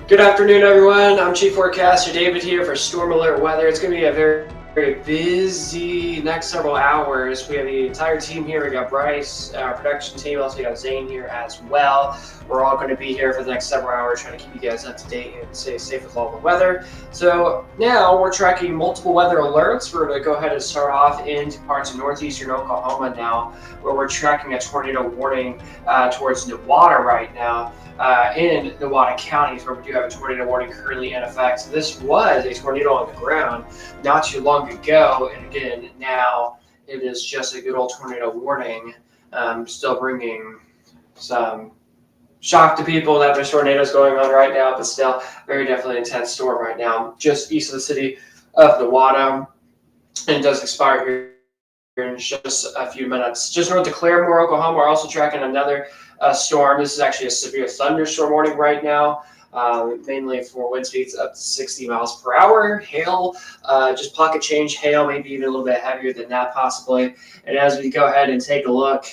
Good afternoon, everyone. I'm Chief Forecaster David here for Storm Alert Weather. It's going to be a very busy next several hours. We have the entire team here. We got Bryce, our production team. Also, we got Zane here as well. We're all going to be here for the next several hours trying to keep you guys up to date and stay safe with all the weather. So now we're tracking multiple weather alerts. We're going to go ahead and start off into parts of northeastern Oklahoma now, where we're tracking a tornado warning towards Nevada right now. In Nevada counties, where we do have a tornado warning currently in effect. This was a tornado on the ground not too long ago, and again, now it is just a good old tornado warning, still bringing some shock to people that there's tornadoes going on right now, but still very definitely intense storm right now, just east of the city of Nevada, and it does expire here in just a few minutes. Just north of Claremore, Oklahoma, we're also tracking another storm. This is actually a severe thunderstorm warning right now, mainly for wind speeds up to 60 miles per hour. Hail, just pocket change hail, maybe even a little bit heavier than that possibly. And as we go ahead and take a look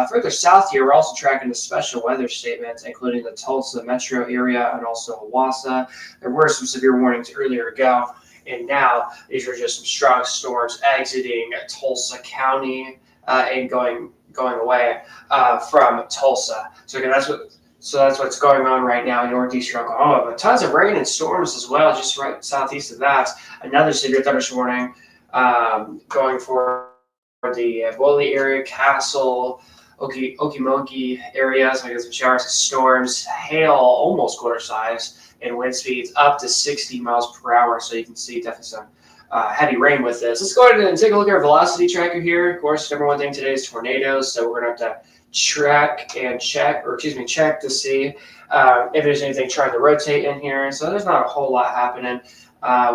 further south here, we're also tracking the special weather statements, including the Tulsa metro area and also Wassa. There were some severe warnings earlier ago. And now these are just some strong storms exiting Tulsa County and going away from Tulsa. So again, that's what's going on right now in northeastern Oklahoma. But tons of rain and storms as well, just right southeast of that. Another severe thunderstorm warning going for the Boley area, Castle, Okemukee areas. I guess some showers and storms, hail almost quarter size, and wind speeds up to 60 miles per hour. So you can see definitely some heavy rain with this. Let's go ahead and take a look at our velocity tracker here. Of course, number one thing today is tornadoes. So we're going to have to check to see if there's anything trying to rotate in here. So there's not a whole lot happening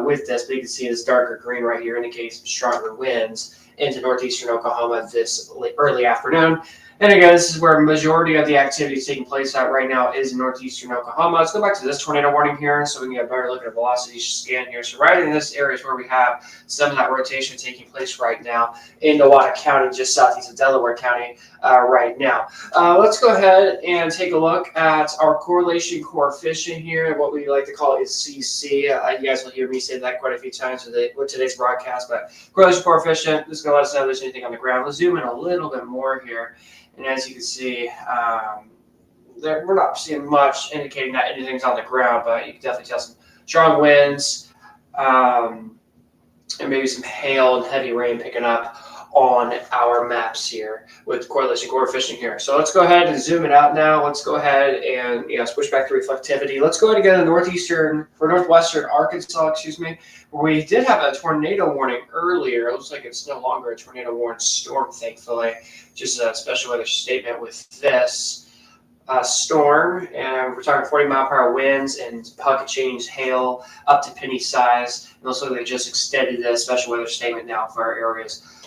with this, but you can see this darker green right here indicates some stronger winds into northeastern Oklahoma this early afternoon. And again, this is where a majority of the activity is taking place at right now is in northeastern Oklahoma. Let's go back to this tornado warning here so we can get a better look at a velocity scan here. So right in this area is where we have some of that rotation taking place right now in Nevada County, just southeast of Delaware County right now. Let's go ahead and take a look at our correlation coefficient here. What we like to call is CC. You guys will hear me say that quite a few times with today's broadcast, but correlation coefficient, this is going to let us know if there's anything on the ground. Let's zoom in a little bit more here. And as you can see, we're not seeing much indicating that anything's on the ground, but you can definitely tell some strong winds and maybe some hail and heavy rain picking up on our maps here with correlation coefficient here. So let's go ahead and zoom it out now. Let's go ahead and switch back to reflectivity. Let's go ahead and get to northwestern Arkansas, where we did have a tornado warning earlier. It looks like it's no longer a tornado warning storm, thankfully. Just a special weather statement with this storm, and we're talking 40-mile-per-hour winds and pocket change hail up to penny size. And also, they just extended the special weather statement now for our areas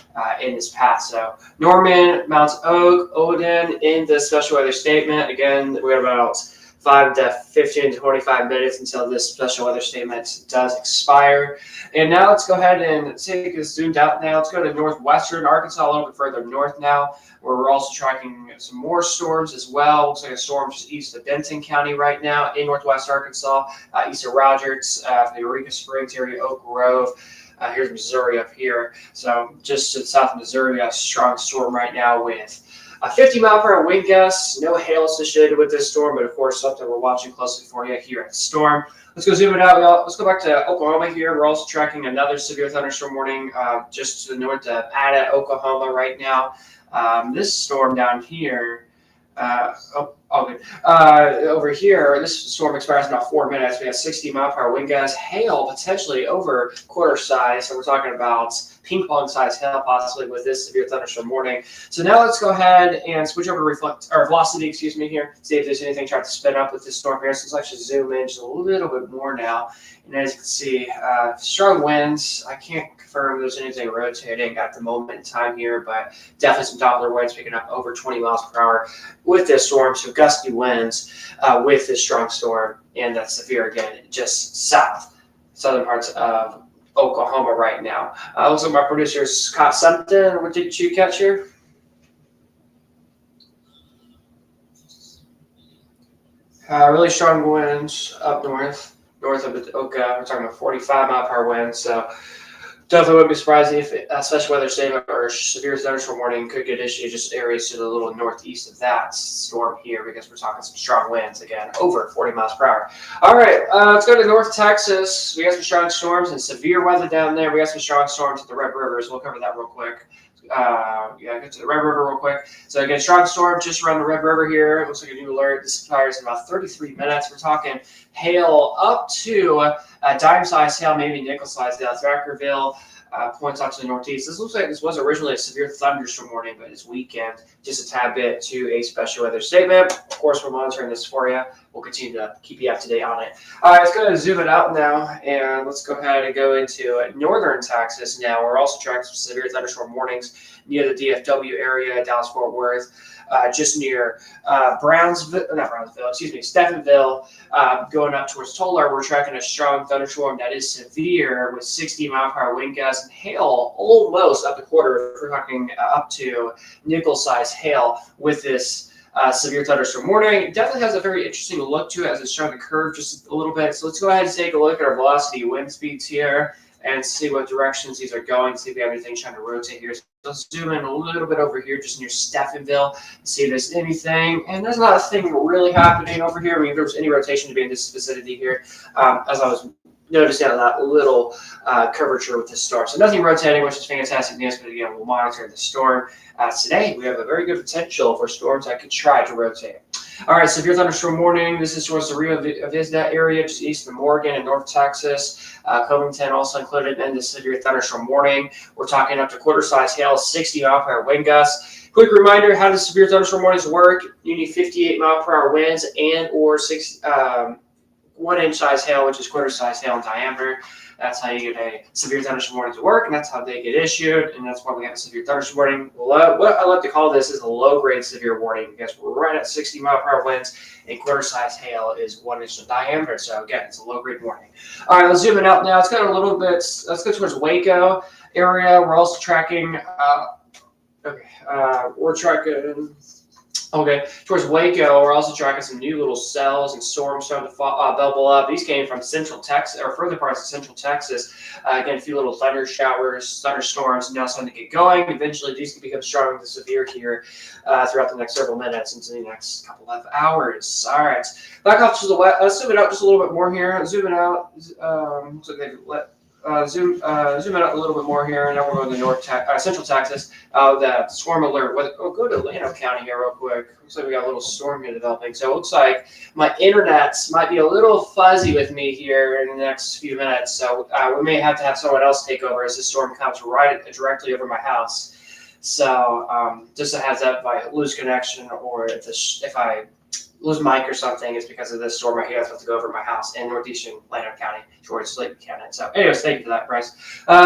in this path. So Norman, Mount Oak, Odin in the special weather statement. Again, we have about 5 to 15 to 25 minutes until this special weather statement does expire. And now let's go ahead and take this zoomed out now. Let's go to northwestern Arkansas, a little bit further north now, where we're also tracking some more storms as well. Looks like a storm just east of Benton County right now in northwest Arkansas, east of Rogers, the Eureka Springs area, Oak Grove. Here's Missouri up here. So just to the south of Missouri, a strong storm right now with a 50-mile-per-hour wind gust. No hail associated with this storm, but of course something we're watching closely for you here at the storm. Let's go zoom it out. Let's go back to Oklahoma here. We're also tracking another severe thunderstorm warning just to the north of Ada, Oklahoma right now. This storm down here, over here, this storm expires in about 4 minutes. We have 60-mile-per-hour wind gusts, hail potentially over quarter size. So we're talking about ping pong size hail possibly with this severe thunderstorm warning. So now let's go ahead and switch over to velocity, here. See if there's anything trying to spin up with this storm here. So let's actually zoom in just a little bit more now. And as you can see, strong winds. I can't confirm there's anything rotating at the moment in time here, but definitely some Doppler winds picking up over 20 miles per hour with this storm. So gusty winds with this strong storm, and that's severe again, just southern parts of Oklahoma right now. Looks like my producers caught something. What did you catch here? Really strong winds up north of Oka. We're talking about 45-mile-per-hour winds. So definitely wouldn't be surprised if special weather statement or severe thunderstorm warning could get issued just areas to the little northeast of that storm here, because we're talking some strong winds again, over 40 miles per hour. All right, let's go to North Texas. We got some strong storms and severe weather down there. We got some strong storms at the Red Rivers. We'll cover that real quick. Get to the Red River real quick. So again, strong storm just around the Red River here. It looks like a new alert. This expires in about 33 minutes. We're talking hail up to dime-sized hail, maybe nickel-sized hail. Thackerville points out to the northeast. This looks like this was originally a severe thunderstorm warning, but it's weakened just a tad bit to a special weather statement. Of course, we're monitoring this for you. We'll continue to keep you up to date on it. All right, let's go ahead and zoom it out now, and let's go ahead and go into northern Texas now. We're also tracking some severe thunderstorm warnings near the DFW area, Dallas-Fort Worth, just near Stephenville, going up towards Tolar. We're tracking a strong thunderstorm that is severe with 60-mile-per-hour wind gusts and hail almost up to quarter. We're talking up to nickel-sized hail with this severe thunderstorm warning. It definitely has a very interesting look to it as it's showing the curve just a little bit. So let's go ahead and take a look at our velocity wind speeds here and see what directions these are going, see if we have anything trying to rotate here. So let's zoom in a little bit over here just near Stephenville, see if there's anything. And there's not a thing really happening over here. I mean, if there was any rotation to be in this vicinity here, as I was noticing that little curvature with the storm. So nothing rotating, which is fantastic news, but again, we'll monitor the storm. Today, we have a very good potential for storms that could try to rotate. All right, severe thunderstorm warning. This is towards the Rio Vista area, just east of Morgan and North Texas. Covington also included in the severe thunderstorm warning. We're talking up to quarter-size hail, 60-mile-per-hour wind gusts. Quick reminder, how does severe thunderstorm warnings work? You need 58-mile-per-hour winds and or 1-inch size hail, which is quarter-size hail in diameter. That's how you get a severe thunderstorm warning to work, and that's how they get issued, and that's why we have a severe thunderstorm warning. What I like to call this is a low-grade severe warning, because we're right at 60-mile-per-hour winds, and quarter-size hail is 1 inch in diameter. So again, it's a low-grade warning. All right, let's zoom it out now. It's got a little bit. Let's go towards Waco area. We're also tracking. We're tracking. Okay, towards Waco, we're also tracking some new little cells and storms starting to bubble up. These came from central Texas, or further parts of central Texas. Again, a few little thunder showers, thunderstorms now starting to get going. Eventually, these can become strong to severe here throughout the next several minutes into the next couple of hours. All right, back off to the west. Let's zoom it out just a little bit more here. Zoom it out. So they zoom it out a little bit more here, and now we're going to central Texas. The storm alert. Go to Llano County here real quick. Looks like we got a little storm here developing. So it looks like my internet might be a little fuzzy with me here in the next few minutes. So we may have to have someone else take over as the storm comes directly over my house. So just a heads up, if I lose connection or if I lose mic or something, it's because of this storm right here that's about to go over my house in northeastern Llano County towards Lake Buchanan. So anyways, thank you for that, Bryce.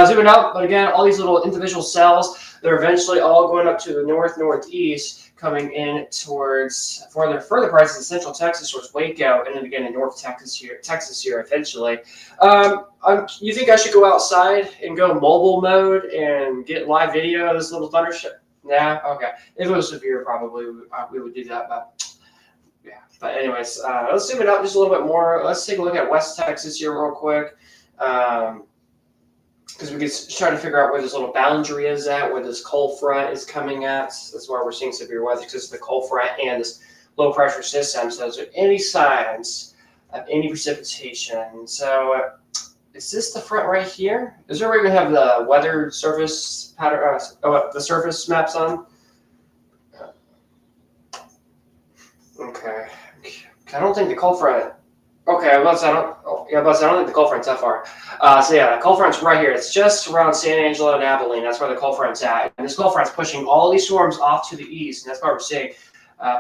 Zooming out, but again, all these little individual cells, they're eventually all going up to the northeast, coming in towards further parts of central Texas, towards Waco, and then again in North Texas here eventually. You think I should go outside and go mobile mode and get live video of this little thunder show? Nah, okay. If it was severe, probably we would do that, but yeah. But anyways, let's zoom it out just a little bit more. Let's take a look at West Texas here real quick. Because we can try to figure out where this little boundary is at, where this cold front is coming at. That's why we're seeing severe weather, because of the cold front and this low pressure system. So is there any signs of any precipitation? So is this the front right here? Is there where we have the weather surface pattern, the surface maps on? Okay. I don't think the cold front. Okay, I don't think the cold front's that far. So yeah, the cold front's right here. It's just around San Angelo and Abilene. That's where the cold front's at. And this cold front's pushing all these storms off to the east, and that's why we're seeing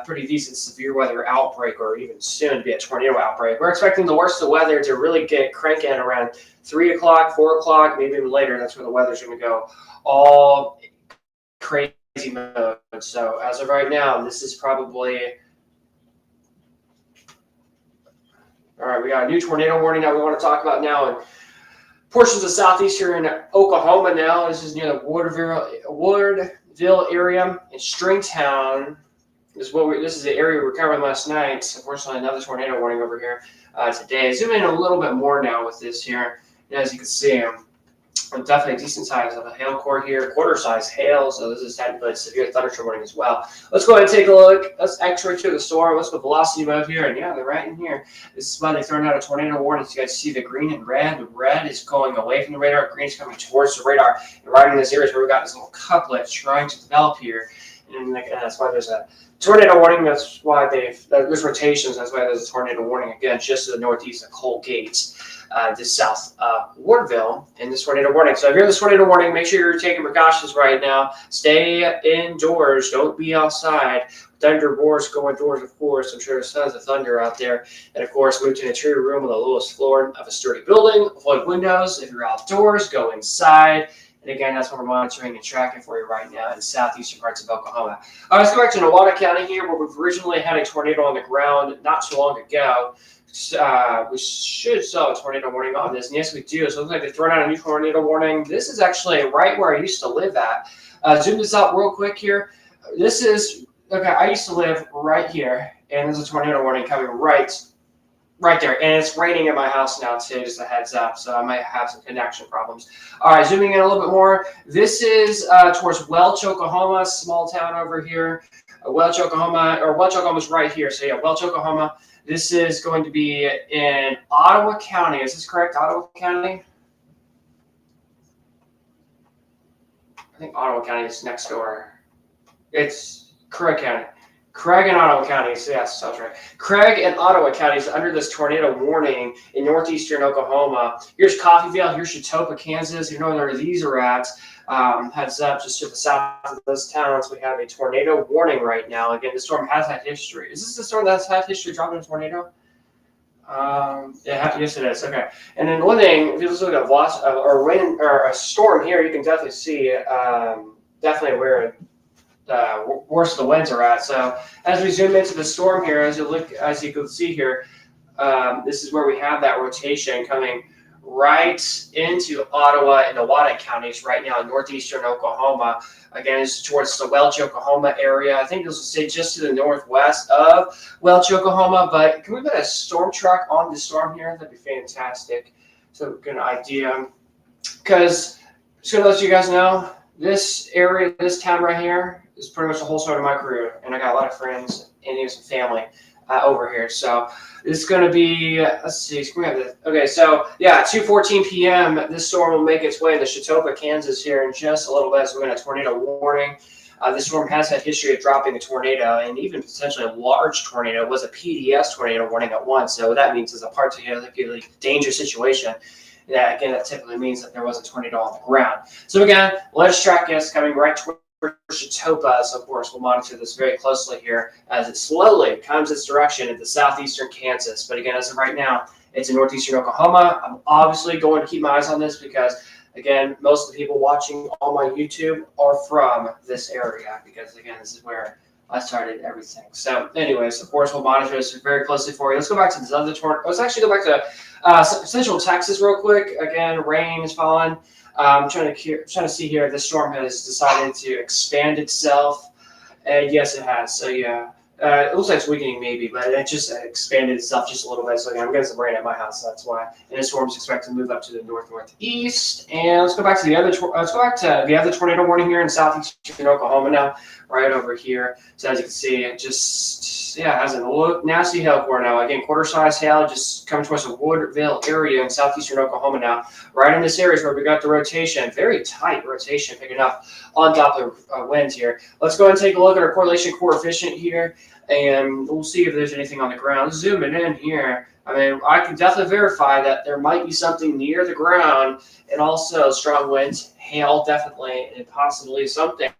pretty decent severe weather outbreak, or even soon to be a tornado outbreak. We're expecting the worst of the weather to really get cranking around 3 o'clock, 4 o'clock, maybe even later. That's where the weather's going to go all crazy mode. So as of right now, this is probably. All right, we got a new tornado warning that we want to talk about now, and portions of southeastern Oklahoma now. This is near the Woodville area in Stringtown. This is the area we were covering last night. Unfortunately, another tornado warning over here today. Zoom in a little bit more now with this here. And as you can see, definitely a decent size of a hail core here, quarter size hail. So this is technically a severe thunderstorm warning as well. Let's go ahead and take a look. Let's X-ray to the storm. Let's go velocity mode here. And yeah, they're right in here. This is why they're throwing out a tornado warning. So you guys see the green and red. The red is going away from the radar. Green is coming towards the radar. And right in this area is where we got this little couplet trying to develop here. And that's why there's a tornado warning. That's why there's rotations. That's why there's a tornado warning again, just to the northeast of Coal Gates, just south of Wardville, in this tornado warning. So if you're in this tornado warning, make sure you're taking precautions right now. Stay indoors. Don't be outside. Thunder bores, go indoors, of course. I'm sure there's tons of thunder out there. And of course, move to an interior room on the lowest floor of a sturdy building. Avoid windows. If you're outdoors, go inside. And again, that's what we're monitoring and tracking for you right now in southeastern parts of Oklahoma. Let's go back to Nowata County here, where we've originally had a tornado on the ground not too long ago. We should still have a tornado warning on this, and yes, we do. So it looks like they're throwing out a new tornado warning. This is actually right where I used to live at. Zoom this up real quick here. This is, okay, I used to live right here, and there's a tornado warning coming right there, and it's raining in my house now too, just a heads up, so I might have some connection problems. All right, zooming in a little bit more. This is towards Welch, Oklahoma, small town over here. Welch, Oklahoma's right here, so yeah, Welch, Oklahoma. This is going to be in Ottawa County. Is this correct, Ottawa County? I think Ottawa County is next door. It's Craig County. Craig and Ottawa counties, yes, that's right. Craig and Ottawa counties under this tornado warning in northeastern Oklahoma. Here's Coffeyville, here's Chautauqua, Kansas. You know where these are at. Heads up, just to the south of those towns, we have a tornado warning right now. Again, the storm has had history. Is this the storm that's had history dropping a tornado? Yes, it is. Okay. And then one thing, if you just look at wind or a storm here, you can definitely see definitely where worse the winds are at. So as we zoom into the storm here, as you can see here, this is where we have that rotation coming right into Ottawa and Nowata counties right now in northeastern Oklahoma. Again, it's towards the Welch, Oklahoma area. I think this will stay just to the northwest of Welch, Oklahoma. But can we put a storm track on the storm here? That'd be fantastic. So get an idea. Because just gonna let you guys know, this area, this town right here, is pretty much the whole start of my career, and I got a lot of friends and even some family over here. So this is going to be, let's see, we have this. Okay, so yeah, 2:14 p.m. This storm will make its way into Chautauqua, Kansas here in just a little bit. So we're going to have a tornado warning. This storm has had history of dropping a tornado, and even potentially a large tornado. It was a PDS tornado warning at once. So what that means is a particularly dangerous situation. Yeah, again, that typically means that there was a tornado on the ground. So again, ledge track is coming right towards Chautauqua. So of course, we'll monitor this very closely here as it slowly comes its direction into southeastern Kansas. But again, as of right now, it's in northeastern Oklahoma. I'm obviously going to keep my eyes on this because, again, most of the people watching on my YouTube are from this area because, again, this is where I started everything. So anyways, of course, we'll monitor this very closely for you. Let's go back to this other tornado. Let's actually go back to central Texas real quick. Again, rain is falling. I'm trying to see here if the storm has decided to expand itself. Yes, it has. So yeah, it looks like it's weakening maybe, but it just expanded itself just a little bit. So again, I'm getting some rain at my house, so that's why. And the storm's expected to move up to the northeast. And let's go back to the other tornado warning here in southeastern Oklahoma now, right over here. So as you can see, it just has a nasty hail core now. Again, quarter-size hail just coming towards the Woodville area in southeastern Oklahoma now. Right in this area is where we got the rotation, very tight rotation picking up on Doppler winds here. Let's go ahead and take a look at our correlation coefficient here, and we'll see if there's anything on the ground. Zooming in here, I mean, I can definitely verify that there might be something near the ground, and also strong winds, hail definitely, and possibly something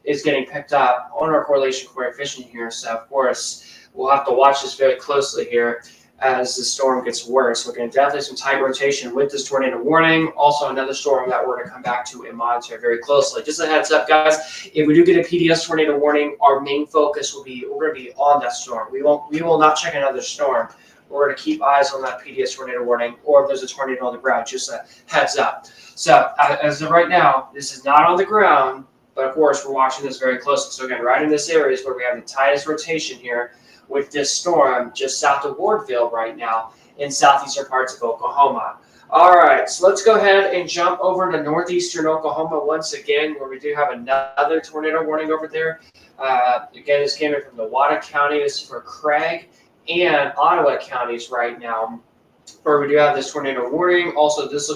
is getting picked up on our correlation coefficient here. So of course, we'll have to watch this very closely here as the storm gets worse. We're going to definitely some tight rotation with this tornado warning. Also another storm that we're going to come back to and monitor very closely. Just a heads up, guys, if we do get a PDS tornado warning, our main focus will be, we're going to be on that storm. We will not check another storm. We're going to keep eyes on that PDS tornado warning, or if there's a tornado on the ground, just a heads up. So as of right now, this is not on the ground, But of course, we're watching this very closely. So again, right in this area is where we have the tightest rotation here with this storm just south of Wardville right now in southeastern parts of Oklahoma. All right, so let's go ahead and jump over to northeastern Oklahoma once again, where we do have another tornado warning over there. Again, this came in from Nowata County. This is for Craig and Ottawa counties right now, where we do have this tornado warning. Also, this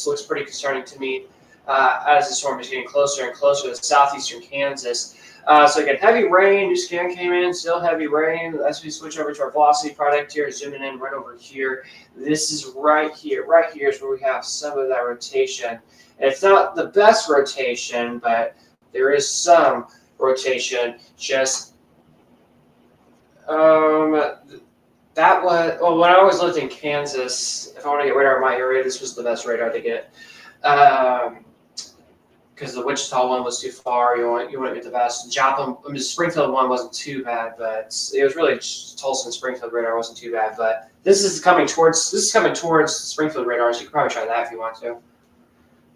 looks pretty concerning to me as the storm is getting closer and closer to southeastern Kansas. So again, heavy rain, new scan came in, still heavy rain. As we switch over to our velocity product here, zooming in right over here, this is right here is where we have some of that rotation. And it's not the best rotation, but there is some rotation. Just, that was, well, when I was lived in Kansas, if I want to get radar in my area, this was the best radar to get. Because the Wichita one was too far, you want to get the best. Joplin, I mean, the Springfield one wasn't too bad, but it was really Tulsa and Springfield radar wasn't too bad. But this is coming towards Springfield radar, so you can probably try that if you want to.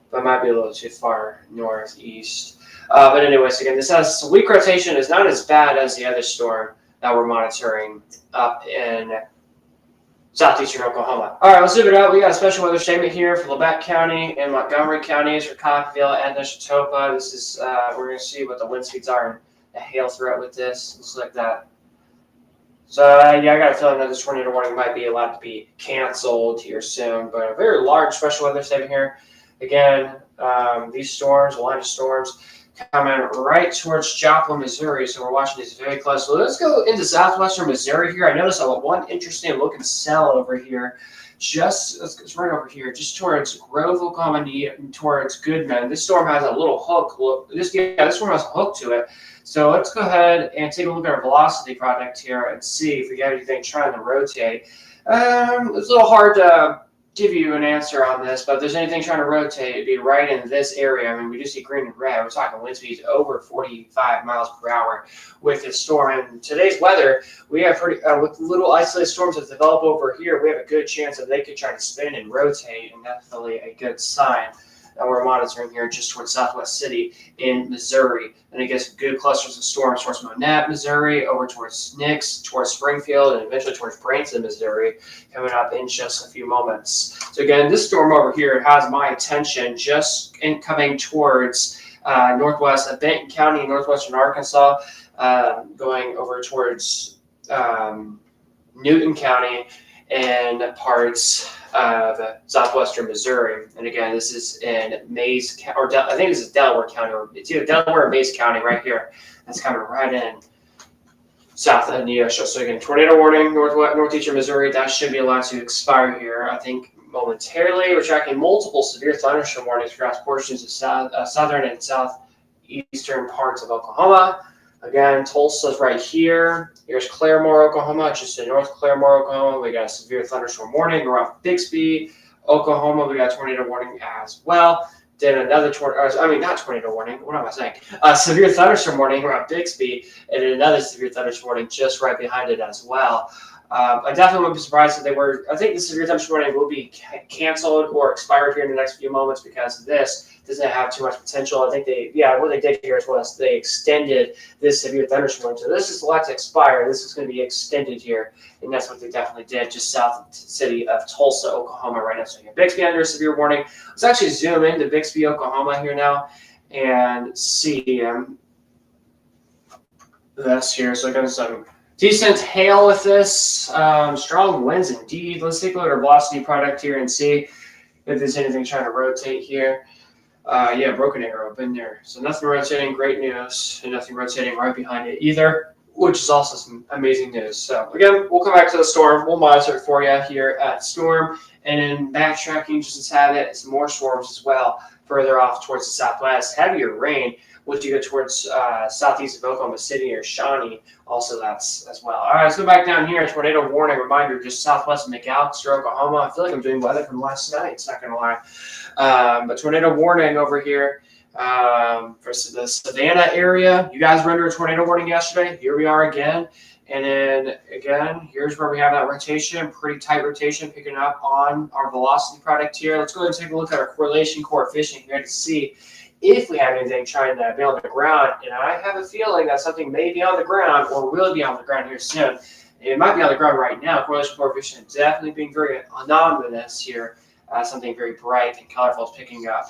But it might be a little too far northeast. But anyways, again, this has weak rotation. Is not as bad as the other storm that we're monitoring up in southeastern Oklahoma. All right, let's zoom it out. We got a special weather statement here for Lebec County and Montgomery counties, for Coffeyville and Neshotopa. This is, we're going to see what the wind speeds are and the hail threat with this. Looks like that. So, yeah, I got a feeling that this tornado warning might be allowed to be canceled here soon, but a very large special weather statement here. Again, these storms, a line of storms, coming right towards Joplin, Missouri. So we're watching these very closely. Let's go into southwestern Missouri here. I noticed one interesting looking cell over here. It's right over here, just towards Grove, Oklahoma, towards Goodman. This storm has a little hook. This storm has a hook to it. So let's go ahead and take a look at our velocity product here and see if we got anything trying to rotate. It's a little hard to give you an answer on this, but if there's anything trying to rotate, it'd be right in this area. I mean, we do see green and red. We're talking wind speeds over 45 miles per hour with this storm. And today's weather, we have with little isolated storms that develop over here, we have a good chance that they could try to spin and rotate, and definitely a good sign that we're monitoring here just towards Southwest City in Missouri. And it gets good clusters of storms towards Monette, Missouri, over towards Nix, towards Springfield, and eventually towards Branson, Missouri, coming up in just a few moments. So again, this storm over here has my attention just coming towards northwest of Benton County, northwestern Arkansas, going over towards Newton County and parts of southwestern Missouri. And again, this is in Mays, or I think this is Delaware County, or it's either Delaware or Mays County right here. That's coming right in south of Neosho. So again, tornado warning, northeastern Missouri. That should be allowed to expire here, I think, momentarily. We're tracking multiple severe thunderstorm warnings across portions of southern and southeastern parts of Oklahoma. Again, Tulsa's right here. Here's Claremore, Oklahoma, just in North Claremore, Oklahoma. We got a severe thunderstorm warning around Bixby, Oklahoma. We got a tornado warning as well. Then another not tornado warning. What am I saying? Severe thunderstorm warning around Bixby, and another severe thunderstorm warning just right behind it as well. I definitely wouldn't be surprised if they were. I think the severe thunderstorm warning will be canceled or expired here in the next few moments because this doesn't have too much potential. I think what they did here was they extended this severe thunderstorm warning. So this is allowed to expire. This is going to be extended here, and that's what they definitely did just south of the city of Tulsa, Oklahoma, right now. So you have Bixby under a severe warning. Let's actually zoom into Bixby, Oklahoma here now and see this here. So again, some decent hail with this, strong winds indeed. Let's take a look at our velocity product here and see if there's anything trying to rotate here. Yeah, broken arrow, been there. So nothing rotating, great news, and nothing rotating right behind it either, which is also some amazing news. So again, we'll come back to the storm. We'll monitor it for you here at Storm, and then backtracking just to have it, some more storms as well further off towards the southwest. Heavier rain once you go towards southeast of Oklahoma City or Shawnee, also that's as well. All right, let's go back down here. Tornado warning reminder just southwest of McAllister, Oklahoma. I feel like I'm doing weather from last night, it's not going to lie. But tornado warning over here for the Savannah area. You guys were under a tornado warning yesterday. Here we are again. And then again, here's where we have that rotation, pretty tight rotation picking up on our velocity product here. Let's go ahead and take a look at our correlation coefficient here to see if we have anything trying to be on the ground. And I have a feeling that something may be on the ground or will be on the ground here soon. It might be on the ground right now. Correlation coefficient definitely being very anomalous here. Something very bright and colorful is picking up.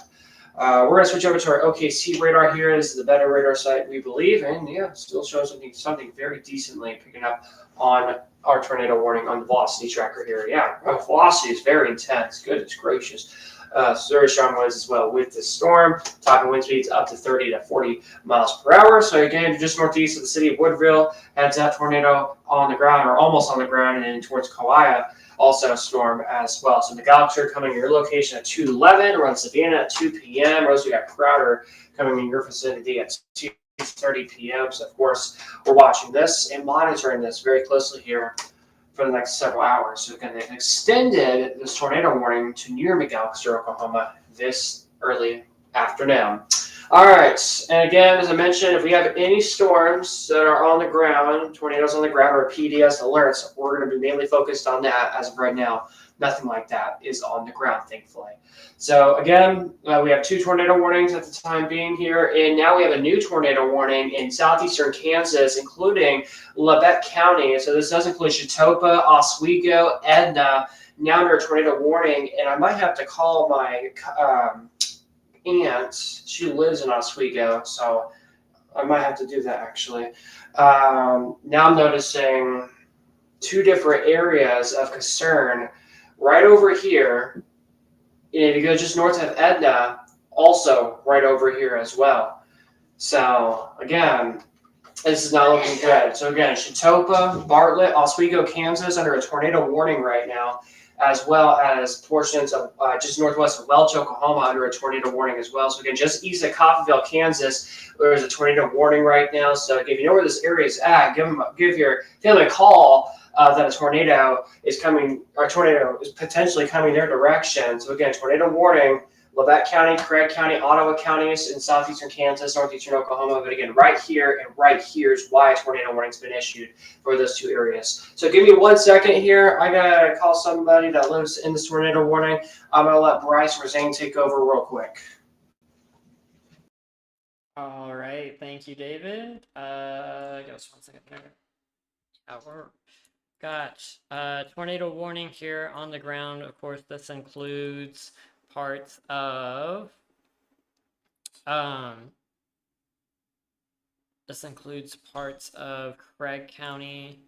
We're going to switch over to our OKC radar here. This is the better radar site, we believe, and yeah, still shows something very decently picking up on our tornado warning on the velocity tracker here. Yeah, velocity is very intense. Goodness gracious. Very strong winds as well with the storm. Talking wind speeds up to 30 to 40 miles per hour. So again, just northeast of the city of Woodville, has that tornado on the ground or almost on the ground and towards Kauai. Also a storm as well. So McAllister coming to your location at 2:11, around Savannah at 2 p.m. Rose, we got Crowder coming in your vicinity at 2:30 p.m. So of course, we're watching this and monitoring this very closely here for the next several hours. So again, they've extended this tornado warning to near McAllister, Oklahoma this early afternoon. All right, and again, as I mentioned, if we have any storms that are on the ground, tornadoes on the ground, or PDS alerts, we're going to be mainly focused on that as of right now. Nothing like that is on the ground, thankfully. So again, we have 2 tornado warnings at the time being here, and now we have a new tornado warning in southeastern Kansas, including Labette County. So this does include Chautauqua, Oswego, Edna, now under a tornado warning, and I might have to call my aunt. She lives in Oswego, so I might have to do that actually. Now I'm noticing 2 different areas of concern right over here. And if you go just north of Edna, also right over here as well. So again, this is not looking good. So again, Chautauqua, Bartlett, Oswego, Kansas under a tornado warning right now, as well as portions of just northwest of Welch, Oklahoma under a tornado warning as well. So again, just east of Coffeyville, Kansas, there's a tornado warning right now. So if you know where this area is at, give your family a call that a tornado is coming, or a tornado is potentially coming their direction. So again, tornado warning. Labette County, Craig County, Ottawa counties in southeastern Kansas, northeastern Oklahoma. But again, right here and right here is why a tornado warning's been issued for those 2 areas. So give me 1 second here. I gotta call somebody that lives in this tornado warning. I'm gonna let Bryce or Zane take over real quick. All right, thank you, David. Just 1 second here. We're got tornado warning here on the ground. Of course, this includes parts of Craig County.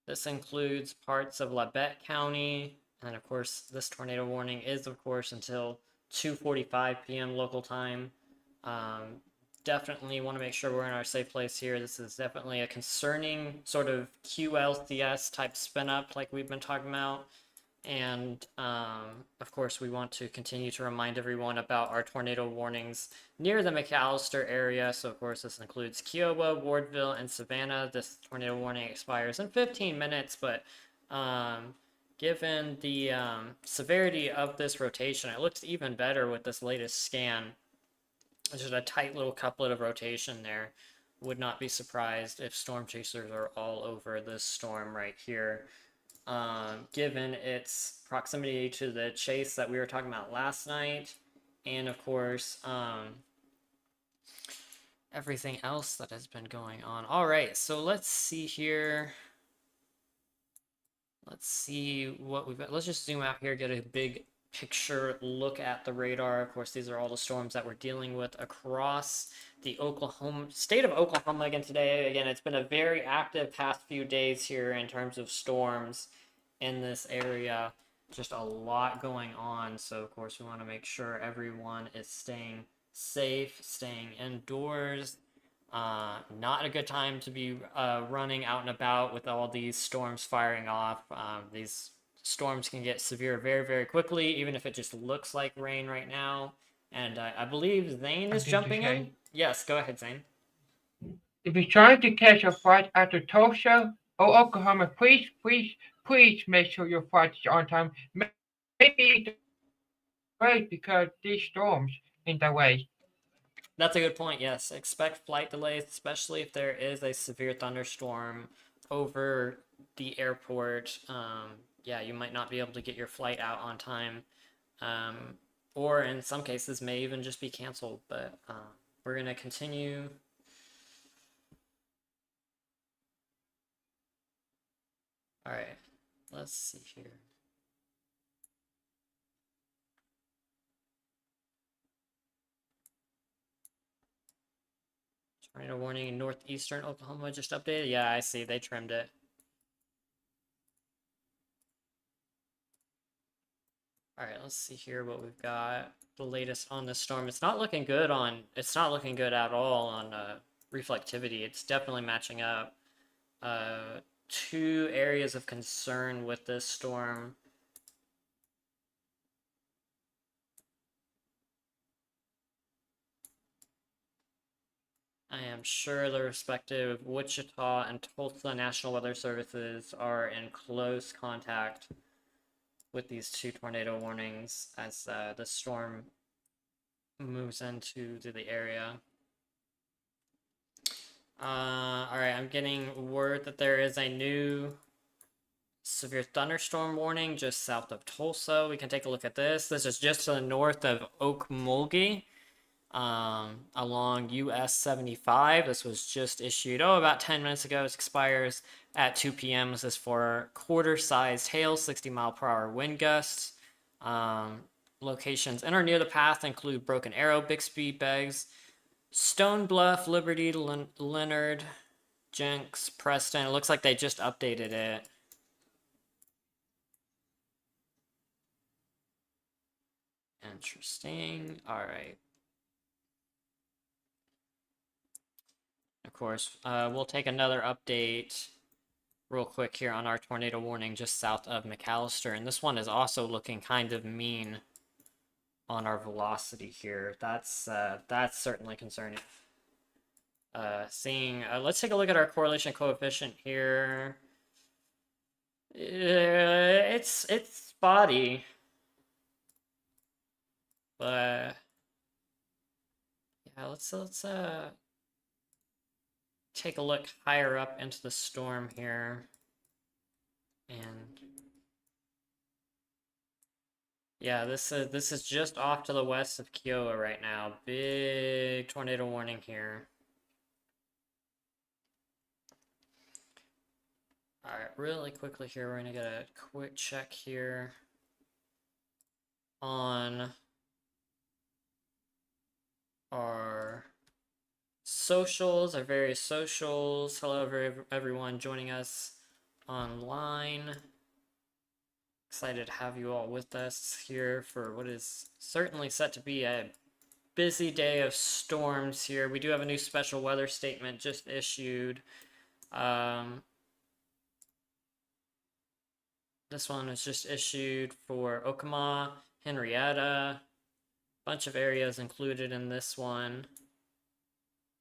This includes parts of Labette County, and of course, this tornado warning is, of course, until 2:45 p.m. local time. Definitely want to make sure we're in our safe place here. This is definitely a concerning sort of QLCS type spin up like we've been talking about. And of course, we want to continue to remind everyone about our tornado warnings near the McAllister area. So of course, this includes Kiowa, Wardville, and Savannah. This tornado warning expires in 15 minutes, but given the severity of this rotation, it looks even better with this latest scan. Just a tight little couplet of rotation there. Would not be surprised if storm chasers are all over this storm right here. Given its proximity to the chase that we were talking about last night, and of course, everything else that has been going on. All right, so let's see here. Let's see what we've got. Let's just zoom out here, get a big picture look at the radar. Of course, these are all the storms that we're dealing with across the state of Oklahoma again today. Again, it's been a very active past few days here in terms of storms in this area. Just a lot going on. So of course, we want to make sure everyone is staying safe, staying indoors. Not a good time to be running out and about with all these storms firing off. These storms can get severe very, very quickly, even if it just looks like rain right now. And I believe Zane is jumping in. Yes, go ahead, Zane. If you're trying to catch a flight out of Tulsa or Oklahoma, please make sure your flight is on time. Maybe delayed because these storms in the way. That's a good point, yes. Expect flight delays, especially if there is a severe thunderstorm over the airport. Yeah, you might not be able to get your flight out on time. or in some cases may even just be canceled. But we're gonna continue. All right, let's see here. Tornado warning in northeastern Oklahoma just updated. Yeah, I see. They trimmed it. All right, let's see here what we've got. The latest on this storm. It's not looking good on. It's not looking good at all on reflectivity. It's definitely matching up. Two areas of concern with this storm. I am sure the respective Wichita and Tulsa National Weather Services are in close contact with these two tornado warnings as the storm moves into the area. All right, I'm getting word that there is a new severe thunderstorm warning just south of Tulsa. We can take a look at this. This is just to the north of Okmulgee, along US 75. This was just issued, about 10 minutes ago. It expires at 2 p.m. This is for quarter-sized hail, 60-mile-per-hour wind gusts. Locations in or near the path include Broken Arrow, Bixby, Beggs, Stone Bluff, Liberty, Leonard, Jenks, Preston. It looks like they just updated it. Interesting. All right. Of course, we'll take another update real quick here on our tornado warning just south of McAllister. And this one is also looking kind of mean on our velocity here. That's certainly concerning. Let's take a look at our correlation coefficient here. It's spotty, but yeah, let's take a look higher up into the storm here. And yeah, this is just off to the west of Kiowa right now. Big tornado warning here. All right, really quickly here, we're gonna get a quick check here on our socials, our various socials. Hello, everyone joining us online. Excited to have you all with us here for what is certainly set to be a busy day of storms here. We do have a new special weather statement just issued. This one was just issued for Okemos, Henrietta, bunch of areas included in this one.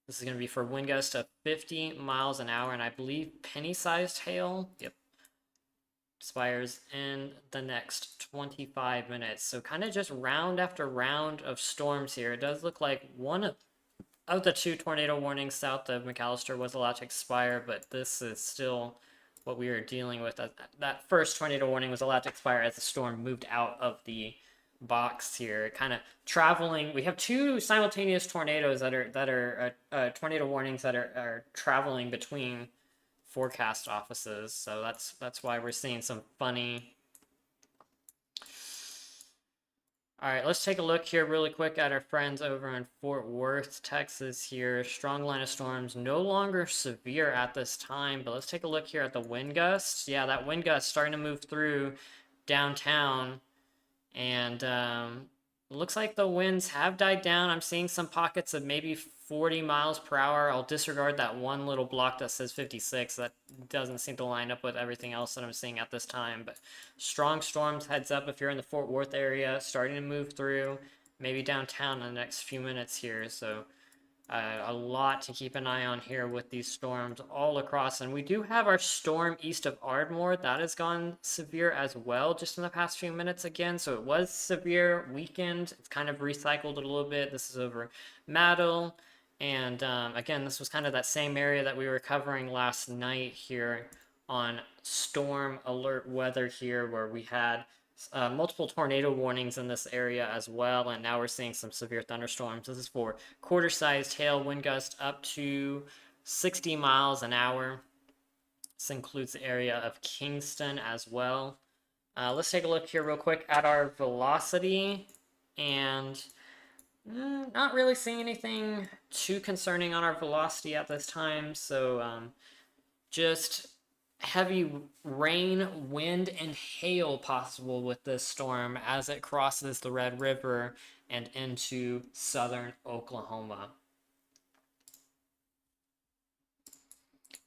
This is going to be for wind gusts of 50 miles an hour, and I believe penny-sized hail. Yep. Expires in the next 25 minutes. So kind of just round after round of storms here. It does look like one of the two tornado warnings south of McAllister was allowed to expire, but this is still what we are dealing with. That first tornado warning was allowed to expire as the storm moved out of the box here, kind of traveling. We have two simultaneous tornadoes that are tornado warnings that are traveling between forecast offices. So that's why we're seeing some funny. All right, let's take a look here really quick at our friends over in Fort Worth, Texas here. Strong line of storms, no longer severe at this time, but let's take a look here at the wind gusts. Yeah, that wind gust starting to move through downtown, and it looks like the winds have died down. I'm seeing some pockets of maybe 40 miles per hour. I'll disregard that one little block that says 56. That doesn't seem to line up with everything else that I'm seeing at this time. But strong storms, heads up if you're in the Fort Worth area, starting to move through, maybe downtown in the next few minutes here. So a lot to keep an eye on here with these storms all across. And we do have our storm east of Ardmore. That has gone severe as well just in the past few minutes again. So it was severe, weakened. It's kind of recycled a little bit. This is over Maddle. And again, this was kind of that same area that we were covering last night here on storm alert weather here, where we had multiple tornado warnings in this area as well, and now we're seeing some severe thunderstorms. This is for quarter-sized hail, wind gust up to 60 miles an hour. This includes the area of Kingston as well. Let's take a look here real quick at our velocity, and not really seeing anything too concerning on our velocity at this time, so just heavy rain, wind, and hail possible with this storm as it crosses the Red River and into southern Oklahoma.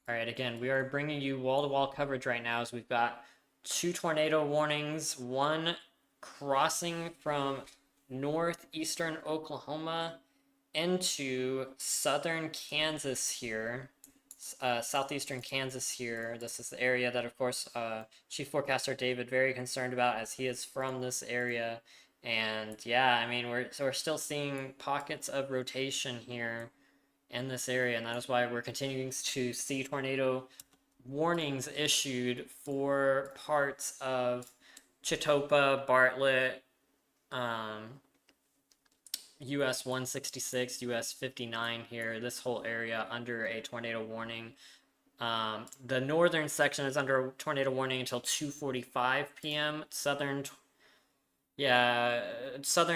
All right, again, we are bringing you wall-to-wall coverage right now as we've got 2 tornado warnings, one crossing from northeastern Oklahoma into southern Kansas here, southeastern Kansas here. This is the area that, of course, Chief Forecaster David very concerned about as he is from this area. And yeah, I mean, we're still seeing pockets of rotation here in this area, and that is why we're continuing to see tornado warnings issued for parts of Chitopa, Bartlett, US 166, US 59 here, this whole area under a tornado warning. The northern section is under a tornado warning until 2:45 p.m. Southern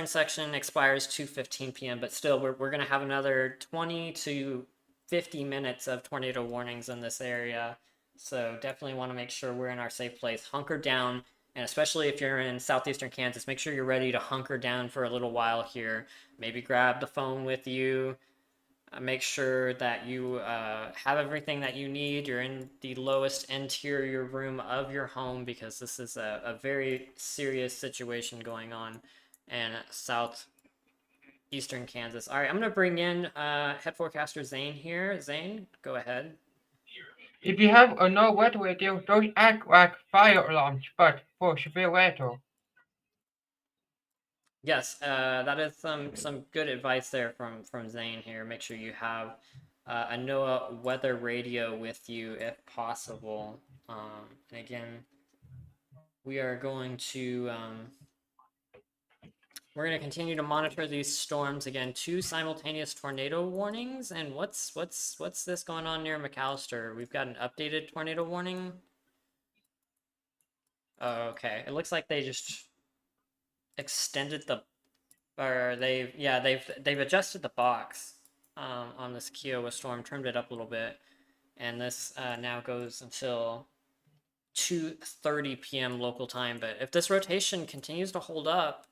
section expires 2:15 p.m. But still, we're going to have another 20 to 50 minutes of tornado warnings in this area. So definitely want to make sure we're in our safe place. Hunker down, and especially if you're in southeastern Kansas, make sure you're ready to hunker down for a little while here. Maybe grab the phone with you. Make sure that you have everything that you need. You're in the lowest interior room of your home because this is a very serious situation going on in southeastern Kansas. All right, I'm going to bring in head forecaster Zane here. Zane, go ahead. If you have a no weather radio, don't act like fire alarms, but for severe weather. Yes, that is some good advice there from Zane here. Make sure you have a NOAA weather radio with you if possible. And again, we are going to we're going to continue to monitor these storms. Again, 2 simultaneous tornado warnings. And what's this going on near McAllister? We've got an updated tornado warning. Oh, okay. It looks like they just extended they've adjusted the box on this Kiowa storm, trimmed it up a little bit, and this now goes until 2:30 p.m. local time. But if this rotation continues to hold up,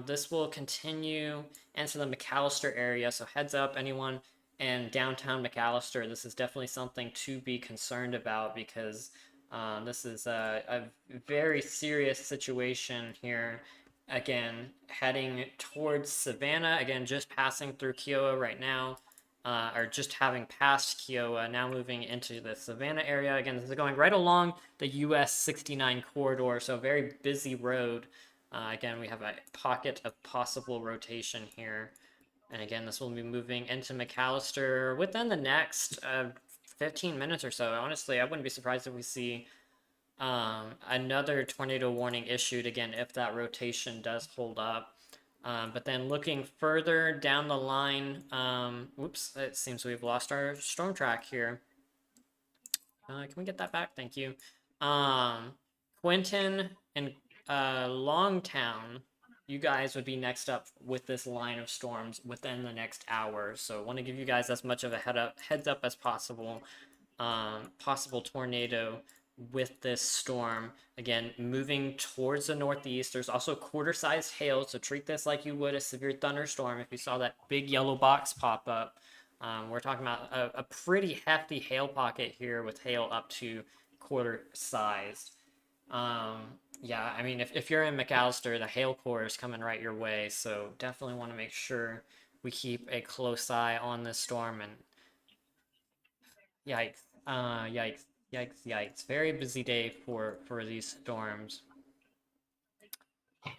this will continue into the McAllister area, so heads up anyone in downtown McAllister. This is definitely something to be concerned about because this is a very serious situation here. Again, heading towards Savannah, again, just passing through Kiowa right now, or just having passed Kiowa, now moving into the Savannah area. Again, this is going right along the US 69 corridor, so a very busy road. Again, we have a pocket of possible rotation here. And again, this will be moving into McAllister within the next 15 minutes or so. Honestly, I wouldn't be surprised if we see another tornado warning issued again if that rotation does hold up. But then looking further down the line, whoops, it seems we've lost our storm track here. Can we get that back? Thank you. Quinton and Longtown, you guys would be next up with this line of storms within the next hour. So I want to give you guys as much of a heads up as possible. Possible tornado with this storm. Again, moving towards the northeast. There's also quarter-sized hail, so treat this like you would a severe thunderstorm if you saw that big yellow box pop up. We're talking about a pretty hefty hail pocket here with hail up to quarter-sized. Yeah, I mean, if you're in McAllister, the hail core is coming right your way, so definitely want to make sure we keep a close eye on this storm. And yikes, yikes. Very busy day for these storms.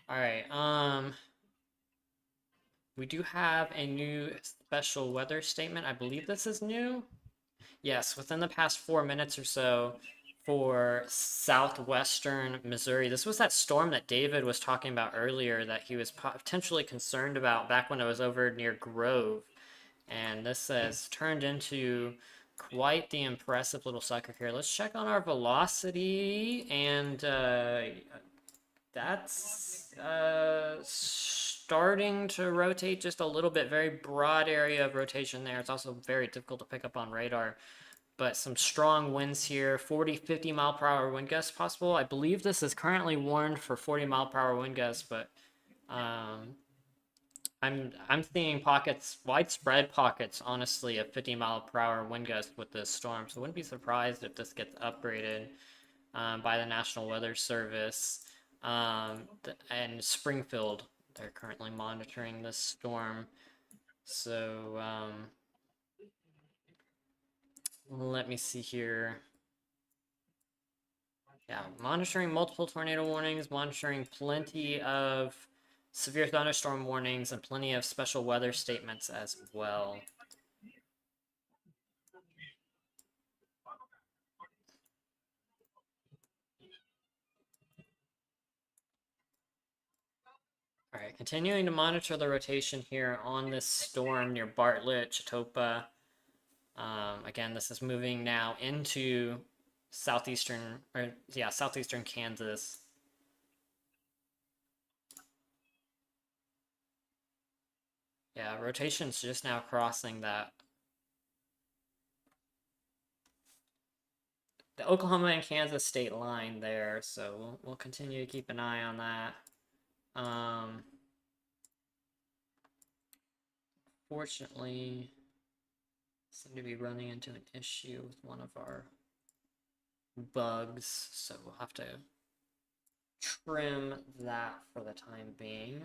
All right, we do have a new special weather statement. I believe this is new. Yes, within the past 4 minutes or so, for southwestern Missouri. This was that storm that David was talking about earlier that he was potentially concerned about back when it was over near Grove. And this has turned into quite the impressive little sucker here. Let's check on our velocity, and that's starting to rotate just a little bit. Very broad area of rotation there. It's also very difficult to pick up on radar. But some strong winds here, 40, 50 mile per hour wind gusts possible. I believe this is currently warned for 40 mile per hour wind gusts, but I'm seeing pockets, widespread pockets, honestly, of 50 mile per hour wind gusts with this storm. So I wouldn't be surprised if this gets upgraded by the National Weather Service. And Springfield, they're currently monitoring this storm. So let me see here. Yeah, monitoring multiple tornado warnings, monitoring plenty of severe thunderstorm warnings, and plenty of special weather statements as well. All right, continuing to monitor the rotation here on this storm near Bartlett, Chitopa. Again, this is moving now into southeastern Kansas. Yeah, rotation's just now crossing the Oklahoma and Kansas state line there, so we'll continue to keep an eye on that. Fortunately, seem to be running into an issue with one of our bugs, so we'll have to trim that for the time being.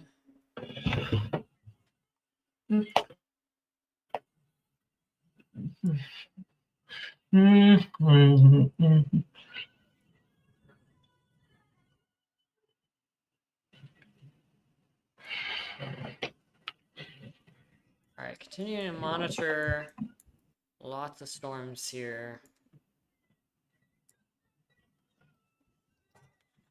All right, continuing to monitor lots of storms here.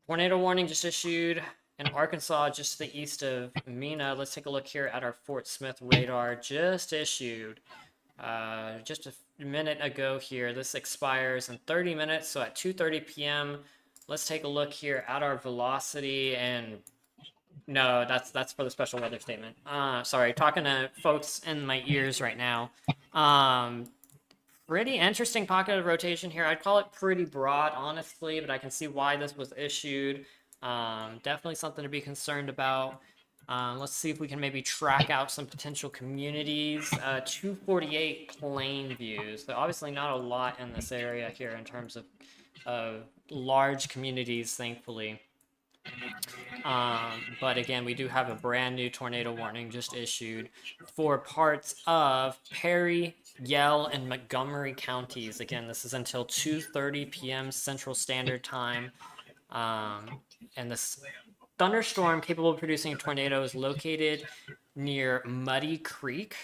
Tornado warning just issued in Arkansas, just to the east of Mena. Let's take a look here at our Fort Smith radar, just issued just a minute ago here. This expires in 30 minutes, so at 2:30 p.m. Let's take a look here at our velocity, and no, that's for the special weather statement. Sorry, talking to folks in my ears right now. Pretty interesting pocket of rotation here. I'd call it pretty broad, honestly, but I can see why this was issued. Definitely something to be concerned about. Let's see if we can maybe track out some potential communities. 248 plain views. So obviously not a lot in this area here in terms of large communities, thankfully. But again, we do have a brand new tornado warning just issued for parts of Perry, Yell, and Montgomery counties. Again, this is until 2:30 p.m. Central Standard Time. And this thunderstorm capable of producing a tornado is located near Muddy Creek.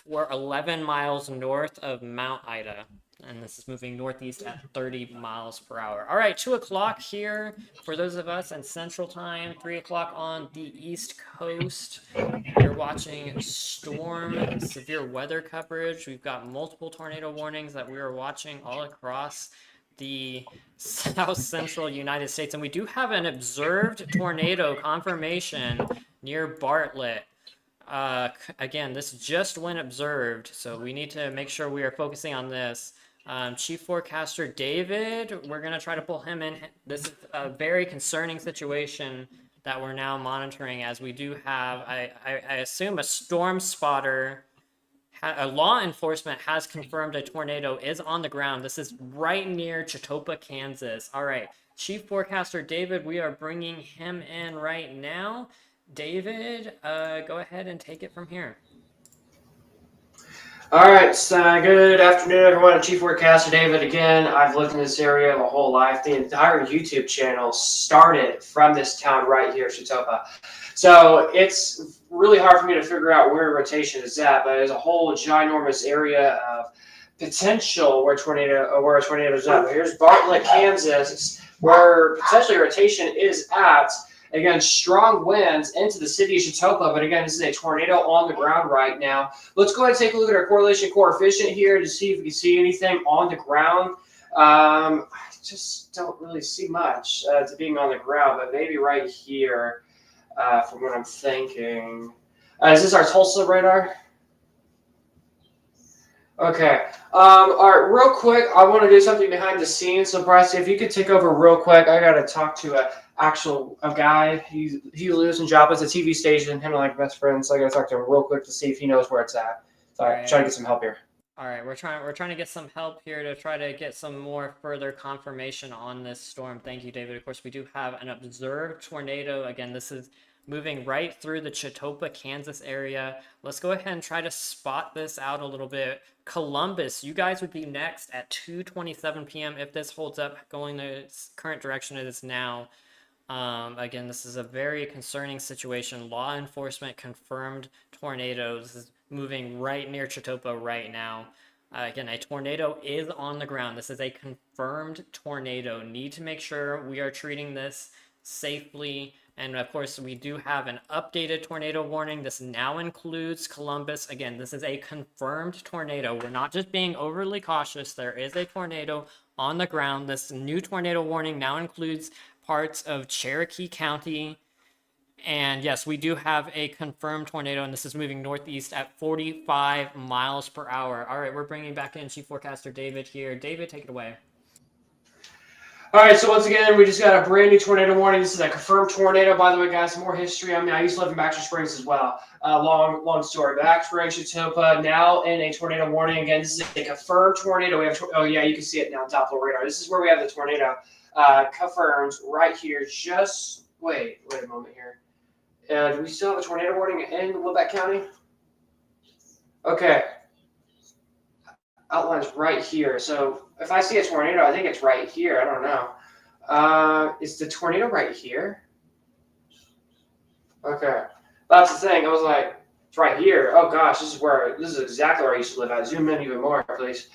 We're 11 miles north of Mount Ida. And this is moving northeast at 30 miles per hour. All right, 2 o'clock here for those of us in Central Time, 3 o'clock on the East Coast. You're watching storm severe weather coverage. We've got multiple tornado warnings that we are watching all across the south central United States. And we do have an observed tornado confirmation near Bartlett. Again, this just went observed, so we need to make sure we are focusing on this. Chief Forecaster David, we're going to try to pull him in. This is a very concerning situation that we're now monitoring, as we do have, I assume, a storm spotter. A law enforcement has confirmed a tornado is on the ground. This is right near Chitopa, Kansas. All right, Chief Forecaster David, we are bringing him in right now. David, go ahead and take it from here. All right, so good afternoon, everyone. Chief Forecaster David again. I've lived in this area my whole life. The entire YouTube channel started from this town right here, Chitopa. So it's really hard for me to figure out where rotation is at, but there's a whole ginormous area of potential where a tornado is at. But here's Bartlett, Kansas, where potentially rotation is at. Again, strong winds into the city of Chautauqua, but again, this is a tornado on the ground right now. Let's go ahead and take a look at our correlation coefficient here to see if we can see anything on the ground. I just don't really see much to being on the ground, but maybe right here, from what I'm thinking. Is this our Tulsa radar? Okay. All right, real quick, I want to do something behind the scenes. So, Bryce, if you could take over real quick, I got to talk to a guy. He lives in Joppa. It's a TV station. Him and like best friends. So I got to talk to him real quick to see if he knows where it's at. So I'm trying to get some help here. All right, we're trying to get some help here to try to get some more further confirmation on this storm. Thank you, David. Of course, we do have an observed tornado. Again, this is moving right through the Chautauqua, Kansas area. Let's go ahead and try to spot this out a little bit. Columbus, you guys would be next at 2:27 p.m. if this holds up going the current direction it is now. Again, this is a very concerning situation. Law enforcement confirmed tornadoes. This is moving right near Chautauqua right now. Again, a tornado is on the ground. This is a confirmed tornado. Need to make sure we are treating this safely. And of course, we do have an updated tornado warning. This now includes Columbus. Again, this is a confirmed tornado. We're not just being overly cautious. There is a tornado on the ground. This new tornado warning now includes parts of Cherokee County. And yes, we do have a confirmed tornado, and this is moving northeast at 45 miles per hour. All right, we're bringing back in Chief Forecaster David here. David, take it away. All right, so once again, we just got a brand new tornado warning. This is a confirmed tornado, by the way, guys. Some more history. I mean, I used to live in Baxter Springs as well. Long story. Baxter Springs, Chautauqua, now in a tornado warning. Again, this is a confirmed tornado. We have, oh yeah, you can see it now, Doppler radar. This is where we have the tornado confirmed right here. Just wait a moment here. Do we still have a tornado warning in Wilbeck County? Okay. Outlines right here. So if I see a tornado, I think it's right here. I don't know. Is the tornado right here? Okay. That's the thing. I was like, it's right here. Oh gosh, this is exactly where I used to live at. Zoom in even more, please.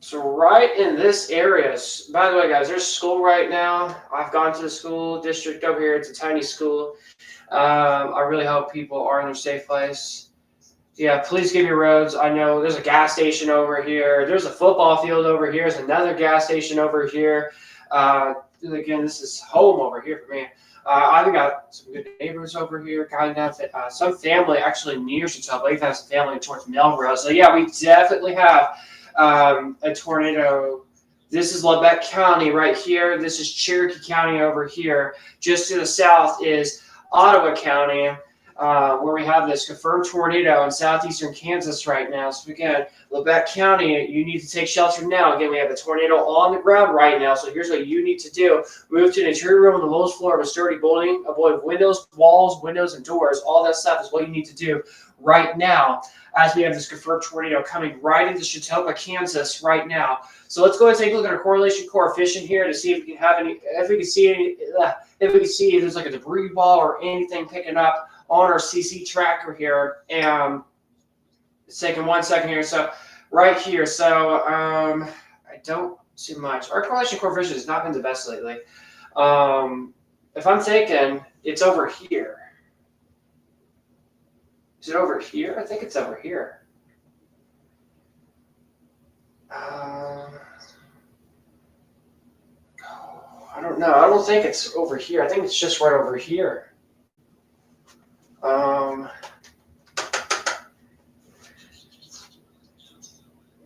So right in this area, by the way, guys, there's school right now. I've gone to the school district over here. It's a tiny school. I really hope people are in a safe place. Yeah, please give your roads. I know there's a gas station over here. There's a football field over here. There's another gas station over here. Again, this is home over here for me. I've got some good neighbors over here. Kind of some family actually near Chautauqua. We've had some family towards Melrose. So yeah, we definitely have a tornado. This is Lebec County right here. This is Cherokee County over here. Just to the south is Ottawa County, where we have this confirmed tornado in southeastern Kansas right now. So again, Lebec County, you need to take shelter now. Again, we have a tornado on the ground right now. So here's what you need to do. Move to an interior room on the lowest floor of a sturdy building. Avoid windows, walls, windows, and doors. All that stuff is what you need to do right now, as we have this confirmed tornado coming right into Chautauqua, Kansas right now. So let's go ahead and take a look at our correlation coefficient here to see if we can have any, if we can see if there's like a debris ball or anything picking up on our CC tracker here. And it's taking 1 second here. So right here, so I don't see much. Our correlation coefficient has not been the best lately. If I'm thinking, it's over here. Is it over here? I think it's over here. I don't know. I don't think it's over here. I think it's just right over here.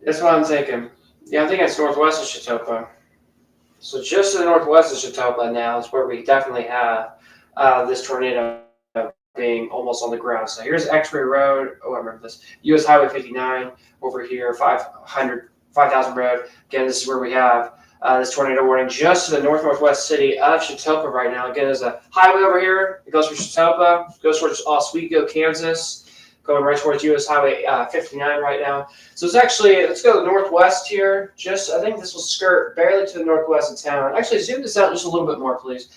That's what I'm thinking. Yeah, I think it's northwest of Chautauqua. So just to the northwest of Chautauqua now is where we definitely have this tornado being almost on the ground. So here's X-Ray Road. Oh, I remember this. US Highway 59 over here, 5,000 Road. Again, this is where we have this tornado warning just to the northwest city of Chautauqua right now. Again, there's a highway over here. It goes from Chautauqua, goes towards Oswego, Kansas, going right towards US Highway 59 right now. So it's actually, let's go to the northwest here. Just, I think this will skirt barely to the northwest of town. Actually, zoom this out just a little bit more, please.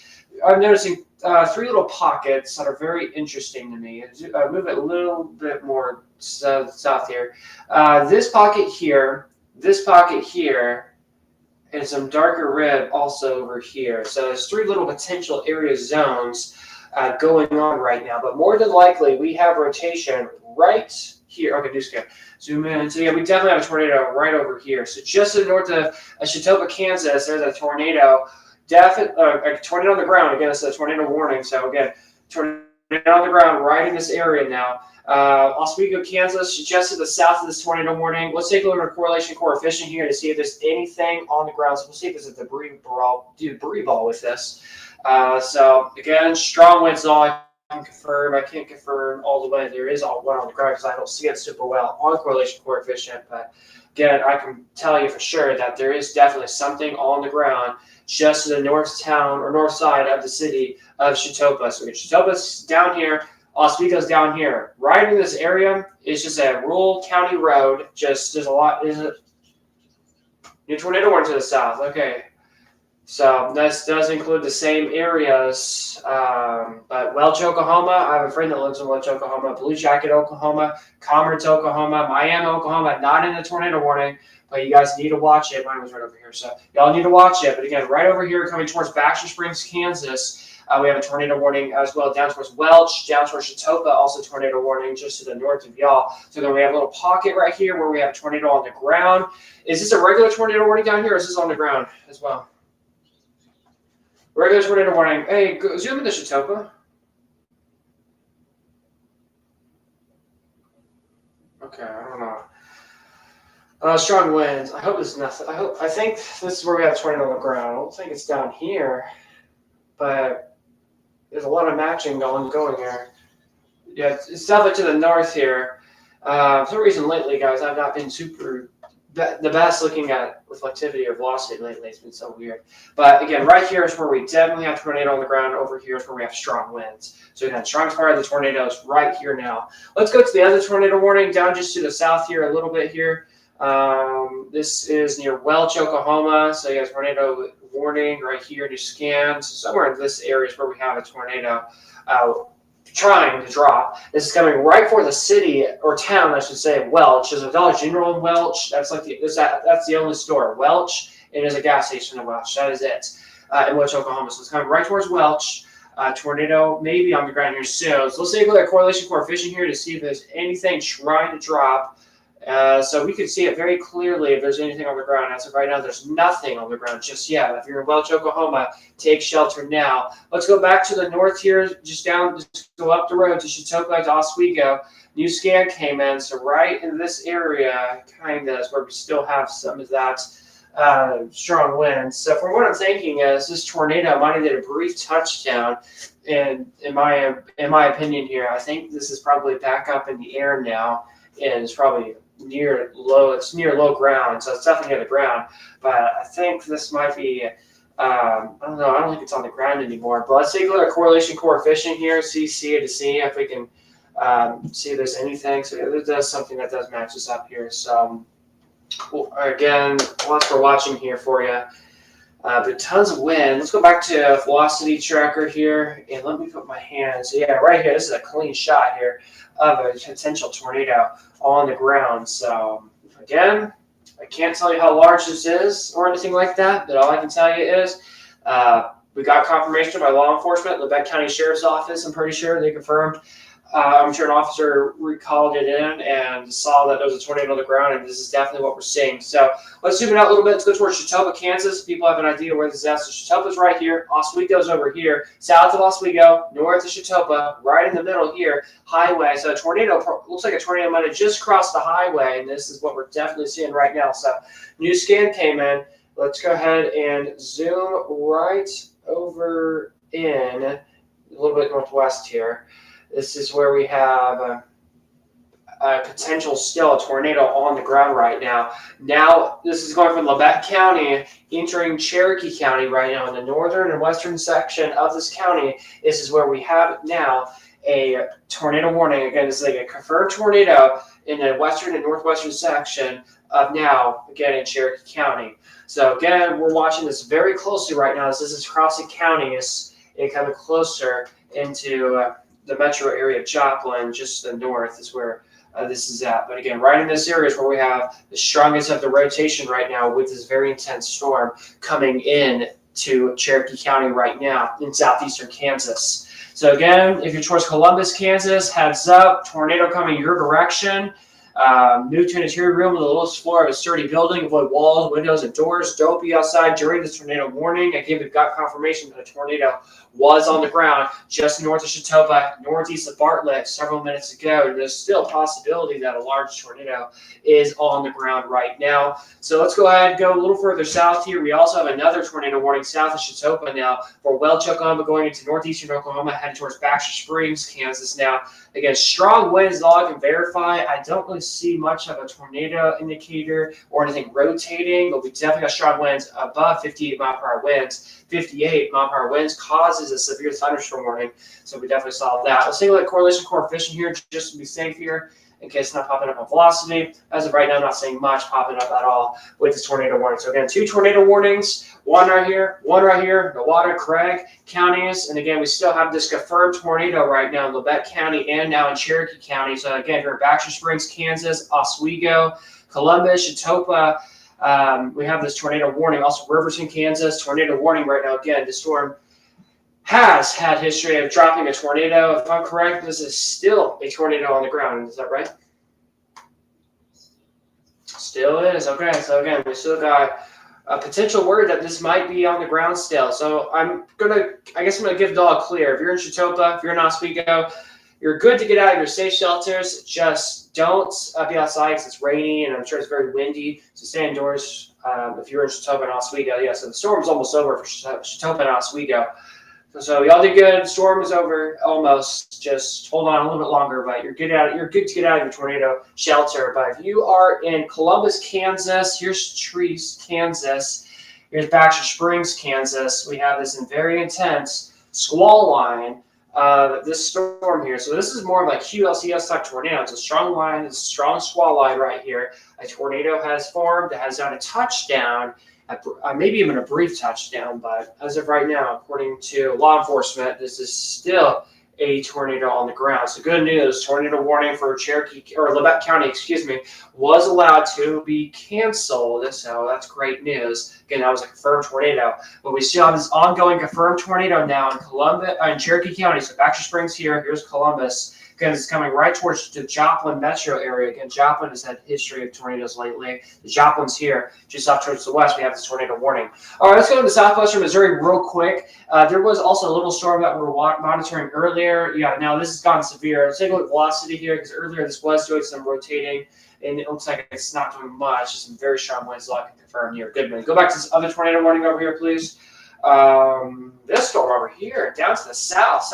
I'm noticing three little pockets that are very interesting to me. Move it a little bit more south here. This pocket here, and some darker red also over here. So there's three little potential area zones going on right now. But more than likely, we have rotation right here. Okay, just gonna zoom in. So yeah, we definitely have a tornado right over here. So just to the north of Chautauqua, Kansas, there's a tornado. A tornado on the ground. Again, it's a tornado warning. So again, tornado on the ground right in this area now. Oswego, Kansas, just to the south of this tornado warning. Let's take a look at our correlation coefficient here to see if there's anything on the ground. So we'll see if there's a debris ball with this. So again, strong winds is all I can confirm. I can't confirm all the way there is all one on the ground because I don't see it super well on correlation coefficient. But again, I can tell you for sure that there is definitely something on the ground just to the north side of the city of Chautauqua. So Chautauqua's down here, Oswego's down here. Right in this area is just a rural county road. Just there's a lot. Is it new tornado warning to the south? Okay, so this does include the same areas. But Welch, Oklahoma. I have a friend that lives in Welch, Oklahoma. Blue Jacket, Oklahoma. Commerce, Oklahoma. Miami, Oklahoma. Not in the tornado warning. But you guys need to watch it. Mine was right over here, so y'all need to watch it. But again, right over here, coming towards Baxter Springs, Kansas, we have a tornado warning as well. Down towards Welch, down towards Chautauqua, also tornado warning just to the north of y'all. So then we have a little pocket right here where we have a tornado on the ground. Is this a regular tornado warning down here, or is this on the ground as well? Regular tornado warning. Hey, zoom into Chautauqua. Okay, I don't know. Strong winds. I hope it's nothing. I think this is where we have a tornado on the ground. I don't think it's down here, but there's a lot of matching going here. Yeah, it's definitely to the north here. For some reason lately, guys, I've not been super the best looking at reflectivity or velocity lately. It's been so weird. But again, right here is where we definitely have tornado on the ground. Over here is where we have strong winds. So again, strongest part of the tornado is right here now. Let's go to the other tornado warning down just to the south here a little bit here. This is near Welch, Oklahoma. So you have tornado warning right here to scan. So somewhere in this area is where we have a tornado trying to drop. This is coming right for the city or town, I should say, Welch. There's a Dollar General in Welch. That's like that's the only store. Welch. It is a gas station in Welch. That is it. In Welch, Oklahoma. So it's coming right towards Welch. Tornado maybe on the ground here soon. So let's take a look at correlation coefficient here to see if there's anything trying to drop. So we can see it very clearly if there's anything on the ground. As of right now, there's nothing on the ground just yet. If you're in Welch, Oklahoma, take shelter now. Let's go back to the north here, just go up the road to Chautauqua to Oswego. New scan came in, so right in this area, kind of, is where we still have some of that strong winds. So from what I'm thinking is this tornado might have did a brief touchdown. And in my opinion here, I think this is probably back up in the air now, and it's probably near low ground, so it's definitely near the ground. But I think this might be, I don't know, I don't think it's on the ground anymore. But let's take a look at correlation coefficient here, CC to see if we can see if there's anything. So yeah, there's something that does match us up here. So again, lots for watching here for you. But tons of wind. Let's go back to velocity tracker here, and let me put my hand. So yeah, right here, this is a clean shot here of a potential tornado on the ground. So again, I can't tell you how large this is or anything like that, but all I can tell you is we got confirmation by law enforcement, Lebec County Sheriff's Office. I'm pretty sure they confirmed. I'm sure an officer recalled it in and saw that there was a tornado on the ground, and this is definitely what we're seeing. So let's zoom it out a little bit. Let's go towards Chautauqua, Kansas. People have an idea where this is at. So Chautauqua's right here. Oswego's over here. South of Oswego, north of Chautauqua, right in the middle here. Highway. So a tornado, looks like a tornado might have just crossed the highway, and this is what we're definitely seeing right now. So new scan came in. Let's go ahead and zoom right over in a little bit northwest here. This is where we have a potential still a tornado on the ground right now. Now, this is going from Lebec County, entering Cherokee County right now in the northern and western section of this county. This is where we have now a tornado warning. Again, this is like a confirmed tornado in the western and northwestern section of now, again, in Cherokee County. So again, we're watching this very closely right now as this is crossing counties. and coming closer into the metro area of Joplin, just to the north is where this is at. But again, right in this area is where we have the strongest of the rotation right now with this very intense storm coming in to Cherokee County right now in southeastern Kansas. So again, if you're towards Columbus, Kansas, heads up, tornado coming your direction. Move to an interior room with the lowest floor of a sturdy building. Avoid walls, windows, and doors. Don't be outside during this tornado warning. Again, we've got confirmation that a tornado was on the ground just north of Chautauqua, northeast of Bartlett several minutes ago. There's still a possibility that a large tornado is on the ground right now. So let's go ahead and go a little further south here. We also have another tornado warning south of Chautauqua now for Welch, Oklahoma, going into northeastern Oklahoma, headed towards Baxter Springs, Kansas now. Again, strong winds is all I can verify. I don't really see much of a tornado indicator or anything rotating, but we definitely got strong winds above 58 mile per hour winds. 58 mile per hour winds causes a severe thunderstorm warning, so we definitely saw that. Let's take a look at correlation coefficient here just to be safe here in case it's not popping up on velocity. As of right now, I'm not seeing much popping up at all with this tornado warning. So again, 2 tornado warnings, one right here, Nowata, Craig counties. And again, we still have this confirmed tornado right now in Labette County and now in Cherokee County. So again, here in Baxter Springs, Kansas, Oswego, Columbus, Chautauqua, we have this tornado warning. Also Riverton, Kansas, tornado warning right now. Again, the storm has had history of dropping a tornado. If I'm correct, this is still a tornado on the ground. Is that right? Still is. Okay, so again, we still got a potential word that this might be on the ground still. So I guess I'm gonna give it all clear. If you're in Chautauqua, if you're in Oswego, you're good to get out of your safe shelters. Just don't be outside because it's rainy and I'm sure it's very windy. So stay indoors if you're in Chautauqua and Oswego. Yeah, so the storm's almost over for Chautauqua and Oswego. So y'all did good. Storm is over almost. Just hold on a little bit longer, but you're good to get out of your tornado shelter. But if you are in Columbus, Kansas, here's Trees, Kansas. Here's Baxter Springs, Kansas. We have this very intense squall line. This storm here. So this is more of like QLCS type tornado. It's a strong line, it's a strong squall line right here. A tornado has formed. It has done a touchdown. Maybe even a brief touchdown, but as of right now, according to law enforcement, this is still a tornado on the ground. So good news, tornado warning for Cherokee or Labette County, was allowed to be canceled. So that's great news. Again, that was a confirmed tornado, but we still have this ongoing confirmed tornado now in Cherokee County. So Baxter Springs here. Here's Columbus. Again, it's coming right towards the Joplin metro area. Again, Joplin has had history of tornadoes lately. The Joplin's here, just off towards the west. We have this tornado warning. All right, let's go to southwestern Missouri real quick. There was also a little storm that we were monitoring earlier. Yeah, now this has gone severe. Let's take a look at velocity here because earlier this was doing some rotating, and it looks like it's not doing much. Just some very strong winds, I can confirm here. Good news. Go back to this other tornado warning over here, please. This storm over here, down to the south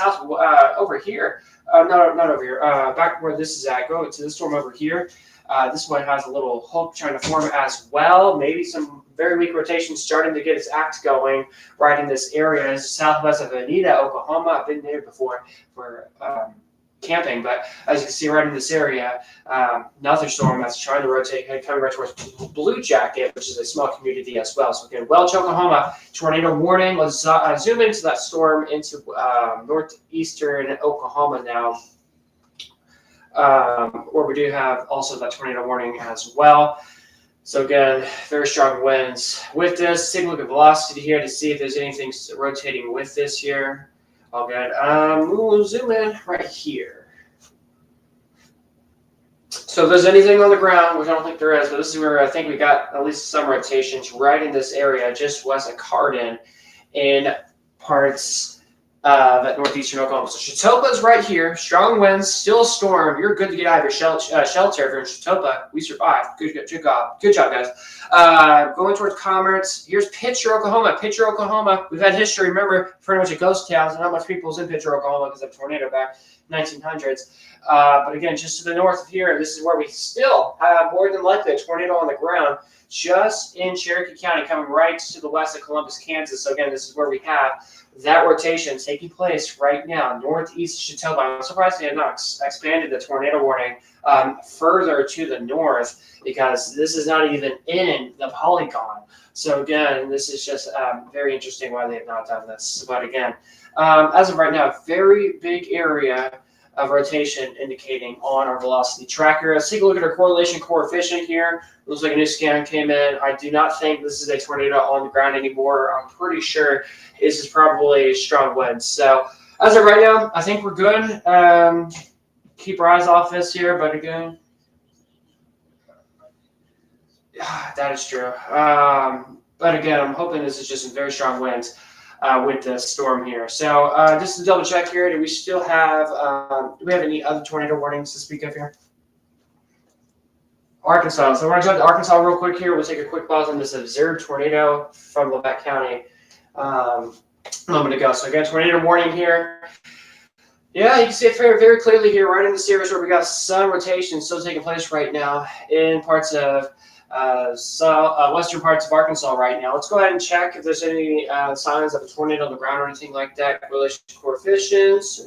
over here. No, not over here. Back where this is at. Go to this storm over here. This one has a little hook trying to form as well. Maybe some very weak rotation starting to get its act going right in this area. This is southwest of Anita, Oklahoma. I've been there before for camping, but as you can see right in this area, another storm that's trying to rotate, coming right towards Blue Jacket, which is a small community as well. So again, Welch, Oklahoma, tornado warning. Let's zoom into that storm into northeastern Oklahoma now, where we do have also that tornado warning as well. So again, very strong winds with this. Take a look at velocity here to see if there's anything rotating with this here. All good. We'll zoom in right here. So if there's anything on the ground, which I don't think there is, but this is where I think we got at least some rotations right in this area, just west of Cardin, in parts of northeastern Oklahoma. So Chautauqua's right here. Strong winds, still a storm. You're good to get out of your shelter if you're in Chautauqua. We survived. Good job, guys. Going towards Commerce. Here's Pitcher, Oklahoma. Pitcher, Oklahoma. We've had history. Remember, pretty much a ghost town. So not much people's in Pitcher, Oklahoma because of a tornado back 1900s. But again, just to the north of here, this is where we still have more than likely a tornado on the ground, just in Cherokee County, coming right to the west of Columbus, Kansas. So again, this is where we have that rotation taking place right now, northeast Chautauqua. I'm surprised they had not expanded the tornado warning further to the north, because this is not even in the polygon. So again, this is just very interesting why they have not done this. But again, as of right now, very big area of rotation indicating on our velocity tracker. Let's take a look at our correlation coefficient here. Looks like a new scan came in. I do not think this is a tornado on the ground anymore. I'm pretty sure this is probably strong winds. So as of right now, I think we're good. Keep our eyes off this here, but again, that is true. But again, I'm hoping this is just some very strong winds with the storm here. So just to double check here, do we still have, do we have any other tornado warnings to speak of here? Arkansas. So we're going to jump to Arkansas real quick here. We'll take a quick pause on this observed tornado from Lebec County a moment ago. So again, tornado warning here. Yeah, you can see it very, very clearly here, right in this area where we got sun rotation still taking place right now in parts of western parts of Arkansas right now. Let's go ahead and check if there's any signs of a tornado on the ground or anything like that. Correlation coefficients.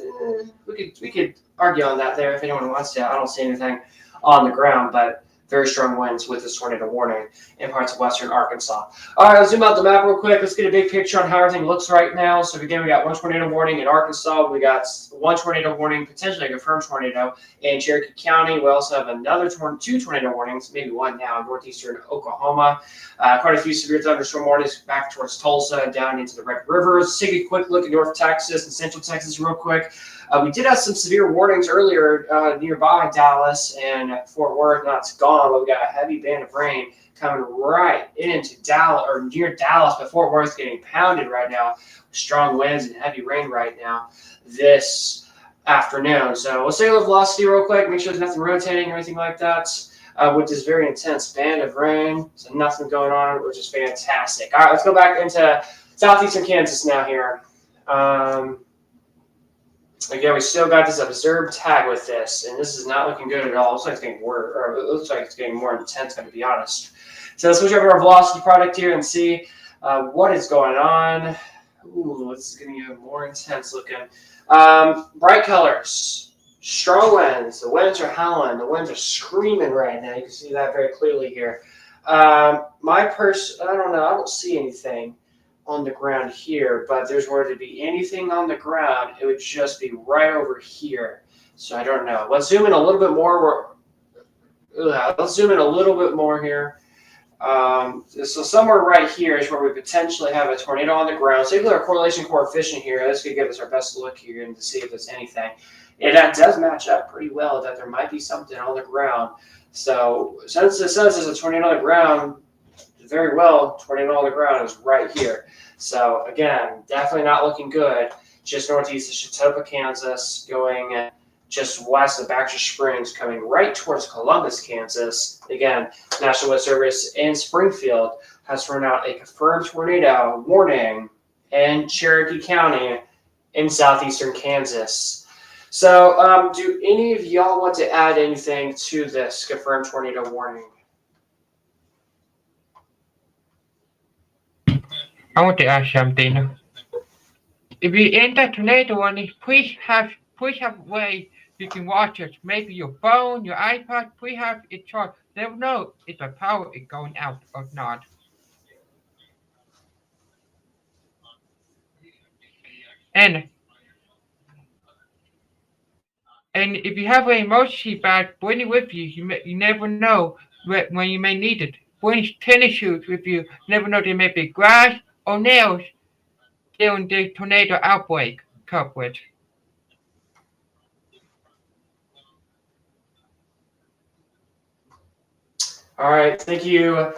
We could argue on that there if anyone wants to. I don't see anything on the ground, but very strong winds with this tornado warning in parts of western Arkansas. All right, let's zoom out the map real quick. Let's get a big picture on how everything looks right now. So again, we got one tornado warning in Arkansas. We got one tornado warning, potentially a confirmed tornado in Cherokee County. We also have another two tornado warnings, maybe one now in northeastern Oklahoma. Quite a few severe thunderstorm warnings back towards Tulsa, down into the Red River. Let's take a quick look at North Texas and Central Texas real quick. We did have some severe warnings earlier nearby Dallas and Fort Worth. Now it's gone, but we got a heavy band of rain coming right into Dallas or near Dallas, but Fort Worth getting pounded right now. Strong winds and heavy rain right now this afternoon. So let's take a look at velocity real quick, make sure there's nothing rotating or anything like that. With this very intense band of rain, so nothing going on, which is fantastic. All right, let's go back into southeastern Kansas now here. Again, we still got this observed tag with this, and this is not looking good at all. It looks like it's getting worse, or it looks like it's getting more intense, to be honest. So let's switch over to our velocity product here and see what is going on. Ooh, this is getting even more intense looking. Bright colors, strong winds. The winds are howling. The winds are screaming right now. You can see that very clearly here. I don't know. I don't see anything on the ground here, but if there's were to be anything on the ground, it would just be right over here. So I don't know. Let's zoom in a little bit more. Let's zoom in a little bit more here. So somewhere right here is where we potentially have a tornado on the ground. So look at our correlation coefficient here. This could give us our best look here and to see if there's anything. And that does match up pretty well that there might be something on the ground. So since it says there's a tornado on the ground, very well, tornado on the ground is right here. So again, definitely not looking good. Just northeast of Chautauqua, Kansas, going just west of Baxter Springs, coming right towards Columbus, Kansas. Again, National Weather Service in Springfield has thrown out a confirmed tornado warning in Cherokee County in southeastern Kansas. So do any of y'all want to add anything to this confirmed tornado warning? I want to ask something. If you're in that tornado warning, please have a way you can watch it. Maybe your phone, your iPad, please have it charged. Never know if the power is going out or not. And if you have an emergency bag, bring it with you. You never know when you may need it. Bring tennis shoes with you. Never know there may be grass or nails during the tornado outbreak coverage. All right, thank you,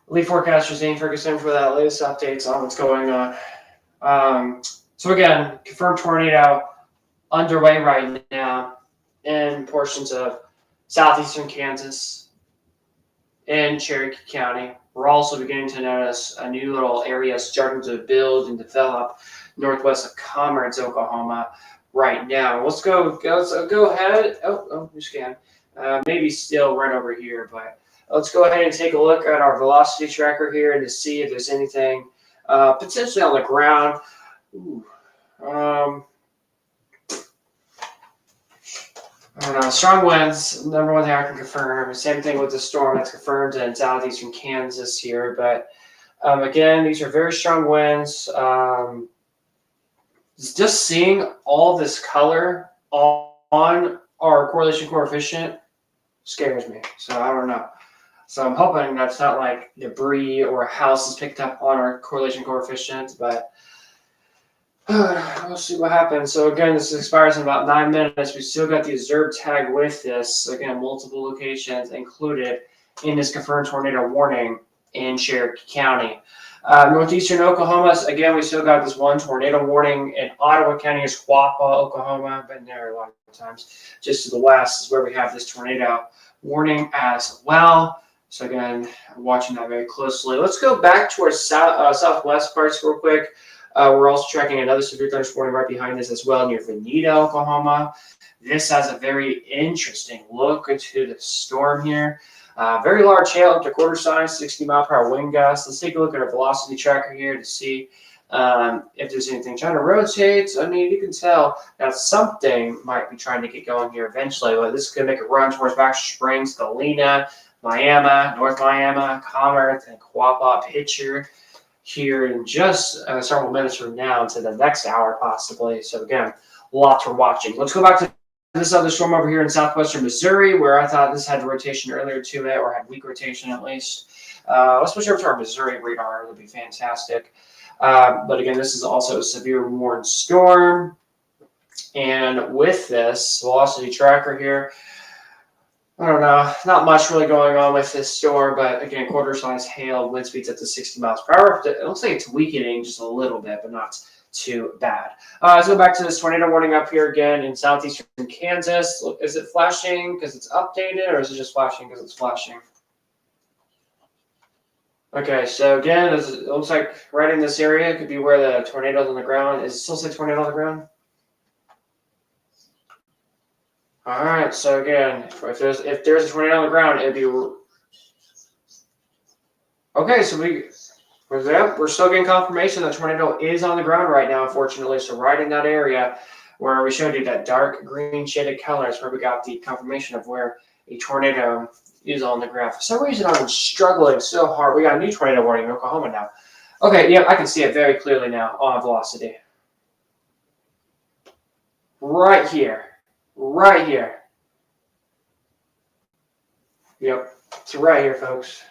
Lead Forecaster Zane Ferguson, for that latest updates on what's going on. So again, confirmed tornado underway right now in portions of southeastern Kansas and Cherokee County. We're also beginning to notice a new little area starting to build and develop northwest of Commerce, Oklahoma right now. Let's go ahead. Oh, you scan. Maybe still right over here, but let's go ahead and take a look at our velocity tracker here and to see if there's anything potentially on the ground. Ooh. I don't know. Strong winds, number one thing I can confirm. Same thing with the storm that's confirmed in southeastern Kansas here. But again, these are very strong winds. Just seeing all this color on our correlation coefficient scares me. So I don't know. So I'm hoping that's not like debris or a house is picked up on our correlation coefficient, but we'll see what happens. So again, this expires in about 9 minutes. We still got the observed tag with this. So again, multiple locations included in this confirmed tornado warning in Cherokee County. Northeastern Oklahoma, again, we still got this one tornado warning in Ottawa County, Issaquah, Oklahoma. Been there a lot of times. Just to the west is where we have this tornado warning as well. So again, I'm watching that very closely. Let's go back to our southwest parts real quick. We're also tracking another severe thunderstorm right behind this as well near Veneta, Oklahoma. This has a very interesting look into the storm here. Very large hail up to quarter size, 60-mile-per-hour wind gusts. Let's take a look at our velocity tracker here to see if there's anything trying to rotate. I mean, you can tell that something might be trying to get going here eventually. But this is going to make a run towards Baxter Springs, Galena, Miami, North Miami, Commerce, and Quapaw Pitcher here in just several minutes from now to the next hour possibly. So again, lots for watching. Let's go back to this other storm over here in southwestern Missouri, where I thought this had rotation earlier to it, or had weak rotation at least. Let's switch over to our Missouri radar. It'll be fantastic. But again, this is also a severe warned storm. And with this velocity tracker here, I don't know, not much really going on with this storm, but again, quarter size hail, wind speeds up to 60 miles per hour. It looks like it's weakening just a little bit, but not too bad. Let's go back to this tornado warning up here again in southeastern Kansas. Is it flashing because it's updated, or is it just flashing because it's flashing? Okay, so again, it looks like right in this area could be where the tornado's on the ground. Is it still say tornado on the ground? All right, so again, if there's a tornado on the ground, it'd be okay. So we're still getting confirmation that tornado is on the ground right now, unfortunately. So right in that area where we showed you that dark green shaded color is where we got the confirmation of where a tornado is on the ground. For some reason, I've been struggling so hard. We got a new tornado warning in Oklahoma now. Okay, yeah, I can see it very clearly now on velocity. Right here. Right here. Yep, it's right here, folks.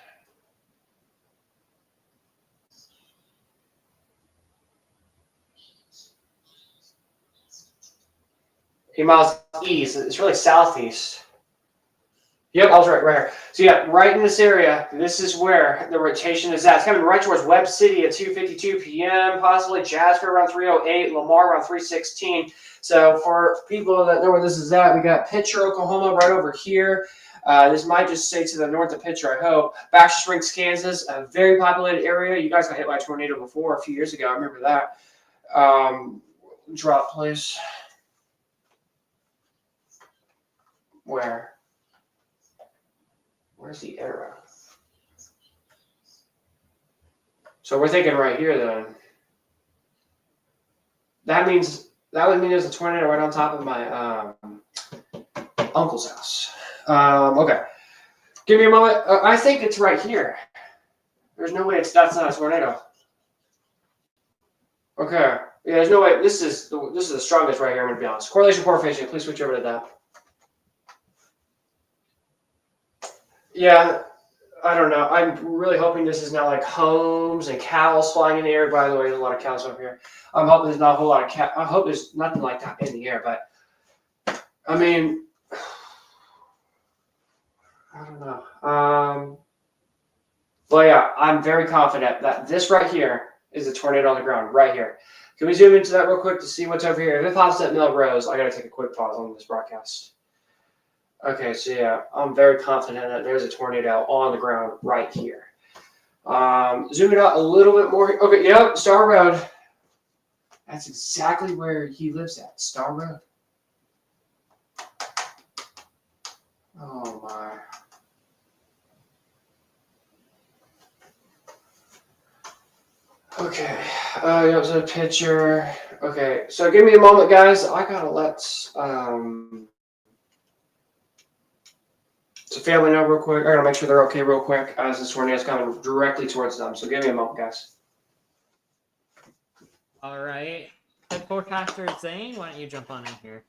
Miles east. It's really southeast. Yep, I was right here. So yeah, right in this area, this is where the rotation is at. It's coming right towards Webb City at 2:52 p.m., possibly Jasper around 3:08, Lamar around 3:16. So for people that know where this is at, we got Pitcher, Oklahoma right over here. This might just stay to the north of Pitcher, I hope. Baxter Springs, Kansas, a very populated area. You guys got hit by a tornado before a few years ago. I remember that. Drop, please. Where? Where's the arrow? So we're thinking right here then. That would mean there's a tornado right on top of my uncle's house. Okay. Give me a moment. I think it's right here. There's no way that's not a tornado. Okay. Yeah, there's no way. This is the strongest right here, I'm going to be honest. Correlation coefficient, please switch over to that. Yeah, I don't know. I'm really hoping this is not like homes and cows flying in the air. By the way, there's a lot of cows over here. I'm hoping there's not a whole lot of I hope there's nothing like that in the air, but I mean, I don't know. But yeah, I'm very confident that this right here is a tornado on the ground right here. Can we zoom into that real quick to see what's over here? If it pops at Melrose, I gotta take a quick pause on this broadcast. Okay, so yeah, I'm very confident that there's a tornado on the ground right here. Zoom it out a little bit more. Okay, yep, Star Road. That's exactly where he lives at, Star Road. Oh my. Okay, yep, so picture. Okay, so give me a moment, guys. I gotta let family know real quick. I gotta make sure they're okay real quick as this tornado's coming directly towards them. So give me a moment, guys. All right. Head forecaster Zane, why don't you jump on in here?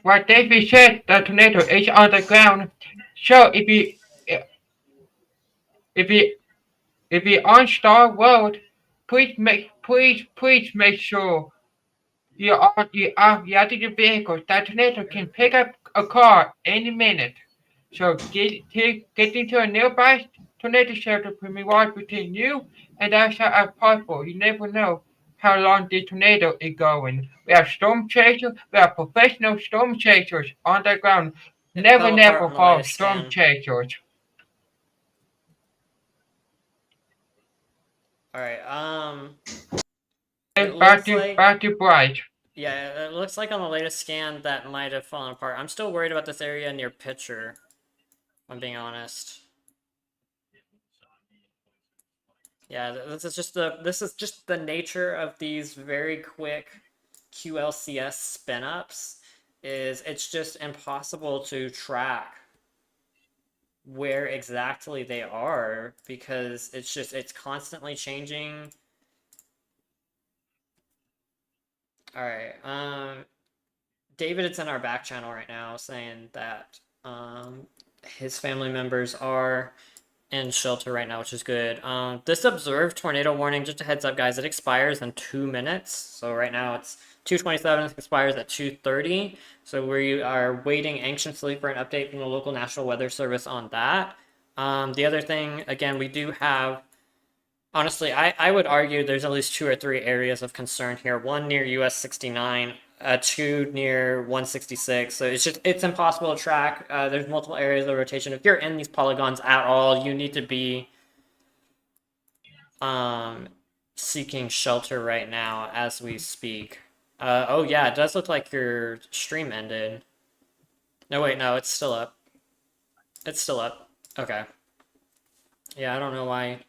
What David said, the tornado is on the ground. So if you on Star Road, please make sure you're out of your vehicle. That tornado can pick up a car any minute. So get into a nearby tornado shelter between you and that side as possible. You never know how long the tornado is going. We have storm chasers. We have professional storm chasers on the ground. It Never, fell apart never on the fall latest storm scan. chasers. All right. And It looks like back to Bright. yeah, it looks like on the latest scan that might have fallen apart. I'm still worried about this area near Pitcher, if I'm being honest. Yeah, this is just the nature of these very quick QLCS spin ups. It's just impossible to track where exactly they are because it's constantly changing. All right, David, it's in our back channel right now saying that his family members are in shelter right now, which is good. This observed tornado warning, just a heads up, guys, it expires in 2 minutes. So right now it's 2:27, it expires at 2:30. So we are waiting anxiously for an update from the local National Weather Service on that. The other thing, again, we do have, honestly, I would argue there's at least 2 or 3 areas of concern here. One near US 69, 2 near 166. So it's impossible to track. There's multiple areas of rotation. If you're in these polygons at all, you need to be seeking shelter right now as we speak. Oh yeah, it does look like your stream ended. No, wait, no, it's still up. It's still up. Okay. Yeah, I don't know why.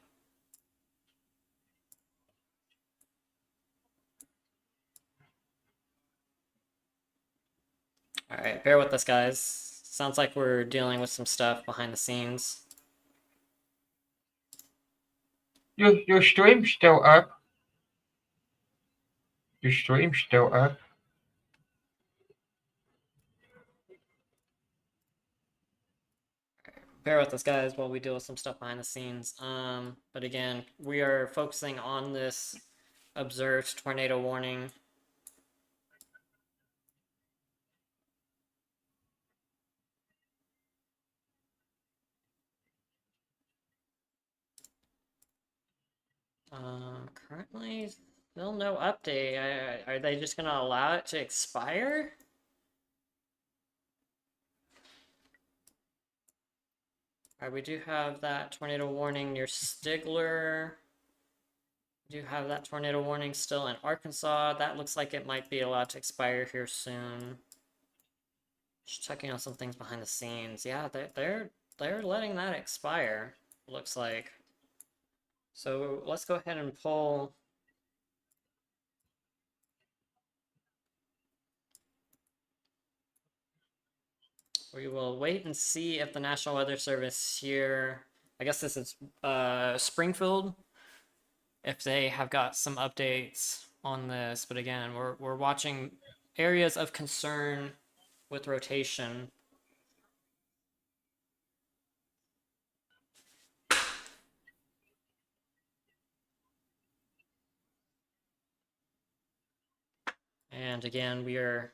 Alright, bear with us, guys. Sounds like we're dealing with some stuff behind the scenes. Your stream's still up. Your stream's still up. Bear with us, guys, while we deal with some stuff behind the scenes. But again, we are focusing on this observed tornado warning. Currently, still no update. Are they just gonna allow it to expire? Alright, we do have that tornado warning near Stigler. We do have that tornado warning still in Arkansas. That looks like it might be allowed to expire here soon. Just checking on some things behind the scenes. Yeah, they're letting that expire, looks like. So let's go ahead and pull. We will wait and see if the National Weather Service here, I guess this is Springfield, if they have got some updates on this. But again, we're watching areas of concern with rotation. And again, we are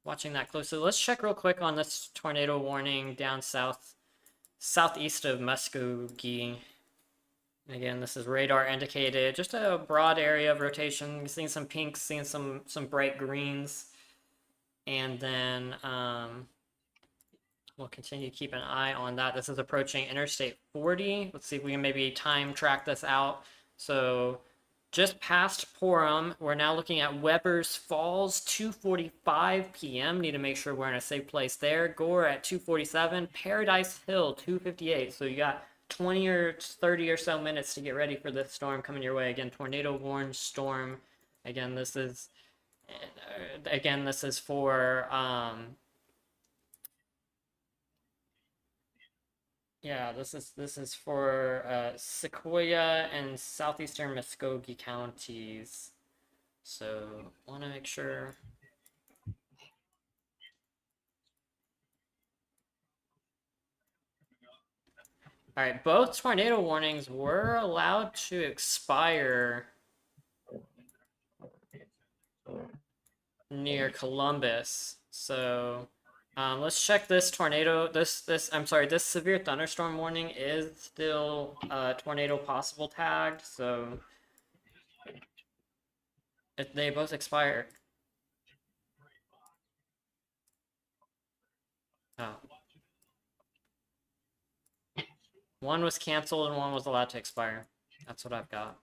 watching that closely. Let's check real quick on this tornado warning down southeast of Muskogee. Again, this is radar indicated, just a broad area of rotation. Seeing some pinks, seeing some bright greens. And then we'll continue to keep an eye on that. This is approaching Interstate 40. Let's see if we can maybe time track this out. So just past Porham, we're now looking at Weber's Falls, 2:45 p.m. Need to make sure we're in a safe place there. Gore at 2:47. Paradise Hill, 2:58. So you got 20 or 30 or so minutes to get ready for this storm coming your way. Again, tornado warned storm. Again, this is for Yeah, this is for Sequoia and southeastern Muskogee counties. So want to make sure. All right, both tornado warnings were allowed to expire near Columbus. So let's check this tornado. I'm sorry, this severe thunderstorm warning is still tornado possible tagged. So they both expired. Oh. One was canceled and one was allowed to expire. That's what I've got.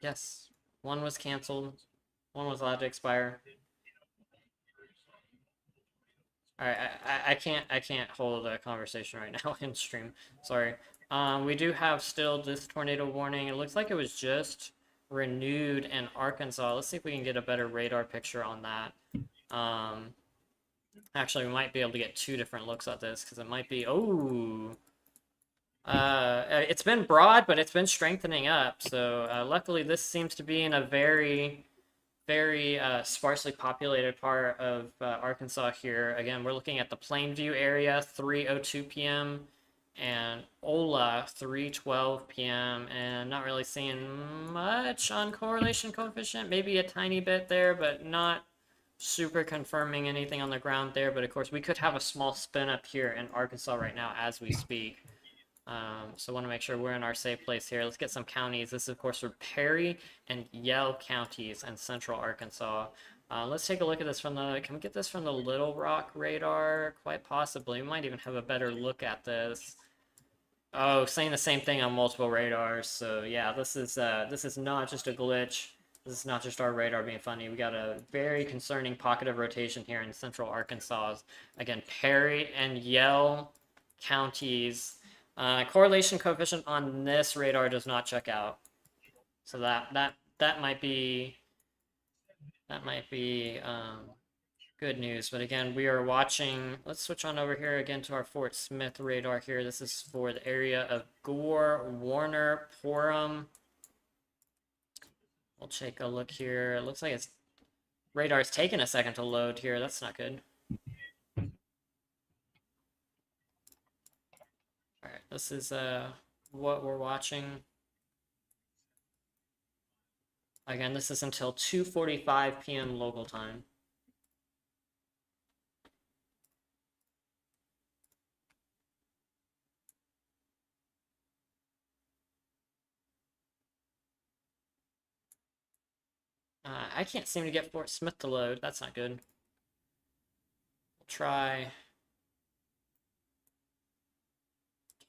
Yes. One was canceled. One was allowed to expire. Alright, I can't hold a conversation right now in stream. Sorry. We do have still this tornado warning. It looks like it was just renewed in Arkansas. Let's see if we can get a better radar picture on that. Actually, we might be able to get two different looks at this because it might be. Oh, it's been broad, but it's been strengthening up. So luckily, this seems to be in a very, very sparsely populated part of Arkansas here. Again, we're looking at the Plainview area, 3:02 p.m. and Ola, 3:12 p.m. and not really seeing much on correlation coefficient. Maybe a tiny bit there, but not super confirming anything on the ground there. But of course, we could have a small spin up here in Arkansas right now as we speak. So I want to make sure we're in our safe place here. Let's get some counties. This is, of course, for Perry and Yell counties in central Arkansas. Let's take a look at this from the... Can we get this from the Little Rock radar? Quite possibly. We might even have a better look at this. Oh, saying the same thing on multiple radars. So yeah, this is not just a glitch. This is not just our radar being funny. We got a very concerning pocket of rotation here in central Arkansas. Again, Perry and Yell counties. Correlation coefficient on this radar does not check out. So that might be good news. But again, we are watching. Let's switch on over here again to our Fort Smith radar here. This is for the area of Gore, Warner, Porham. We'll take a look here. It looks like it's radar's taking a second to load here. That's not good. All right, this is what we're watching. Again, this is until 2:45 p.m. local time. I can't seem to get Fort Smith to load. That's not good. We'll try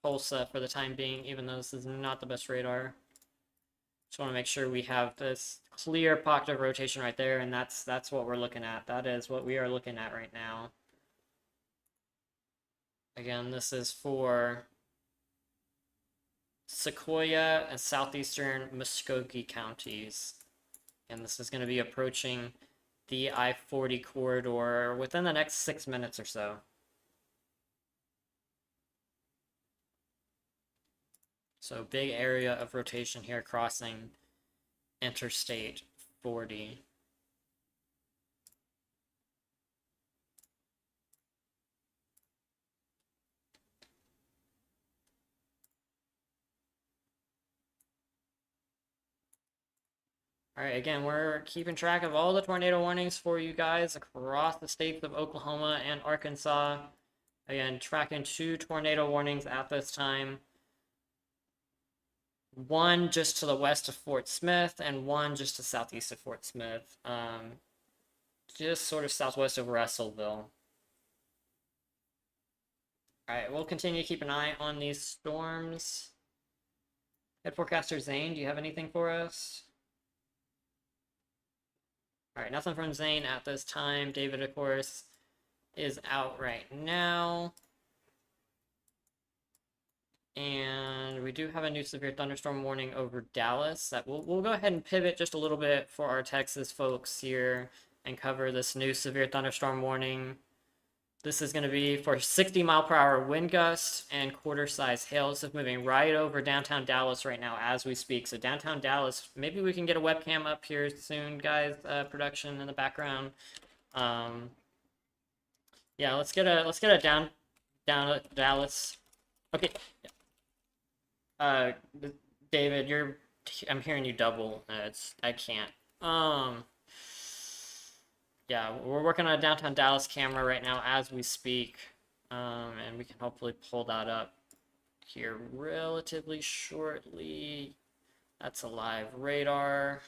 Tulsa for the time being, even though this is not the best radar. Just want to make sure we have this clear pocket of rotation right there, and that's what we're looking at. That is what we are looking at right now. Again, this is for Sequoia and southeastern Muskogee counties. And this is going to be approaching the I-40 corridor within the next 6 minutes or so. So big area of rotation here crossing Interstate 40. All right, again, we're keeping track of all the tornado warnings for you guys across the states of Oklahoma and Arkansas. Again, tracking 2 tornado warnings at this time. One just to the west of Fort Smith and one just to southeast of Fort Smith. Just sort of southwest of Russellville. All right, we'll continue to keep an eye on these storms. Head Forecaster Zane, do you have anything for us? All right, nothing from Zane at this time. David, of course, is out right now. And we do have a new severe thunderstorm warning over Dallas. That we'll go ahead and pivot just a little bit for our Texas folks here and cover this new severe thunderstorm warning. This is going to be for 60-mile-per-hour wind gusts and quarter-size hail. This is moving right over downtown Dallas right now as we speak. So downtown Dallas, maybe we can get a webcam up here soon, guys. Production in the background. Yeah, let's get a down Dallas. Okay. David, I'm hearing you double. I can't. Yeah, we're working on a downtown Dallas camera right now as we speak, and we can hopefully pull that up here relatively shortly. That's a live radar.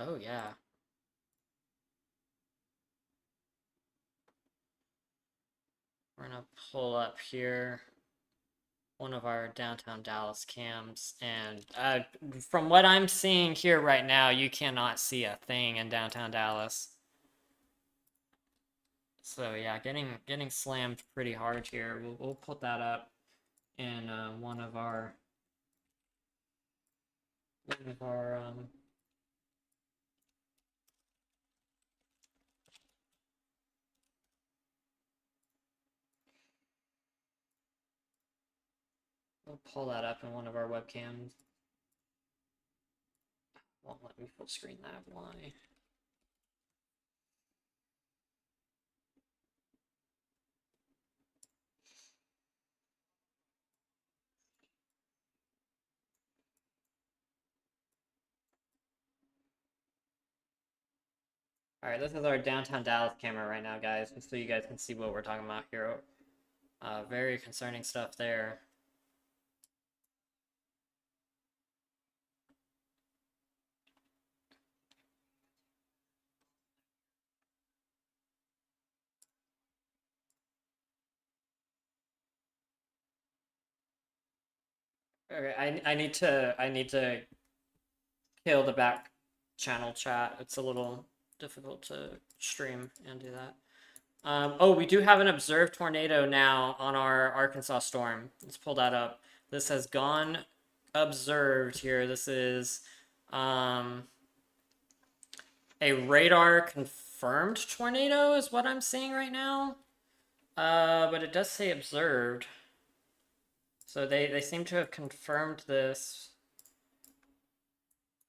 Oh yeah. We're gonna pull up here one of our downtown Dallas cams, and from what I'm seeing here right now, you cannot see a thing in downtown Dallas. So yeah, getting slammed pretty hard here. We'll put that up in one of our we'll pull that up in one of our webcams. Won't let me full screen that. Why? All right, this is our downtown Dallas camera right now, guys, just so you guys can see what we're talking about here. Very concerning stuff there. Okay, I need to kill the back channel chat. It's a little difficult to stream and do that. Oh, we do have an observed tornado now on our Arkansas storm. Let's pull that up. This has gone observed here. This is a radar confirmed tornado is what I'm seeing right now. But it does say observed. So they seem to have confirmed this,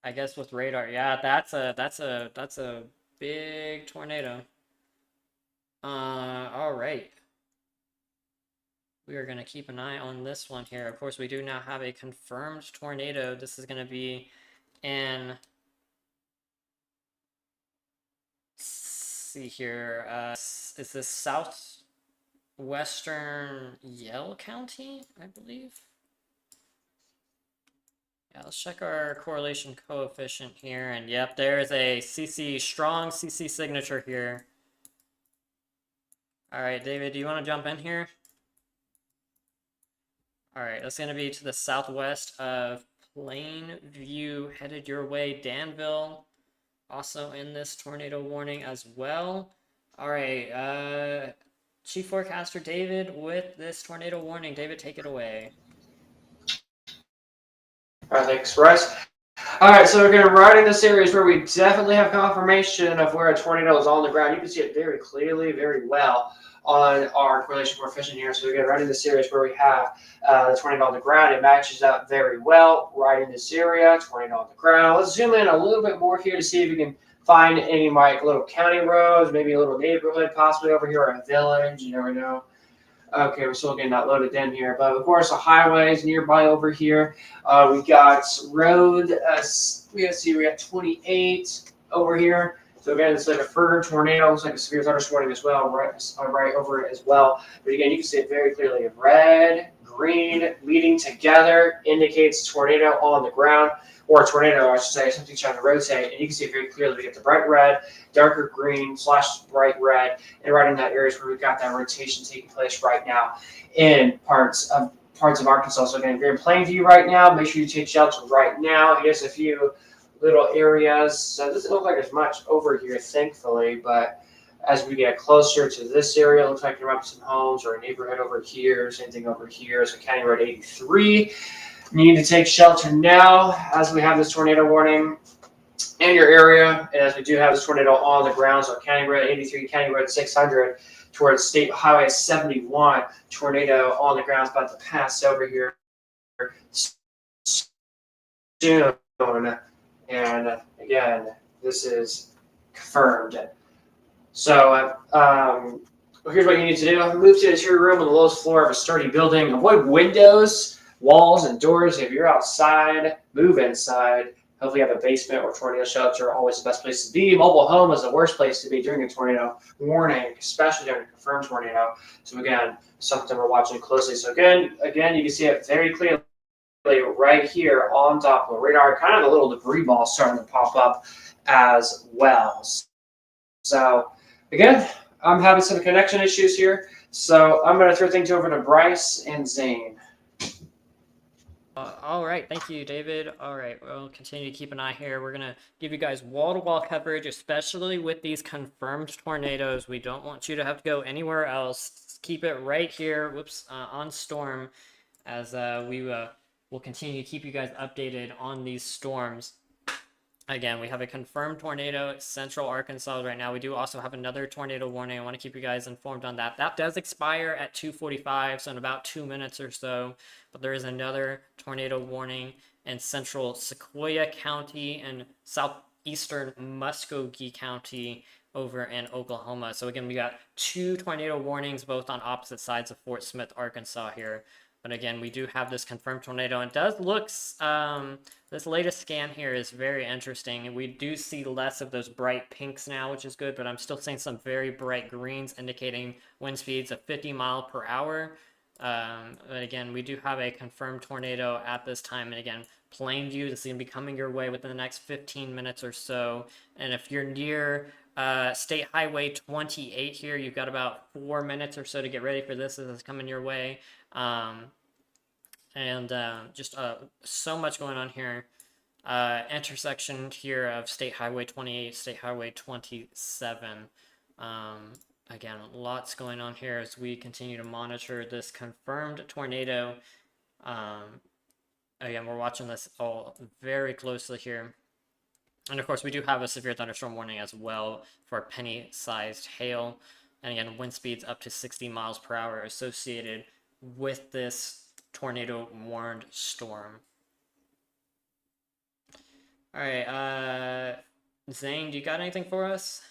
I guess, with radar. Yeah, that's a big tornado. All right. We are going to keep an eye on this one here. Of course, we do now have a confirmed tornado. This is going to be in, let's see here, is this southwestern Yell County, I believe? Yeah, let's check our correlation coefficient here, and yep, there's a strong CC signature here. All right, David, do you want to jump in here? All right, that's going to be to the southwest of Plainview, headed your way. Danville, also in this tornado warning as well. All right, Chief Forecaster David with this tornado warning. David, take it away. All right, thanks, Bryce. All right, so we're going to ride in this area where we definitely have confirmation of where a tornado is on the ground. You can see it very clearly, very well on our correlation coefficient here. So we're going to ride in this area where we have the tornado on the ground. It matches up very well right in this area, tornado on the ground. Let's zoom in a little bit more here to see if we can find any like little county roads, maybe a little neighborhood, possibly over here, or a village. You never know. Okay, we're still getting that loaded in here, but of course, the highways nearby over here. We got road. We got 28 over here. So again, it's like a further tornado. Looks like a severe thunderstorm as well, right over it as well. But again, you can see it very clearly. Red, green leading together indicates tornado on the ground, or a tornado, I should say, something trying to rotate. And you can see very clearly we get the bright red, darker green / bright red, and right in that area is where we've got that rotation taking place right now in parts of Arkansas. So again, if you're in Plainview right now, make sure you take shelter right now. Here's a few little areas. So it doesn't look like there's much over here, thankfully, but as we get closer to this area, it looks like there might be some homes or a neighborhood over here, same thing over here. So County Road 83. You need to take shelter now as we have this tornado warning in your area, and as we do have this tornado on the ground. So County Road 83, County Road 600 towards State Highway 71, tornado on the ground is about to pass over here soon. And again, this is confirmed. So here's what you need to do. Move to the interior room on the lowest floor of a sturdy building. Avoid windows, walls, and doors. If you're outside, move inside. Hopefully you have a basement or tornado shelter, always the best place to be. Mobile home is the worst place to be during a tornado warning, especially during a confirmed tornado. So again, something we're watching closely. So again, you can see it very clearly right here on Doppler radar. Kind of a little debris ball starting to pop up as well. So again, I'm having some connection issues here. So I'm going to throw things over to Bryce and Zane. All right, thank you, David. All right, we'll continue to keep an eye here. We're gonna give you guys wall-to-wall coverage, especially with these confirmed tornadoes. We don't want you to have to go anywhere else. Keep it right here, on Storm, as we will continue to keep you guys updated on these storms. Again, we have a confirmed tornado at central Arkansas right now. We do also have another tornado warning. I want to keep you guys informed on that. That does expire at 2:45, so in about 2 minutes or so. But there is another tornado warning in central Sequoyah County and southeastern Muskogee County over in Oklahoma. So again, we got 2 tornado warnings, both on opposite sides of Fort Smith, Arkansas here. But again, we do have this confirmed tornado. It does look, this latest scan here is very interesting. And we do see less of those bright pinks now, which is good. But I'm still seeing some very bright greens indicating wind speeds of 50 miles per hour. But again, we do have a confirmed tornado at this time. And again, Plainview, this is going to be coming your way within the next 15 minutes or so. And if you're near State Highway 28 here, you've got about 4 minutes or so to get ready for this as it's coming your way. Just so much going on here. Intersection here of State Highway 28, State Highway 27. Again, lots going on here as we continue to monitor this confirmed tornado. Again, we're watching this all very closely here. And of course, we do have a severe thunderstorm warning as well for penny-sized hail. And again, wind speeds up to 60 miles per hour associated with this tornado warned storm. All right, Zane, do you got anything for us?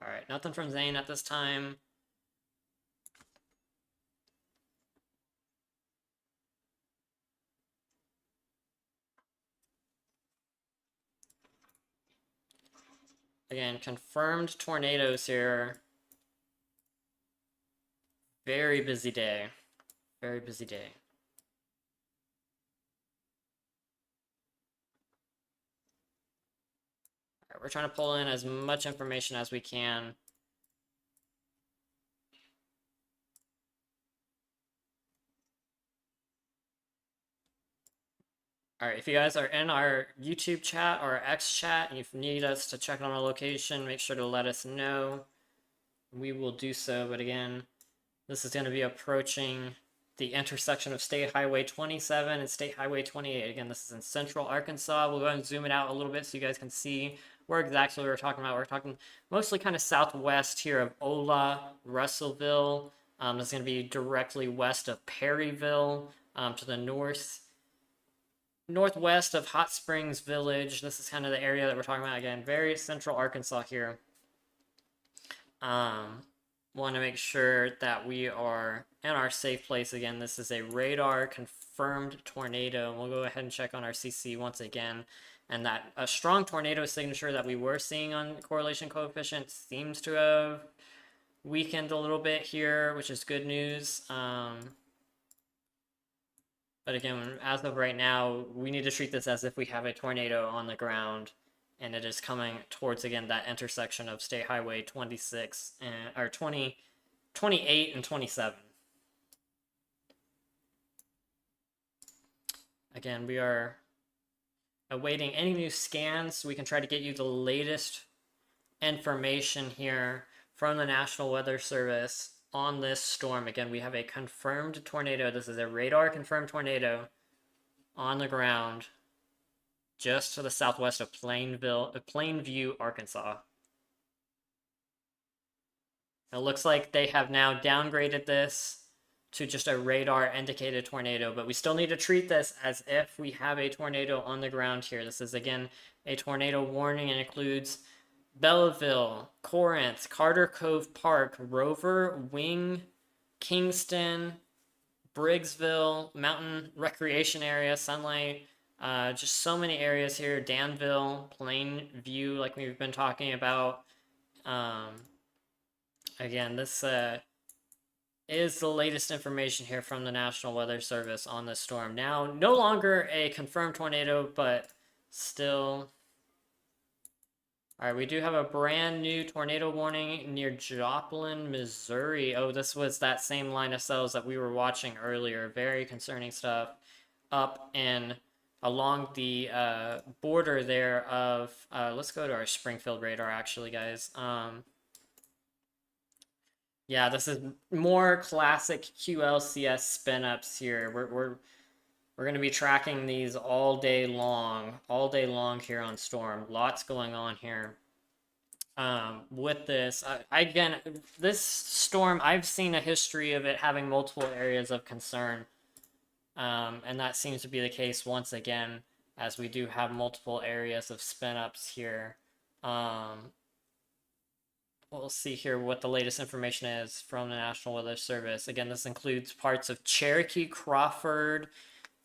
All right, nothing from Zane at this time. Again, confirmed tornadoes here. Very busy day. Very busy day. All right, we're trying to pull in as much information as we can. All right, if you guys are in our YouTube chat or X chat and you need us to check on a location, make sure to let us know. We will do so, but again, this is going to be approaching the intersection of State Highway 27 and State Highway 28. Again, this is in central Arkansas. We'll go ahead and zoom it out a little bit so you guys can see where exactly we're talking about. We're talking mostly kind of southwest here of Ola, Russellville. This is going to be directly west of Perryville, to the northwest of Hot Springs Village. This is kind of the area that we're talking about. Again, very central Arkansas here. Want to make sure that we are in our safe place. Again, this is a radar confirmed tornado. We'll go ahead and check on our CC once again. And that a strong tornado signature that we were seeing on correlation coefficient seems to have weakened a little bit here, which is good news. But again, as of right now, we need to treat this as if we have a tornado on the ground, and it is coming towards, again, that intersection of State Highway 26 and, or 28 and 27. Again, we are awaiting any new scans so we can try to get you the latest information here from the National Weather Service on this storm. Again, we have a confirmed tornado. This is a radar confirmed tornado on the ground just to the southwest of Plainview, Arkansas. It looks like they have now downgraded this to just a radar indicated tornado, but we still need to treat this as if we have a tornado on the ground here. This is, again, a tornado warning and includes Belleville, Corinth, Carter Cove Park, Rover, Wing, Kingston, Briggsville, Mountain Recreation Area, Sunlight, just so many areas here. Danville, Plainview, like we've been talking about. Again, this is the latest information here from the National Weather Service on this storm. Now, no longer a confirmed tornado, but still. All right, we do have a brand new tornado warning near Joplin, Missouri. Oh, this was that same line of cells that we were watching earlier. Very concerning stuff up and along the border there of, let's go to our Springfield radar actually, guys. Yeah, this is more classic QLCS spin-ups here. We're going to be tracking these all day long here on Storm. Lots going on here. With this, again, this storm, I've seen a history of it having multiple areas of concern. And that seems to be the case once again, as we do have multiple areas of spin-ups here. We'll see here what the latest information is from the National Weather Service. Again, this includes parts of Cherokee, Crawford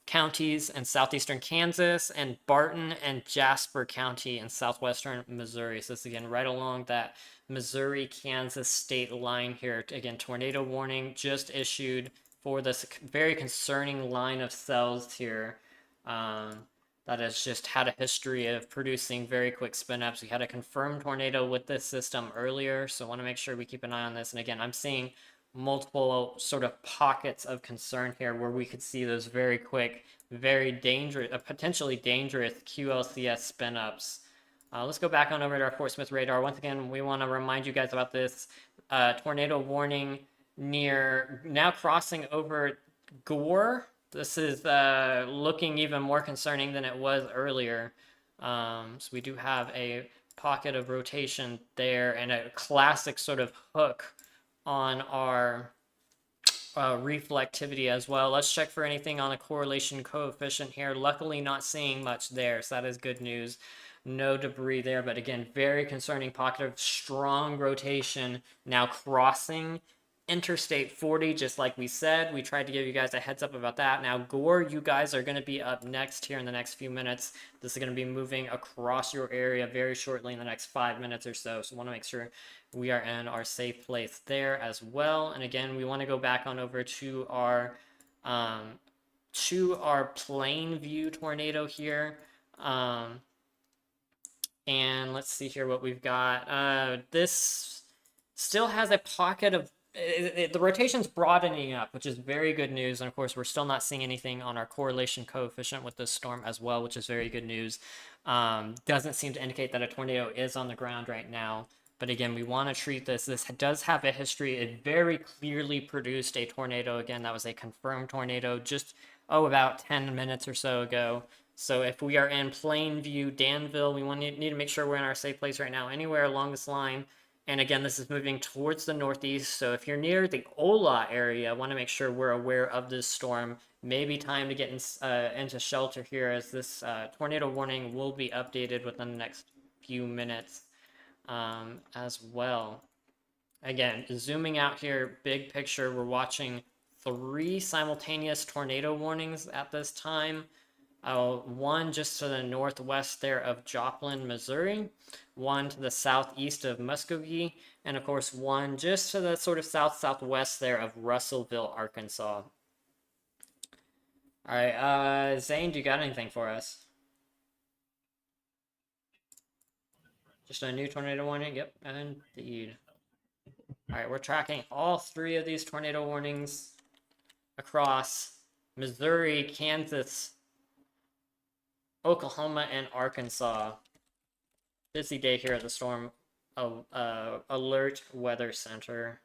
counties in southeastern Kansas, and Barton and Jasper County in southwestern Missouri. So this, again, right along that Missouri-Kansas state line here. Again, tornado warning just issued for this very concerning line of cells here. That has just had a history of producing very quick spin-ups. We had a confirmed tornado with this system earlier, so I want to make sure we keep an eye on this. And again, I'm seeing multiple sort of pockets of concern here where we could see those very quick, very dangerous, potentially dangerous QLCS spin-ups. Let's go back on over to our Fort Smith radar. Once again, we want to remind you guys about this tornado warning near, now crossing over Gore. This is looking even more concerning than it was earlier. So we do have a pocket of rotation there and a classic sort of hook on our reflectivity as well. Let's check for anything on the correlation coefficient here. Luckily not seeing much there, so that is good news. No debris there, but again, very concerning pocket of strong rotation now crossing Interstate 40, just like we said. We tried to give you guys a heads up about that. Now, Gore, you guys are going to be up next here in the next few minutes. This is going to be moving across your area very shortly in the next 5 minutes or so. So I want to make sure we are in our safe place there as well. And again, we want to go back on over to our Plainview tornado here. And let's see here what we've got. This still has a pocket of the rotation's broadening up, which is very good news. And of course, we're still not seeing anything on our correlation coefficient with this storm as well, which is very good news. Doesn't seem to indicate that a tornado is on the ground right now. But again, we want to treat this. This does have a history. It very clearly produced a tornado. Again, that was a confirmed tornado just, about 10 minutes or so ago. So if we are in Plainview, Danville, we need to make sure we're in our safe place right now, anywhere along this line. And again, this is moving towards the northeast. So if you're near the Ola area, I want to make sure we're aware of this storm. Maybe time to get into shelter here, as this tornado warning will be updated within the next few minutes as well. Again, zooming out here, big picture, we're watching 3 simultaneous tornado warnings at this time. One just to the northwest there of Joplin, Missouri, one to the southeast of Muskogee, and of course one just to the sort of southwest there of Russellville, Arkansas. All right, Zane, do you got anything for us? Just a new tornado warning? Yep, indeed. All right, we're tracking all 3 of these tornado warnings across Missouri, Kansas, Oklahoma, and Arkansas. Busy day here at the Storm Alert Weather Center.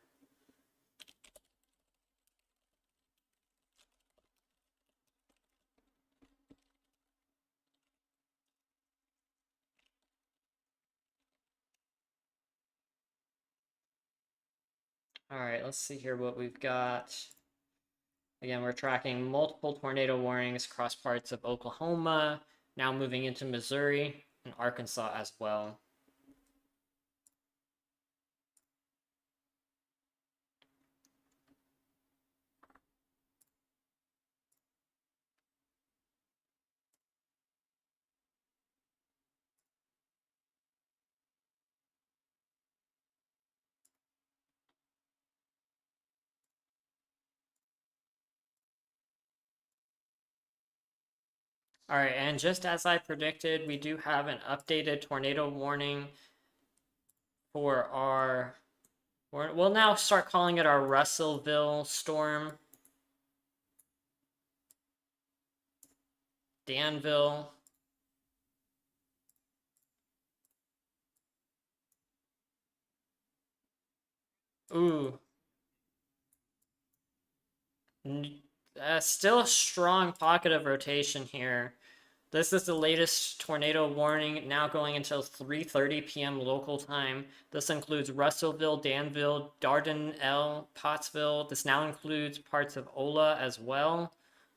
All right, let's see here what we've got. Again, we're tracking multiple tornado warnings across parts of Oklahoma, now moving into Missouri and Arkansas as well. All right, and just as I predicted, we do have an updated tornado warning for our, we'll now start calling it our Russellville storm. Danville. Ooh. Still a strong pocket of rotation here. This is the latest tornado warning, now going until 3:30 p.m. local time. This includes Russellville, Danville, Dardanelle, Pottsville. This now includes parts of Ola as well,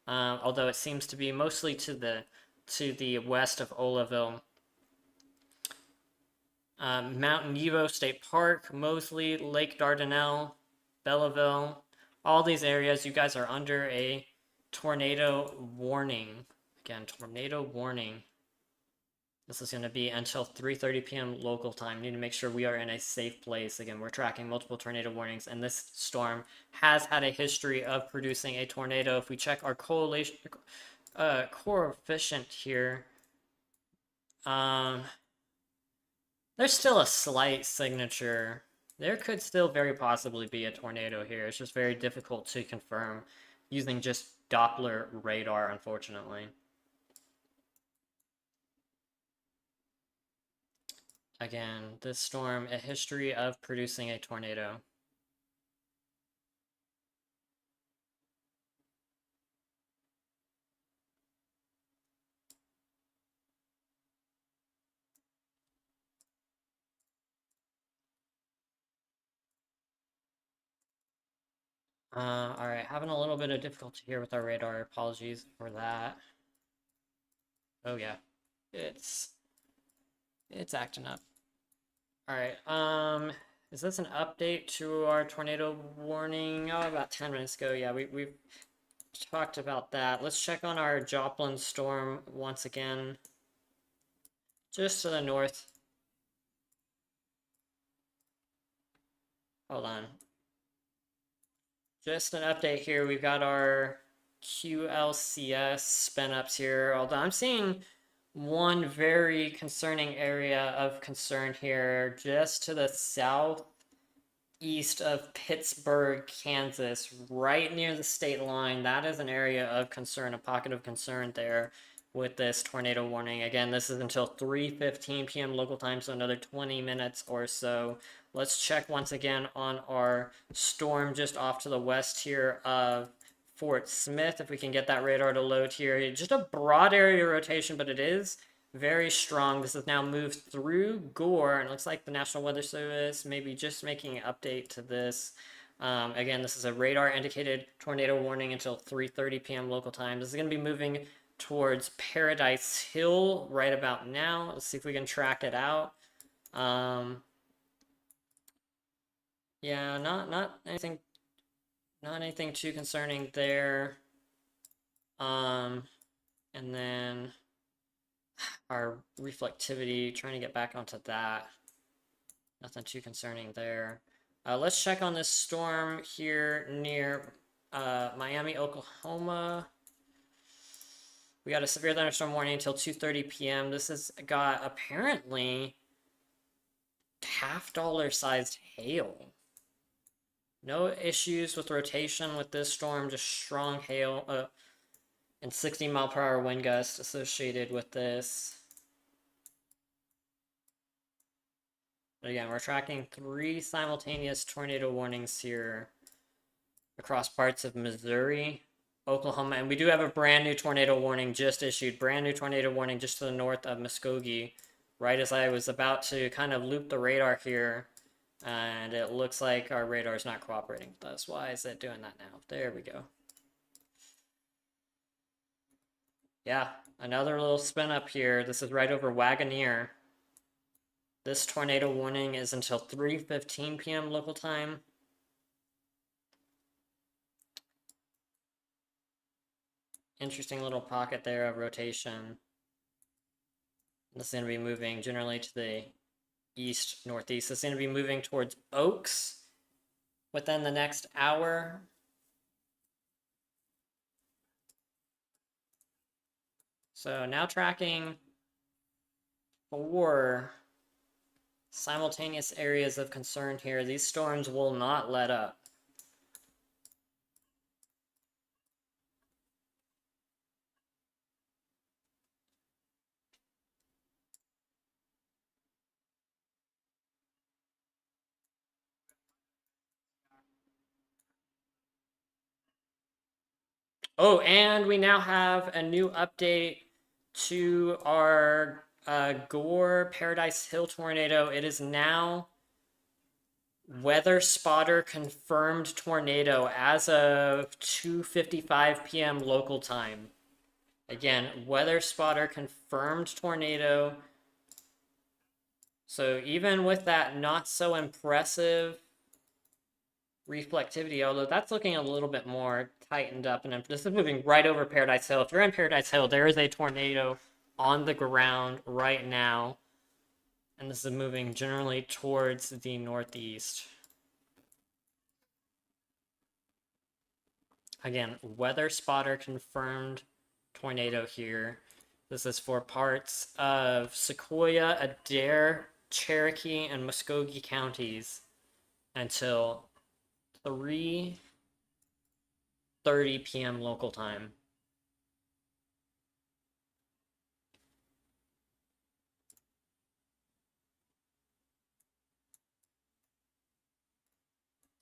although it seems to be mostly to the west of Olaville. Mount Nebo State Park, Mosley, Lake Dardanelle, Belleville. All these areas, you guys are under a tornado warning. Again, tornado warning. This is going to be until 3:30 p.m. local time. Need to make sure we are in a safe place. Again, we're tracking multiple tornado warnings, and this storm has had a history of producing a tornado. If we check our coefficient here, there's still a slight signature. There could still very possibly be a tornado here. It's just very difficult to confirm using just Doppler radar, unfortunately. Again, this storm, a history of producing a tornado. All right, having a little bit of difficulty here with our radar. Apologies for that. Oh yeah, it's acting up. All right, is this an update to our tornado warning? Oh, about 10 minutes ago. Yeah, we've talked about that. Let's check on our Joplin storm once again. Just to the north. Hold on. Just an update here. We've got our QLCS spin ups here. Although I'm seeing one very concerning area of concern here, just to the southeast of Pittsburgh, Kansas, right near the state line. That is an area of concern, a pocket of concern there with this tornado warning. Again, this is until 3:15 p.m. local time, so another 20 minutes or so. Let's check once again on our storm just off to the west here of Fort Smith, if we can get that radar to load here. Just a broad area rotation, but it is very strong. This has now moved through Gore, and it looks like the National Weather Service maybe just making an update to this. Again, this is a radar indicated tornado warning until 3:30 p.m. local time. This is going to be moving towards Paradise Hill right about now. Let's see if we can track it out. Yeah, not anything too concerning there. And then our reflectivity, trying to get back onto that. Nothing too concerning there. Let's check on this storm here near Miami, Oklahoma. We got a severe thunderstorm warning until 2:30 p.m. This has got apparently $half sized hail. No issues with rotation with this storm, just strong hail and 60-mile-per-hour wind gusts associated with this. But again, we're tracking 3 simultaneous tornado warnings here across parts of Missouri, Oklahoma, and we do have a brand new tornado warning just issued. Brand new tornado warning just to the north of Muskogee, right as I was about to kind of loop the radar here, and it looks like our radar is not cooperating with us. Why is it doing that now? There we go. Yeah, another little spin up here. This is right over Wagoneer. This tornado warning is until 3:15 p.m. local time. Interesting little pocket there of rotation. This is going to be moving generally to the east, northeast. It's going to be moving towards Oaks within the next hour. So now tracking 4 simultaneous areas of concern here. These storms will not let up. Oh, and we now have a new update to our Gore Paradise Hill tornado. It is now weather spotter confirmed tornado as of 2:55 p.m. local time. Again, weather spotter confirmed tornado. So even with that not so impressive reflectivity, although that's looking a little bit more tightened up, and this is moving right over Paradise Hill. If you're in Paradise Hill, there is a tornado on the ground right now, and this is moving generally towards the northeast. Again, weather spotter confirmed tornado here. This is for parts of Sequoia, Adair, Cherokee, and Muskogee counties until 3:30 p.m. local time.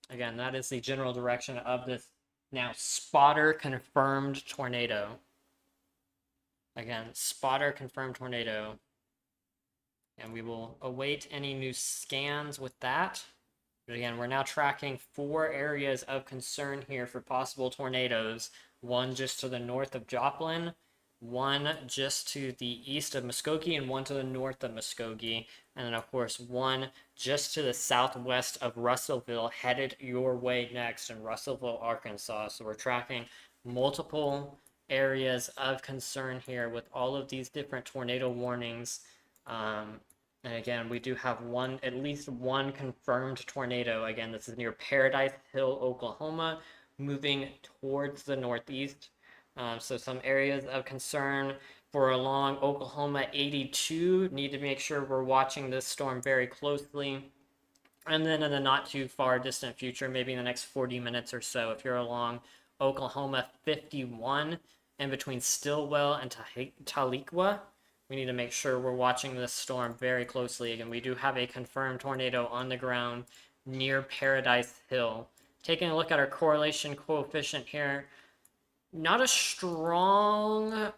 Again, that is the general direction of this now spotter confirmed tornado. Again, spotter confirmed tornado. And we will await any new scans with that. But again, we're now tracking 4 areas of concern here for possible tornadoes. One just to the north of Joplin, one just to the east of Muskogee, and one to the north of Muskogee. And then, of course, one just to the southwest of Russellville, headed your way next in Russellville, Arkansas. So we're tracking multiple areas of concern here with all of these different tornado warnings. And again, we do have at least one confirmed tornado. Again, this is near Paradise Hill, Oklahoma, moving towards the northeast. So some areas of concern for along Oklahoma 82. Need to make sure we're watching this storm very closely. And then in the not too far distant future, maybe in the next 40 minutes or so, if you're along Oklahoma 51 and between Stillwell and Tahlequah, we need to make sure we're watching this storm very closely. Again, we do have a confirmed tornado on the ground near Paradise Hill. Taking a look at our correlation coefficient here, not a strong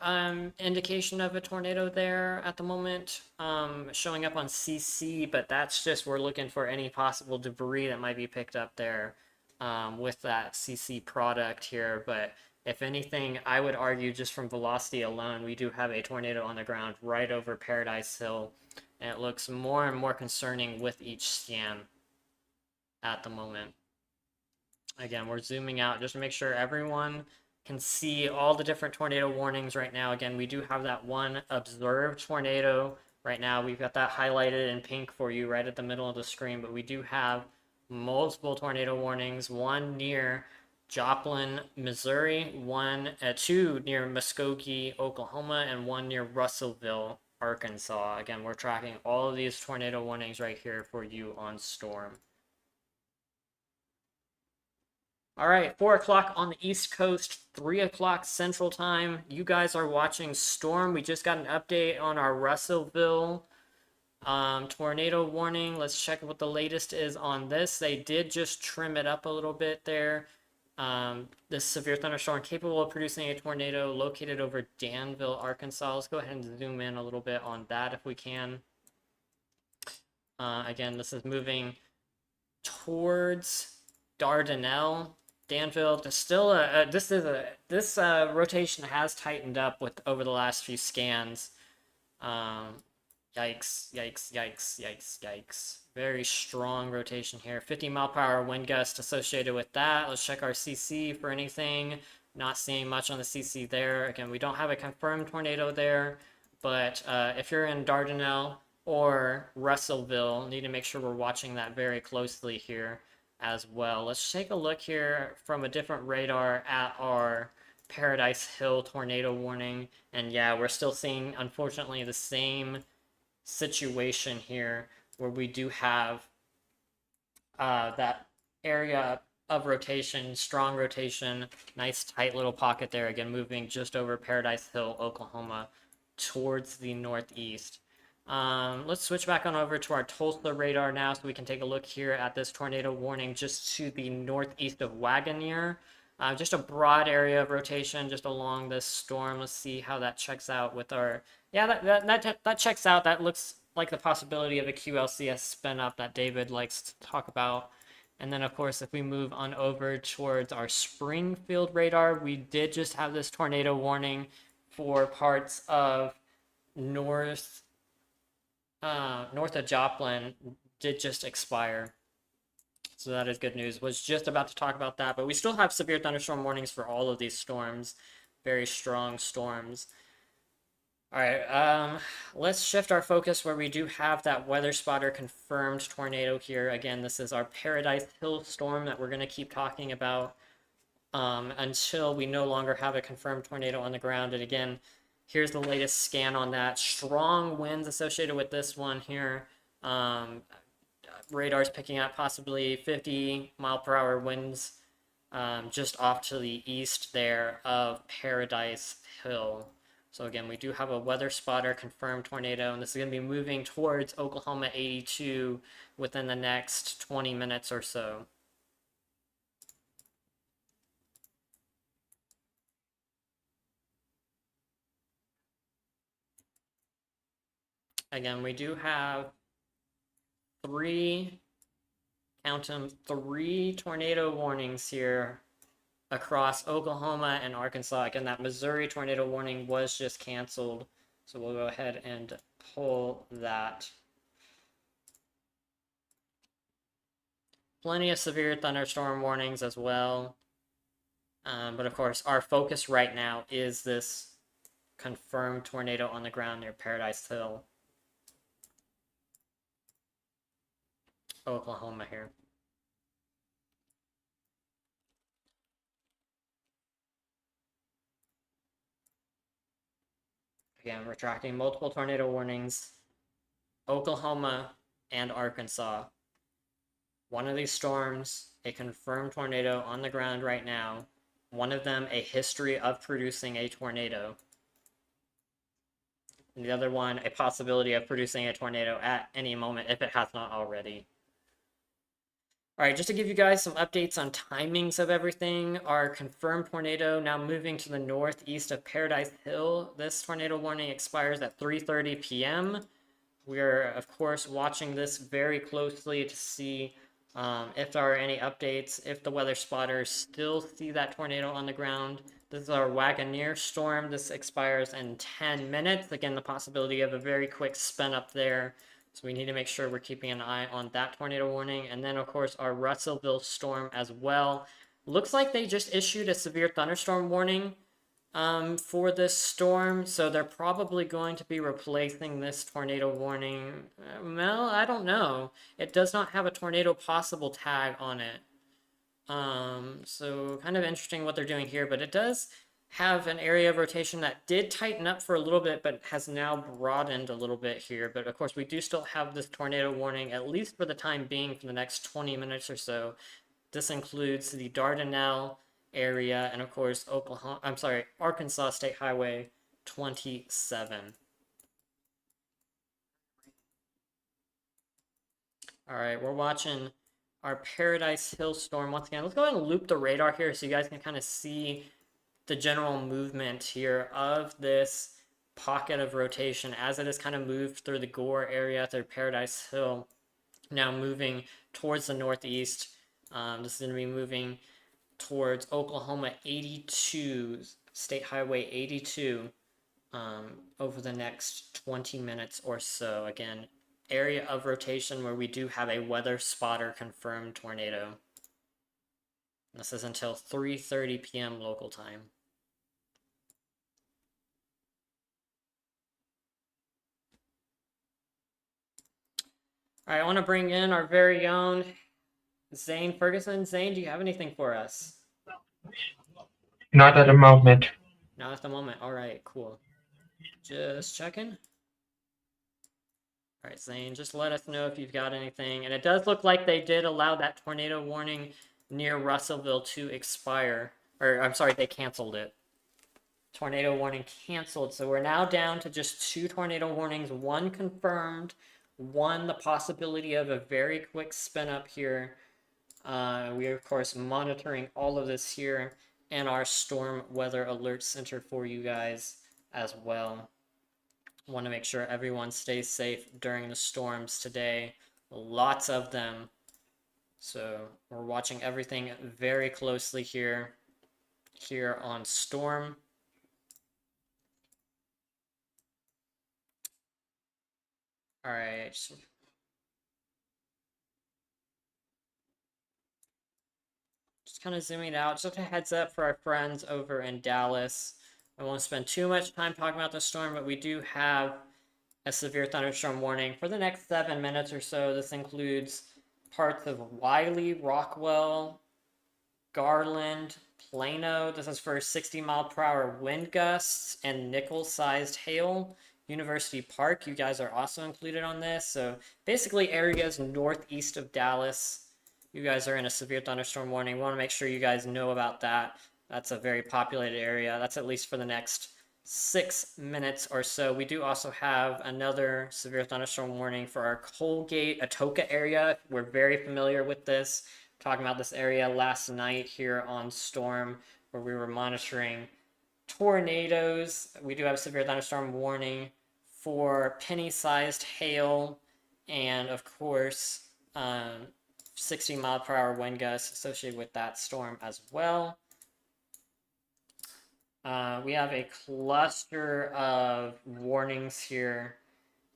indication of a tornado there at the moment, showing up on CC, but that's just, we're looking for any possible debris that might be picked up there with that CC product here. But if anything, I would argue just from velocity alone, we do have a tornado on the ground right over Paradise Hill, and it looks more and more concerning with each scan at the moment. Again, we're zooming out just to make sure everyone can see all the different tornado warnings right now. Again, we do have that one observed tornado right now. We've got that highlighted in pink for you right at the middle of the screen, but we do have multiple tornado warnings, one near Joplin, Missouri, two near Muskogee, Oklahoma, and one near Russellville, Arkansas. Again, we're tracking all of these tornado warnings right here for you on Storm. All right, 4 o'clock on the East Coast, 3 o'clock Central Time. You guys are watching Storm. We just got an update on our Russellville tornado warning. Let's check what the latest is on this. They did just trim it up a little bit there. This severe thunderstorm capable of producing a tornado located over Danville, Arkansas. Let's go ahead and zoom in a little bit on that if we can. Again, this is moving towards Dardanelle. Danville, still this rotation has tightened up with over the last few scans. Yikes, yikes, yikes, yikes, yikes. Very strong rotation here. 50-mile-per-hour wind gust associated with that. Let's check our CC for anything. Not seeing much on the CC there. Again, we don't have a confirmed tornado there, but if you're in Dardanelle or Russellville, need to make sure we're watching that very closely here as well. Let's take a look here from a different radar at our Paradise Hill tornado warning. And yeah, we're still seeing, unfortunately, the same situation here where we do have that area of rotation, strong rotation, nice tight little pocket there. Again, moving just over Paradise Hill, Oklahoma, towards the northeast. Let's switch back on over to our Tulsa radar now so we can take a look here at this tornado warning just to the northeast of Wagoneer. Just a broad area of rotation just along this storm. Let's see how that checks out with our... Yeah, that checks out. That looks like the possibility of a QLCS spin up that David likes to talk about. And then, of course, if we move on over towards our Springfield radar, we did just have this tornado warning for parts of north of Joplin did just expire. So that is good news. Was just about to talk about that, but we still have severe thunderstorm warnings for all of these storms. Very strong storms. All right, let's shift our focus where we do have that weather spotter confirmed tornado here. Again, this is our Paradise Hill storm that we're going to keep talking about until we no longer have a confirmed tornado on the ground. And again, here's the latest scan on that. Strong winds associated with this one here. Radar's picking up possibly 50-mile-per-hour winds just off to the east there of Paradise Hill. So again, we do have a weather spotter confirmed tornado, and this is going to be moving towards Oklahoma 82 within the next 20 minutes or so. Again, we do have three tornado warnings here across Oklahoma and Arkansas. Again, that Missouri tornado warning was just canceled, so we'll go ahead and pull that. Plenty of severe thunderstorm warnings as well. But of course, our focus right now is this confirmed tornado on the ground near Paradise Hill, Oklahoma here. Again, we're tracking multiple tornado warnings, Oklahoma and Arkansas. One of these storms, a confirmed tornado on the ground right now. One of them, a history of producing a tornado. And the other one, a possibility of producing a tornado at any moment if it has not already. All right, just to give you guys some updates on timings of everything, our confirmed tornado now moving to the northeast of Paradise Hill. This tornado warning expires at 3:30 p.m. We're, of course, watching this very closely to see if there are any updates, if the weather spotters still see that tornado on the ground. This is our Wagoneer storm. This expires in 10 minutes. Again, the possibility of a very quick spin up there. So we need to make sure we're keeping an eye on that tornado warning. And then, of course, our Russellville storm as well. Looks like they just issued a severe thunderstorm warning for this storm, so they're probably going to be replacing this tornado warning. Well, I don't know. It does not have a tornado possible tag on it. So kind of interesting what they're doing here, but it does have an area of rotation that did tighten up for a little bit, but has now broadened a little bit here. But of course, we do still have this tornado warning, at least for the time being, for the next 20 minutes or so. This includes the Dardanelle area and, of course, Arkansas State Highway 27. All right, we're watching our Paradise Hill storm once again. Let's go ahead and loop the radar here so you guys can kind of see the general movement here of this pocket of rotation as it has kind of moved through the Gore area through Paradise Hill, now moving towards the northeast. This is going to be moving towards Oklahoma 82, State Highway 82, over the next 20 minutes or so. Again, area of rotation where we do have a weather spotter confirmed tornado. This is until 3:30 p.m. local time. All right, I want to bring in our very own Zane Ferguson. Zane, do you have anything for us? Not at the moment. Not at the moment. All right, cool. Just checking. All right, Zane, just let us know if you've got anything. And it does look like they did allow that tornado warning near Russellville to expire. Or, I'm sorry, they canceled it. Tornado warning canceled. So we're now down to just 2 tornado warnings. 1 confirmed. 1, the possibility of a very quick spin up here. We are, of course, monitoring all of this here in our Storm Weather Alert Center for you guys as well. Want to make sure everyone stays safe during the storms today. Lots of them. So we're watching everything very closely here on Storm. All right. Just kind of zooming out, just a heads up for our friends over in Dallas. I won't spend too much time talking about the storm, but we do have a severe thunderstorm warning for the next 7 minutes or so. This includes parts of Wiley, Rockwell, Garland, Plano. This is for 60-mile-per-hour wind gusts and nickel-sized hail. University Park, you guys are also included on this. So basically areas northeast of Dallas, you guys are in a severe thunderstorm warning. We want to make sure you guys know about that. That's a very populated area. That's at least for the next 6 minutes or so. We do also have another severe thunderstorm warning for our Colgate, Atoka area. We're very familiar with this. Talking about this area last night here on Storm, where we were monitoring tornadoes. We do have a severe thunderstorm warning for penny-sized hail and, of course, 60-mile-per-hour wind gusts associated with that storm as well. We have a cluster of warnings here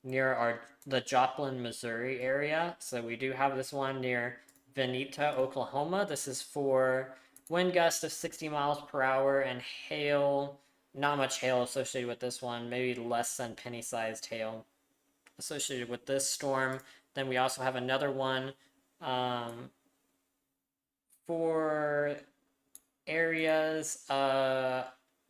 near the Joplin, Missouri area. So we do have this one near Veneta, Oklahoma. This is for wind gusts of 60 miles per hour and hail. Not much hail associated with this one, maybe less than penny-sized hail associated with this storm. Then we also have another one for areas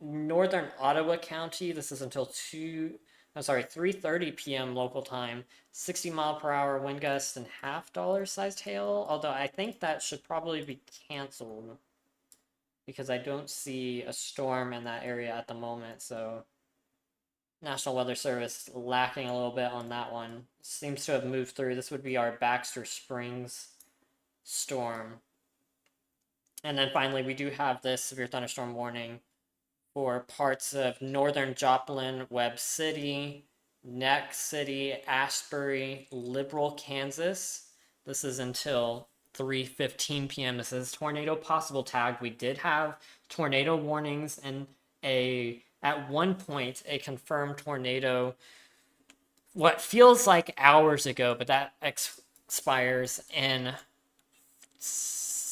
northern Ottawa County. This is until 3:30 p.m. local time. 60-mile-per-hour wind gusts and $50 sized hail. Although I think that should probably be canceled because I don't see a storm in that area at the moment. So National Weather Service lacking a little bit on that one. Seems to have moved through. This would be our Baxter Springs storm. And then finally, we do have this severe thunderstorm warning for parts of northern Joplin, Webb City, Neck City, Ashbury, Liberal, Kansas. This is until 3:15 p.m. This is tornado possible tag. We did have tornado warnings and at one point a confirmed tornado what feels like hours ago, but that expires in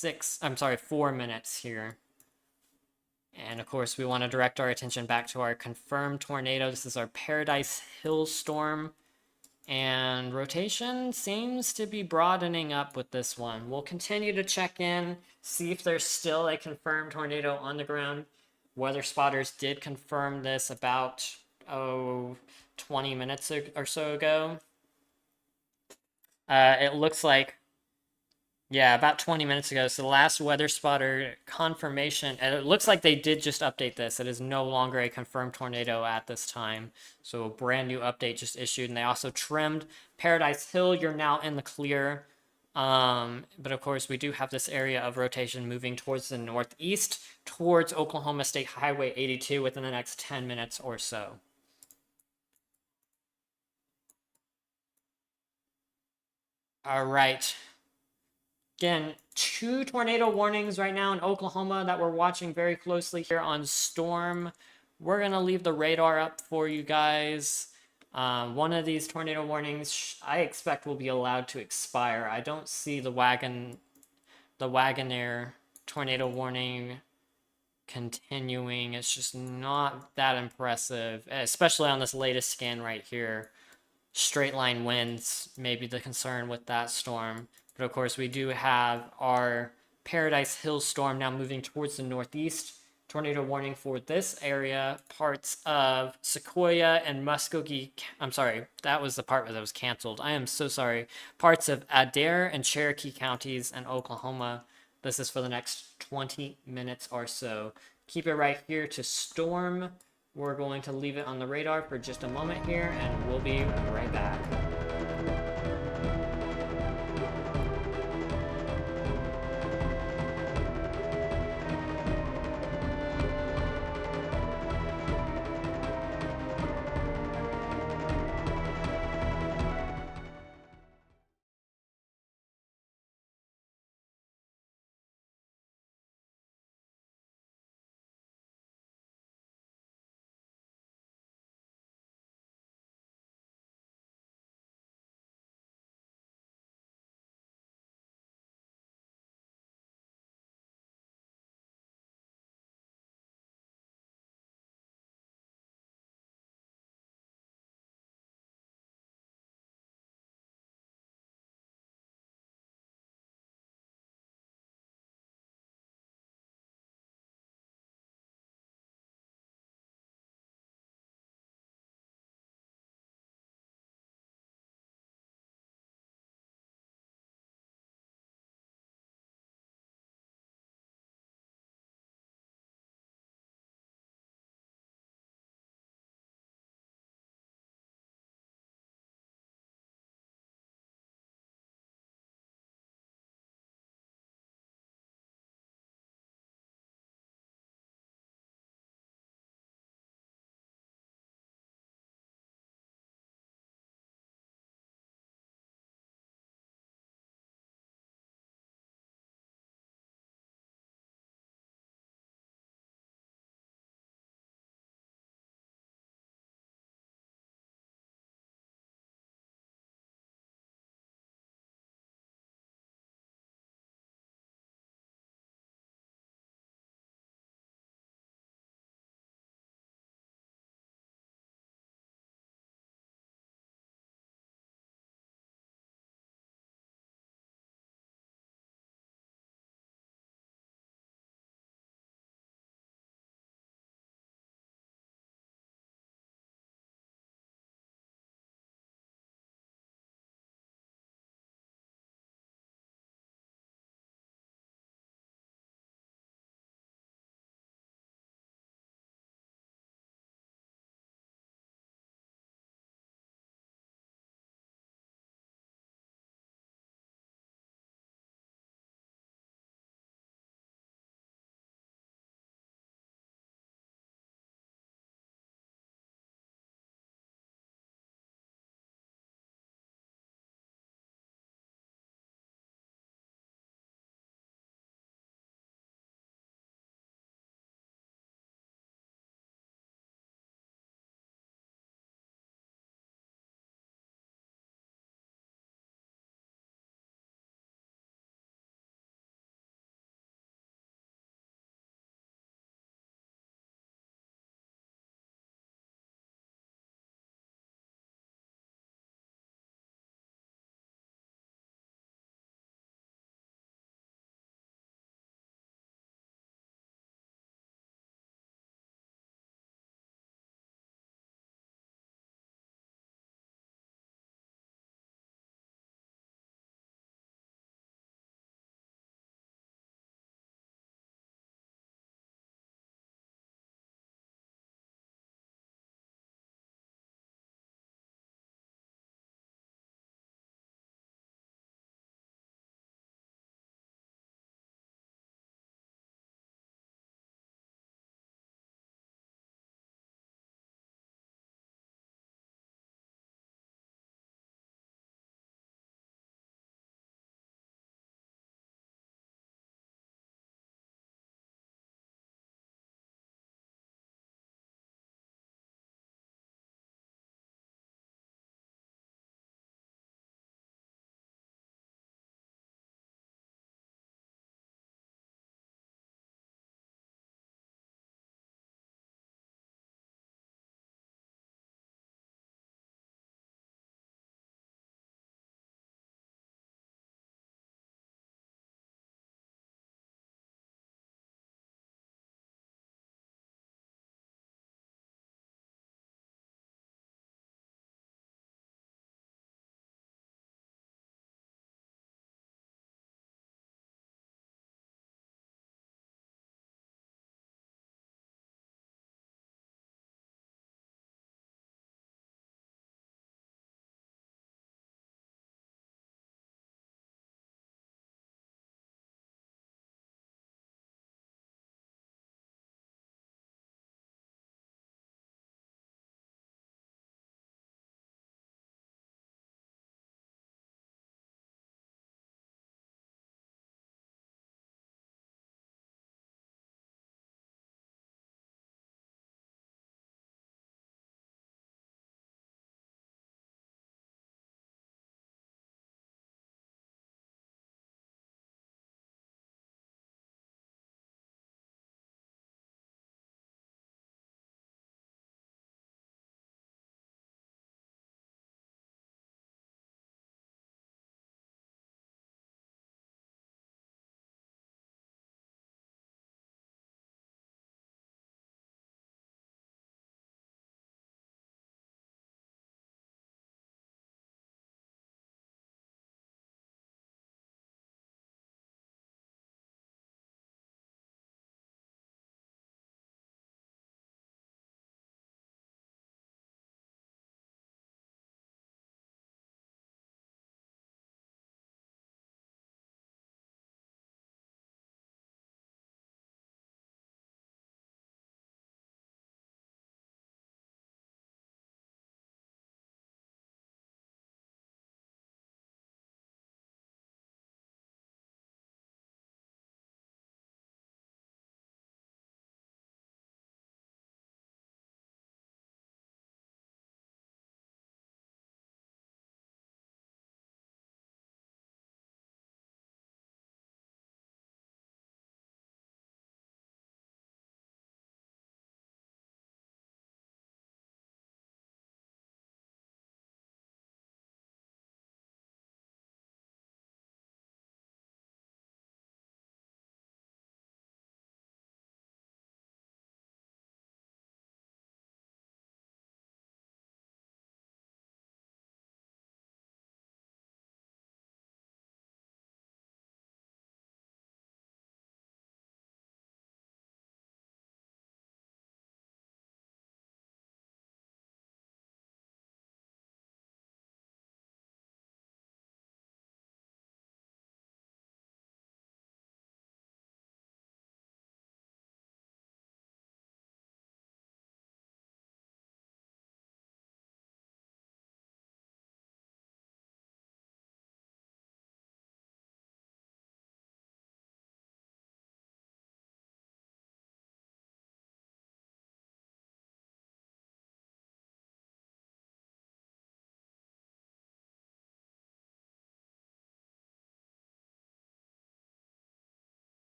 4 minutes here. And of course, we want to direct our attention back to our confirmed tornado. This is our Paradise Hill storm. And rotation seems to be broadening up with this one. We'll continue to check in, see if there's still a confirmed tornado on the ground. Weather spotters did confirm this about 20 minutes or so ago. It looks like, yeah, about 20 minutes ago. So the last weather spotter confirmation, and it looks like they did just update this. It is no longer a confirmed tornado at this time. So a brand new update just issued, and they also trimmed Paradise Hill. You're now in the clear. But of course, we do have this area of rotation moving towards the northeast, towards Oklahoma State Highway 82 within the next 10 minutes or so. All right. Again, 2 tornado warnings right now in Oklahoma that we're watching very closely here on Storm. We're going to leave the radar up for you guys. One of these tornado warnings I expect will be allowed to expire. I don't see the Wagoneer tornado warning continuing. It's just not that impressive, especially on this latest scan right here. Straight line winds may be the concern with that storm. But of course, we do have our Paradise Hill storm now moving towards the northeast. Tornado warning for this area, parts of Sequoia and Muskogee. I'm sorry, that was the part that was canceled. I am so sorry. Parts of Adair and Cherokee counties in Oklahoma. This is for the next 20 minutes or so. Keep it right here to Storm. We're going to leave it on the radar for just a moment here, and we'll be right back.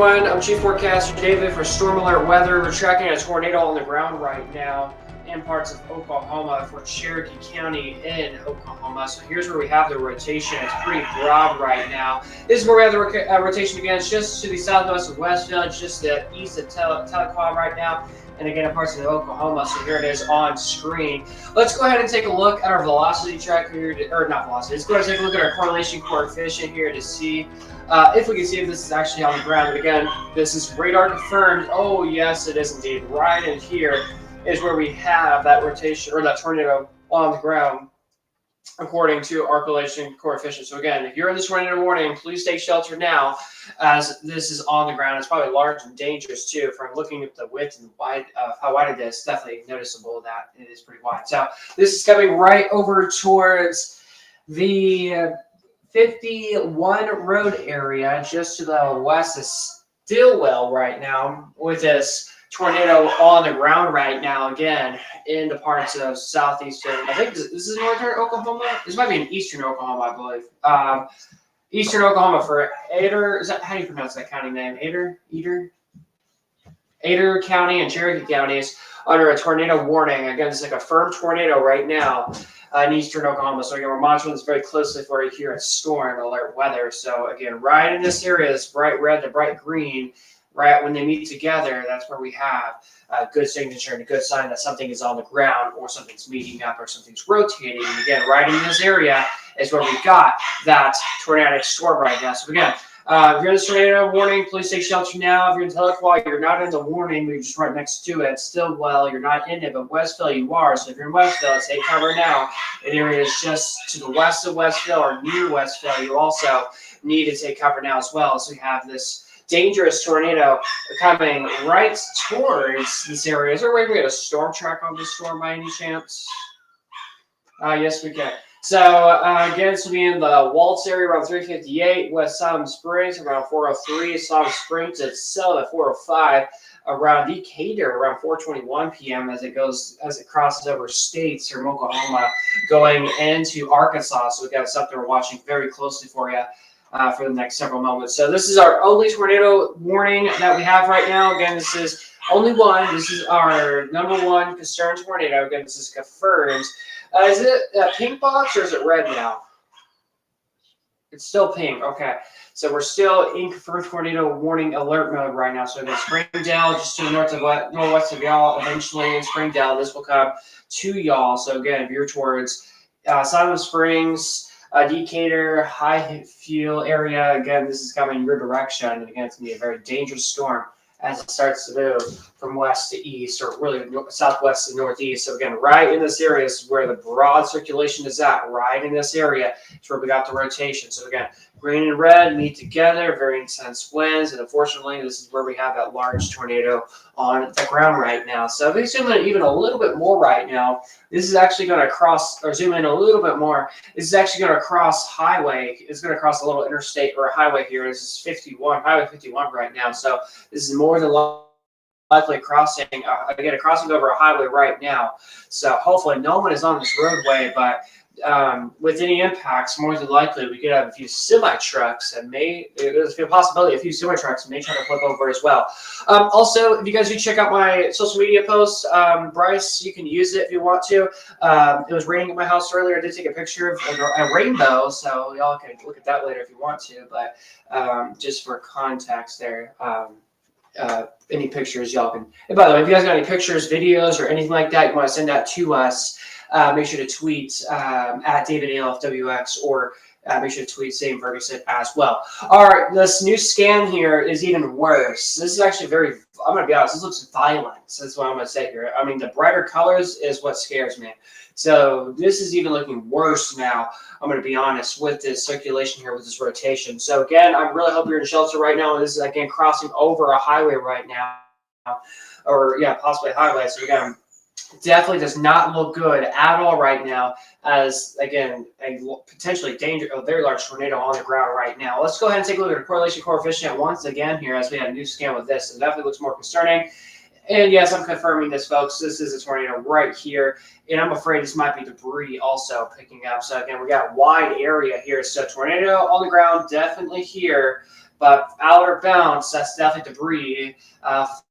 everyone. I'm Chief Forecaster David for Storm Alert Weather. We're tracking a tornado on the ground right now in parts of Oklahoma for Cherokee County in Oklahoma. So here's where we have the rotation. It's pretty broad right now. This is where we have the rotation again. It's just to the southwest of Westville. It's just the east of Tahlequah right now. And again, in parts of Oklahoma. So here it is on screen. Let's go ahead and take a look at our velocity tracker here, or not velocity. Let's go ahead and take a look at our correlation coefficient here to see if we can see if this is actually on the ground. But again, this is radar confirmed. Oh, yes, it is indeed. Right in here is where we have that rotation or that tornado on the ground, according to our correlation coefficient. So again, if you're in this tornado warning, please take shelter now, as this is on the ground. It's probably large and dangerous too. From looking at the width and wide, how wide it is, it's definitely noticeable that it is pretty wide. So this is coming right over towards the 51 road area, just to the west of Stillwell right now, with this tornado on the ground right now, again, in the parts of southeastern, I think this is northern Oklahoma. This might be in eastern Oklahoma, I believe. Eastern Oklahoma for Eder, is that, how do you pronounce that county name? Eder County and Cherokee counties under a tornado warning. Again, it's like a firm tornado right now in eastern Oklahoma. So again, we're monitoring this very closely for you here at Storm Alert Weather. So again, right in this area, this bright red to bright green, right when they meet together, that's where we have a good signature and a good sign that something is on the ground or something's meeting up or something's rotating. And again, right in this area is where we've got that tornadic storm right now. So again, if you're in this tornado warning, please take shelter now. If you're in Tahlequah, you're not in the warning, but you're just right next to it. Stillwell, you're not in it, but Westville, you are. So if you're in Westville, take cover now. In areas just to the west of Westville or near Westville, you also need to take cover now as well. So we have this dangerous tornado coming right towards this area. Is there a way we get a storm track on this storm by any chance? Yes, we can. So again, this will be in the Waltz area around 358, West Salem Springs around 403, Salem Springs itself at 405, around Decatur around 4:21 p.m. as it crosses over states from Oklahoma going into Arkansas. So we've got something we're watching very closely for you for the next several moments. So this is our only tornado warning that we have right now. Again, this is only one. This is our #1 concern tornado. Again, this is confirmed. Is it a pink box or is it red now? It's still pink. Okay. So we're still in confirmed tornado warning alert mode right now. So again, Springdale, just to the northwest of y'all, eventually in Springdale, this will come to y'all. So again, if you're towards Silent Springs, Decatur, High Fuel area, again, this is coming your direction. And again, it's going to be a very dangerous storm as it starts to move from west to east, or really southwest to northeast. So again, right in this area is where the broad circulation is at. Right in this area is where we got the rotation. So again, green and red meet together, very intense winds, and unfortunately, this is where we have that large tornado on the ground right now. So if we zoom in even a little bit more right now, this is actually going to cross, or zoom in a little bit more, this is actually going to cross highway. It's going to cross a little interstate or a highway here. This is 51, Highway 51 right now. So this is more than likely crossing, again, crossing over a highway right now. So hopefully no one is on this roadway, but with any impacts, more than likely we could have a few semi-trucks, and there's a possibility a few semi-trucks may try to flip over as well. Also, if you guys do check out my social media posts, Bryce, you can use it if you want to. It was raining at my house earlier. I did take a picture of a rainbow, so y'all can look at that later if you want to, but just for context there. Any pictures y'all can. And by the way, if you guys got any pictures, videos, or anything like that you want to send that to us, make sure to tweet at David ALFWX, or make sure to tweet Sam Ferguson as well. All right, this new scan here is even worse. This is actually I'm going to be honest, this looks violent. So that's what I'm going to say here. I mean, the brighter colors is what scares me. So this is even looking worse now, I'm going to be honest, with this circulation here, with this rotation. So again, I really hope you're in shelter right now. This is, again, crossing over a highway right now, or yeah, possibly a highway. So again, definitely does not look good at all right now, as again, a potentially a very large tornado on the ground right now. Let's go ahead and take a look at the correlation coefficient once again here, as we had a new scan with this. It definitely looks more concerning. And yes, I'm confirming this, folks. This is a tornado right here, and I'm afraid this might be debris also picking up. So again, we got a wide area here. So tornado on the ground, definitely here, but outer bounds, that's definitely debris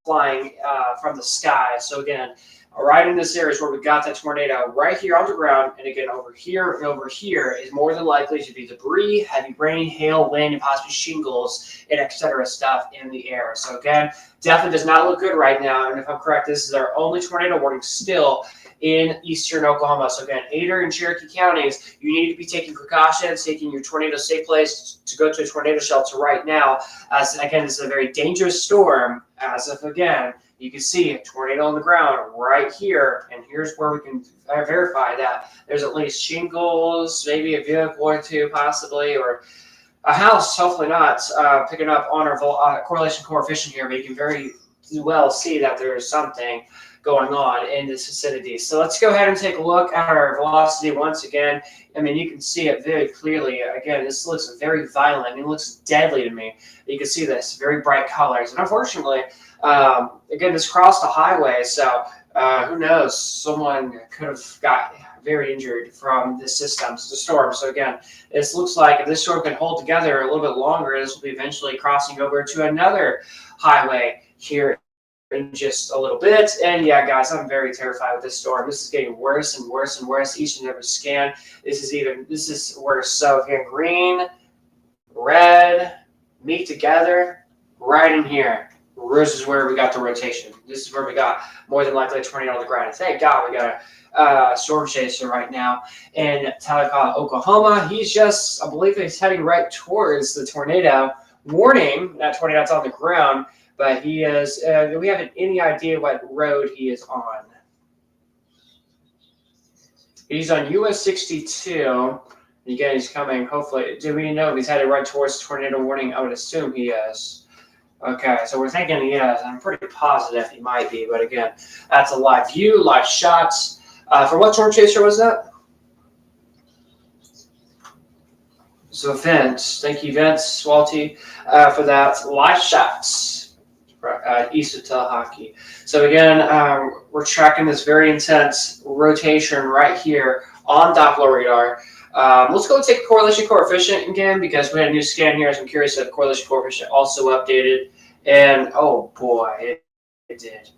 flying from the sky. So again, right in this area is where we got that tornado right here on the ground. And again, over here and over here is more than likely to be debris, heavy rain, hail, wind, and possibly shingles and etc. stuff in the air. So again, definitely does not look good right now. And if I'm correct, this is our only tornado warning still in eastern Oklahoma. So again, Adair and Cherokee counties, you need to be taking precautions, taking your tornado safe place to go to a tornado shelter right now. As again, this is a very dangerous storm. As if again, you can see a tornado on the ground right here, and here's where we can verify that there's at least shingles, maybe a vehicle or two, possibly, or a house. Hopefully not picking up on our correlation coefficient here, but you can very well see that there is something going on in this vicinity. So let's go ahead and take a look at our velocity once again. I mean, you can see it very clearly. Again, this looks very violent. It looks deadly to me. You can see this, very bright colors. And unfortunately, again, this crossed a highway, so who knows? Someone could have got very injured from this system, the storm. So again, this looks like if this storm can hold together a little bit longer, this will be eventually crossing over to another highway here in just a little bit. And yeah, guys, I'm very terrified with this storm. This is getting worse and worse and worse each and every scan. This is worse. So again, green, red, meet together right in here. This is where we got the rotation. This is where we got more than likely a tornado on the ground. And thank God we got a storm chaser right now in Talcott, Oklahoma. He's just, I believe he's heading right towards the tornado warning. That tornado's on the ground. But he is, we haven't any idea what road he is on. He's on US 62. Again, he's coming, hopefully. Do we know if he's headed right towards the tornado warning? I would assume he is. Okay, so we're thinking he is. I'm pretty positive he might be. But again, that's a live view, live shots. For what storm chaser was that? So Vince, thank you, Vince Swalty, for that live shots. East of Tallahassee. So again, we're tracking this very intense rotation right here on Doppler radar. Let's go and take a correlation coefficient again because we had a new scan here. So I'm curious if correlation coefficient also updated. And oh boy, it did.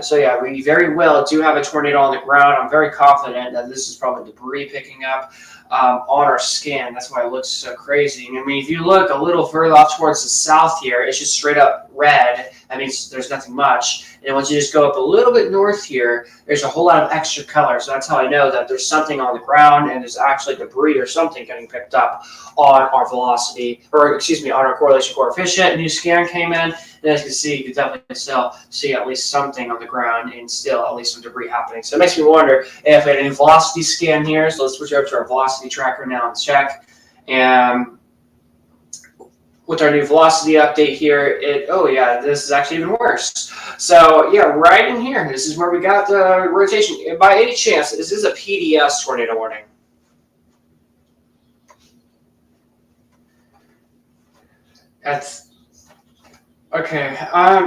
So yeah, we very well do have a tornado on the ground. I'm very confident that this is probably debris picking up on our scan. That's why it looks so crazy. I mean, if you look a little further off towards the south here, it's just straight up red. That means there's nothing much. And once you just go up a little bit north here, there's a whole lot of extra color. So that's how I know that there's something on the ground and there's actually debris or something getting picked up on our velocity, or excuse me, on our correlation coefficient. A new scan came in. And as you can see, you can definitely still see at least something on the ground and still at least some debris happening. So it makes me wonder if we had a new velocity scan here. So let's switch over to our velocity tracker now and check. And with our new velocity update here, oh yeah, this is actually even worse. So yeah, right in here, this is where we got the rotation. By any chance, this is a PDS tornado warning. That's okay.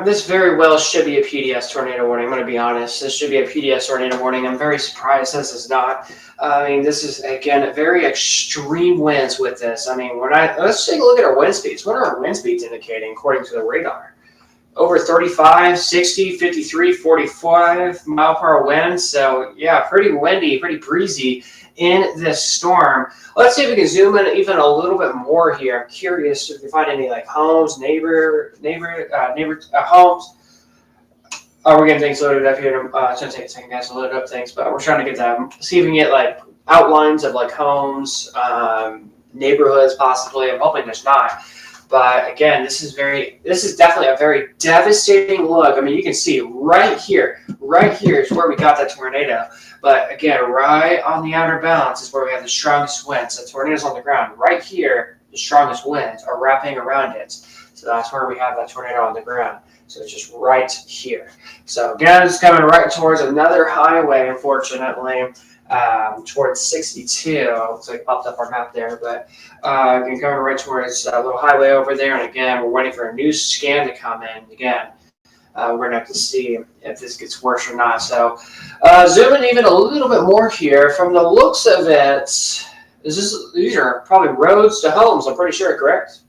This very well should be a PDS tornado warning. I'm going to be honest. This should be a PDS tornado warning. I'm very surprised this is not. I mean, this is, again, very extreme winds with this. I mean, let's take a look at our wind speeds. What are our wind speeds indicating according to the radar? Over 35, 60, 53, 45 mile per hour winds. So, yeah, pretty windy, pretty breezy in this storm. Let's see if we can zoom in even a little bit more here. I'm curious if we find any like homes, neighbor homes. We're getting things loaded up here. It's gonna take a second, guys, to load up things, but we're trying to get them. See if we can get like outlines of like homes, neighborhoods, possibly. I'm hoping there's not. But again, this is definitely a very devastating look. I mean, you can see right here is where we got that tornado. But again, right on the outer bounds is where we have the strongest winds. The tornado's on the ground. Right here, the strongest winds are wrapping around it. So that's where we have that tornado on the ground. So it's just right here. So again, it's coming right towards another highway, unfortunately. Towards 62. Looks like it popped up our map there, but again, coming right towards a little highway over there. And again, we're waiting for a new scan to come in. Again, we're gonna have to see if this gets worse or not. So zooming even a little bit more here, from the looks of it, these are probably roads to homes. I'm pretty sure, correct?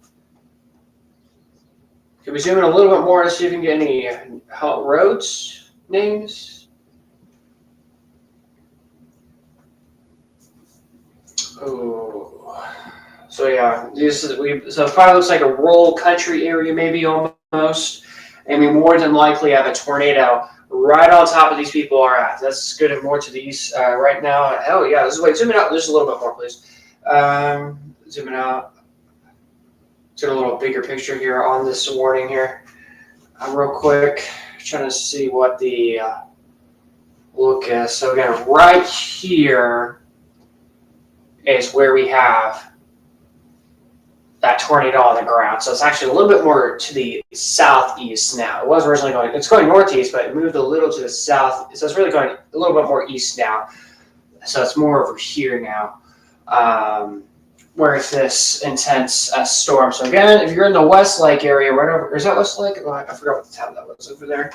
Can we zoom in a little bit more to see if we can get any roads names? Oh, so yeah, so it probably looks like a rural country area, maybe almost, and we more than likely have a tornado right on top of these people are at. That's good and more to the east right now. Oh yeah, this is wait, zoom it out just a little bit more, please. Zoom it out. Get a little bigger picture here on this warning here. Real quick, trying to see what the look is. So again, right here is where we have that tornado on the ground. So it's actually a little bit more to the southeast now. It was originally going, it's going northeast, but it moved a little to the south. So it's really going a little bit more east now. So it's more over here now. Where it's this intense storm. So again, if you're in the Westlake area, right over, is that Westlake? Oh, I forgot what the town that was over there.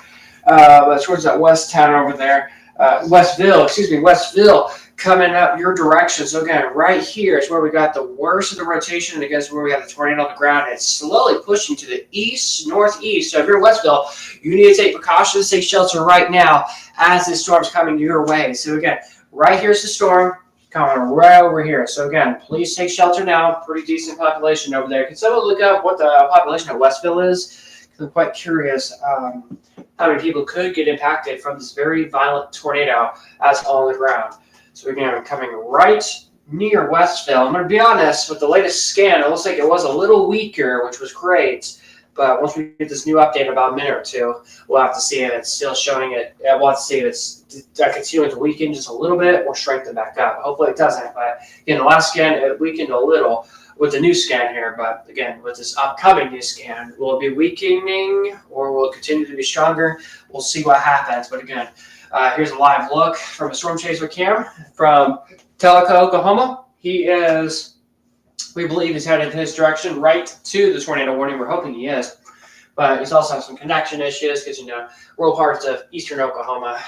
But towards that west town over there, Westville, coming up your direction. So again, right here is where we got the worst of the rotation, and against where we have the tornado on the ground. It's slowly pushing to the east, northeast. So if you're in Westville, you need to take precautions, take shelter right now as this storm's coming your way. So again, right here's the storm coming right over here. So again, please take shelter now. Pretty decent population over there. Can someone look up what the population of Westville is? Because I'm quite curious how many people could get impacted from this very violent tornado that's on the ground. So again, I'm coming right near Westville. I'm going to be honest, with the latest scan, it looks like it was a little weaker, which was great. But once we get this new update in about a minute or two, we'll have to see if it's still showing it. We'll have to see if it's continuing to weaken just a little bit or strengthen back up. Hopefully it doesn't. But again, the last scan, it weakened a little with the new scan here. But again, with this upcoming new scan, will it be weakening or will it continue to be stronger? We'll see what happens. But again, here's a live look from a storm chaser cam from Tellico, Oklahoma. He is... We believe he's headed in his direction, right to the tornado warning. We're hoping he is. But he's also had some connection issues because, rural parts of eastern Oklahoma,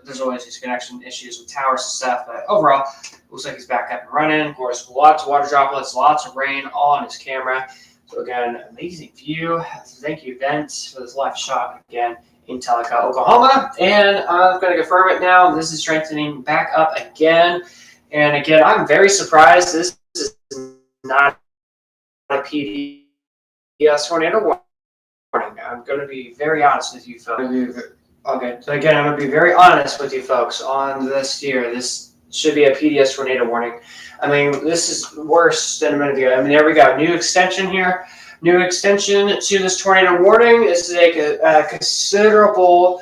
there's always these connection issues with towers and stuff. But overall, looks like he's back up and running. Of course, lots of water droplets, lots of rain on his camera. So again, amazing view. Thank you, Vince, for this live shot again in Tellico, Oklahoma. And I'm going to confirm it now. This is strengthening back up again. And again, I'm very surprised. This is not a PDS tornado warning. I'm going to be very honest with you folks. Okay, so again, I'm going to be very honest with you folks on this here. This should be a PDS tornado warning. I mean, this is worse than a minute ago. I mean, there we go. New extension here. New extension to this tornado warning. This is a considerable...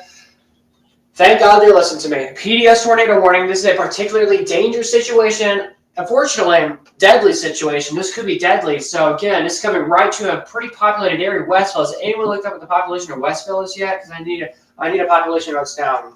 Thank God they listened to me. PDS tornado warning. This is a particularly dangerous situation. Unfortunately, deadly situation. This could be deadly. So again, this is coming right to a pretty populated area, Westville. Has anyone looked up what the population of Westville is yet? Because I need a population notes down.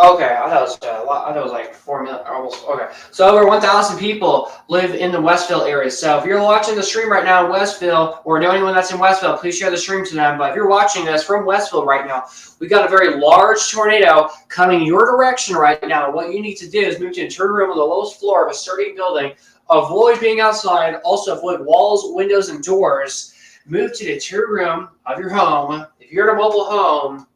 Okay, I thought it was a lot. I thought it was like 4 million, almost. Okay, so over 1,000 people live in the Westville area. So if you're watching the stream right now in Westville, or know anyone that's in Westville, please share the stream to them. But if you're watching this from Westville right now, we got a very large tornado coming your direction right now. And what you need to do is move to a turn room on the lowest floor of a sturdy building. Avoid being outside. Also avoid walls, windows, and doors. Move to the interior room of your home. If you're in a mobile home,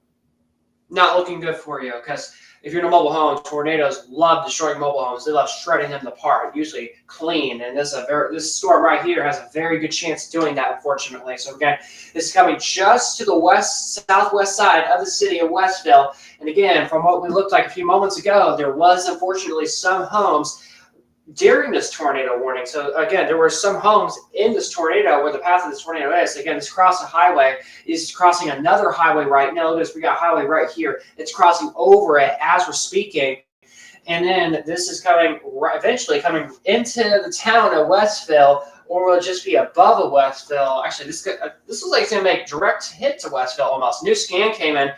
not looking good for you, because if you're in a mobile home, tornadoes love destroying mobile homes. They love shredding them apart, usually clean. And this storm right here has a very good chance of doing that, unfortunately. So again, this is coming just to the southwest side of the city of Westville. And again, from what we looked like a few moments ago, there was unfortunately some homes during this tornado warning. So again, there were some homes in this tornado where the path of this tornado is. Again, this cross a highway is crossing another highway right now. Look at this, we got a highway right here. It's crossing over it as we're speaking. And then this is coming eventually coming into the town of Westville, or will it just be above of Westville? Actually, this looks like it's going to make direct hit to Westville almost. New scan came in.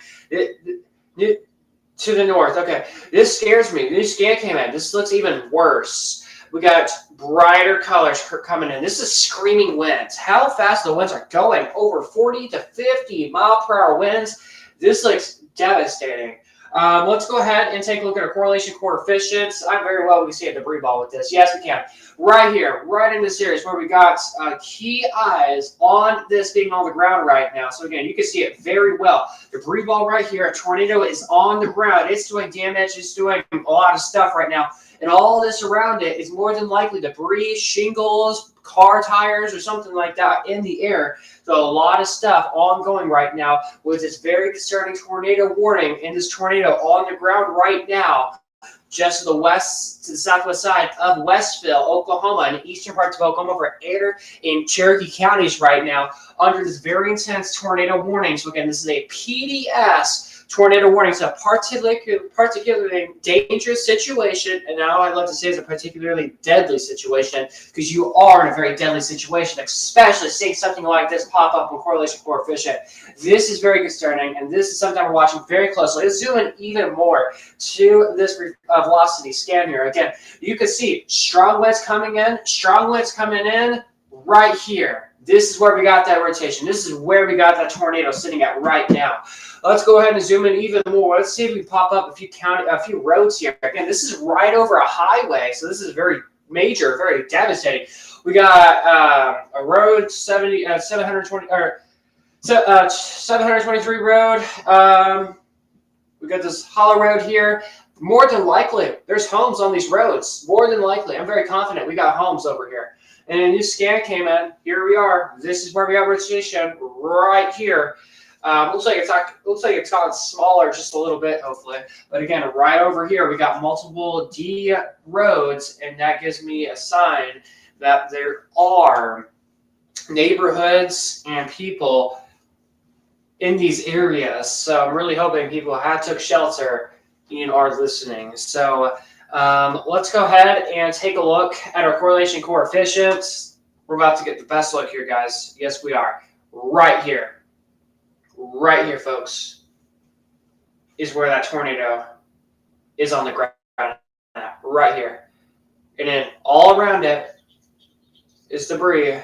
To the north. Okay, this scares me. New scan came in. This looks even worse. We got brighter colors coming in. This is screaming winds. How fast the winds are going. Over 40 to 50 mile per hour winds. This looks devastating. Let's go ahead and take a look at our correlation coefficients. I'm very well we see a debris ball with this. Yes, we can. Right here, right in this area is where we got key eyes on this being on the ground right now. So again, you can see it very well. Debris ball right here, a tornado is on the ground. It's doing damage. It's doing a lot of stuff right now. And all this around it is more than likely debris, shingles, car tires, or something like that in the air. So a lot of stuff ongoing right now with this very concerning tornado warning and this tornado on the ground right now, just to the west, to the southwest side of Westville, Oklahoma, and eastern parts of Oklahoma for Adair and Cherokee counties right now under this very intense tornado warning. So again, this is a PDS tornado warning. It's a particularly dangerous situation, and now I'd love to say it's a particularly deadly situation because you are in a very deadly situation, especially seeing something like this pop up on correlation coefficient. This is very concerning, and this is something we're watching very closely. Let's zoom in even more to this velocity scan here. Again, you can see strong winds coming in right here. This is where we got that rotation. This is where we got that tornado sitting at right now. Let's go ahead and zoom in even more. Let's see if we pop up a few roads here. Again, this is right over a highway, so this is very major, very devastating. We got a road 723 road. We got this hollow road here. More than likely, there's homes on these roads. More than likely, I'm very confident we got homes over here. And a new scan came in. Here we are. This is where we got rotation right here. Looks like it's gotten smaller just a little bit, hopefully. But again, right over here, we got multiple D roads, and that gives me a sign that there are neighborhoods and people in these areas. So I'm really hoping people took shelter and are listening. So let's go ahead and take a look at our correlation coefficients. We're about to get the best look here, guys. Yes, we are. Right here, folks, is where that tornado is on the ground. Right here. And then all around it is debris,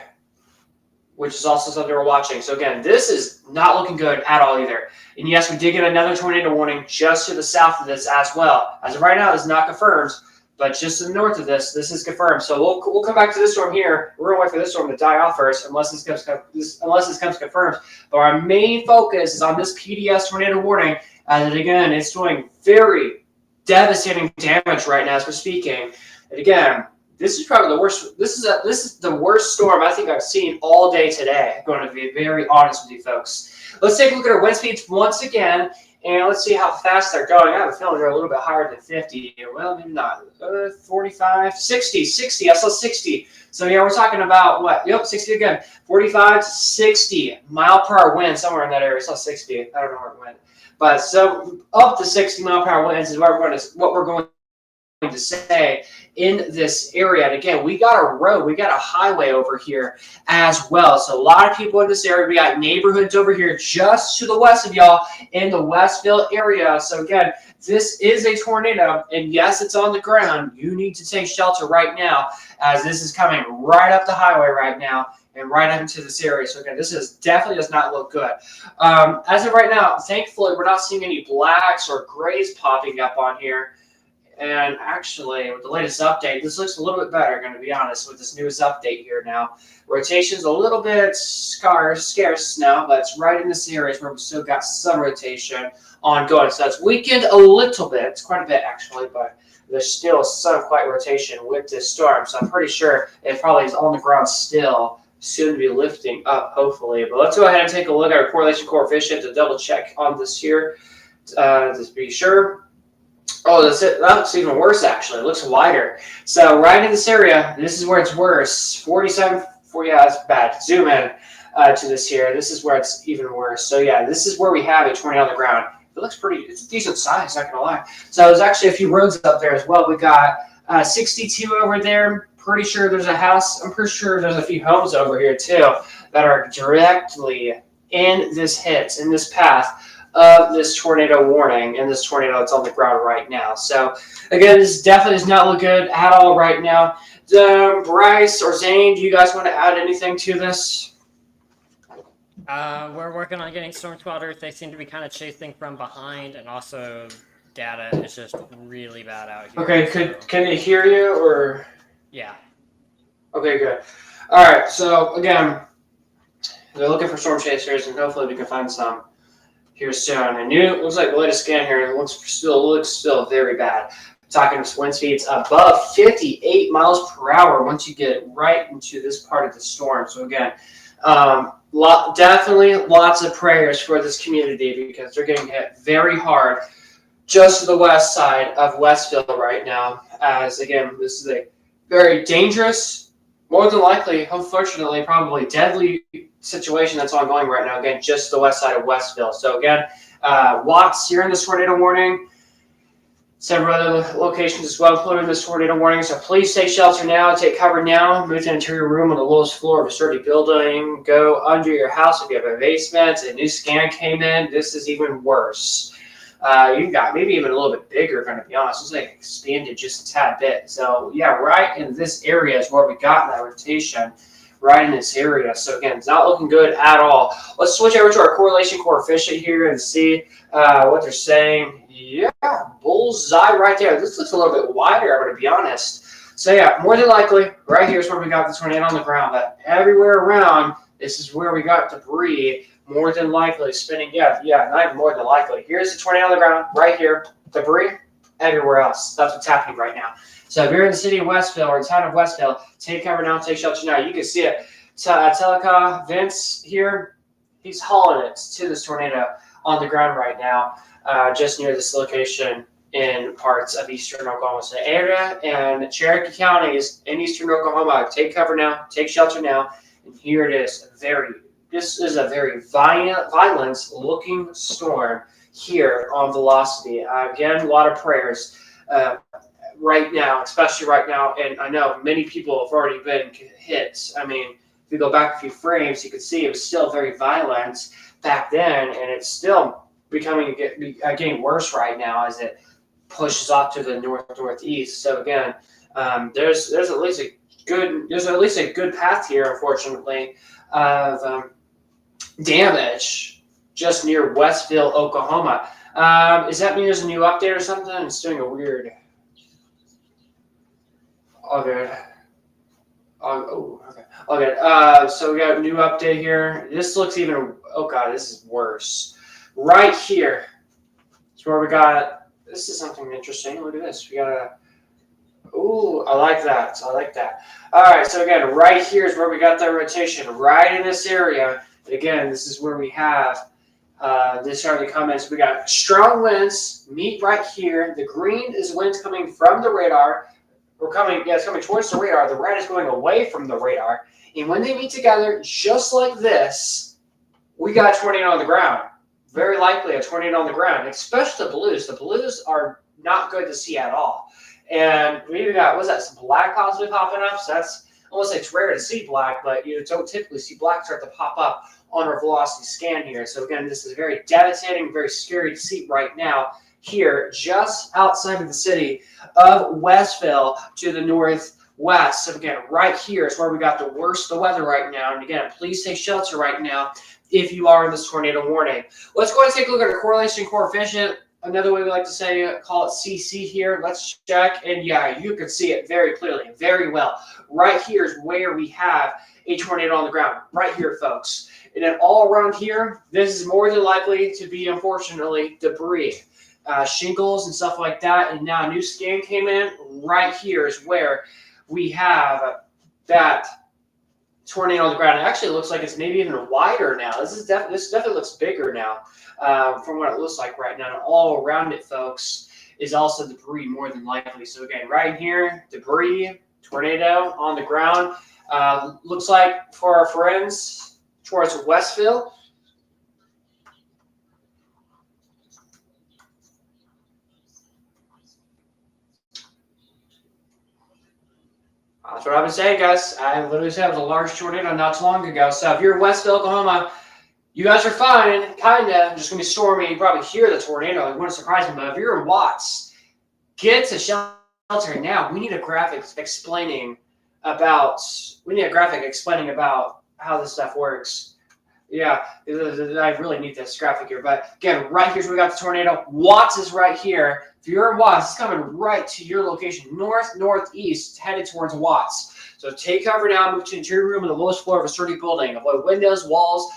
which is also something we're watching. So again, this is not looking good at all either. And yes, we did get another tornado warning just to the south of this as well. As of right now, this is not confirmed, but just to the north of this is confirmed. So we'll come back to this storm here. We're gonna wait for this storm to die off first, unless this comes confirmed. But our main focus is on this PDS tornado warning, and again, it's doing very devastating damage right now as we're speaking. And again, this is probably the worst. This is the worst storm I think I've seen all day today. I'm going to be very honest with you folks. Let's take a look at our wind speeds once again, and let's see how fast they're going. I have a feeling they're a little bit higher than 50. Well, maybe not. 45, 60. I saw 60. So yeah, we're talking about what? Yep, 60 again. 45 to 60 mile per hour wind somewhere in that area. I saw 60. I don't know where it went, but so up to 60 mile per hour winds is what we're going to say in this area. And again, we got a road, we got a highway over here as well. So a lot of people in this area. We got neighborhoods over here just to the west of y'all in the Westville area. So again, this is a tornado, and yes, it's on the ground. You need to take shelter right now, as this is coming right up the highway right now and right up into this area. So again, this definitely does not look good. As of right now, thankfully, we're not seeing any blacks or grays popping up on here. And actually, with the latest update, this looks a little bit better, going to be honest, with this newest update here now. Rotation's a little bit scarce now, but it's right in this area where we've still got some rotation ongoing. So it's weakened a little bit. It's quite a bit, actually, but there's still some quiet rotation with this storm. So I'm pretty sure it probably is on the ground still, soon to be lifting up, hopefully. But let's go ahead and take a look at our correlation coefficient to double check on this here, to be sure. Oh, that's even worse, actually. It looks wider. So right in this area, this is where it's worse. 47, yeah, that's bad. Zoom in to this here. This is where it's even worse. So yeah, this is where we have a tornado on the ground. It looks it's a decent size, not gonna lie. So there's actually a few roads up there as well. We got 62 over there. Pretty sure there's a house. I'm pretty sure there's a few homes over here too that are directly in this path of this tornado warning and this tornado that's on the ground right now. So again, this definitely does not look good at all right now. Bryce or Zane, do you guys want to add anything to this? We're working on getting storm squatters. They seem to be kind of chasing from behind and also data is just really bad out here. Okay, can they hear you or? Yeah. Okay, good. All right, so again, they're looking for storm chasers, and hopefully we can find some here soon. And it looks like the latest scan here looks still very bad. Talking wind speeds above 58 miles per hour once you get right into this part of the storm. So again, definitely lots of prayers for this community because they're getting hit very hard just to the west side of Westville right now. As again, this is a very dangerous, more than likely, unfortunately, probably deadly situation that's ongoing right now. Again, just the west side of Westville. So again, Watts here in this tornado warning. Several other locations as well included in this tornado warning. So please take shelter now, take cover now, move to an interior room on the lowest floor of a sturdy building, go under your house if you have a basement. A new scan came in. This is even worse. You've got maybe even a little bit bigger, going to be honest. It's like expanded just a tad bit. So yeah, right in this area is where we got that rotation, right in this area. So again, it's not looking good at all. Let's switch over to our correlation coefficient here and see what they're saying. Yeah, bullseye right there. This looks a little bit wider, I'm going to be honest. So yeah, more than likely, right here is where we got the tornado on the ground. But everywhere around, this is where we got debris. More than likely spinning, not even more than likely. Here's the tornado on the ground, right here. Debris everywhere else. That's what's happening right now. So if you're in the city of Westville or the town of Westville, take cover now, take shelter now. You can see it. Teleka Vince here, he's hauling it to this tornado on the ground right now, just near this location in parts of eastern Oklahoma City area. And Cherokee County is in eastern Oklahoma. Take cover now, take shelter now. And here it is. This is a very violent looking storm here on Velocity. Again, a lot of prayers right now, especially right now. And I know many people have already been hit. I mean, if you go back a few frames, you can see it was still very violent back then, and it's still getting worse right now as it pushes off to the northeast. So again, there's at least a good path here, unfortunately, of damage just near Westville, Oklahoma. Does that mean there's a new update or something? It's doing a weird. Oh, good. Okay. Okay. So we got a new update here. This looks even. Oh god, this is worse. Right here is where we got. This is something interesting. Look at this. We got a. Ooh, I like that. I like that. All right. So again, right here is where we got that rotation. Right in this area. Again, this is where we have this are the comments. We got strong winds meet right here. The green is winds coming from the radar. It's coming towards the radar. The red is going away from the radar. And when they meet together, just like this, we got a tornado on the ground. Very likely a tornado on the ground, especially the blues. The blues are not good to see at all. And we even got, some black possibly popping up? So that's almost like it's rare to see black, but you don't typically see black start to pop up on our velocity scan here. So again, this is very devastating, very scary to see right now here, just outside of the city of Westville to the northwest. So again, right here is where we got the worst of the weather right now. And again, please take shelter right now if you are in this tornado warning. Let's go ahead and take a look at our correlation coefficient. Another way we like to say, call it CC here. Let's check. And yeah, you can see it very clearly, very well. Right here is where we have a tornado on the ground. Right here, folks. And then all around here, this is more than likely to be, unfortunately, debris. Shingles and stuff like that. And now a new scan came in. Right here is where we have that tornado on the ground. It actually looks like it's maybe even wider now. This definitely looks bigger now from what it looks like right now. And all around it, folks, is also debris more than likely. So again, right here, debris, tornado on the ground. Looks like for our friends towards Westville, that's what I've been saying, guys. I literally said it was a large tornado not too long ago. So if you're in Westville, Oklahoma, you guys are fine, kinda. Just gonna be stormy. You probably hear the tornado. It wouldn't surprise me. But if you're in Watts, get to shelter now. We need a graphic explaining about how this stuff works. Yeah, I really need this graphic here. But again, right here's where we got the tornado. Watts is right here. If you're in Watts, it's coming right to your location, northeast, headed towards Watts. So take cover now, move to interior room on the lowest floor of a sturdy building. Avoid windows, walls,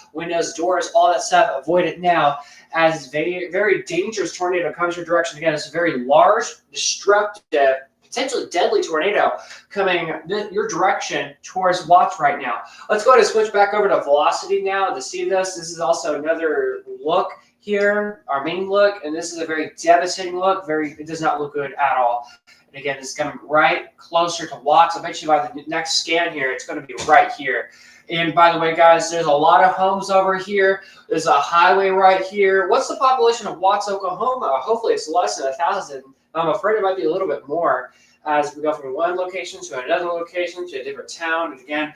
doors, all that stuff. Avoid it now, as very, very dangerous tornado comes your direction. Again, it's a very large, destructive, potentially deadly tornado coming your direction towards Watts right now. Let's go ahead and switch back over to velocity now to see this. This is also another look here, our main look, and this is a very devastating look. It does not look good at all. And again, it's coming right closer to Watts. I bet you by the next scan here, it's going to be right here. And by the way, guys, there's a lot of homes over here. There's a highway right here. What's the population of Watts, Oklahoma? Hopefully it's less than 1,000. I'm afraid it might be a little bit more, as we go from one location to another location to a different town. And again,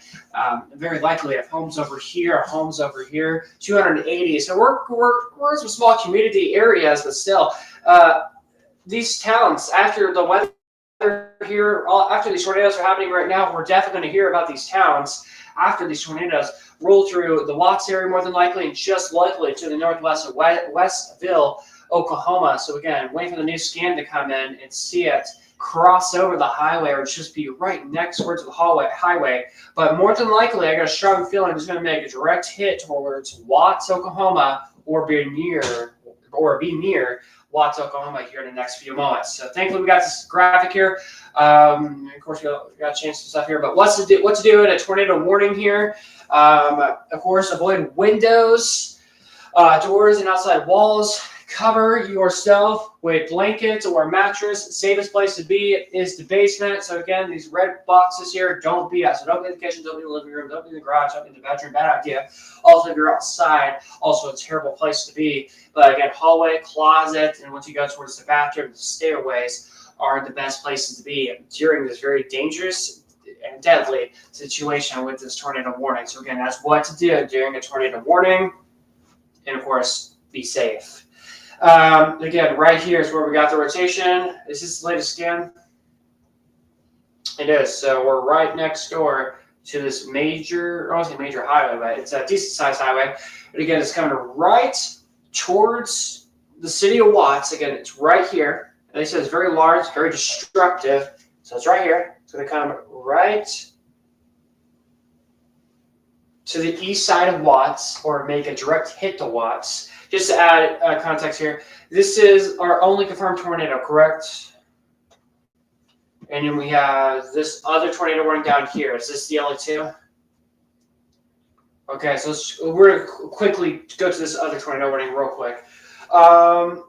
very likely have homes over here, 280. So we're in some small community areas, but still, these towns, after the weather here, after these tornadoes are happening right now, we're definitely going to hear about these towns after these tornadoes roll through the Watts area more than likely, and just likely to the northwest of Westville, Oklahoma. So again, waiting for the new scan to come in and see it cross over the highway or just be right next to the highway. But more than likely, I got a strong feeling it's going to make a direct hit towards Watts, Oklahoma, or be near Watts, Oklahoma here in the next few moments. So thankfully we got this graphic here. Of course, we got a chance to stuff here, but what to do in a tornado warning here. Of course, avoid windows, doors, and outside walls. Cover yourself with blankets or mattress. Safest place to be is the basement. So again, these red boxes here, don't be out. So don't be in the kitchen, don't be in the living room, don't be in the garage, don't be in the bedroom. Bad idea. Also, if you're outside, also a terrible place to be. But again, hallway, closet, and once you go towards the bathroom, the stairways are the best places to be during this very dangerous and deadly situation with this tornado warning. So again, that's what to do during a tornado warning. And of course, be safe. Again, right here is where we got the rotation. Is this the latest scan? It is. So we're right next door to this major, I don't say major highway, but it's a decent sized highway. And again, it's coming right towards the city of Watts. Again, it's right here. And they said it's very large, very destructive. So it's right here. It's going to come right to the east side of Watts, or make a direct hit to Watts. Just to add context here, this is our only confirmed tornado, correct? And then we have this other tornado warning down here. Is this the only two? Okay, so we're going to quickly go to this other tornado warning real quick. I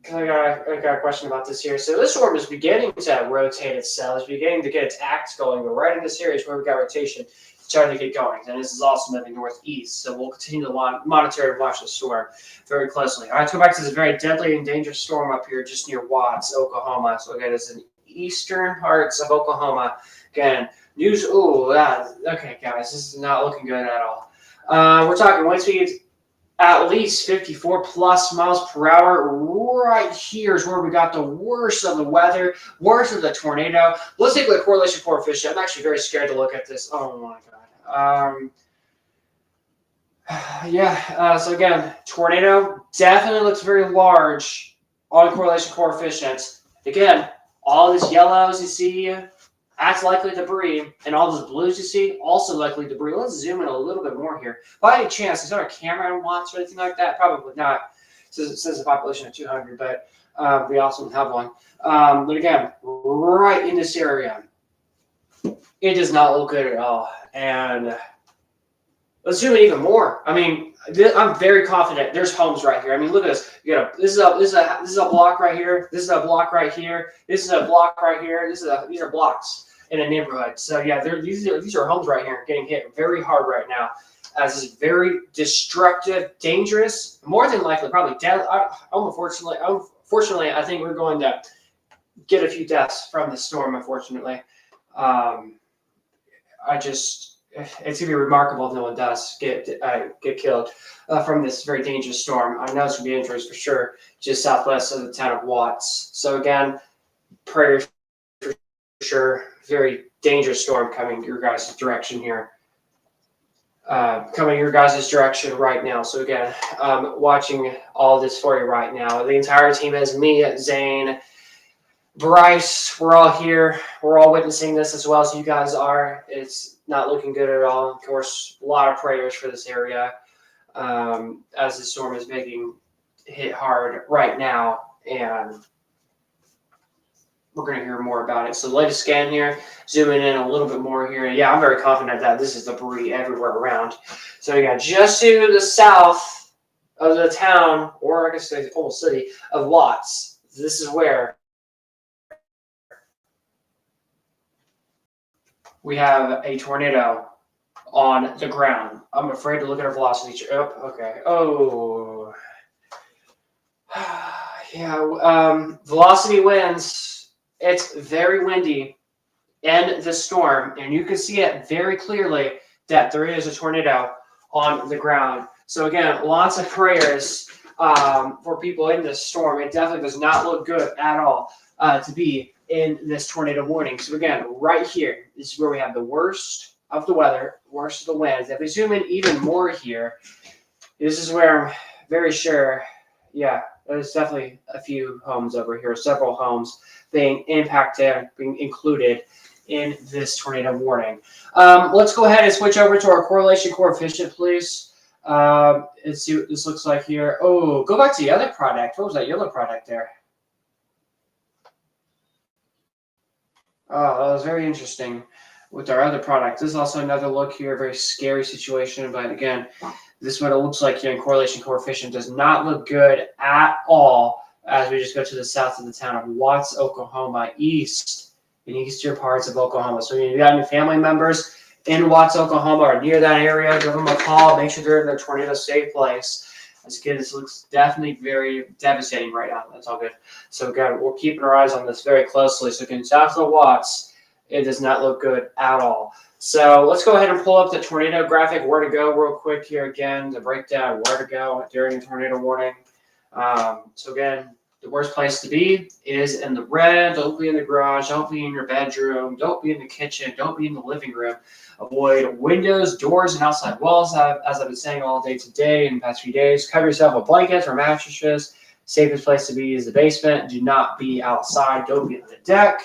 got a question about this here. So this storm is beginning to rotate itself. It's beginning to get its axe going. We're right in this area where we got rotation. Starting to get going, and this is also moving northeast, so we'll continue to monitor and watch the storm very closely. All right, let's go back to this very deadly and dangerous storm up here just near Watts, Oklahoma. So again, it's in eastern parts of Oklahoma. Again, news. Okay, guys, this is not looking good at all. We're talking wind speeds at least 54 plus miles per hour. Right here is where we got the worst of the weather, worst of the tornado. Let's take the correlation coefficient. I'm actually very scared to look at this. Oh my god. So again, tornado definitely looks very large on correlation coefficients. Again, all these yellows you see, that's likely debris, and all those blues you see, also likely debris. Let's zoom in a little bit more here. By any chance, is there a camera in Watts or anything like that? Probably not. It says a population of 200, but we also have one. But again, right in this area, it does not look good at all. And let's zoom in even more. I mean, I'm very confident. There's homes right here. I mean, look at this. This is a block right here. This is a block right here. This is a block right here. These are blocks in a neighborhood. So yeah, these are homes right here getting hit very hard right now, as this is very destructive, dangerous, more than likely probably deadly. Unfortunately, I think we're going to get a few deaths from the storm. Unfortunately. It's gonna be remarkable if no one does get killed from this very dangerous storm. I know it's gonna be injuries for sure, just southwest of the town of Watts. So again, prayers for sure. Very dangerous storm coming your guys' direction here. coming your guys' direction right now. So again, watching all this for you right now. The entire team has me, Zane, Bryce. We're all here. We're all witnessing this as well as you guys are. It's not looking good at all. Of course, a lot of prayers for this area as the storm is making hit hard right now, and we're going to hear more about it. So the latest scan here, zooming in a little bit more here. Yeah, I'm very confident that this is debris everywhere around. So we got just to the south of the town, or I guess the whole city, of Watts. This is where we have a tornado on the ground. I'm afraid to look at our velocity. Oh, okay. Oh. Yeah, velocity winds. It's very windy in the storm, and you can see it very clearly that there is a tornado on the ground. So again, lots of prayers for people in this storm. It definitely does not look good at all to be in this tornado warning. So again, right here, this is where we have the worst of the weather, worst of the winds. If we zoom in even more here, this is where I'm very sure, yeah, there's definitely a few homes over here, several homes being impacted, being included in this tornado warning. Let's go ahead and switch over to our correlation coefficient, please. Let's see what this looks like here. Oh, go back to the other product. What was that yellow product there? Oh, that was very interesting with our other product. This is also another look here, very scary situation. But again, this is what it looks like here in correlation coefficient. Does not look good at all as we just go to the south of the town of Watts, Oklahoma, in eastern parts of Oklahoma. So if you got any family members in Watts, Oklahoma, or near that area, give them a call. Make sure they're in their tornado safe place. As again, this looks definitely very devastating right now. That's all good. So again, we're keeping our eyes on this very closely. So again, south of Watts, it does not look good at all. So let's go ahead and pull up the tornado graphic, where to go real quick here again, the breakdown, where to go during the tornado warning. So again, the worst place to be is in the red. Don't be in the garage. Don't be in your bedroom. Don't be in the kitchen. Don't be in the living room. Avoid windows, doors, and outside walls, as I've been saying all day today in the past few days. Cover yourself with blankets or mattresses. Safest place to be is the basement. Do not be outside. Don't be on the deck.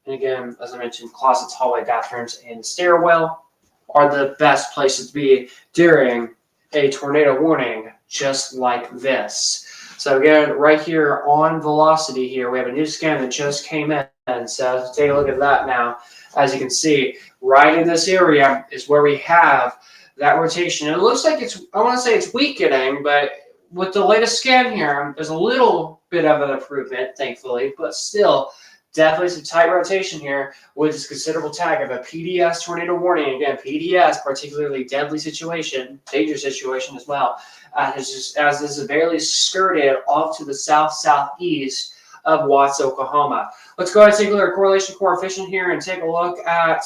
And again, as I mentioned, closets, hallway, bathrooms, and stairwell are the best places to be during a tornado warning just like this. So again, right here on velocity here, we have a new scan that just came in. So let's take a look at that now. As you can see, right in this area is where we have that rotation. And it looks like it's, I want to say it's weakening, but with the latest scan here, there's a little bit of an improvement, thankfully, but still definitely some tight rotation here with this considerable tag of a PDS tornado warning. Again, PDS, particularly deadly situation, dangerous situation as well, as this is barely skirted off to the south-southeast of Watts, Oklahoma. Let's go ahead and take a look at our correlation coefficient here and take a look at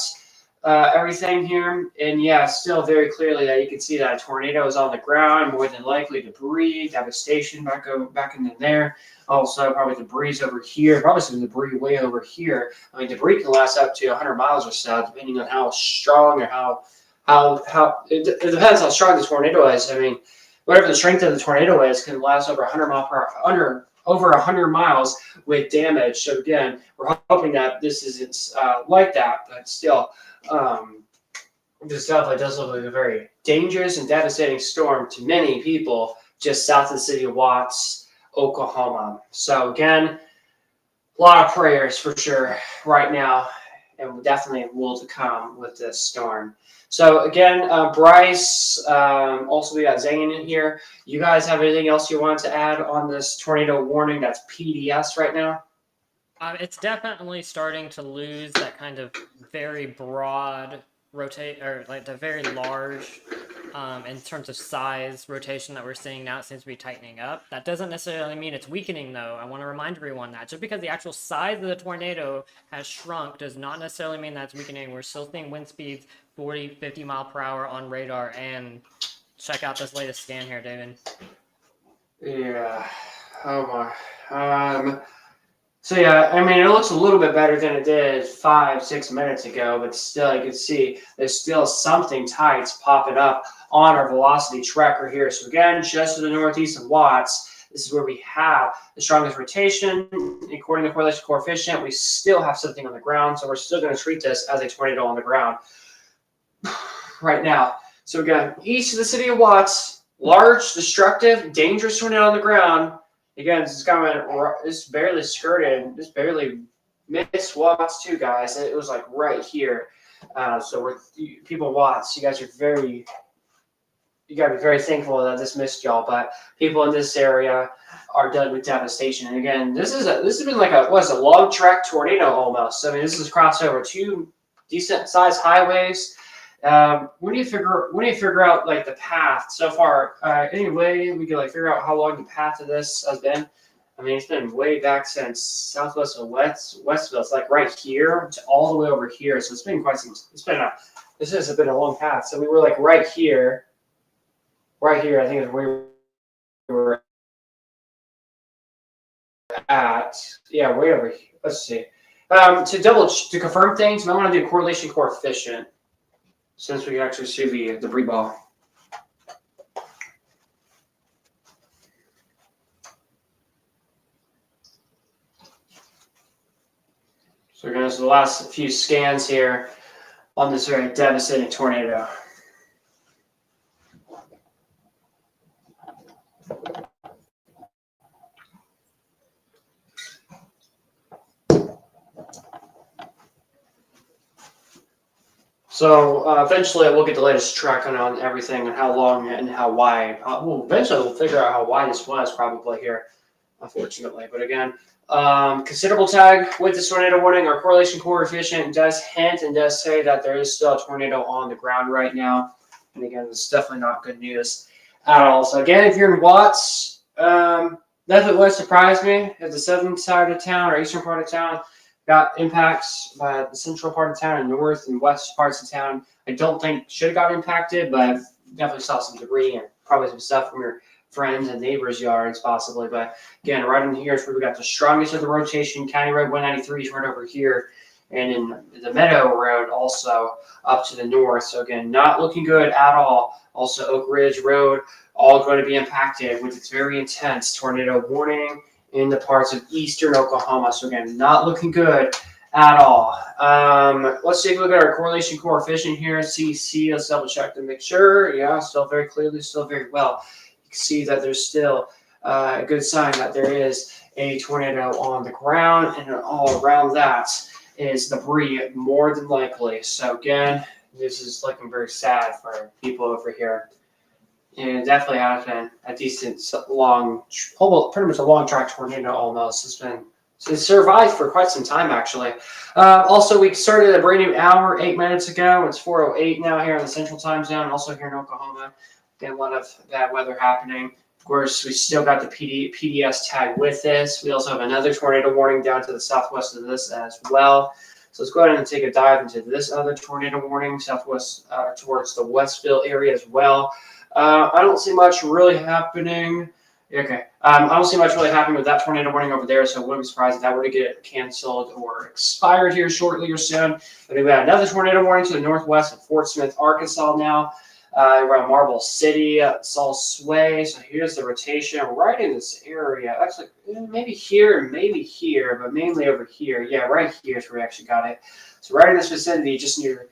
everything here. And yeah, still very clearly that you can see that a tornado is on the ground, more than likely debris, devastation back in there. Also, probably debris over here, probably some debris way over here. I mean, debris can last up to 100 miles or so, depending on how strong or how it depends how strong the tornado is. I mean, whatever the strength of the tornado is, can last over 100 miles per hour, over 100 miles with damage. So again, we're hoping that this isn't like that, but still, this definitely does look like a very dangerous and devastating storm to many people just south of the city of Watts, Oklahoma. So again, a lot of prayers for sure right now, and definitely will to come with this storm. So again, Bryce, also we got Zane in here. You guys have anything else you want to add on this tornado warning that's PDS right now? It's definitely starting to lose that kind of very broad rotate, or like the very large in terms of size rotation that we're seeing now. It seems to be tightening up. That doesn't necessarily mean it's weakening, though. I want to remind everyone that just because the actual size of the tornado has shrunk does not necessarily mean that's weakening. We're still seeing wind speeds 40, 50 mile per hour on radar. And check out this latest scan here, David. Yeah. Oh my. So yeah, I mean, it looks a little bit better than it did 5-6 minutes ago, but still, you can see there's still something tight popping up on our velocity tracker here. So again, just to the northeast of Watts, this is where we have the strongest rotation. According to correlation coefficient, we still have something on the ground, so we're still going to treat this as a tornado on the ground right now. So again, east of the city of Watts, large, destructive, dangerous tornado on the ground. Again, it's barely skirted, just barely missed Watts too, guys. It was like right here. So we're people in Watts, you guys are you gotta be very thankful that this missed y'all. But people in this area are done with devastation. And again, this has been like a long track tornado almost. I mean, this has crossed over 2 decent sized highways. When do you figure out like the path so far? Any way we can like figure out how long the path of this has been? I mean, it's been way back since southwest of Westville. It's like right here to all the way over here. So it's been quite some. This has been a long path. So we were like right here. I think is where we were at. Yeah, way over here. Let's see. To confirm things, I want to do correlation coefficient. Since we can actually see the debris ball. So we're going to do the last few scans here on this very devastating tornado. So eventually we'll get the latest tracking on everything and how long and how wide. Eventually we'll figure out how wide this was probably here, unfortunately. But again, considerable tag with this tornado warning. Our correlation coefficient does hint and does say that there is still a tornado on the ground right now. And again, it's definitely not good news at all. So again, if you're in Watts, definitely would surprise me if the southern side of town or eastern part of town got impacts by the central part of town and north and west parts of town. I don't think should have got impacted, but definitely saw some debris and probably some stuff from your friends and neighbors' yards possibly. But again, right in here is where we got the strongest of the rotation. County Road 193 is right over here. And in the Meadow Road also up to the north. So again, not looking good at all. Also Oak Ridge Road, all going to be impacted with its very intense tornado warning in the parts of eastern Oklahoma. So again, not looking good at all. Let's take a look at our correlation coefficient here. CC, let's double check to make sure. Yeah, still very clearly, still very well. You can see that there's still a good sign that there is a tornado on the ground, and all around that is debris more than likely. So again, this is looking very sad for people over here. And it definitely has been a decent long, pretty much a long track tornado almost. It's survived for quite some time actually. Also, we started a brand new hour 8 minutes ago. It's 4:08 now here in the Central Time Zone. Also here in Oklahoma, again, a lot of bad weather happening. Of course, we still got the PDS tag with this. We also have another tornado warning down to the southwest of this as well. So let's go ahead and take a dive into this other tornado warning southwest towards the Westville area as well. I don't see much really happening. Okay. I don't see much really happening with that tornado warning over there, so I wouldn't be surprised if that were to get canceled or expired here shortly or soon. But we've got another tornado warning to the northwest of Fort Smith, Arkansas now. Around Marble City, Saul Sway. So here's the rotation right in this area. Actually, maybe here, but mainly over here. Yeah, right here is where we actually got it. So right in this vicinity, just near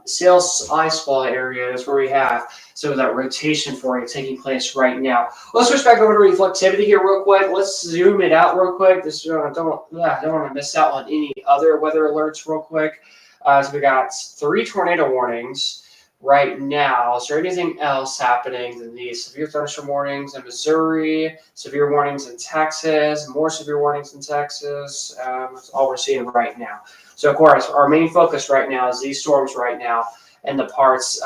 Sales Ice Fall area is where we have some of that rotation for it taking place right now. Let's switch back over to reflectivity here real quick. Let's zoom it out real quick. Don't want to miss out on any other weather alerts real quick. So we got 3 tornado warnings right now. Is there anything else happening than these? Severe thunderstorm warnings in Missouri, severe warnings in Texas, more severe warnings in Texas. That's all we're seeing right now. So, of course, our main focus right now is these storms right now and the parts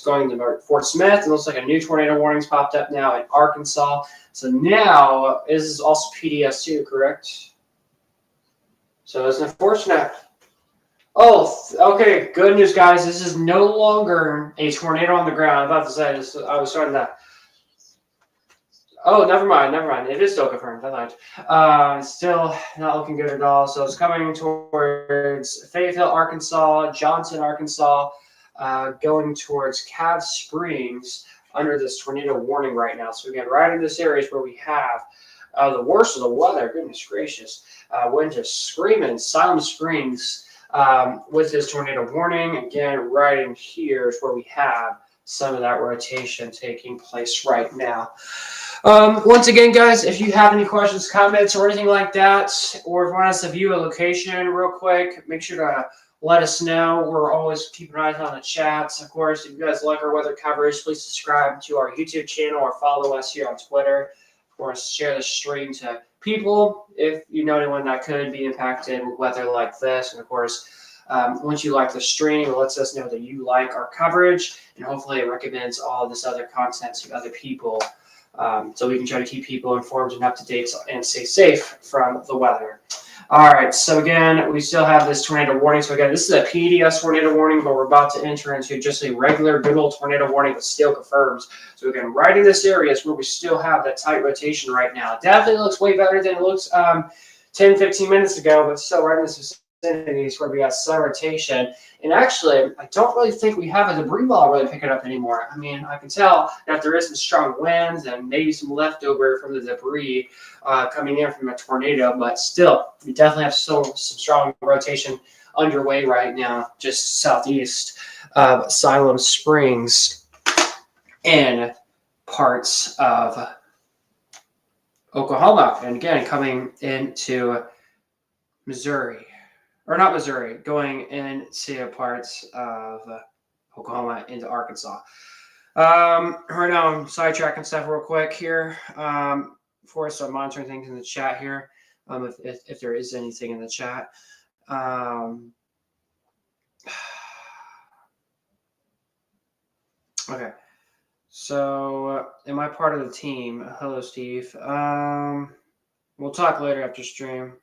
going to Fort Smith. It looks like a new tornado warning's popped up now in Arkansas. So now, this is also PDS too, correct? So it's unfortunate. Oh, okay. Good news, guys. This is no longer a tornado on the ground. I'm about to say this. I was starting to. Oh, never mind, never mind. It is still confirmed. I lied. Still not looking good at all. So it's coming towards Fayetteville, Arkansas, Johnson, Arkansas, going towards Cav Springs under this tornado warning right now. So again, right in this area is where we have the worst of the weather. Goodness gracious. Went to screaming Siloam Springs with this tornado warning. Again, right in here is where we have some of that rotation taking place right now. Once again, guys, if you have any questions, comments, or anything like that, or if you want us to view a location real quick, make sure to let us know. We're always keeping an eye on the chats. Of course, if you guys like our weather coverage, please subscribe to our YouTube channel or follow us here on Twitter. Of course, share the stream to people if you know anyone that could be impacted with weather like this. And of course, once you like the stream, it lets us know that you like our coverage, and hopefully it recommends all this other content to other people. So we can try to keep people informed and up to date and stay safe from the weather. All right, so again, we still have this tornado warning. So again, this is a PDS tornado warning, but we're about to enter into just a regular good old tornado warning that still confirms. So again, right in this area is where we still have that tight rotation right now. It definitely looks way better than it looks 10, 15 minutes ago, but still right in this vicinity is where we got some rotation. And actually, I don't really think we have a debris ball really picking up anymore. I mean, I can tell that there is some strong winds and maybe some leftover from the debris coming in from a tornado, but still, we definitely have some strong rotation underway right now, just southeast of Siloam Springs in parts of Oklahoma. And again, coming into Missouri. Or not Missouri, going into parts of Oklahoma into Arkansas. Right now, I'm sidetracking stuff real quick here. For us, I'm monitoring things in the chat here. If there is anything in the chat. Okay. So, am I part of the team? Hello, Steve. We'll talk later after stream.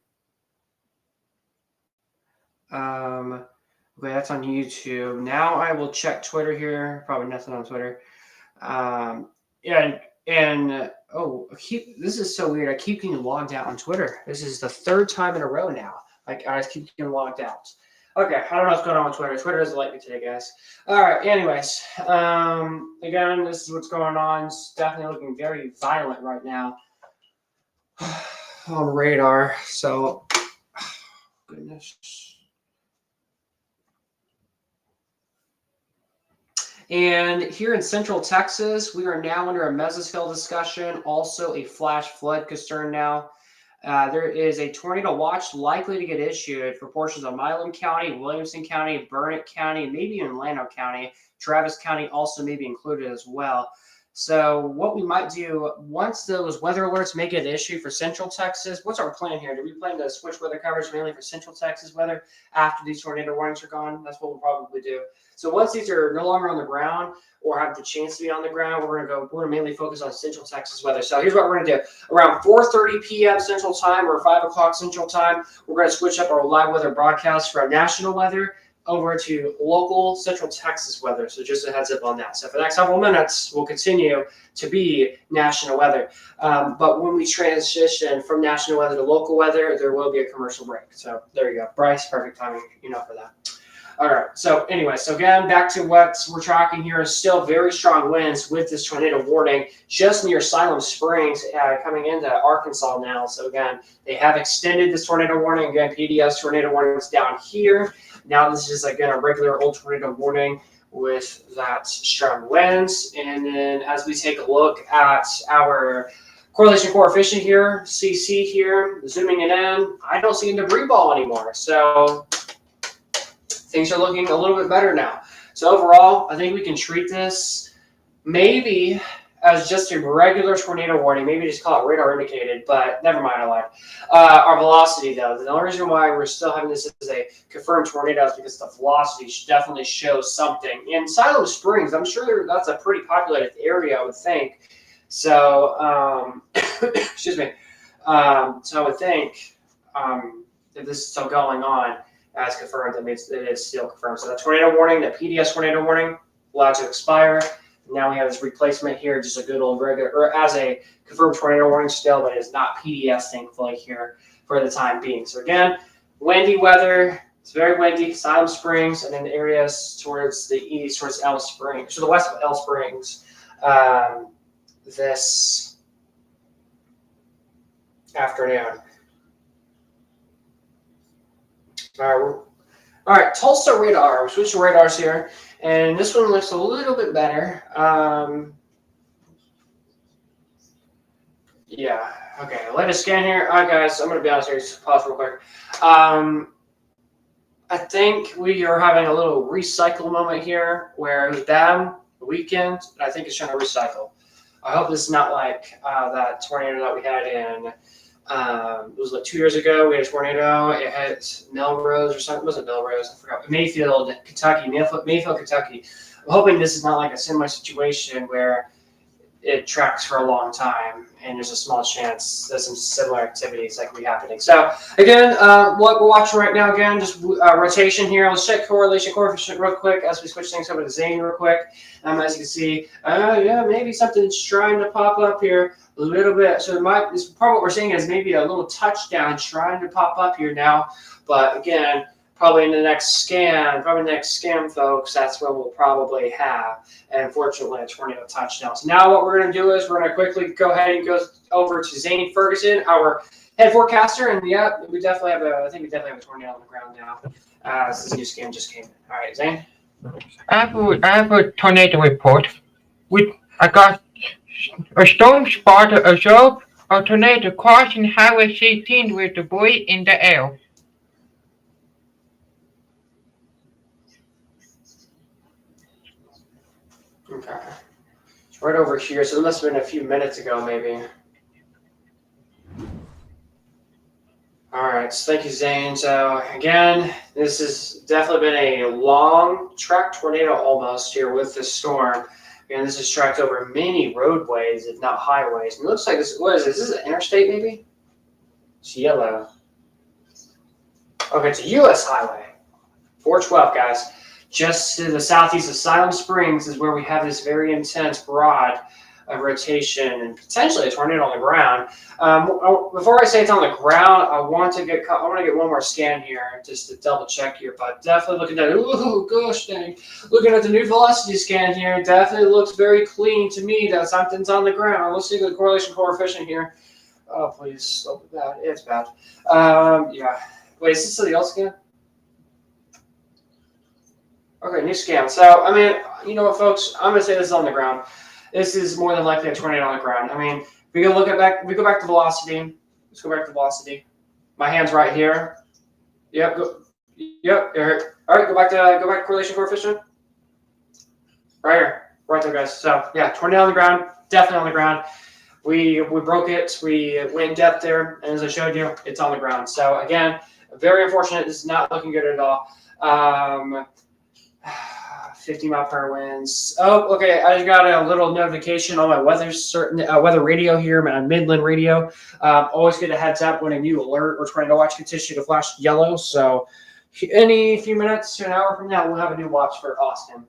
Okay, that's on YouTube. Now I will check Twitter here. Probably nothing on Twitter. Oh, this is so weird. I keep getting logged out on Twitter. This is the third time in a row now. Like, I just keep getting logged out. Okay, I don't know what's going on with Twitter. Twitter doesn't like me today, guys. All right, anyways. Again, this is what's going on. It's definitely looking very violent right now on radar. So, goodness. And here in Central Texas, we are now under a mesoscale discussion, also a flash flood concern now. There is a tornado watch likely to get issued for portions of Milam County, Williamson County, Burnett County, maybe even Llano County. Travis County also may be included as well. So what we might do, once those weather alerts make it an issue for Central Texas, what's our plan here? Do we plan to switch weather coverage mainly for Central Texas weather after these tornado warnings are gone? That's what we'll probably do. So once these are no longer on the ground or have the chance to be on the ground, we're gonna mainly focus on Central Texas weather. So here's what we're gonna do. Around 4:30 p.m. Central Time or 5 o'clock Central Time, we're gonna switch up our live weather broadcast from national weather over to local Central Texas weather. So just a heads up on that. So for the next couple of minutes, we'll continue to be national weather. But when we transition from national weather to local weather, there will be a commercial break. So there you go. Bryce, perfect timing, for that. All right. So anyway, so again, back to what we're tracking here is still very strong winds with this tornado warning just near Siloam Springs coming into Arkansas now. So again, they have extended this tornado warning. Again, PDS tornado warning is down here. Now this is again a regular old tornado warning with that strong winds. And then as we take a look at our correlation coefficient here, CC here, zooming it in, I don't see a debris ball anymore. So things are looking a little bit better now. So overall, I think we can treat this maybe as just a regular tornado warning. Maybe just call it radar indicated, but never mind, I lied. Our velocity, though, the only reason why we're still having this as a confirmed tornado is because the velocity definitely shows something. In Siloam Springs, I'm sure that's a pretty populated area, I would think. So, excuse me. So I would think if this is still going on, as confirmed, that means it is still confirmed. So that tornado warning, that PDS tornado warning, allowed to expire. Now we have this replacement here, just a good old regular, or as a confirmed tornado warning still, but it's not PDS, thankfully, here for the time being. So again, windy weather. It's very windy, Siloam Springs, and then areas towards the east, towards Elm Springs, to the west of Elm Springs, this afternoon. All right, Tulsa radar. We're switching radars here, and this one looks a little bit better. Yeah, okay, latest scan here. All right, guys, I'm going to be honest here. Just pause real quick. I think we are having a little recycle moment here where it was down the weekend, and I think it's trying to recycle. I hope this is not like that tornado that we had in, it was like 2 years ago. We had a tornado. It hit Melrose or something. It wasn't Melrose. I forgot. Mayfield, Kentucky. Mayfield, Kentucky. I'm hoping this is not like a similar situation where it tracks for a long time, and there's a small chance that some similar activities that could be happening. So again, what we're watching right now, again, just rotation here. Let's check correlation coefficient real quick as we switch things over to Zane real quick. As you can see, yeah, maybe something's trying to pop up here a little bit. So this part what we're seeing is maybe a little touchdown trying to pop up here now. But again, probably in the next scan, folks, that's what we'll probably have. And unfortunately, a tornado touchdown. So now what we're going to do is we're going to quickly go ahead and go over to Zane Ferguson, our head forecaster. And yeah, we definitely have I think we definitely have a tornado on the ground now. This new scan just came in. All right, Zane? I have a tornado report. I got a storm spotter observed a tornado crossing Highway 16 with debris in the air. Okay. It's right over here, so it must have been a few minutes ago, maybe. All right, so thank you, Zane. So again, this has definitely been a long track tornado almost here with this storm. And this is tracked over many roadways, if not highways. And it looks like this, what is this? Is this an interstate maybe? It's yellow. Okay, it's a U.S. highway. 412, guys. Just to the southeast of Siloam Springs is where we have this very intense broad rotation and potentially a tornado on the ground. Before I say it's on the ground, I want to get one more scan here just to double check here. But definitely looking at gosh dang, looking at the new velocity scan here, definitely looks very clean to me that something's on the ground. Let's see the correlation coefficient here. Oh please, stop that. It's bad. Yeah. Wait, is this the old scan? Okay, new scan. So, I mean, you know what, folks? I'm going to say this is on the ground. This is more than likely a tornado on the ground. I mean, we go back to velocity. Let's go back to velocity. My hand's right here. Yep. Yep. Here. All right. Go back to correlation coefficient. Right here. Right there, guys. So yeah, tornado on the ground. Definitely on the ground. We broke it. We went in depth there, and as I showed you, it's on the ground. So again, very unfortunate. This is not looking good at all. 50 mile per hour winds. Oh, okay. I just got a little notification on my weather radio here, my Midland radio. Always get a heads up when a new alert or tornado watch gets issued to flash yellow. So, any few minutes to an hour from now, we'll have a new watch for Austin.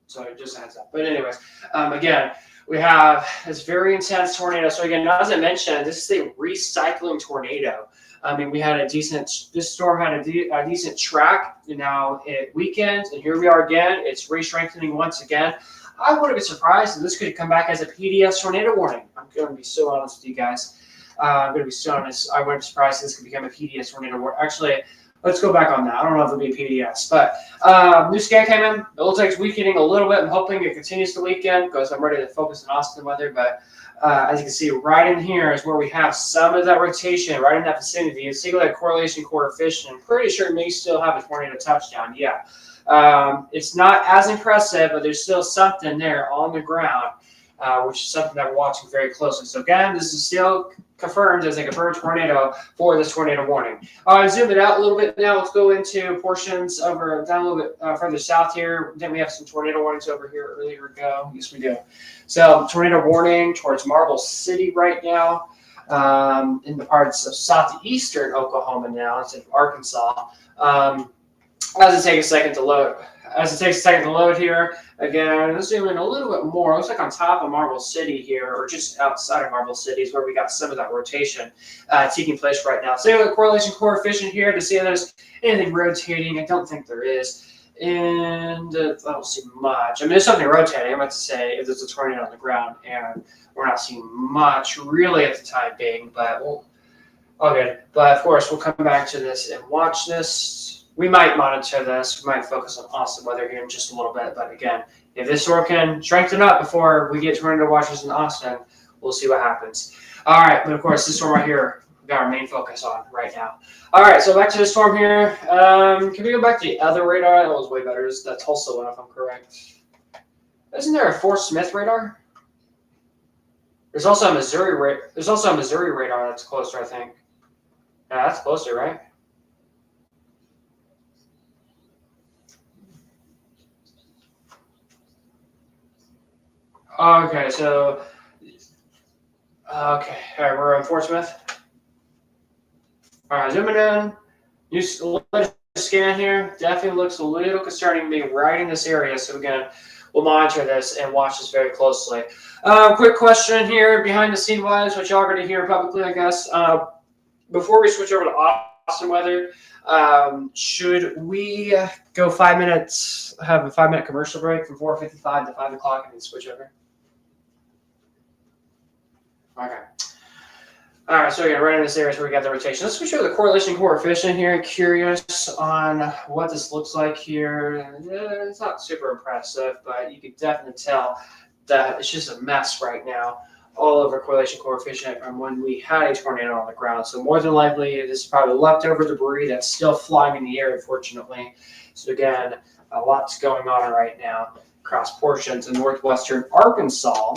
So just a heads up. But anyways, again, we have this very intense tornado. So again, as I mentioned, this is a recycling tornado. I mean, this storm had a decent track, and now it weakened, and here we are again. It's re-strengthening once again. I wouldn't be surprised if this could come back as a PDS tornado warning. I'm going to be so honest with you guys. I'm going to be so honest. I wouldn't be surprised if this could become a PDS tornado warning. Actually, let's go back on that. I don't know if it'll be a PDS, but new scan came in. It looks like it's weakening a little bit. I'm hoping it continues to weaken because I'm ready to focus on Austin weather, but as you can see, right in here is where we have some of that rotation, right in that vicinity. You see that correlation coefficient. I'm pretty sure it may still have a tornado touchdown. Yeah. It's not as impressive, but there's still something there on the ground, which is something that we're watching very closely. So again, this is still confirmed as a confirmed tornado for this tornado warning. Zoom it out a little bit now. Let's go into portions down a little bit further south here. Then we have some tornado warnings over here earlier ago. Yes, we do. So tornado warning towards Marble City right now, in the parts of southeastern Oklahoma now instead of Arkansas. As it takes a second to load, as it takes a second to load here, again, let's zoom in a little bit more. It looks like on top of Marble City here, or just outside of Marble City is where we got some of that rotation taking place right now. So the correlation coefficient here to see if there's anything rotating. I don't think there is. And I don't see much. I mean, there's something rotating. I'm about to say if there's a tornado on the ground, and we're not seeing much really at the time being, but we'll all good. But of course, we'll come back to this and watch this. We might monitor this. We might focus on Austin weather here in just a little bit. But again, if this storm can strengthen up before we get tornado watches in Austin, we'll see what happens. All right, but of course, this storm right here, we got our main focus on right now. All right, so back to the storm here. Can we go back to the other radar? That was way better. It's the Tulsa one, if I'm correct. Isn't there a Fort Smith radar? There's also a Missouri radar that's closer, I think. Yeah, that's closer, right? Okay, so all right, we're on Fort Smith. All right, zooming in. Let's scan here. Definitely looks a little concerning to me right in this area. So again, we'll monitor this and watch this very closely. Quick question here, behind the scene wise, which y'all are going to hear publicly, I guess. Before we switch over to Austin weather, should we go 5 minutes, have a 5-minute commercial break from 4:55 to 5 o'clock, and then switch over? Okay. All right, so again, right in this area is where we got the rotation. Let's switch over the correlation coefficient here. Curious on what this looks like here. It's not super impressive, but you can definitely tell that it's just a mess right now all over correlation coefficient from when we had a tornado on the ground. So more than likely, this is probably leftover debris that's still flying in the air, unfortunately. So again, a lot's going on right now across portions of northwestern Arkansas,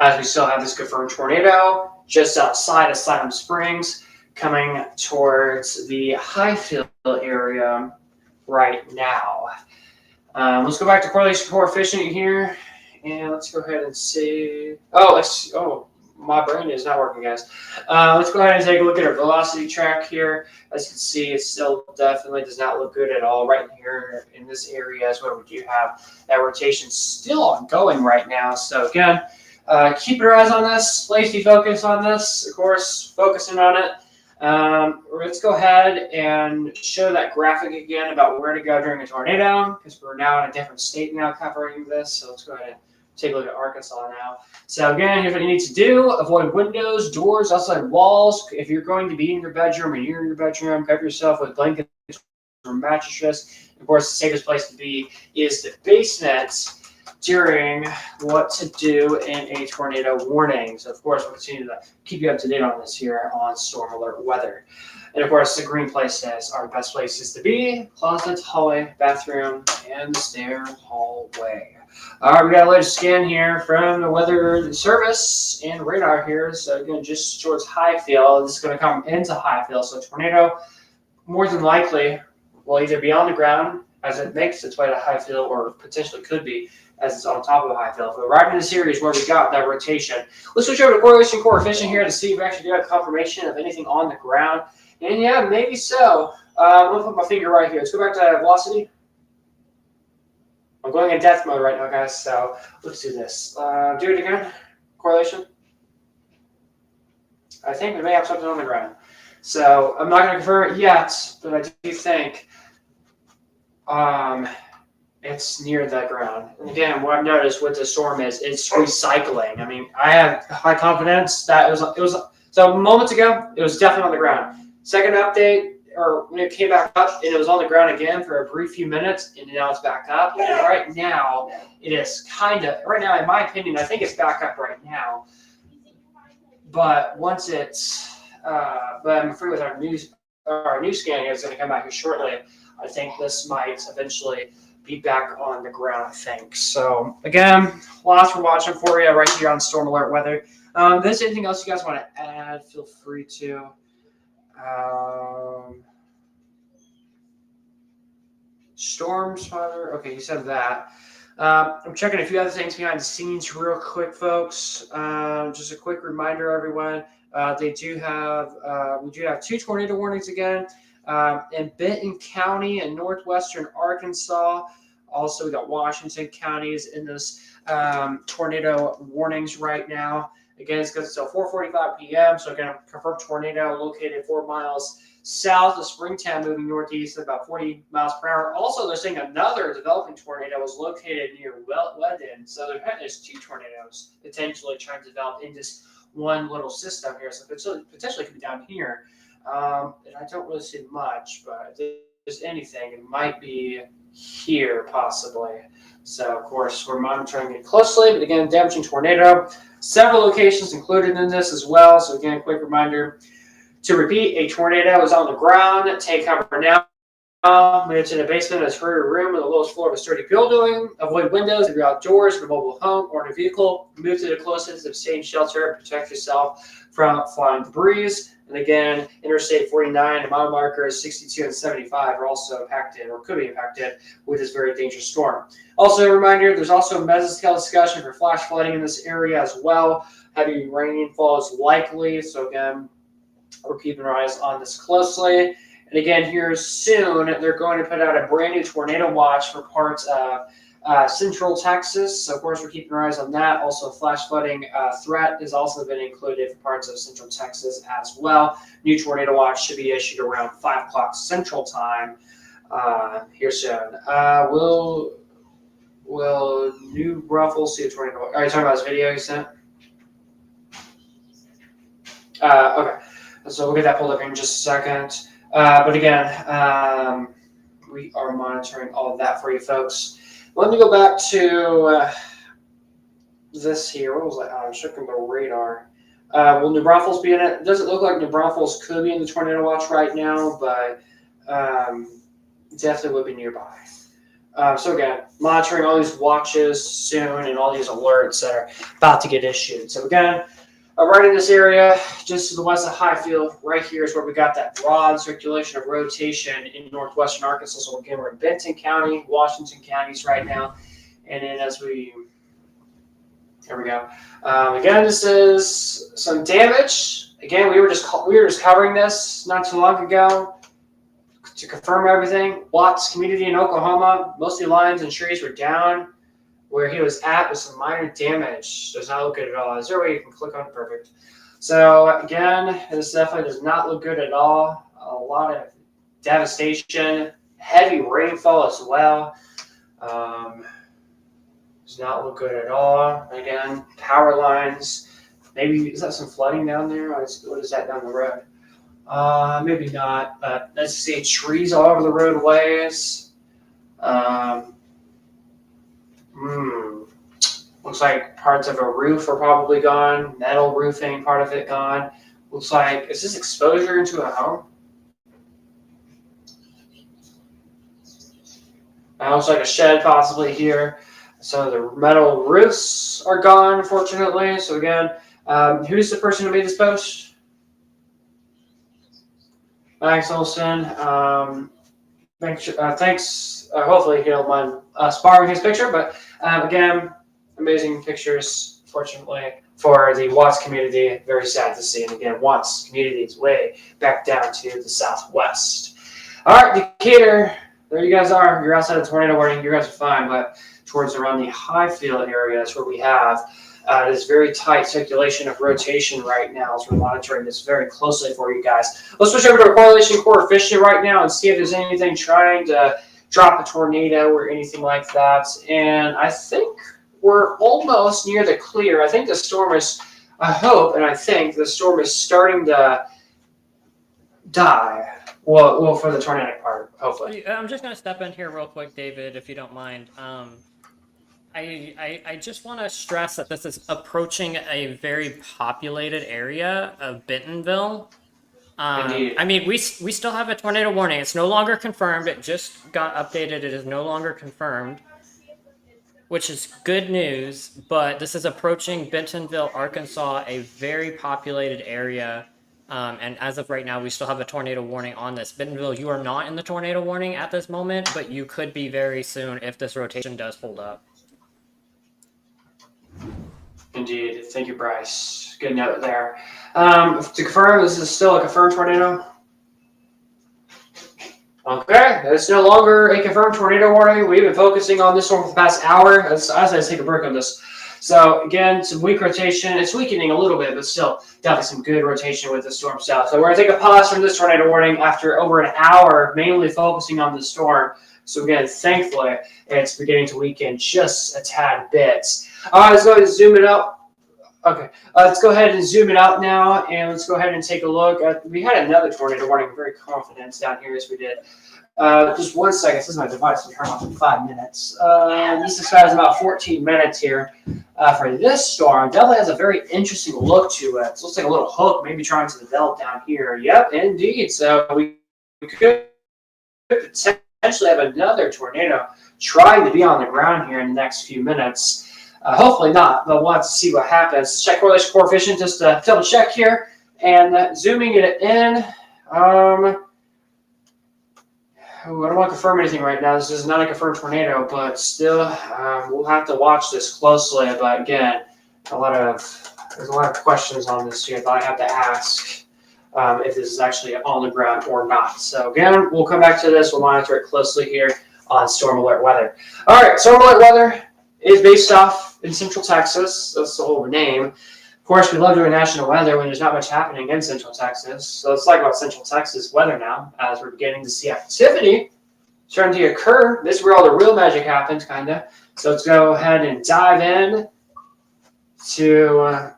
as we still have this confirmed tornado just outside of Siloam Springs, coming towards the Highfield area right now. Let's go back to correlation coefficient here, and let's go ahead and see. Oh, my brain is not working, guys. Let's go ahead and take a look at our velocity track here. As you can see, it still definitely does not look good at all. Right here in this area is where we do have that rotation still ongoing right now. So again, keep your eyes on this. Lazy focus on this, of course, focusing on it. Let's go ahead and show that graphic again about where to go during a tornado, because we're now in a different state now covering this. So let's go ahead and take a look at Arkansas now. So again, here's what you need to do. Avoid windows, doors, outside walls. If you're going to be in your bedroom or you're in your bedroom, cover yourself with blankets or mattresses. Of course, the safest place to be is the basement during what to do in a tornado warning. So of course, we'll continue to keep you up to date on this here on Storm Alert Weather. And of course, the green places are the best places to be: closet, hallway, bathroom, and the stair hallway. All right, we got a latest scan here from the Weather Service and radar here. So again, just towards Highfield. This is going to come into Highfield. So tornado, more than likely, will either be on the ground as it makes its way to Highfield, or potentially could be as it's on top of the Highfield. But right in the series where we got that rotation. Let's switch over to correlation coefficient here to see if we actually do have confirmation of anything on the ground. And yeah, maybe so. I'm going to put my finger right here. Let's go back to velocity. I'm going in death mode right now, guys, so let's do this. Do it again. Correlation. I think we may have something on the ground. So I'm not going to confirm it yet, but I do think it's near the ground. And again, what I've noticed with the storm is it's recycling. I mean, I have high confidence that it was so moments ago, it was definitely on the ground. Second update, or when it came back up, and it was on the ground again for a brief few minutes, and now it's back up. And right now, it is right now, in my opinion, I think it's back up right now. But once it's, but I'm afraid with our new scan here, it's going to come back here shortly. I think this might eventually be back on the ground, I think. So again, lots for watching for you right here on Storm Alert Weather. If there's anything else you guys want to add, feel free to. Storm spotter. Okay, you said that. I'm checking a few other things behind the scenes real quick, folks. Just a quick reminder, everyone. We do have 2 tornado warnings again in Benton County in northwestern Arkansas. Also, we got Washington counties in this tornado warnings right now. Again, it's good until 4:45 p.m. So again, confirmed tornado located 4 miles south of Springtown, moving northeast at about 40 miles per hour. Also, they're saying another developing tornado was located near Weddon. So there's 2 tornadoes potentially trying to develop in just one little system here. So potentially could be down here. And I don't really see much, but if there's anything, it might be here possibly. So of course we're monitoring it closely, but again, damaging tornado. Several locations included in this as well. So again, quick reminder to repeat: a tornado is on the ground. Take cover now. Move to the basement as her room or the lowest floor of a sturdy building. Avoid windows if you're outdoors, in a mobile home, or in a vehicle. Move to the closest obtain shelter. Protect yourself from flying debris. And again, Interstate 49 and mile markers 62 and 75 are also impacted or could be impacted with this very dangerous storm. Also, a reminder, there's also a mesoscale discussion for flash flooding in this area as well. Heavy rainfall is likely. So again, we're keeping our eyes on this closely. And again, here soon, they're going to put out a brand new tornado watch for parts of central Texas. So, of course, we're keeping our eyes on that. Also, flash flooding threat has also been included for parts of central Texas as well. New tornado watch should be issued around 5 o'clock central time here soon. Will New Braunfels see a tornado? Are you talking about this video you sent? Okay. So we'll get that pulled up here in just a second. But again, we are monitoring all of that for you folks. Let me go back to this here. What was that? I'm checking the radar. Will New Braunfels be in it? It doesn't look like New Braunfels could be in the tornado watch right now, but definitely would be nearby. So again, monitoring all these watches soon and all these alerts that are about to get issued. So again, right in this area, just to the west of Highfield, right here is where we got that broad circulation of rotation in northwestern Arkansas. So again, we're in Benton County, Washington counties right now. And then here we go. Again, this is some damage. Again, we were just covering this not too long ago to confirm everything. Watts community in Oklahoma, mostly lines and trees were down. Where he was at with some minor damage. Does not look good at all. Is there a way you can click on it? Perfect. So again, this definitely does not look good at all. A lot of devastation, heavy rainfall as well. Does not look good at all. Again, power lines. Maybe, is that some flooding down there? What is that down the road? Maybe not, but let's see, trees all over the roadways. Looks like parts of a roof are probably gone. Metal roofing, part of it gone. Looks like, is this exposure into a home? Looks like a shed possibly here. So the metal roofs are gone, unfortunately. So again, who's the person who made this post? Max Olson. Thanks. Hopefully he don't mind borrowing his picture. But again, amazing pictures, fortunately, for the Watts community. Very sad to see. And again, Watts community is way back down to the southwest. All right, Decatur, there you guys are. You're outside of tornado warning. You guys are fine, but towards around the Highfield area is where we have this very tight circulation of rotation right now as we're monitoring this very closely for you guys. Let's switch over to a correlation coefficient right now and see if there's anything trying to drop a tornado or anything like that. And I think we're almost near the clear. I think the storm is, I hope and I think the storm is starting to die. Well, for the tornadic part, hopefully. I'm just going to step in here real quick, David, if you don't mind. I just want to stress that this is approaching a very populated area of Bentonville. Indeed. I mean, we still have a tornado warning. It's no longer confirmed. It just got updated. It is no longer confirmed, which is good news. But this is approaching Bentonville, Arkansas, a very populated area. And as of right now, we still have a tornado warning on this. Bentonville, you are not in the tornado warning at this moment, but you could be very soon if this rotation does hold up. Indeed. Thank you, Bryce. Good note there. To confirm, this is still a confirmed tornado? Okay, it's no longer a confirmed tornado warning. We've been focusing on this one for the past hour. As I take a break on this. So again, some weak rotation. It's weakening a little bit, but still definitely some good rotation with the storm south. So we're gonna take a pause from this tornado warning after over an hour, mainly focusing on the storm. So again, thankfully, it's beginning to weaken just a tad bit. All right, let's go ahead and zoom it out. Okay, let's go ahead and zoom it out now, and let's go ahead and take a look. We had another tornado warning. I'm very confident down here as we did. Just 1 second. This is my device. Will turn off in 5 minutes. This describes about 14 minutes here for this storm. Definitely has a very interesting look to it. It looks like a little hook, maybe trying to develop down here. Yep, indeed. So we could potentially have another tornado trying to be on the ground here in the next few minutes. Hopefully not, but we'll have to see what happens. Check correlation coefficient just to double check here. And zooming it in, I don't want to confirm anything right now. This is not a confirmed tornado, but still, we'll have to watch this closely. But again, there's a lot of questions on this here that I have to ask if this is actually on the ground or not. So again, we'll come back to this. We'll monitor it closely here on Storm Alert Weather. All right, Storm Alert Weather is based off in Central Texas. That's the whole name. Of course, we love doing national weather when there's not much happening in Central Texas. So let's talk about Central Texas weather now, as we're beginning to see activity starting to occur. This is where all the real magic happens, kind of. So let's go ahead and dive in to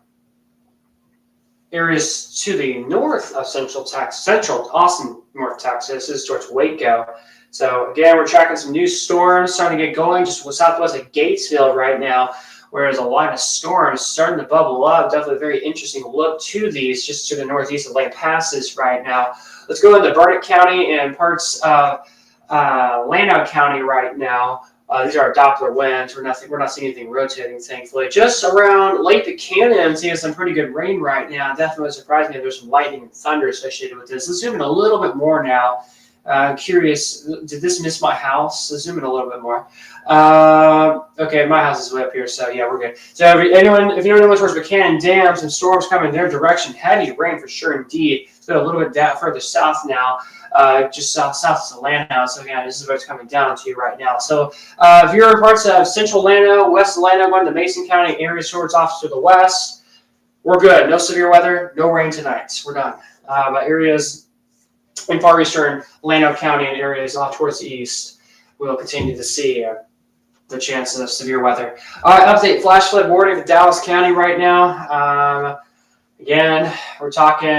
areas to the north of Central Texas, Central Austin, North Texas. This is towards Waco. So again, we're tracking some new storms starting to get going just southwest of Gatesville right now, where there's a line of storms starting to bubble up. Definitely a very interesting look to these just to the northeast of Lake Passes right now. Let's go into Burnett County and parts of Llano County right now. These are our Doppler winds. We're not seeing anything rotating, thankfully. Just around Lake Buchanan, seeing some pretty good rain right now. Definitely surprising that there's some lightning and thunder associated with this. Let's zoom in a little bit more now. Curious, did this miss my house? Let's zoom in a little bit more. Okay, my house is way up here, so yeah, we're good. So if you know anyone towards Buchanan Dam, some storms coming their direction. Heavy rain for sure, indeed. Let's go a little bit down further south now, just south of Solano. So again, this is what's coming down to you right now. So if you're in parts of central Llano, west of Llano, going to Mason County area towards off to the west, we're good. No severe weather, no rain tonight. We're done. But areas in far eastern Llano County and areas off towards the east, we'll continue to see the chances of severe weather. All right, update flash flood warning for Dallas County right now. Again, we're talking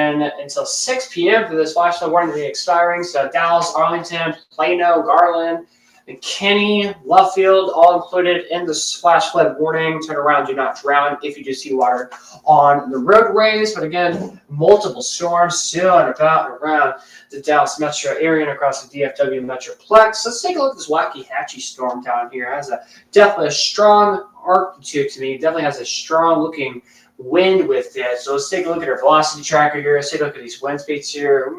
until 6 p.m. for this flash flood warning to be expiring. So Dallas, Arlington, Plano, Garland, McKinney, Lovefield, all included in this flash flood warning. Turn around, do not drown if you do see water on the roadways. But again, multiple storms still and about and around the Dallas metro area and across the DFW metroplex. Let's take a look at this Waxahachie storm down here. It has definitely a strong altitude to me. It definitely has a strong looking wind with it. So let's take a look at our velocity tracker here. Let's take a look at these wind speeds here.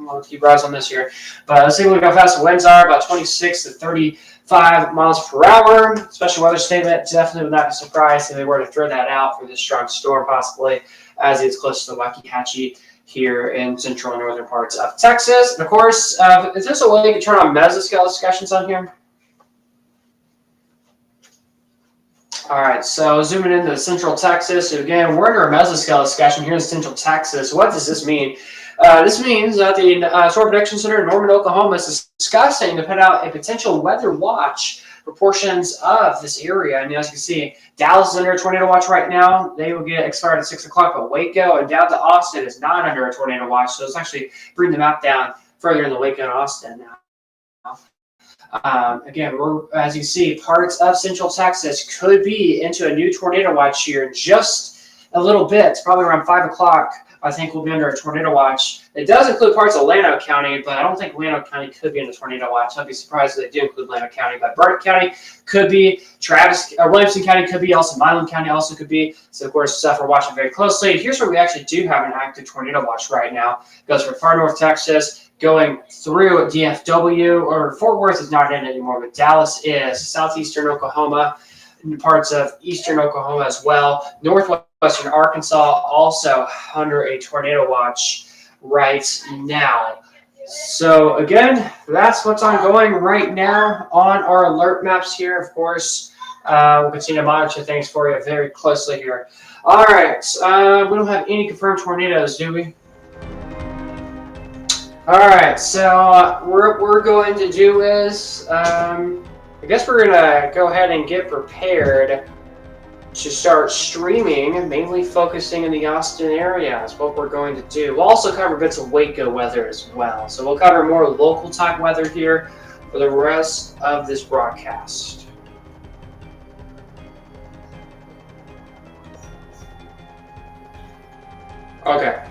I'll keep our eyes on this here. But let's take a look at how fast the winds are, about 26 to 35 miles per hour. Special weather statement, definitely would not be surprised if they were to throw that out for this strong storm, possibly, as it's close to the Waxahachie here in central and northern parts of Texas. And of course, is this a way you can turn on mesoscale discussions on here? All right, so zooming into central Texas. So again, we're under a mesoscale discussion here in central Texas. What does this mean? This means that the Storm Prediction Center in Norman, Oklahoma is discussing to put out a potential weather watch for portions of this area. And as you can see, Dallas is under a tornado watch right now. They will get expired at 6 o'clock, but Waco and down to Austin is not under a tornado watch. So it's actually bring the map down further in the Waco and Austin now. Again, as you see, parts of central Texas could be into a new tornado watch here in just a little bit. Probably around 5 o'clock, I think we'll be under a tornado watch. It does include parts of Llano County, but I don't think Llano County could be in the tornado watch. I'd be surprised if they do include Llano County, but Burnett County could be, Williamson County could be, also Milan County also could be. So, of course, stuff we're watching very closely. Here's where we actually do have an active tornado watch right now. It goes from far north Texas, going through DFW, or Fort Worth is not in anymore, but Dallas is, southeastern Oklahoma, and parts of eastern Oklahoma as well. Northwestern Arkansas also under a tornado watch right now. So again, that's what's ongoing right now on our alert maps here. Of course, we'll continue to monitor things for you very closely here. All right, we don't have any confirmed tornadoes, do we? All right, so what we're going to do is, I guess we're gonna go ahead and get prepared to start streaming, mainly focusing in the Austin area is what we're going to do. We'll also cover bits of Waco weather as well. So we'll cover more local time weather here for the rest of this broadcast. Okay.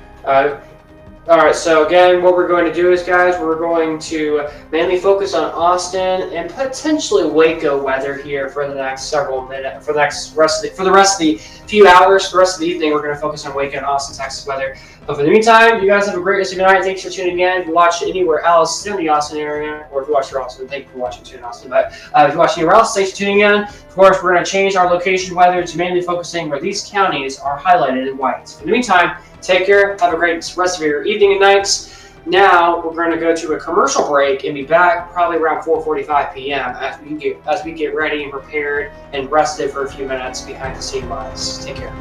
All right, so again, what we're going to do is, guys, we're going to mainly focus on Austin and potentially Waco weather here for the next several minutes, for the rest of the few hours, for the rest of the evening. We're going to focus on Waco and Austin, Texas weather. But for the meantime, you guys have a great rest of your night. Thanks for tuning in. If you watch anywhere else in the Austin area, or if you watch here Austin, thank you for watching too in Austin. But if you watch anywhere else, thanks for tuning in. Of course, we're going to change our location weather to mainly focusing where these counties are highlighted in white. In the meantime, take care. Have a great rest of your evening and nights. Now we're going to go to a commercial break and be back probably around 4:45 p.m. as we get ready and prepared and rested for a few minutes behind the scene wise. Take care.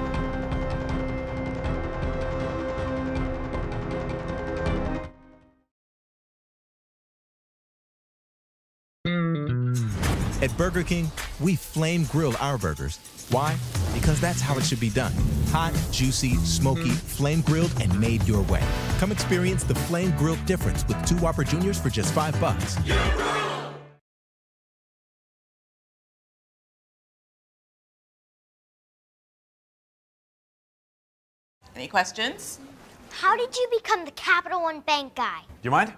At Burger King, we flame grill our burgers. Why? Because that's how it should be done. Hot, juicy, smoky, flame grilled, and made your way. Come experience the flame grilled difference with 2 Whopper Juniors for just $5. Any questions? How did you become the Capital One Bank guy? Do you mind?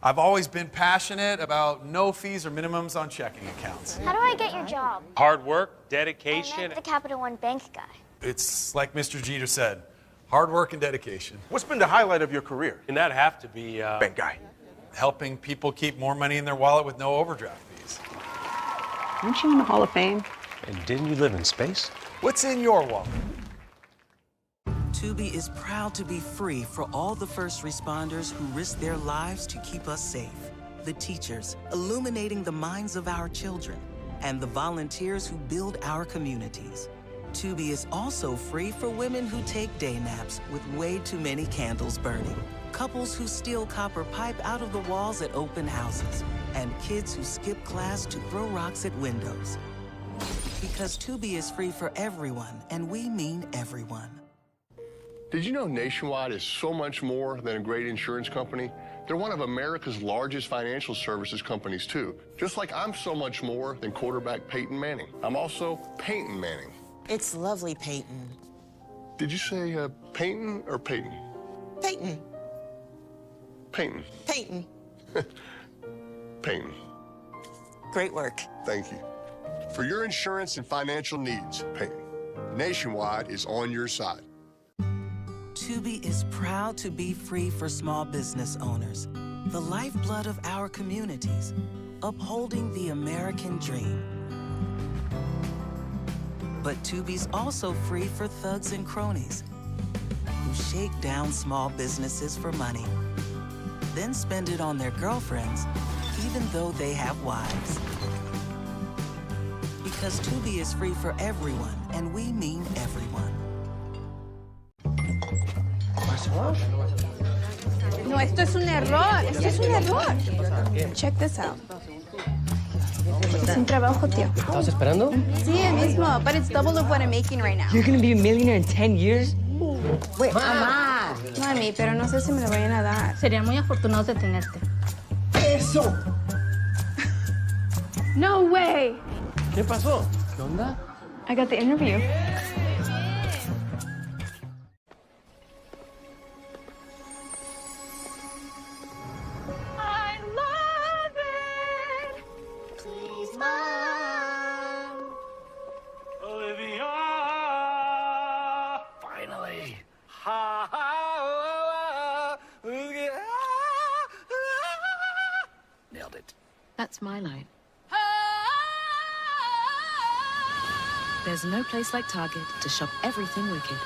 I've always been passionate about no fees or minimums on checking accounts. How do I get your job? Hard work, I dedication. meant the Capital One Bank guy. It's like Mr. Jeter said, hard work and dedication. What's been the highlight of your career? And that have to be Bank guy. Helping people keep more money in their wallet with no overdraft fees. Aren't you in the Hall of Fame? And didn't you live in space? What's in your wallet? Tubi is proud to be free for all the first responders who risk their lives to keep us safe. The teachers, illuminating the minds of our children, and the volunteers who build our communities. Tubi is also free for women who take day naps with way too many candles burning, couples who steal copper pipe out of the walls at open houses, and kids who skip class to throw rocks at windows. Because Tubi is free for everyone, and we mean everyone. Did you know Nationwide is so much more than a great insurance company? They're one of America's largest financial services companies, too. Just like I'm so much more than quarterback Peyton Manning. I'm also Peyton Manning. It's lovely, Peyton. Did you say Peyton or Peyton? Peyton. Peyton. Peyton. Peyton. Great work. Thank you. For your insurance and financial needs, Peyton, Nationwide is on your side. Tubi is proud to be free for small business owners, the lifeblood of our communities, upholding the American dream. But Tubi's also free for thugs and cronies who shake down small businesses for money, then spend it on their girlfriends, even though they have wives. Because Tubi is free for everyone, and we mean everyone. No, esto es un error. Esto es un error. Check this out. Es un trabajo, tío. ¿Estabas esperando? Sí, el mismo. But it's double of what I'm making right now. You're gonna be a millionaire in 10 years? Wait, mamá. Mami, pero no sé si me lo vayan a dar. Sería muy afortunado de tenerte. ¡Eso! No way. ¿Qué pasó? ¿Qué onda? I got the interview. Finally. Nailed it. That's my line. There's no place like Target to shop everything wicked.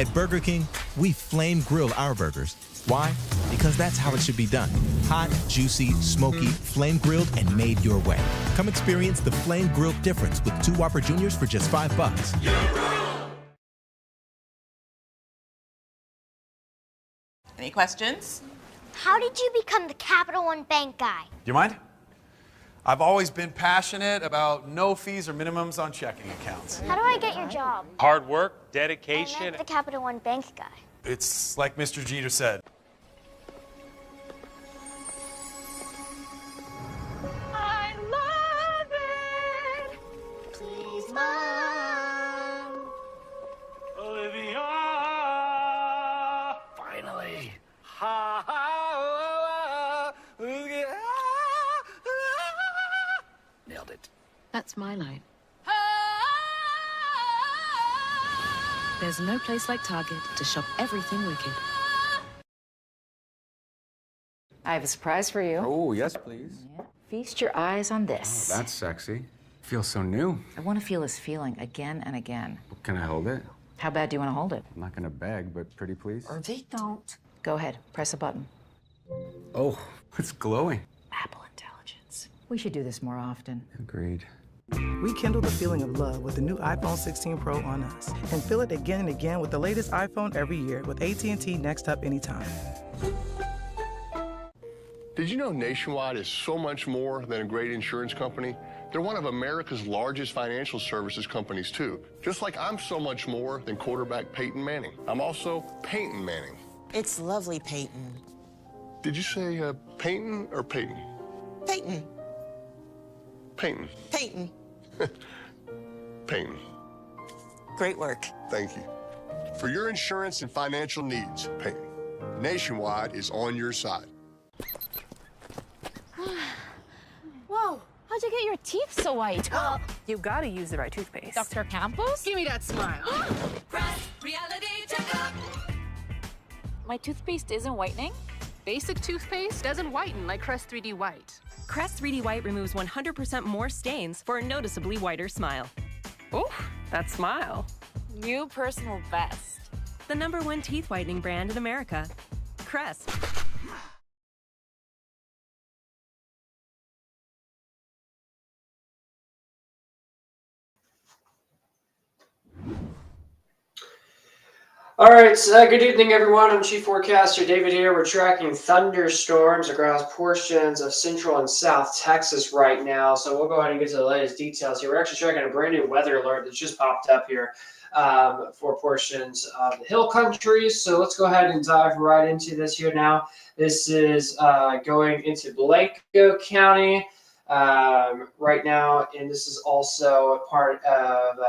At Burger King, we flame grill our burgers. Why? Because that's how it should be done. Hot, juicy, smoky, flame grilled, and made your way. Come experience the flame grilled difference with 2 Whopper Juniors for just $5. Any questions? How did you become the Capital One Bank guy? Do you mind? I've always been passionate about no fees or minimums on checking accounts. How do I get your job? Hard work, I dedication. meant the Capital One Bank guy. It's like Mr. Jeter said. I love it. Please, Mom. Olivia! Finally! Ha ha! Nailed it. That's my line. There's no place like Target to shop everything wicked. I have a surprise for you. Oh, yes, please. Feast your eyes on this. Oh, that's sexy. Feels so new. I want to feel this feeling again and again. Can I hold it? How bad do you want to hold it? I'm not gonna beg, but pretty please. They don't. Go ahead, press a button. Oh, it's glowing. Apple Intelligence. We should do this more often. Agreed. Rekindle the feeling of love with the new iPhone 16 Pro on us. And feel it again and again with the latest iPhone every year with AT&T Next Up Anytime. Did you know Nationwide is so much more than a great insurance company? They're one of America's largest financial services companies, too. Just like I'm so much more than quarterback Peyton Manning. I'm also Peyton Manning. It's lovely, Peyton. Did you say Peyton or Peyton? Peyton. Peyton. Peyton. Peyton. Great work. Thank you. For your insurance and financial needs, Peyton, Nationwide is on your side. Whoa, how'd you get your teeth so white? You gotta use the right toothpaste. Dr. Campos? Give me that smile. Reality checkup. My toothpaste isn't whitening? Basic toothpaste doesn't whiten like Crest 3D White. Crest 3D White removes 100% more stains for a noticeably whiter smile. Ooh, that smile. New personal best. The #1 teeth whitening brand in America. Crest. All right, good evening, everyone. I'm Chief Forecaster David here. We're tracking thunderstorms across portions of central and south Texas right now. So we'll go ahead and get to the latest details here. We're actually tracking a brand new weather alert that just popped up here for portions of the hill country. So let's go ahead and dive right into this here now. This is going into Blanco County right now, and this is also part of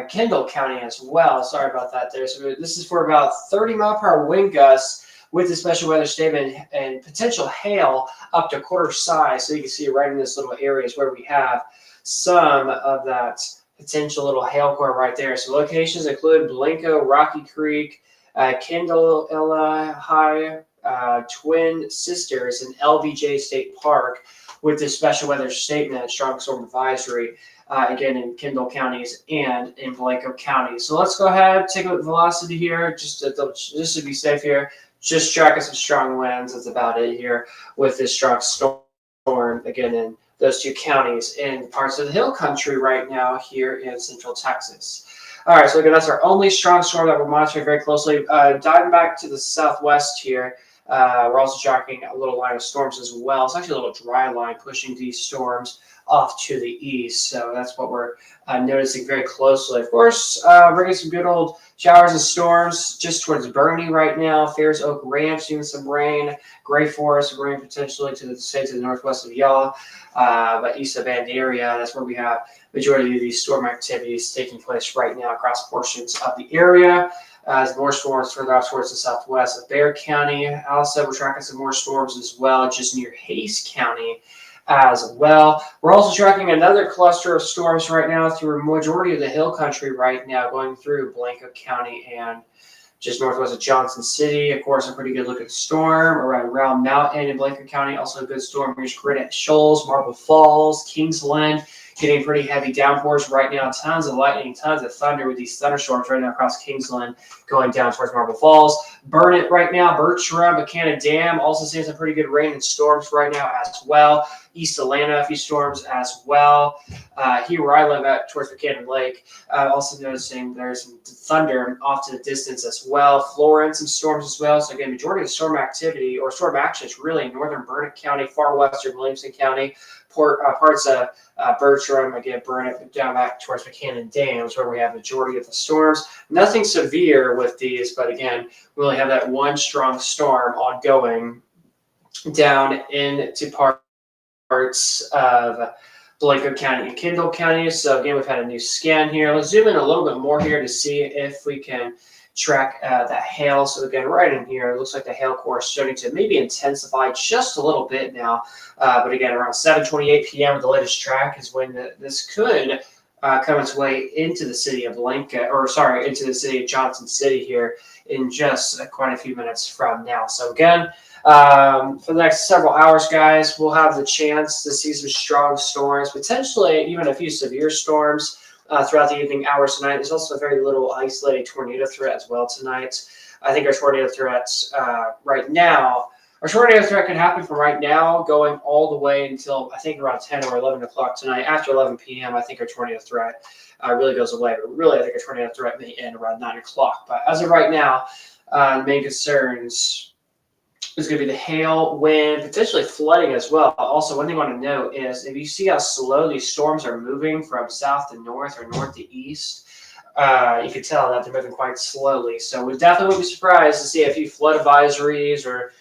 Kendall County as well. Sorry about that there. So this is for about 30-mile-per-hour wind gusts with the special weather statement and potential hail up to quarter size. So you can see right in this little area is where we have some of that potential little hail core right there. So locations include Blanco, Rocky Creek, Kendall, High, Twin Sisters, and LBJ State Park with this special weather statement and strong storm advisory. Again, in Kendall counties and in Blanco County. So let's go ahead, take a look at velocity here, just to be safe here. Just tracking some strong winds. That's about it here with this strong storm, again, in those two counties and parts of the hill country right now here in central Texas. All right, so again, that's our only strong storm that we're monitoring very closely. Diving back to the southwest here, we're also tracking a little line of storms as well. It's actually a little dry line pushing these storms off to the east. So that's what we're noticing very closely. Of course, bringing some good old showers and storms just towards Bernie right now. Fairs Oak Ranch seeing some rain. Gray Forest rain potentially to the northwest of y'all. But east of Bandaria, that's where we have majority of these storm activities taking place right now across portions of the area. As more storms further off towards the southwest of Bexar County. Also, we're tracking some more storms as well just near Hays County as well. We're also tracking another cluster of storms right now through a majority of the hill country right now, going through Blanco County and just northwest of Johnson City. Of course, a pretty good look at the storm around Round Mountain in Blanco County. Also a good storm. Here's Granite Shoals, Marble Falls, Kingsland. getting pretty heavy downpours right now. Tons of lightning, tons of thunder with these thunderstorms right now across Kingsland going down towards Marble Falls. Burnett right now, Bertram, Buchanan Dam, also seeing some pretty good rain and storms right now as well. East Atlanta, a few storms as well. Here where I live at towards Buchanan Lake, also noticing there's some thunder off to the distance as well. Florence, some storms as well. So again, majority of storm activity or storm action is really in northern Burnett County, far western Williamson County, parts of Bertram, again, Burnett, down back towards Buchanan Dams, where we have majority of the storms. Nothing severe with these, but again, we only have that one strong storm ongoing down into parts of Blanco County and Kendall County. So again, we've had a new scan here. Let's zoom in a little bit more here to see if we can track that hail. So again, right in here, it looks like the hail core is starting to maybe intensify just a little bit now. But again, around 7:28 p.m. the latest track is when this could come its way into the city of into the city of Johnson City here in just quite a few minutes from now. So again, for the next several hours, guys, we'll have the chance to see some strong storms, potentially even a few severe storms throughout the evening hours tonight. There's also a very little isolated tornado threat as well tonight. I think our tornado threats right now, our tornado threat could happen from right now going all the way until I think around 10 or 11 o'clock tonight. After 11 p.m., I think our tornado threat really goes away. But really, I think our tornado threat may end around 9 o'clock. But as of right now, the main concerns is going to be the hail, wind, potentially flooding as well. Also, one thing I want to note is if you see how slow these storms are moving from south to north or north to east, you can tell that they're moving quite slowly. So we definitely would be surprised to see a few flood advisories or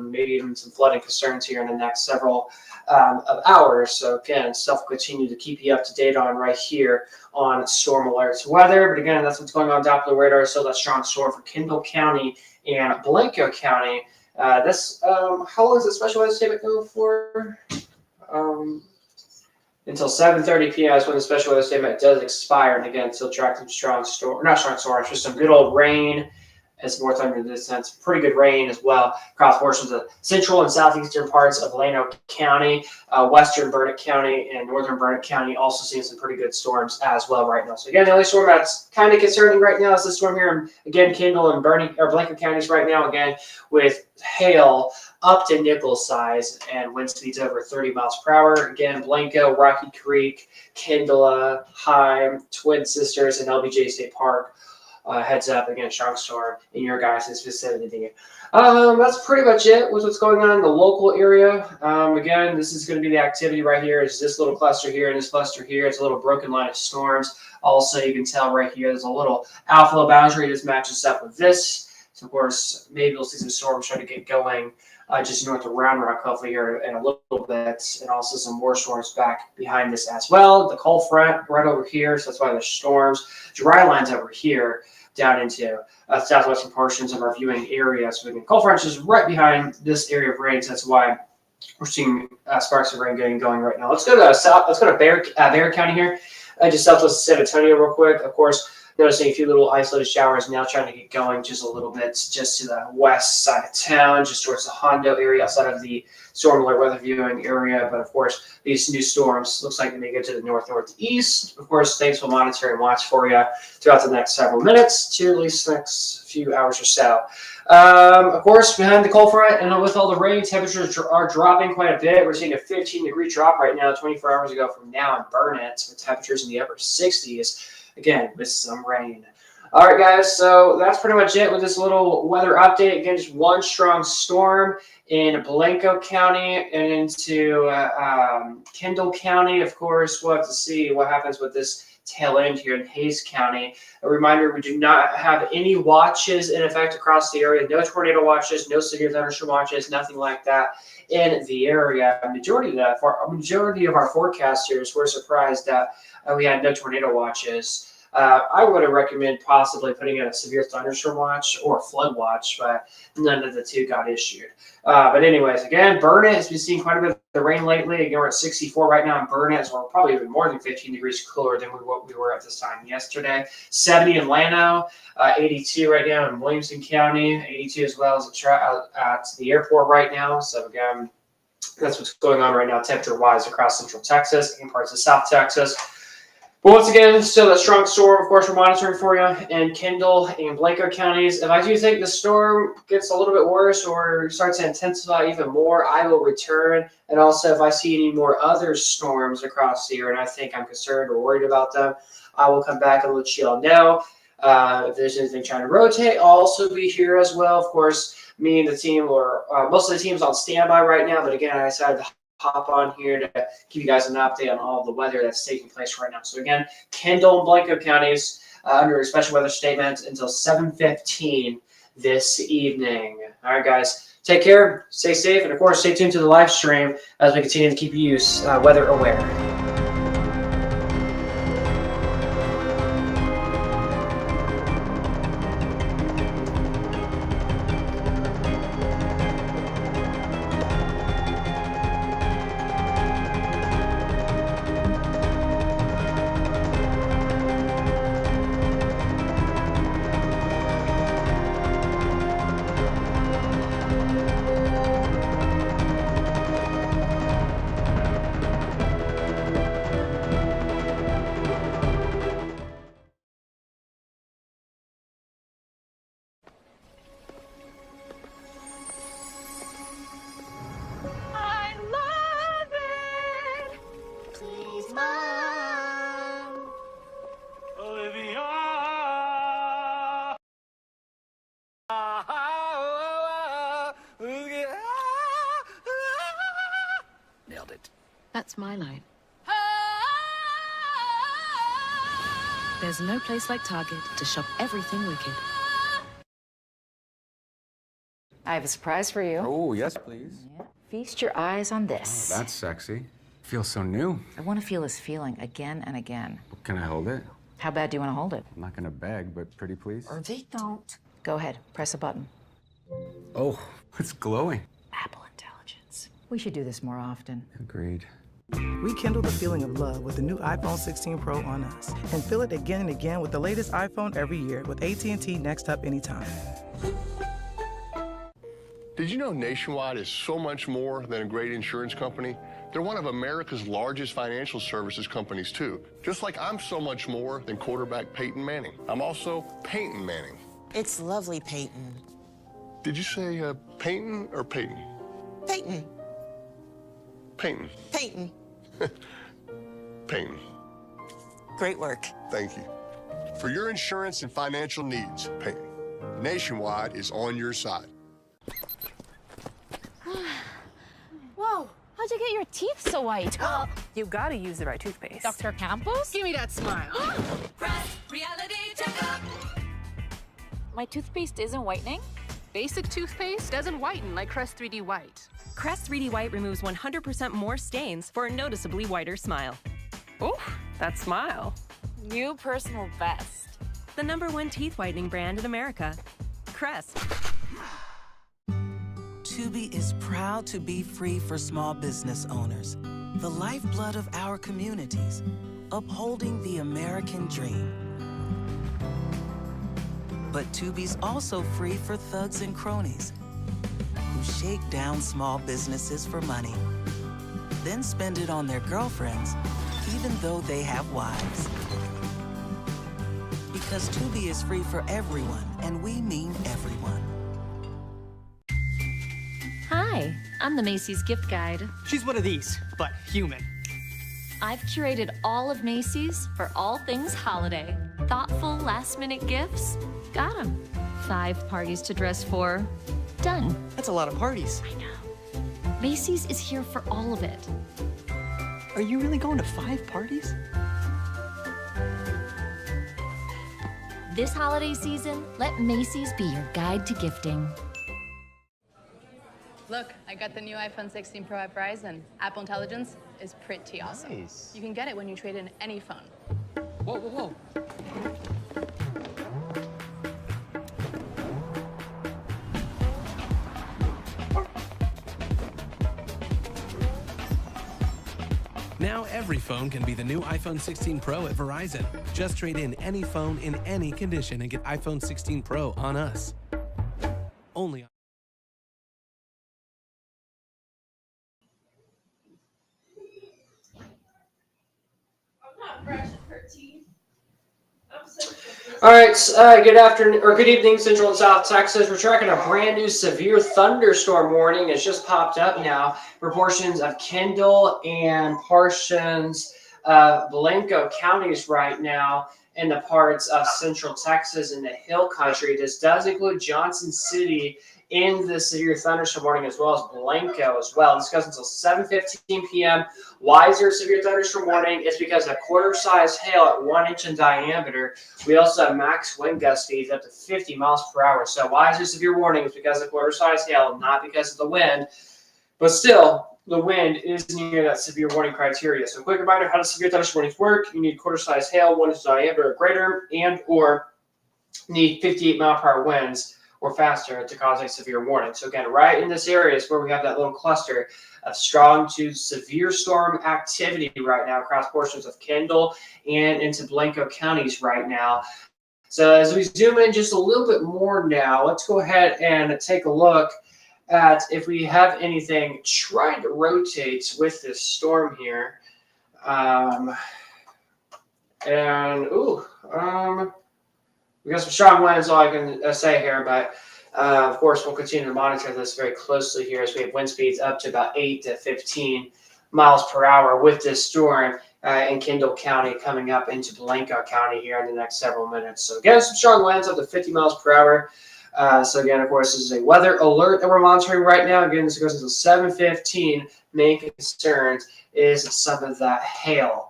maybe even some flooding concerns here in the next several of hours. So again, stuff will continue to keep you up to date on right here on Storm Alerts weather. But again, that's what's going on Doppler radar. So that strong storm for Kendall County and Blanco County. How long does the special weather statement go for? Until 7:30 p.m. is when the special weather statement does expire. And again, still track some strong storm, not strong storms, just some good old rain. It's more thunder in this sense. Pretty good rain as well across portions of central and southeastern parts of Llano County, western Burnett County, and northern Burnett County. Also seeing some pretty good storms as well right now. So again, the only storm that's kind of concerning right now is the storm here in, again, Kendall and Blanco counties right now. Again, with hail up to nickel size and wind speeds over 30 miles per hour. Again, Blanco, Rocky Creek, Kendall, Heim, Twin Sisters, and LBJ State Park. Heads up, again, strong storm in your guys' vicinity. That's pretty much it with what's going on in the local area. Again, this is going to be the activity right here. Is this little cluster here and this cluster here. It's a little broken line of storms. Also, you can tell right here there's a little outflow boundary. This matches up with this. So, of course, maybe we'll see some storms try to get going just north of Round Rock, hopefully here in a little bit, and also some more storms back behind this as well. The cold front right over here, so that's why there's storms. Dry lines over here down into southwestern portions of our viewing area. So the cold front is right behind this area of rain. So that's why we're seeing sparks of rain getting going right now. Let's go to Bexar County here, just southwest of San Antonio real quick. Of course, noticing a few little isolated showers now trying to get going just a little bit just to the west side of town, just towards the Hondo area outside of the storm alert weather viewing area. But of course, these new storms looks like they may go to the northeast. Of course, things will monitor and watch for you throughout the next several minutes to at least the next few hours or so. Of course, behind the cold front and with all the rain, temperatures are dropping quite a bit. We're seeing a 15-degree drop right now, 24 hours ago from now in Burnett, with temperatures in the upper 60s. Again, with some rain. All right, guys, so that's pretty much it with this little weather update. Again, just one strong storm in Blanco County and into Kendall County. Of course, we'll have to see what happens with this tail end here in Hayes County. A reminder, we do not have any watches in effect across the area. No tornado watches, no severe thunderstorm watches, nothing like that in the area. Majority of our forecasters were surprised that we had no tornado watches. I would recommend possibly putting in a severe thunderstorm watch or a flood watch, but none of the two got issued. But anyways, again, Burnett has been seeing quite a bit of the rain lately. Again, we're at 64 right now in Burnett, so we're probably even more than 15 degrees cooler than what we were at this time yesterday. 70 in Llano, 82 right now in Williamson County, 82 as well as at the airport right now. So again, That's what's going on right now, temperature-wise, across Central Texas and parts of South Texas. But once again, still a strong storm, of course, we're monitoring for you in Kendall and Blanco counties. If I do think the storm gets a little bit worse or starts to intensify even more, I will return. And also, if I see any more other storms across the area and I think I'm concerned or worried about them, I will come back and let you all know. If there's anything trying to rotate, I'll also be here as well. Of course, me and the team, or most of the team's on standby right now. But again, I decided to hop on here to give you guys an update on all the weather that's taking place right now. So again, Kendall and Blanco counties under a special weather statement until 7:15 this evening. All right, guys, take care, stay safe, and of course, stay tuned to the live stream as we continue to keep you weather aware. I love it. Please, Mom. Olivia. Nailed it. That's my line. There's no place like Target to shop everything wicked. I have a surprise for you. Oh, yes, please. Yeah. Feast your eyes on this. Oh, that's sexy. Feels so new. I want to feel this feeling again and again. Can I hold it? How bad do you want to hold it? I'm not gonna beg, but pretty please. Or they don't. Go ahead, press a button. Oh, it's glowing. Apple intelligence. We should do this more often. Agreed. Rekindle the feeling of love with the new iPhone 16 Pro on us. And feel it again and again with the latest iPhone every year with AT&T Next Up Anytime. Did you know Nationwide is so much more than a great insurance company? They're one of America's largest financial services companies, too. Just like I'm so much more than quarterback Peyton Manning. I'm also Peyton Manning. It's lovely, Peyton. Did you say Peyton or Peyton? Peyton. Peyton. Peyton. Peyton. Great work. Thank you. For your insurance and financial needs, Peyton, Nationwide is on your side. Whoa, how'd you get your teeth so white? You gotta use the right toothpaste. Dr. Campos? Give me that smile. Reality checkup. My toothpaste isn't whitening? Basic toothpaste doesn't whiten like Crest 3D White. Crest 3D White removes 100% more stains for a noticeably whiter smile. Ooh, that smile. New personal best. The #1 teeth whitening brand in America. Crest. Tubi is proud to be free for small business owners, the lifeblood of our communities, upholding the American dream. But Tubi's also free for thugs and cronies who shake down small businesses for money, then spend it on their girlfriends, even though they have wives. Because Tubi is free for everyone, and we mean everyone. Hi, I'm the Macy's gift guide. She's one of these, but human. I've curated all of Macy's for all things holiday. Thoughtful last-minute gifts? Got 'em. 5 parties to dress for? Done. That's a lot of parties. I know. Macy's is here for all of it. Are you really going to 5 parties? This holiday season, let Macy's be your guide to gifting. Look, I got the new iPhone 16 Pro at Verizon. Apple Intelligence is pretty awesome. Nice. You can get it when you trade in any phone. Whoa, whoa, whoa. Now every phone can be the new iPhone 16 Pro at Verizon. Just trade in any phone in any condition and get iPhone 16 Pro on us. Only on All right, good afternoon or good evening, Central and South Texas. We're tracking a brand new severe thunderstorm warning. It's just popped up now for portions of Kendall and portions of Blanco counties right now in the parts of Central Texas and the Hill Country. This does include Johnson City in the severe thunderstorm warning, as well as Blanco as well. This goes until 7:15 p.m. Why is there a severe thunderstorm warning? It's because of quarter-size hail at 1 inch in diameter. We also have max wind gust speeds up to 50 miles per hour. So why is there severe warning? It's because of quarter-size hail, not because of the wind. But still, the wind is near that severe warning criteria. So quick reminder, how does severe thunderstorm warnings work? You need quarter-size hail, 1 inch diameter or greater, and or need 58 mile per hour winds or faster to cause a severe warning. So again, right in this area is where we have that little cluster of strong to severe storm activity right now across portions of Kendall and into Blanco counties right now. So as we zoom in just a little bit more now, let's go ahead and take a look at if we have anything trying to rotate with this storm here. We got some strong winds, all I can say here, but of course, we'll continue to monitor this very closely here as we have wind speeds up to about 8 to 15 miles per hour with this storm in Kendall County coming up into Blanco County here in the next several minutes. So again, some strong winds up to 50 miles per hour. So again, of course, this is a weather alert that we're monitoring right now. Again, this goes until 7:15. Main concerns is some of that hail.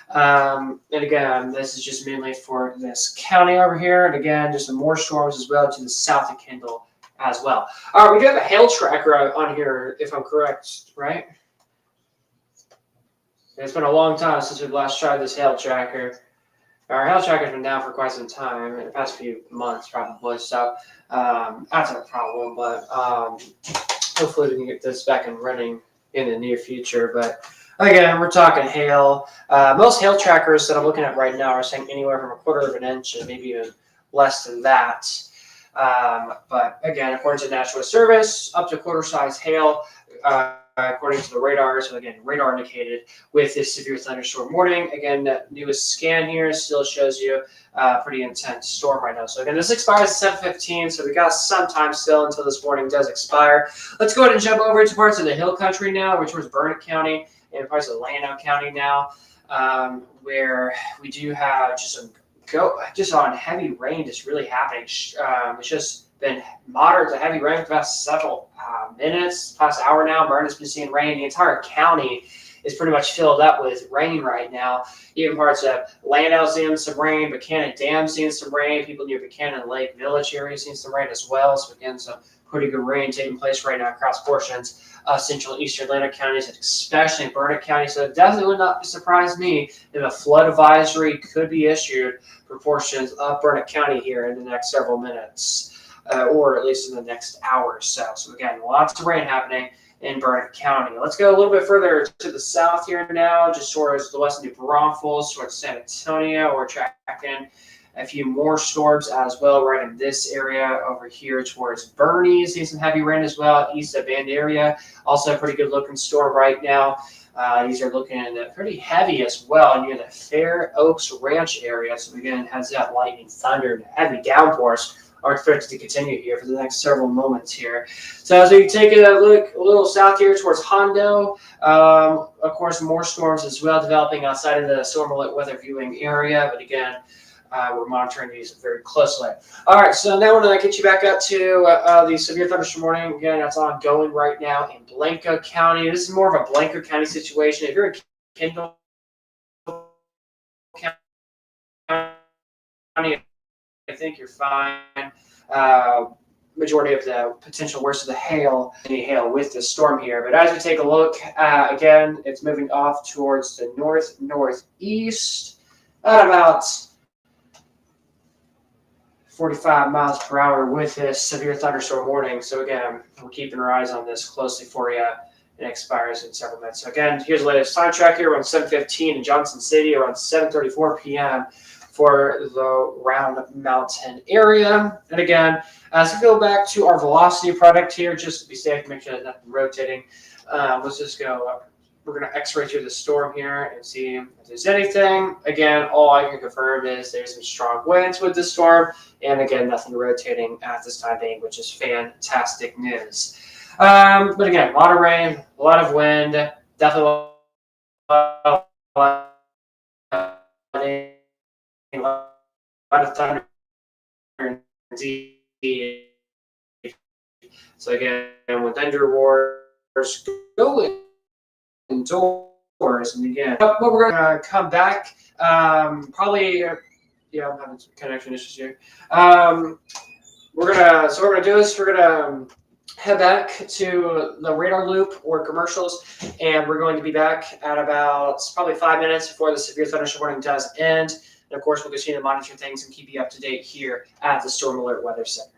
And again, this is just mainly for this county over here. And again, just some more storms as well to the south of Kendall as well. All right, we do have a hail tracker on here, if I'm correct, right? It's been a long time since we've last tried this hail tracker. Our hail tracker's been down for quite some time, in the past few months probably. So that's a problem, but hopefully we can get this back and running in the near future. But again, we're talking hail. Most hail trackers that I'm looking at right now are saying anywhere from 1/4 of an inch and maybe even less than that. But again, according to National Service, up to quarter-size hail, according to the radar. So again, radar indicated with this severe thunderstorm warning. Again, that newest scan here still shows you pretty intense storm right now. So again, this expires at 7:15, so we got some time still until this warning does expire. Let's go ahead and jump over to parts of the Hill Country now, which was Burnett County and parts of Llano County now, where we do have just on heavy rain just really happening. It's just been moderate to heavy rain for the past several minutes, past hour now. Burnett's been seeing rain. The entire county is pretty much filled up with rain right now. Even parts of Llano seeing some rain, Buchanan Dam seeing some rain. People near Buchanan Lake Village area seeing some rain as well. So again, some pretty good rain taking place right now across portions of central and eastern Llano counties, especially in Burnett County. So it definitely would not surprise me if a flood advisory could be issued for portions of Burnett County here in the next several minutes. Or at least in the next hour or so. So again, lots of rain happening in Burnett County. Let's go a little bit further to the south here now, just towards the west of New Braunfels, towards San Antonio. We're tracking a few more storms as well right in this area over here towards Bernie. See some heavy rain as well, east of Bend area. Also a pretty good looking storm right now. These are looking pretty heavy as well near the Fair Oaks Ranch area. So again, has that lightning, thunder, and heavy downpours are expected to continue here for the next several moments here. So as we take a look a little south here towards Hondo, of course, more storms as well developing outside of the storm alert weather viewing area. But again, we're monitoring these very closely. All right, so now we're going to get you back up to the severe thunderstorm warning. Again, that's ongoing right now in Blanco County. This is more of a Blanco County situation. If you're in Kendall County, I think you're fine. Majority of the potential worst of the hail, any hail with this storm here. But as we take a look, again, it's moving off towards the northeast at about 45 miles per hour with this severe thunderstorm warning. So again, we're keeping our eyes on this closely for you. It expires in several minutes. So again, here's the latest time track here around 7:15 in Johnson City, around 7:34 p.m. for the Round Mountain area. And again, as we go back to our velocity product here, just to be safe, make sure that nothing rotating. Let's just go we're going to x-ray through the storm here and see if there's anything. Again, all I can confirm is there's some strong winds with the storm, and again, nothing rotating at this time being, which is fantastic news. But again, a lot of rain, a lot of wind, definitely a lot of thunder. So again, when thunder wars go indoors, and again, but we're gonna come back. Probably, yeah, I'm having some connection issues here. We're gonna do this. We're gonna head back to the radar loop or commercials, and we're going to be back at about probably 5 minutes before the severe thunderstorm warning does end. And of course, we'll continue to monitor things and keep you up to date here at the Storm Alert Weather Center.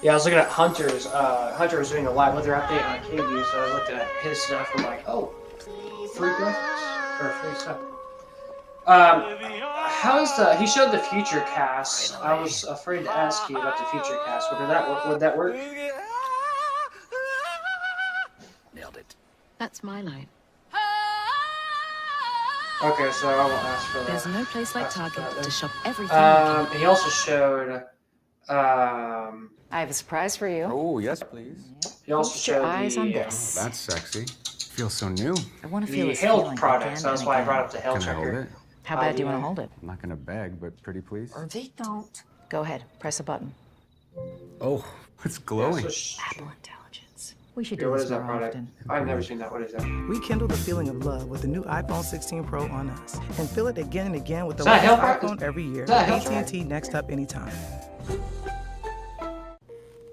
Yeah, I was looking at Hunter's. Hunter was doing a live weather update on KView, so I looked at his stuff. I'm like, oh, free graphics or free stuff. How's the? He showed the future cast. I was afraid to ask you about the future cast. Would that work? Nailed it. That's my line. Okay, so I won't ask for that. There's no place like Target to shop everything. He also showed. I have a surprise for you. Oh, yes, please. He also Keep your showed eyes the, on this. That's sexy. Feels so new. I want to feel the this hail feeling product, so again that's and why I again. brought up the hail Can I hold checker. it? How bad do you want to hold it? I'm not gonna beg, but pretty please. Or they don't. Go ahead, press a button. Oh, it's glowing. Apple Intelligence. We should Yeah, do what this is that more product? often. I've never seen that. What is that? Rekindle the feeling of love with the new iPhone 16 Pro on us, and feel it again and again with the Is that latest Hell iPhone every year. Is that With Hell AT&T Next Up Anytime.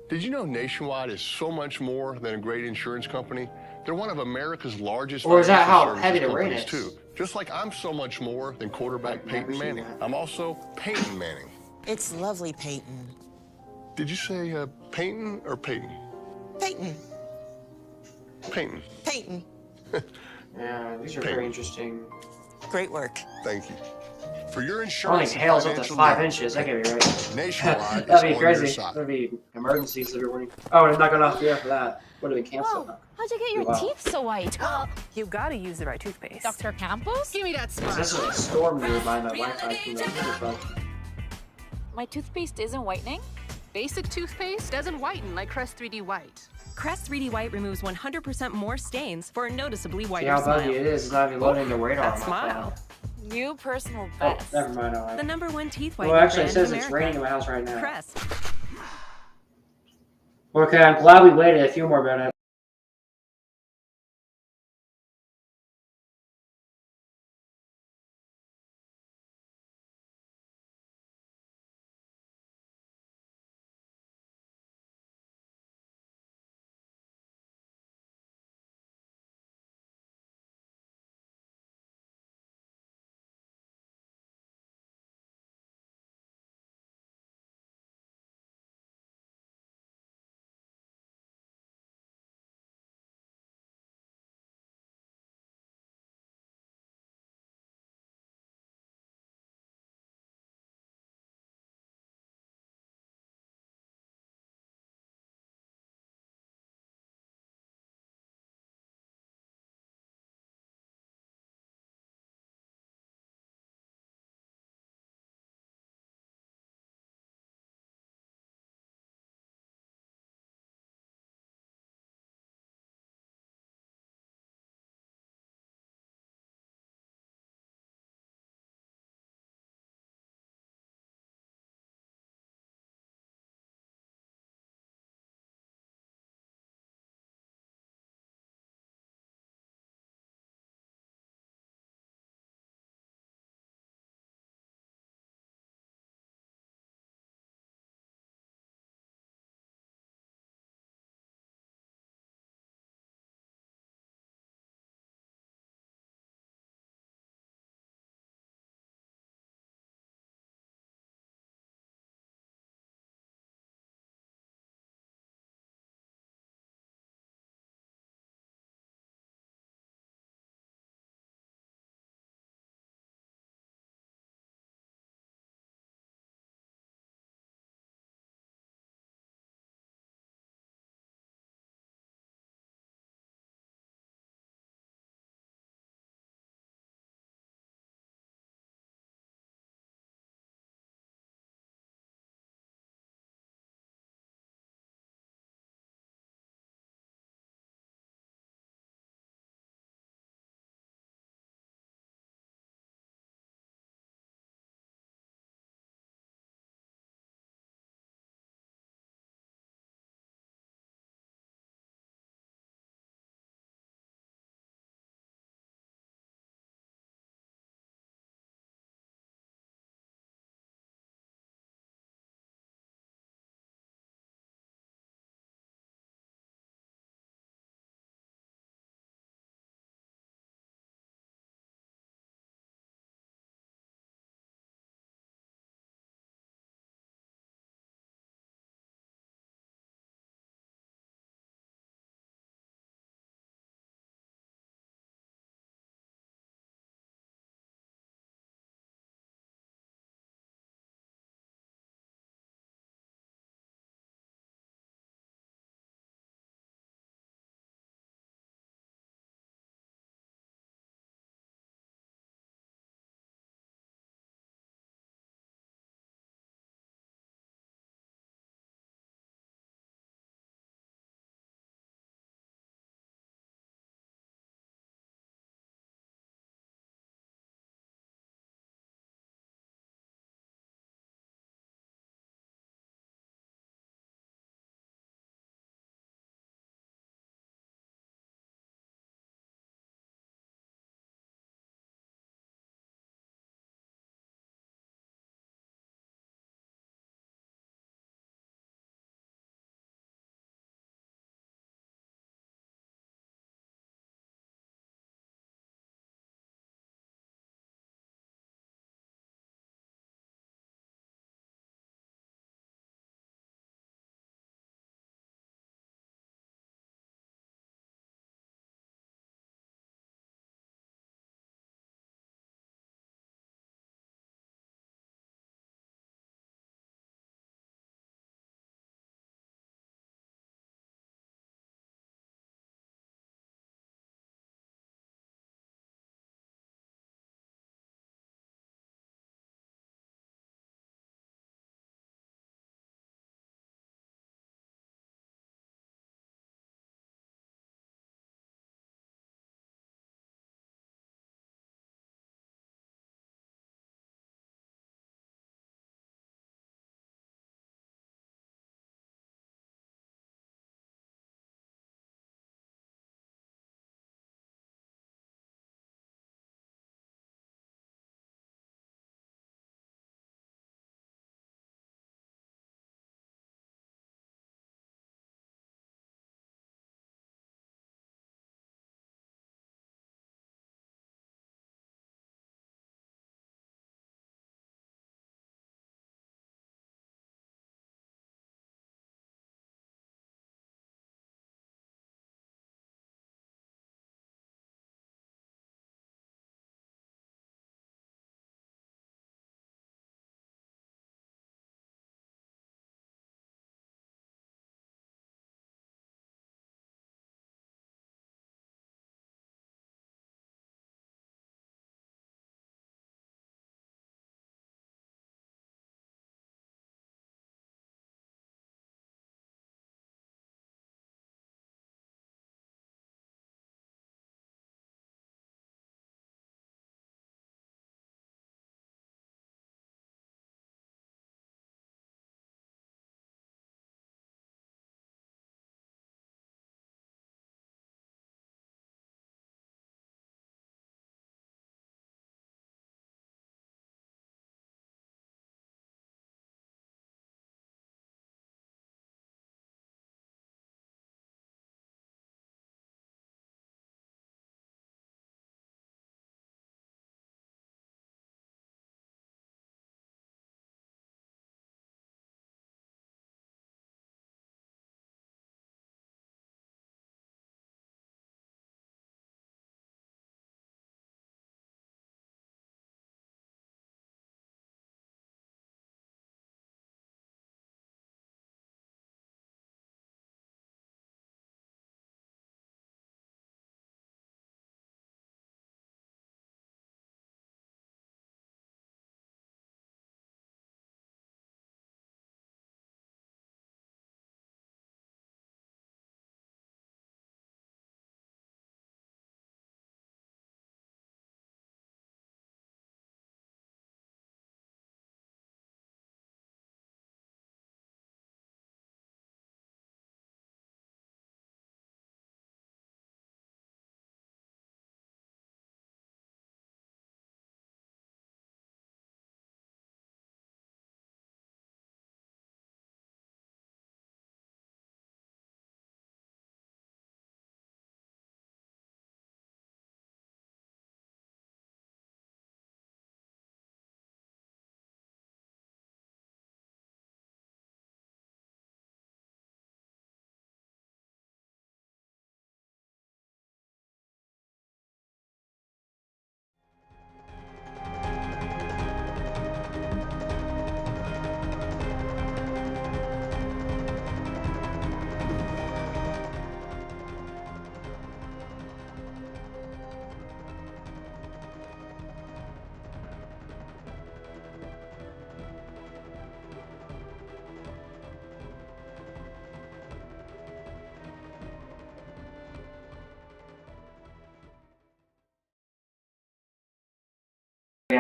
Did you know Nationwide is so much more than a great insurance company? They're one of America's largest Or is that financial how services heavy the rain companies, is? too. Just like I'm so much more than quarterback Peyton Manning. I'm also Peyton Manning. It's lovely, Peyton. Did you say Peyton or Peyton? Peyton. Peyton. Peyton. Yeah, these are Peyton. very interesting. Great work. Thank you. For your Only insurance and hails up to financial 5 needs, inches. That can't be right. Nationwide is That'd be on your crazy. side. That'd be emergencies every morning. Oh, and it's not going off the air for that. Would have been canceled. Whoa, how'd you get your Wow. teeth so white? You gotta use the right toothpaste. Dr. Campos? Give me that This sponge. is a storm nearby. My Wi-Fi can go through. My toothpaste isn't whitening? Basic toothpaste doesn't whiten like Crest 3D White. Crest 3D White removes 100% more stains for a noticeably See whiter how buggy smile. it is. It's not even loading the radar That on my smile. phone. You personal Oh, best. never mind. All The right. #1 teeth Well, whitening actually, it brand says in it's America. raining in my house right now. Crest. Okay, I'm glad we waited a few more minutes.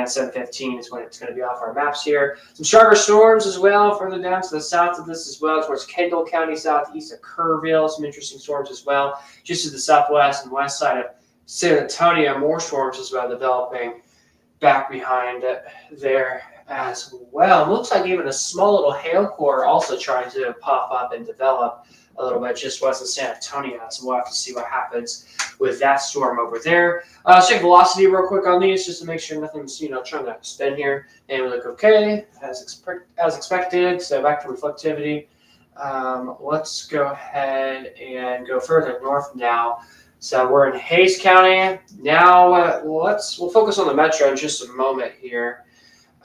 7:15 is when it's going to be off our maps here. Some stronger storms as well further down to the south of this as well, towards Kendall County, southeast of Kerrville. Some interesting storms as well. Just to the southwest and west side of San Antonio, more storms as well developing back behind it there as well. Looks like even a small little hail core also trying to pop up and develop a little bit just west of San Antonio. So we'll have to see what happens with that storm over there. Check velocity real quick on these just to make sure nothing's trying to spin here. And we look okay as expected. So back to reflectivity. Let's go ahead and go further north now. So we're in Hays County now. We'll focus on the metro in just a moment here.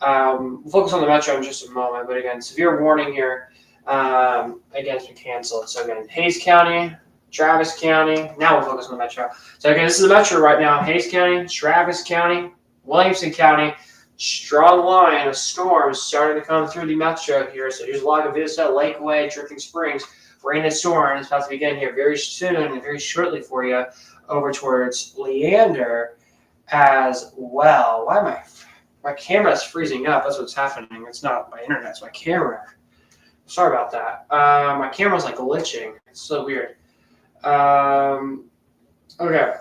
We'll focus on the metro in just a moment. But again, severe warning here. Again, it's been canceled. So again, Hays County, Travis County. Now we'll focus on the metro. So again, this is the metro right now. Hays County, Travis County, Williamson County. Strong line of storms starting to come through the metro here. So here's Lago Vista, Lakeway, Drifting Springs. Rain and storm is about to begin here very soon and very shortly for you over towards Leander as well. Why am my camera's freezing up? That's what's happening. It's not my internet, it's my camera. Sorry about that. My camera's like glitching. It's so weird. Okay.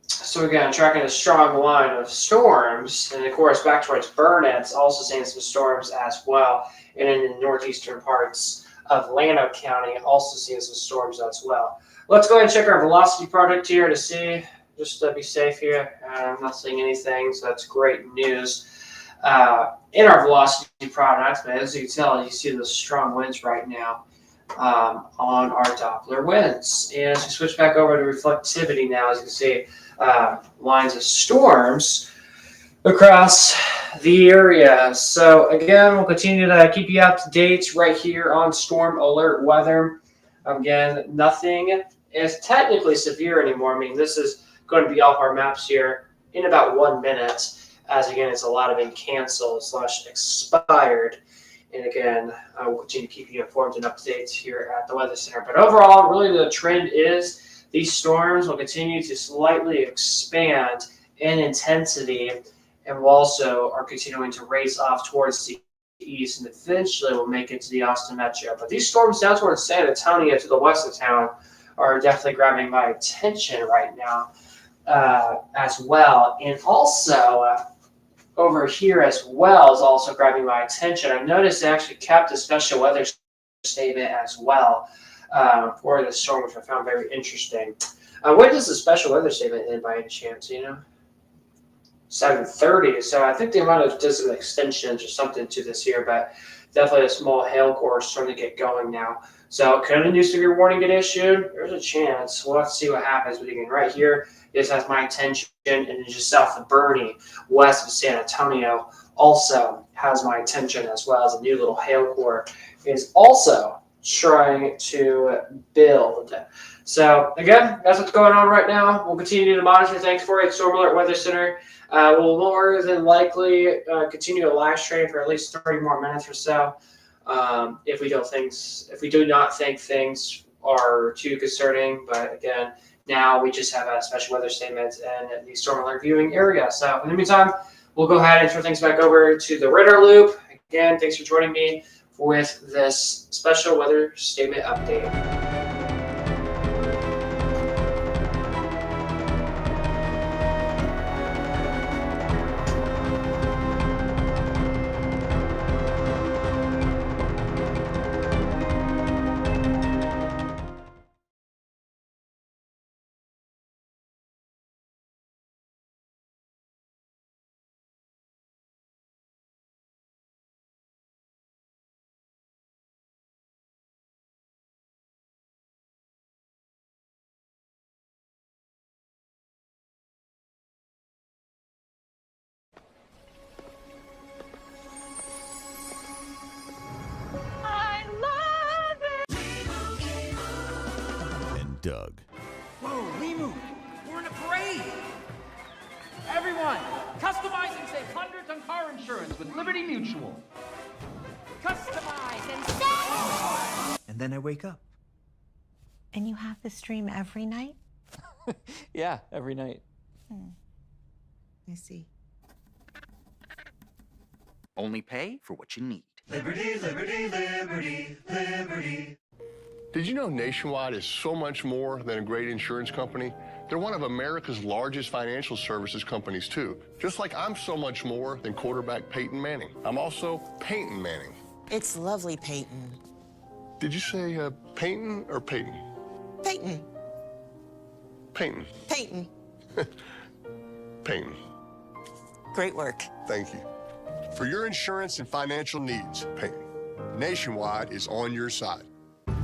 So again, tracking a strong line of storms, and of course back towards Burnett's, also seeing some storms as well, and in the northeastern parts of Llano County, also seeing some storms as well. Let's go ahead and check our velocity product here to see, just to be safe here. I'm not seeing anything, so that's great news in our velocity product. But as you can tell, you see those strong winds right now on our Doppler winds. And as we switch back over to reflectivity now, as you can see, lines of storms across the area. So again, we'll continue to keep you up to date right here on Storm Alert Weather. Again, nothing is technically severe anymore. I mean, this is going to be off our maps here in about 1 minute, as again, it's a lot of been canceled / expired. And again, we'll continue to keep you informed and up to date here at the Weather Center. But overall, really the trend is these storms will continue to slightly expand in intensity, and we also are continuing to race off towards the east, and eventually we'll make it to the Austin metro. But these storms down towards San Antonio to the west of town are definitely grabbing my attention right now as well. And also over here as well is also grabbing my attention. I've noticed they actually kept a special weather statement as well for the storm, which I found very interesting. When does the special weather statement end by any chance, 7:30. So I think they might have done some extensions or something to this here, but definitely a small hail core starting to get going now. So could a new severe warning get issued? There's a chance. We'll have to see what happens. But again, right here, this has my attention, and then just south of Bernie, west of San Antonio, also has my attention, as well as a new little hail core is also trying to build. So again, that's what's going on right now. We'll continue to monitor things for you at Storm Alert Weather Center. We'll more than likely continue a live stream for at least 30 more minutes or so. If we do not think things are too concerning, but again, now we just have a special weather statement in the storm alert viewing area. So in the meantime, we'll go ahead and turn things back over to the radar loop. Again, thanks for joining me with this special weather statement update. Doug. Whoa, Limu! We're in a parade! Everyone, customize and save hundreds on car insurance with Liberty Mutual. Customize and save! And then I wake up. And you have this dream every night? Yeah, every night. I see. Only pay for what you need. Liberty, liberty, liberty, liberty. Did you know Nationwide is so much more than a great insurance company? They're one of America's largest financial services companies, too. Just like I'm so much more than quarterback Peyton Manning. I'm also Peyton Manning. It's lovely, Peyton. Did you say Peyton or Peyton? Peyton. Peyton. Peyton. Peyton. Great work. Thank you. For your insurance and financial needs, Peyton, Nationwide is on your side.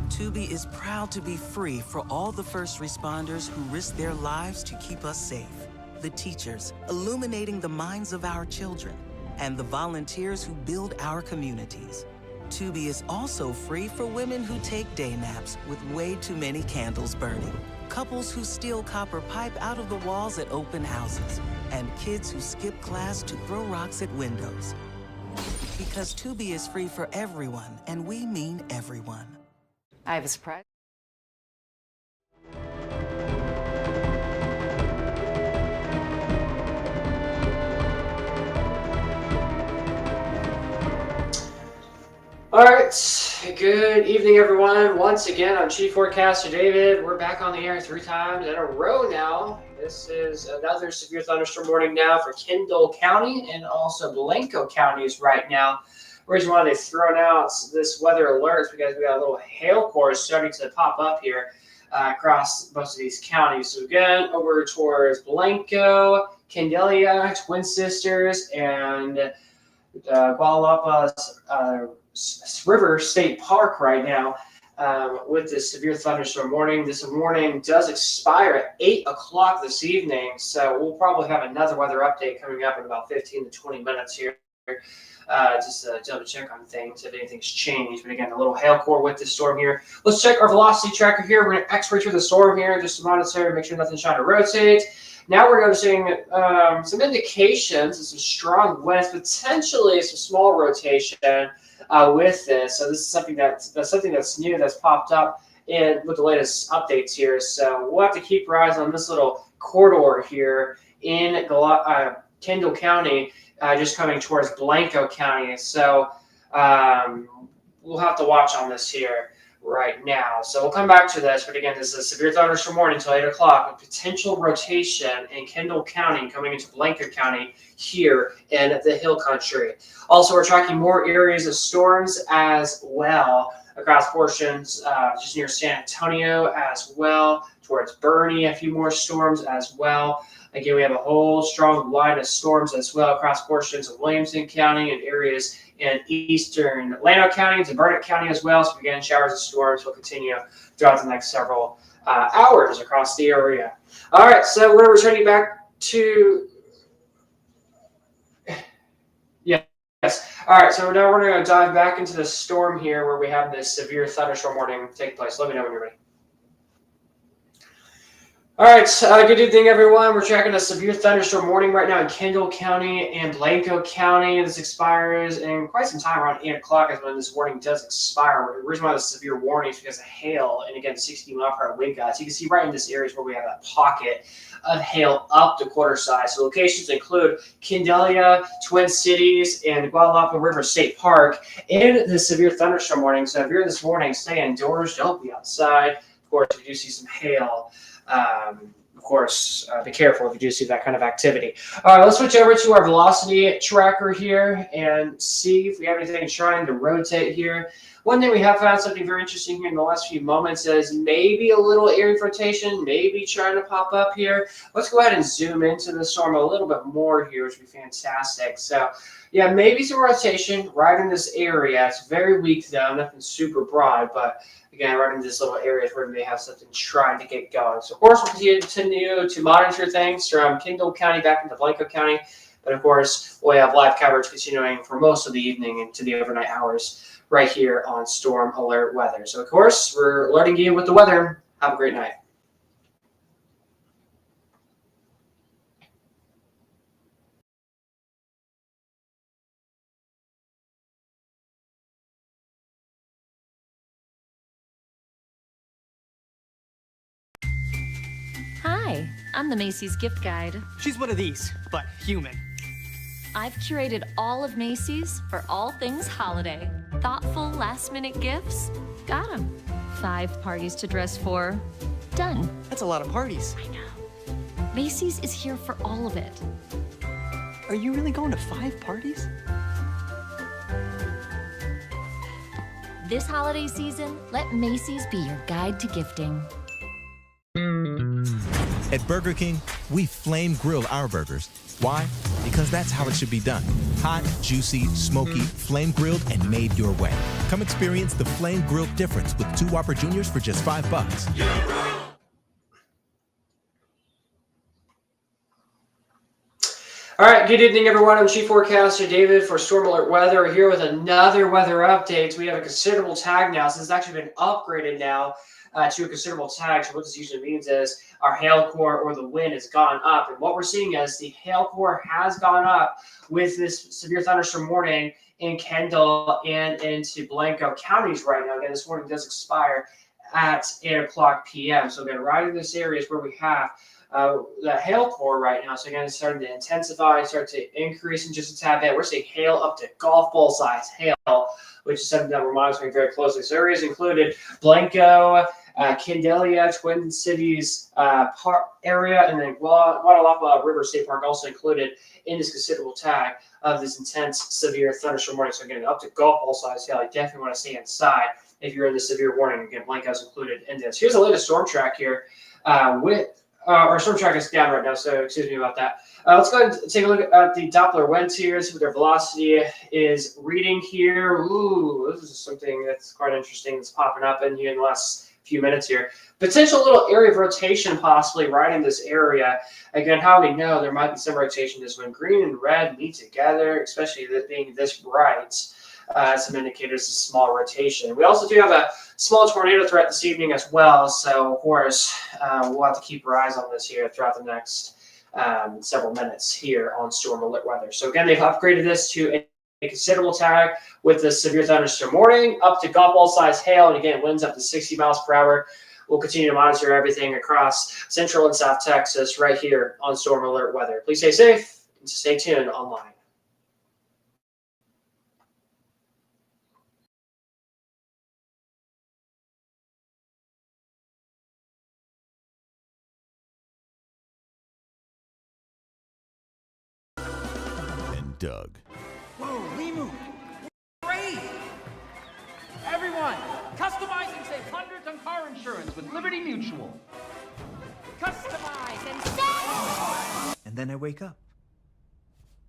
Tubi is proud to be free for all the first responders who risk their lives to keep us safe. The teachers, illuminating the minds of our children, and the volunteers who build our communities. Tubi is also free for women who take day naps with way too many candles burning, couples who steal copper pipe out of the walls at open houses, and kids who skip class to throw rocks at windows. Because Tubi is free for everyone, and we mean everyone. I have a surprise. All right, good evening, everyone. Once again, I'm Chief Forecaster David. We're back on the air 3 times in a row now. This is another severe thunderstorm warning now for Kendall County and also Blanco counties right now. The reason why they've thrown out this weather alert is because we got a little hail core starting to pop up here across most of these counties. So again, over towards Blanco, Candelia, Twin Sisters, and Guadalupe River State Park right now with this severe thunderstorm warning. This warning does expire at 8 o'clock this evening, so we'll probably have another weather update coming up in about 15 to 20 minutes here. Just to double check on things if anything's changed. But again, a little hail core with this storm here. Let's check our velocity tracker here. We're going to X-ray through the storm here just to monitor, make sure nothing's trying to rotate. Now we're noticing some indications of some strong winds, potentially some small rotation with this. So this is something that's new that's popped up in with the latest updates here. So we'll have to keep our eyes on this little corridor here in Kendall County. Just coming towards Blanco County. So we'll have to watch on this here right now. So we'll come back to this. But again, this is a severe thunderstorm warning until 8 o'clock with potential rotation in Kendall County coming into Blanco County here in the Hill Country. Also, we're tracking more areas of storms as well across portions just near San Antonio as well, towards Bernie, a few more storms as well. Again, we have a whole strong line of storms as well across portions of Williamson County and areas in eastern Llano County and Burnett County as well. So again, showers and storms will continue throughout the next several hours across the area. All right, so we're returning back to yes. All right, so now we're going to dive back into the storm here where we have this severe thunderstorm warning take place. Let me know when you're ready. All right, good evening, everyone. We're tracking a severe thunderstorm warning right now in Kendall County and Blanco County. This expires in quite some time, around 8 o'clock is when this warning does expire. The reason why the severe warning is because of hail and, again, 60-mile-per-hour wind gusts. You can see right in this area is where we have that pocket of hail up to quarter size. So locations include Candelia, Twin Cities, and Guadalupe River State Park in the severe thunderstorm warning. So if you're this morning, stay indoors. Don't be outside. Of course, if you do see some hail, of course, be careful if you do see that kind of activity. All right, let's switch over to our velocity tracker here and see if we have anything trying to rotate here. One thing we have found something very interesting here in the last few moments is maybe a little area rotation, maybe trying to pop up here. Let's go ahead and zoom into the storm a little bit more here, which would be fantastic. So, yeah, maybe some rotation right in this area. It's very weak, though, nothing super broad, but again, right in this little area where we may have something trying to get going. So, of course, we'll continue to monitor things from Kendall County back into Blanco County. But, of course, we'll have live coverage continuing for most of the evening into the overnight hours right here on Storm Alert Weather. So, of course, we're alerting you with the weather. Have a great night. Hi, I'm the Macy's gift guide. She's one of these, but human. I've curated all of Macy's for all things holiday. Thoughtful last-minute gifts? Got 'em. 5 parties to dress for? Done. That's a lot of parties. I know. Macy's is here for all of it. Are you really going to 5 parties? This holiday season, let Macy's be your guide to gifting. At Burger King, we flame grill our burgers. Why? Because that's how it should be done. Hot, juicy, smoky, flame grilled, and made your way. Come experience the flame grilled difference with 2 Whopper Juniors for just $5. All right, good evening, everyone. I'm Chief Forecaster David for Storm Alert Weather. We're here with another weather update. We have a considerable tag now. So this has actually been upgraded now to a considerable tag. So what this usually means is our hail core or the wind has gone up. And what we're seeing is the hail core has gone up with this severe thunderstorm warning in Kendall and into Blanco counties right now. Again, this warning does expire at 8 o'clock p.m. So again, right in this area is where we have the hail core right now. So again, it's starting to intensify, start to increase in just a tad bit. We're seeing hail up to golf ball size hail, which is something that we're monitoring very closely. So areas included Blanco, Candelia, Twin Cities area, and then Guadalajara River State Park also included in this considerable tag of this intense severe thunderstorm warning. So again, up to golf ball size hail. You definitely want to stay inside if you're in the severe warning. Again, Blanco is included in this. Here's the latest storm track here our storm track is down right now, so excuse me about that. Let's go ahead and take a look at the Doppler winds here, see what their velocity is reading here. Ooh, this is something that's quite interesting that's popping up in here in the last few minutes here. Potential little area of rotation possibly right in this area. Again, how we know there might be some rotation is when green and red meet together, especially being this bright. Some indicators of small rotation. We also do have a small tornado threat this evening as well. So, of course, we'll have to keep our eyes on this here throughout the next several minutes here on Storm Alert Weather. So, again, they've upgraded this to a considerable tag with the severe thunderstorm warning up to golf ball size hail. And again, winds up to 60 miles per hour. We'll continue to monitor everything across Central and South Texas right here on Storm Alert Weather. Please stay safe and stay tuned online. Doug. Whoa, we moved. Great. Everyone, customize and save hundreds on car insurance with Liberty Mutual. Customize and save. And then I wake up.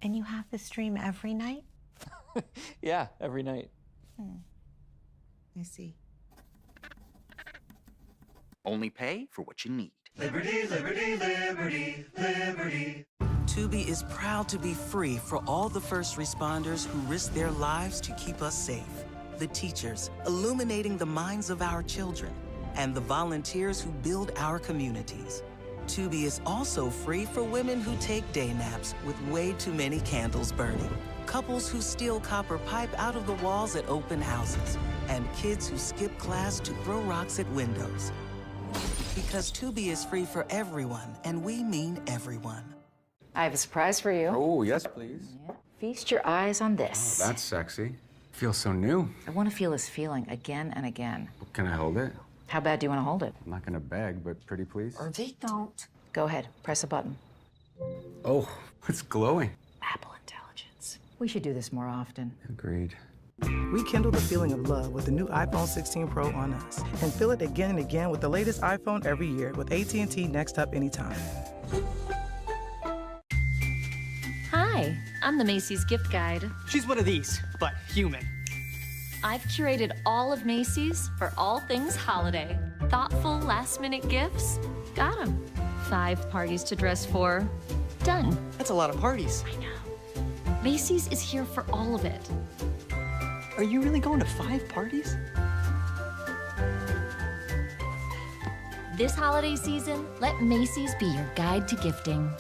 And you have this dream every night? Yeah, every night. I see. Only pay for what you need. Liberty, liberty, liberty, liberty. Tubi is proud to be free for all the first responders who risk their lives to keep us safe. The teachers, illuminating the minds of our children, and the volunteers who build our communities. Tubi is also free for women who take day naps with way too many candles burning, couples who steal copper pipe out of the walls at open houses, and kids who skip class to throw rocks at windows. Because Tubi is free for everyone, and we mean everyone. I have a surprise for you. Oh, yes, please. Yeah. Feast your eyes on this. Oh, that's sexy. Feels so new. I want to feel this feeling again and again. Well, can I hold it? How bad do you want to hold it? I'm not gonna beg, but pretty please. Or they don't. Go ahead, press a button. Oh, it's glowing. Apple Intelligence. We should do this more often. Agreed. Rekindle the feeling of love with the new iPhone 16 Pro on us. And feel it again and again with the latest iPhone every year with AT&T Next Up Anytime. Hi, I'm the Macy's gift guide. She's one of these, but human. I've curated all of Macy's for all things holiday. Thoughtful last-minute gifts? Got 'em. 5 parties to dress for? Done. That's a lot of parties. I know. Macy's is here for all of it. Are you really going to 5 parties? This holiday season, let Macy's be your guide to gifting.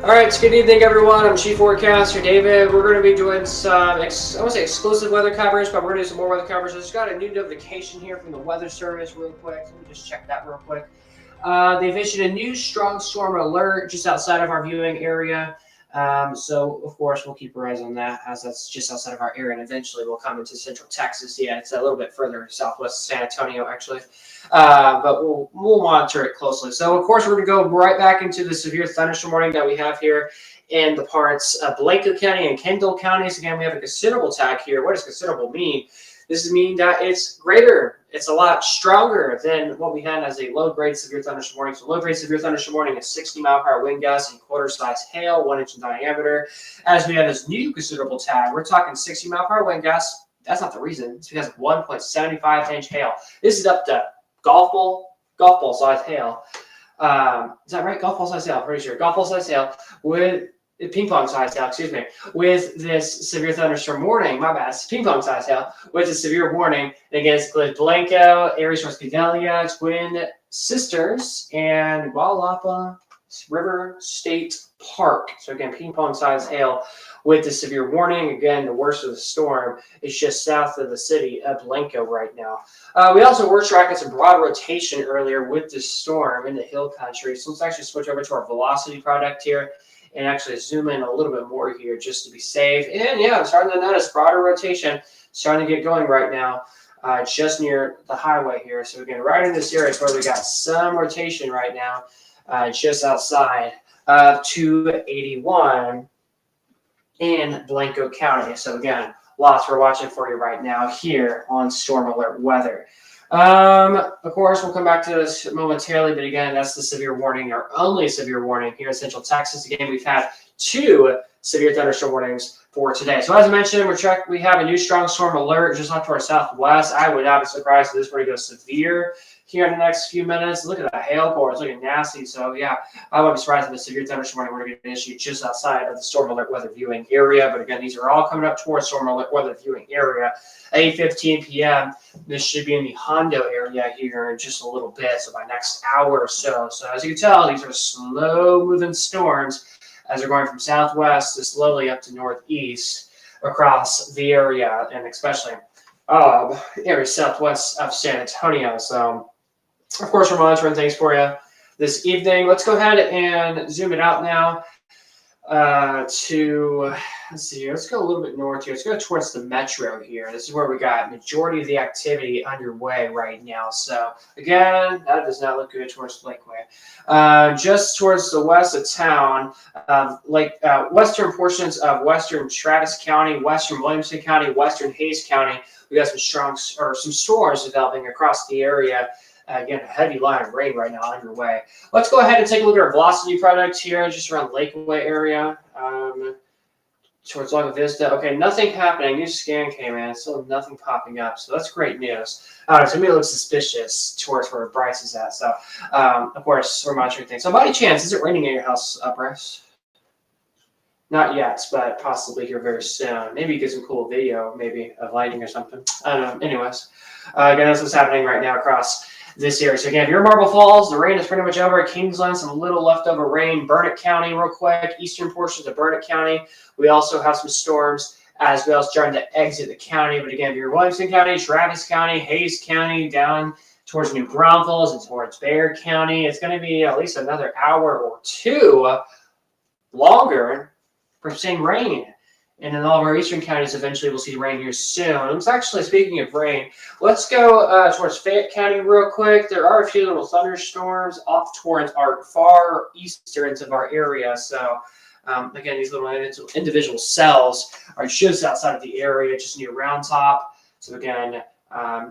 All right, so good evening, everyone. I'm Chief Forecaster David. We're going to be doing some, I won't say exclusive weather coverage, but we're going to do some more weather coverage. I just got a new notification here from the Weather Service real quick. Let me just check that real quick. They've issued a new strong storm alert just outside of our viewing area. So, of course, we'll keep our eyes on that as that's just outside of our area, and eventually we'll come into central Texas. Yeah, it's a little bit further southwest of San Antonio, actually. But we'll monitor it closely. So, of course, we're going to go right back into the severe thunderstorm warning that we have here in the parts of Blanco County and Kendall counties. Again, we have a considerable tag here. What does considerable mean? This means that it's greater. It's a lot stronger than what we had as a low-grade severe thunderstorm warning. So low-grade severe thunderstorm warning is 60-mile-per-hour wind gusts and quarter-size hail, 1 inch in diameter. As we have this new considerable tag, we're talking 60-mile-per-hour wind gusts. That's not the reason. It's because of 1.75-inch hail. This is up to golf ball size hail. Is that right? Golf ball size hail. Pretty sure. Golf ball size hail with ping pong size hail. Excuse me. With this severe thunderstorm warning. My bad. It's ping pong size hail with a severe warning. And again, it's includes Blanco, areas towards Vidalia, Twin Sisters, and Gualapa River State Park. So again, ping pong size hail with the severe warning. Again, the worst of the storm is just south of the city of Blanco right now. We also were tracking some broad rotation earlier with the storm in the hill country. So let's actually switch over to our velocity product here and actually zoom in a little bit more here just to be safe. And yeah, I'm starting to notice broader rotation starting to get going right now just near the highway here. So again, right in this area is where we got some rotation right now just outside of 281 in Blanco County. So again, lots we're watching for you right now here on Storm Alert Weather. Of course, we'll come back to this momentarily, but again, that's the severe warning, our only severe warning here in Central Texas. Again, we've had 2 severe thunderstorm warnings for today. So as I mentioned, we have a new strong storm alert just off to our southwest. I would not be surprised if this were to go severe here in the next few minutes. Look at the hail core. It's looking nasty. So yeah, I wouldn't be surprised if a severe thunderstorm warning were to get issued just outside of the storm alert weather viewing area. But again, these are all coming up towards storm alert weather viewing area. 8:15 p.m. This should be in the Hondo area here in just a little bit. So by next hour or so. So as you can tell, these are slow moving storms as they're going from southwest to slowly up to northeast across the area, and especially area southwest of San Antonio. So of course, we're monitoring things for you this evening. Let's go ahead and zoom it out now to, let's see here. Let's go a little bit north here. Let's go towards the metro here. This is where we got majority of the activity underway right now. So again, that does not look good towards Lakeway. Just towards the west of town, western portions of western Travis County, western Williamson County, western Hayes County, we got some storms developing across the area. Again, a heavy line of rain right now underway. Let's go ahead and take a look at our velocity product here, just around Lakeway area, towards Lago Vista. Okay, nothing happening. New scan came in, still nothing popping up, so that's great news. To me, it looks suspicious towards where Bryce is at. So, of course, we're monitoring things. So, by any chance, is it raining at your house, Bryce? Not yet, but possibly here very soon. Maybe you get some cool video, maybe of lighting or something. I don't know. Anyways, again, that's what's happening right now across this area. So again, if you're Marble Falls, the rain is pretty much over. Kingsland, some little leftover rain. Burnett County, real quick. Eastern portions of Burnett County. We also have some storms as well, starting to exit the county. But again, if you're Williamson County, Travis County, Hayes County, down towards New Braunfels and towards Bayard County, it's going to be at least another hour or 2 longer for seeing rain. And in all of our eastern counties, eventually we'll see rain here soon. It's actually, speaking of rain, let's go towards Fayette County real quick. There are a few little thunderstorms off towards our far easterns of our area. So, again, these little individual cells are just outside of the area, just near Round Top. So again,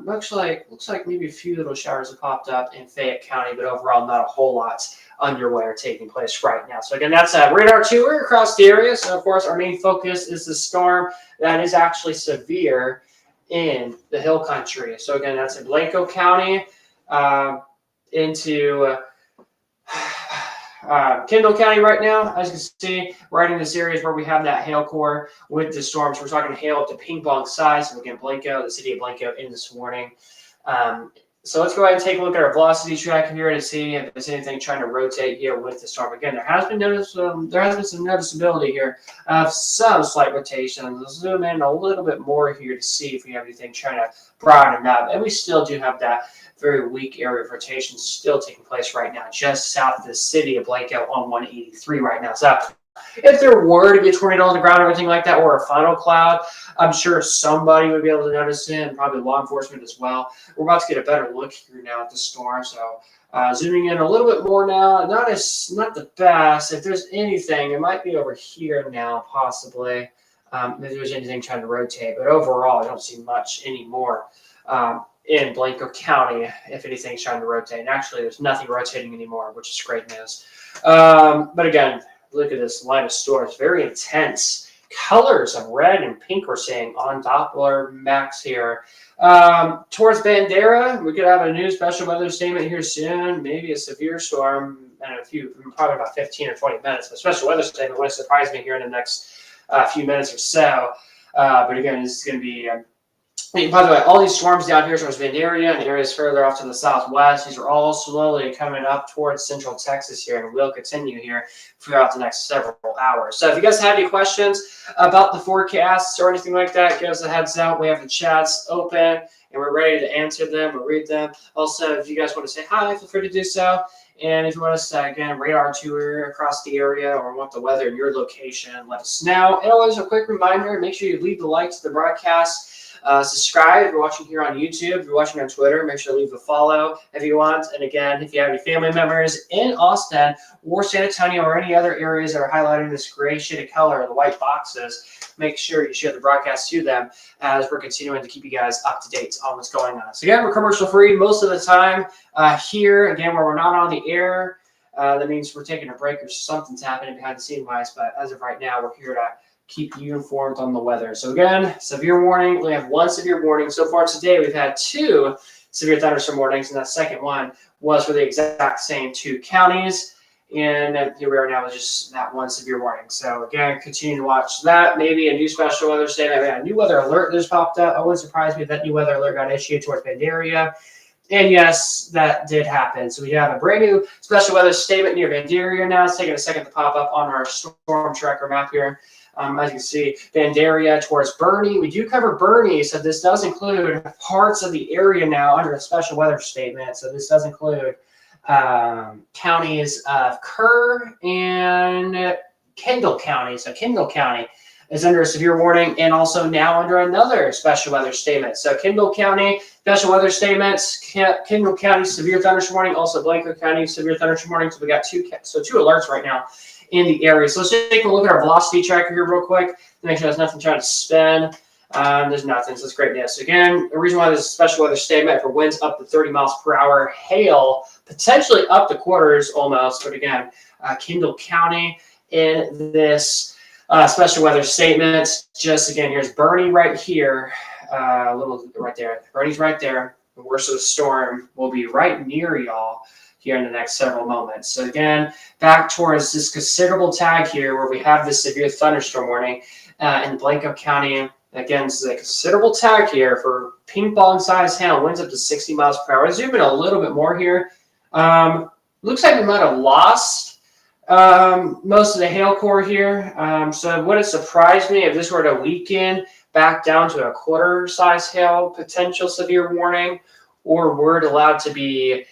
looks like maybe a few little showers have popped up in Fayette County, but overall not a whole lot underway or taking place right now. So again, that's a radar tour across the area. So of course, our main focus is the storm that is actually severe in the hill country. So again, that's in Blanco County into Kendall County right now. As you can see, right in this area is where we have that hail core with the storms. We're talking hail up to ping pong size. So again, Blanco, the city of Blanco in this warning. So let's go ahead and take a look at our velocity tracker here to see if there's anything trying to rotate here with the storm. Again, there has been some noticeability here of some slight rotation. Let's zoom in a little bit more here to see if we have anything trying to broaden up. And we still do have that very weak area of rotation still taking place right now, just south of the city of Blanco on 183 right now. So if there were to be a tornado on the ground or anything like that, or a funnel cloud, I'm sure somebody would be able to notice it, and probably law enforcement as well. We're about to get a better look here now at the storm. So zooming in a little bit more now, not the best. If there's anything, it might be over here now, possibly. If there's anything trying to rotate, but overall, I don't see much anymore in Blanco County. If anything's trying to rotate, and actually, there's nothing rotating anymore, which is great news. But again, look at this line of storms, very intense colors of red and pink we're seeing on Doppler max here. Towards Bandera, we could have a new special weather statement here soon, maybe a severe storm in probably about 15 or 20 minutes. A special weather statement wouldn't surprise me here in the next few minutes or so. But again, this is going to be by the way, all these storms down here towards Vandaria and areas further off to the southwest, these are all slowly coming up towards central Texas here and will continue here throughout the next several hours. So if you guys have any questions about the forecasts or anything like that, give us a heads up. We have the chats open and we're ready to answer them or read them. Also, if you guys want to say hi, feel free to do so. And if you want us to, again, radar tour across the area or want the weather in your location, let us know. And always a quick reminder, make sure you leave the like to the broadcast. Subscribe if you're watching here on YouTube. If you're watching on Twitter, make sure to leave a follow if you want. And again, if you have any family members in Austin or San Antonio or any other areas that are highlighting this gray shaded color, the white boxes, make sure you share the broadcast to them as we're continuing to keep you guys up to date on what's going on. So again, we're commercial free most of the time here. Again, where we're not on the air, that means we're taking a break or something's happening behind the scene wise. But as of right now, we're here to keep you informed on the weather. So again, severe warning. We have one severe warning. So far today, we've had 2 severe thunderstorm warnings, and that second one was for the exact same 2 counties. And here we are now with just that one severe warning. So again, continue to watch that. Maybe a new special weather statement. A new weather alert just popped up. It wouldn't surprise me if that new weather alert got issued towards Vandaria. And yes, that did happen. So we have a brand new special weather statement near Vandaria now. It's taking a second to pop up on our storm tracker map here. As you can see, Vandaria towards Bernie. We do cover Bernie, so this does include parts of the area now under a special weather statement. So this does include counties of Kerr and Kendall County. So Kendall County is under a severe warning and also now under another special weather statement. So Kendall County, special weather statements, Kendall County, severe thunderstorm warning, also Blanco County, severe thunderstorm warning. So we got 2 alerts right now in the area. So let's take a look at our velocity tracker here real quick to make sure there's nothing trying to spin. There's nothing, so it's great news. So again, the reason why there's a special weather statement for winds up to 30 miles per hour, hail, potentially up to quarters almost, but again, Kendall County in this special weather statement. Just again, here's Bernie right here, a little right there. Bernie's right there. The worst of the storm will be right near y'all here in the next several moments. So again, back towards this considerable tag here where we have this severe thunderstorm warning in Blanco County. Again, this is a considerable tag here for ping pong size hail, winds up to 60 miles per hour. Let's zoom in a little bit more here. Looks like we might have lost most of the hail core here. So would it surprise me if this were to weaken back down to a quarter size hail potential severe warning, or were it allowed to be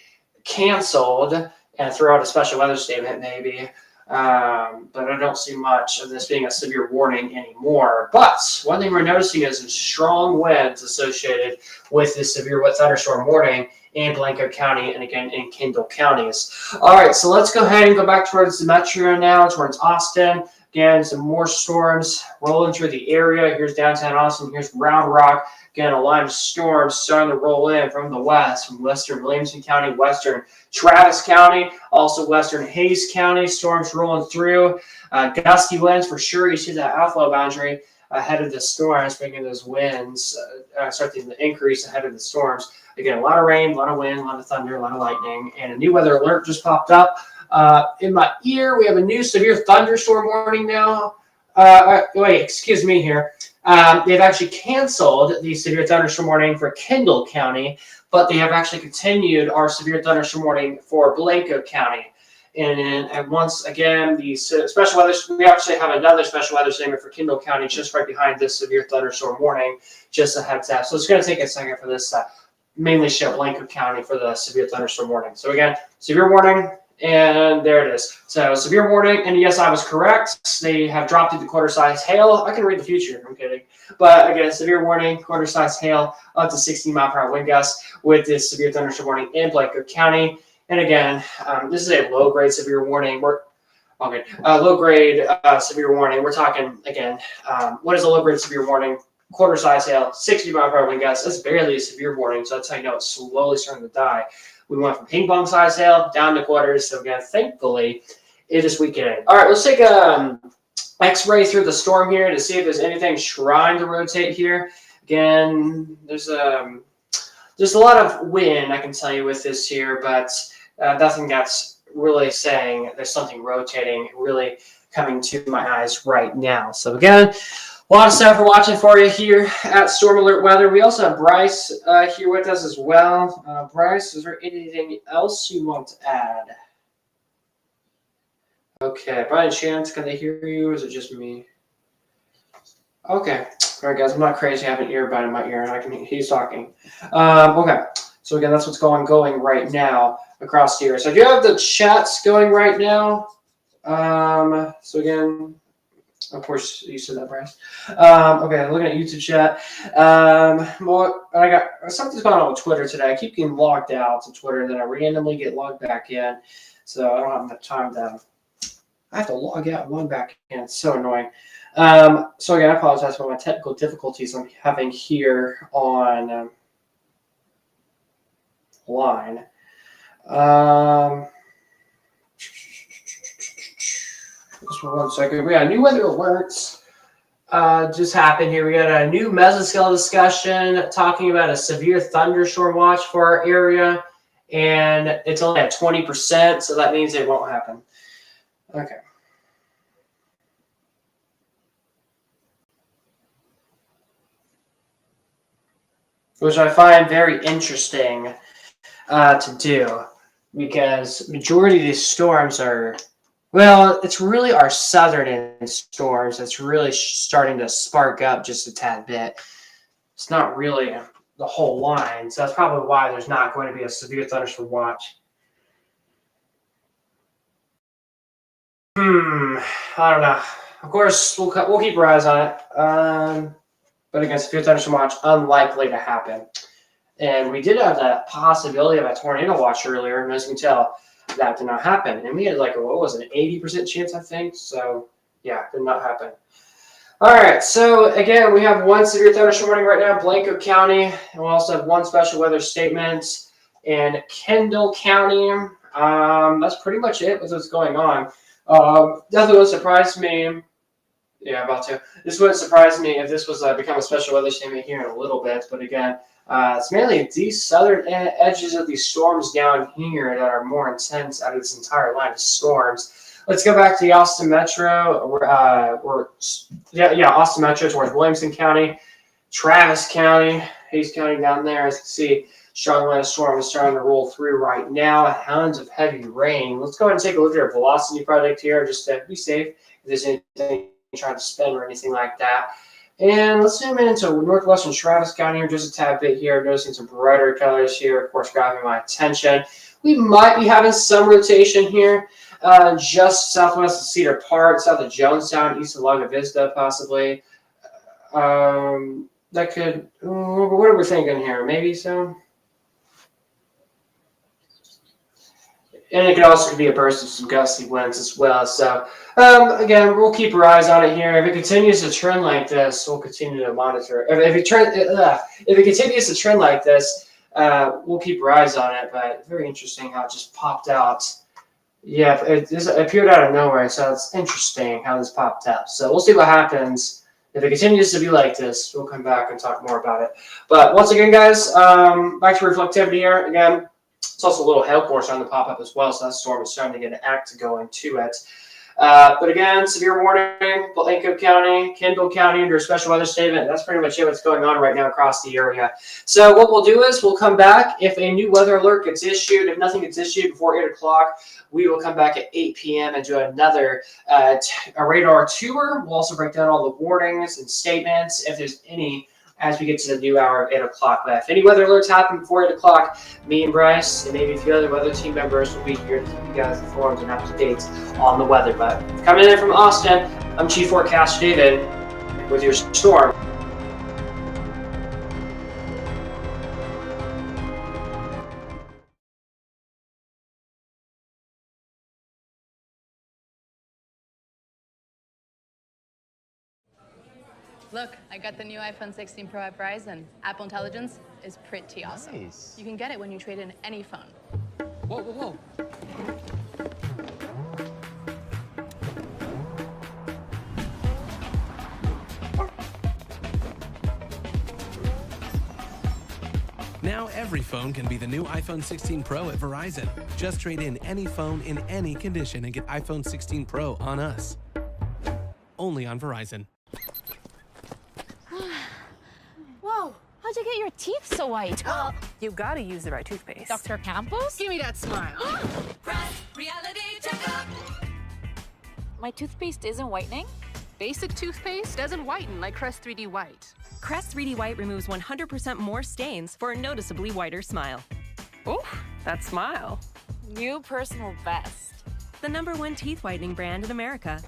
canceled and throw out a special weather statement maybe. But I don't see much of this being a severe warning anymore. But one thing we're noticing is strong winds associated with this severe thunderstorm warning in Blanco County and again in Kendall counties. All right, so let's go ahead and go back towards the metro now, towards Austin. Again, some more storms rolling through the area. Here's downtown Austin. Here's Round Rock. Again, a line of storms starting to roll in from the west, from western Williamson County, western Travis County, also western Hayes County. Storms rolling through. Gusty winds for sure. You see that outflow boundary ahead of the storms, bringing those winds starting to increase ahead of the storms. Again, a lot of rain, a lot of wind, a lot of thunder, a lot of lightning, and a new weather alert just popped up. In my ear, we have a new severe thunderstorm warning now. Wait, excuse me here. They've actually canceled the severe thunderstorm warning for Kendall County, but they have actually continued our severe thunderstorm warning for Blanco County. And once again, the special weather, we actually have another special weather statement for Kendall County just right behind this severe thunderstorm warning, just a heads up. So it's going to take a second for this mainly show Blanco County for the severe thunderstorm warning. So again, severe warning, and there it is. So severe warning, and yes, I was correct. They have dropped it to quarter-size hail. I can read the future. I'm kidding. But again, severe warning, quarter-size hail, up to 60-mile-per-hour wind gusts with this severe thunderstorm warning in Blanco County. And again, this is a low-grade severe warning. Low-grade severe warning. We're talking, again, what is a low-grade severe warning? Quarter-size hail, 60-mile-per-hour wind gusts. That's barely a severe warning, so that's how you know it's slowly starting to die. We went from ping-pong-size hail down to quarters. So again, thankfully, it is weakening. All right, let's take X-ray through the storm here to see if there's anything trying to rotate here. Again, there's a lot of wind, I can tell you, with this here, but nothing that's really saying there's something rotating really coming to my eyes right now. So again, a lot of stuff we're watching for you here at Storm Alert Weather. We also have Bryce here with us as well. Bryce, is there anything else you want to add? Okay, by any chance, can they hear you, or is it just me? Okay. All right, guys, I'm not crazy. I have an earbud in my ear, and I can he's talking. Okay, so again, that's what's going right now across here. So I do have the chats going right now. So again, of course, you said that, Bryce. Okay, looking at YouTube chat. Well, I got something's going on with Twitter today. I keep getting logged out to Twitter, and then I randomly get logged back in. So I don't have enough time to. I have to log out and log back in. It's so annoying. So again, I apologize for my technical difficulties I'm having here on line. Just for 1 second. We got new weather alerts just happened here. We got a new mesoscale discussion talking about a severe thunderstorm watch for our area, and it's only at 20%, so that means it won't happen. Okay. Which I find very interesting to do, because majority of these storms are, well, it's really our southern storms that's really starting to spark up just a tad bit. It's not really the whole line, so that's probably why there's not going to be a severe thunderstorm watch. I don't know. Of course, we'll keep our eyes on it. But again, severe thunderstorm watch, unlikely to happen. And we did have that possibility of a tornado watch earlier, and as you can tell, that did not happen. And we had like, what was it, an 80% chance, I think? So, yeah, did not happen. All right, so again, we have one severe thunderstorm warning right now in Blanco County, and we also have one special weather statement in Kendall County. That's pretty much it with what's going on. Definitely would surprise me. Yeah, about to. This wouldn't surprise me if this was become a special weather statement here in a little bit. But again, it's mainly these southern edges of these storms down here that are more intense out of this entire line of storms. Let's go back to the Austin Metro. Austin Metro towards Williamson County, Travis County, Hayes County down there. As you can see, strong line of storm is starting to roll through right now. Hounds of heavy rain. Let's go ahead and take a look at our velocity project here, just to be safe. If there's anything trying to spin or anything like that. And let's zoom in into northwestern Travis County here just a tad bit here. Noticing some brighter colors here, of course, grabbing my attention. We might be having some rotation here, just southwest of Cedar Park, south of Jonestown, east of Lago Vista, possibly. That could, what are we thinking here? Maybe so. And it could also be a burst of some gusty winds as well. So, again, we'll keep our eyes on it here. If it continues to trend like this, we'll continue to monitor. If it continues to trend like this, we'll keep our eyes on it. But very interesting how it just popped out. Yeah, it appeared out of nowhere. So it's interesting how this popped up. So we'll see what happens. If it continues to be like this, we'll come back and talk more about it. But once again, guys, back to reflectivity here. Again, it's also a little hail core starting to pop up as well, so that storm is starting to get an act going to it. But again, severe warning, Blanco County, Kendall County under a special weather statement. That's pretty much it what's going on right now across the area. So what we'll do is we'll come back if a new weather alert gets issued. If nothing gets issued before 8 o'clock, we will come back at 8 p.m. and do another a radar tour. We'll also break down all the warnings and statements if there's any as we get to the new hour of 8 o'clock. But if any weather alerts happen before 8 o'clock, me and Bryce and maybe a few other weather team members will be here to keep you guys informed and up to date on the weather. But coming in from Austin, I'm Chief Forecaster David with your storm. Look, I got the new iPhone 16 Pro at Verizon. Apple Intelligence is pretty awesome. Nice. You can get it when you trade in any phone. Whoa, whoa, whoa. Now every phone can be the new iPhone 16 Pro at Verizon. Just trade in any phone in any condition and get iPhone 16 Pro on us. Only on Verizon. Whoa, how'd you get your teeth so white? You gotta use the right toothpaste. Dr. Campos? Give me that smile. Reality checkup. My toothpaste isn't whitening? Basic toothpaste doesn't whiten like Crest 3D White. Crest 3D White removes 100% more stains for a noticeably whiter smile. Ooh, that smile. New personal best. The #1 teeth whitening brand in America.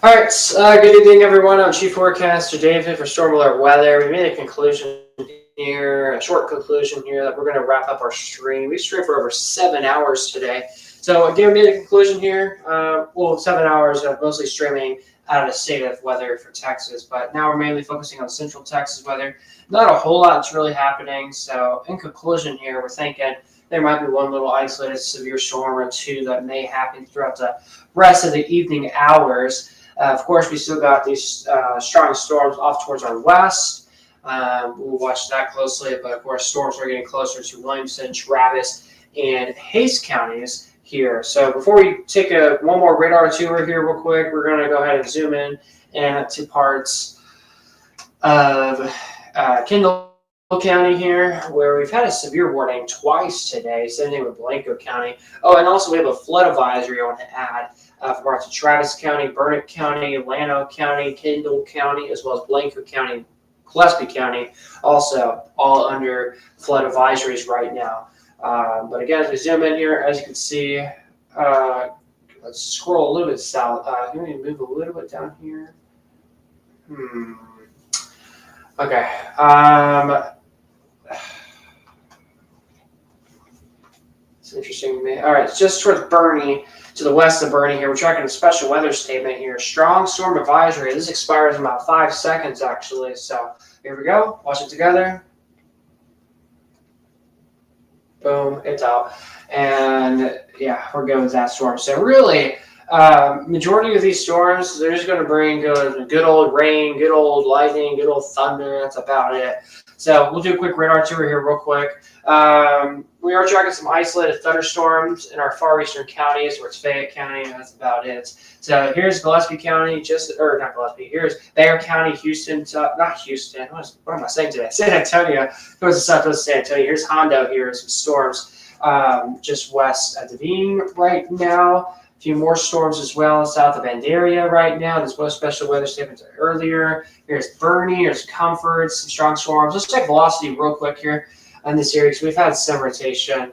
All right, good evening, everyone. I'm Chief Forecaster David for Storm Alert Weather. We made a conclusion here, a short conclusion here, that we're going to wrap up our stream. We streamed for over 7 hours today. So again, we made a conclusion here. 7 hours of mostly streaming out of the state of weather for Texas, but now we're mainly focusing on Central Texas weather. Not a whole lot's really happening. So in conclusion here, we're thinking there might be one little isolated severe storm or two that may happen throughout the rest of the evening hours. Of course, we still got these strong storms off towards our west. We'll watch that closely, but of course, storms are getting closer to Williamson, Travis, and Hays counties here. So before we take one more radar tour here real quick, we're going to go ahead and zoom in to parts of Kendall County here, where we've had a severe warning twice today, same thing with Blanco County. Oh, and also we have a flood advisory I want to add for parts of Travis County, Burnett County, Llano County, Kendall County, as well as Blanco County, Gillespie County, also all under flood advisories right now. But again, as we zoom in here, as you can see, let's scroll a little bit south. Let me move a little bit down here. Okay. It's interesting to me. All right, it's just towards Bernie, to the west of Bernie here. We're tracking a special weather statement here. Strong storm advisory. This expires in about 5 seconds, actually. So here we go. Watch it together. Boom, it's out. And yeah, we're going with that storm. So really, majority of these storms, they're just going to bring good old rain, good old lightning, good old thunder. That's about it. So we'll do a quick radar tour here real quick. We are tracking some isolated thunderstorms in our far eastern counties, where it's Fayette County, and that's about it. So here's Gillespie County, not Gillespie, here's Bexar County, Houston, not Houston, what am I saying today? San Antonio, towards the southwest of San Antonio. Here's Hondo here, some storms just west of Devine right now. A few more storms as well south of Vandalia right now. There's both special weather statements earlier. Here's Bernie, here's Comfort, some strong storms. Let's check velocity real quick here on this area, because we've had some rotation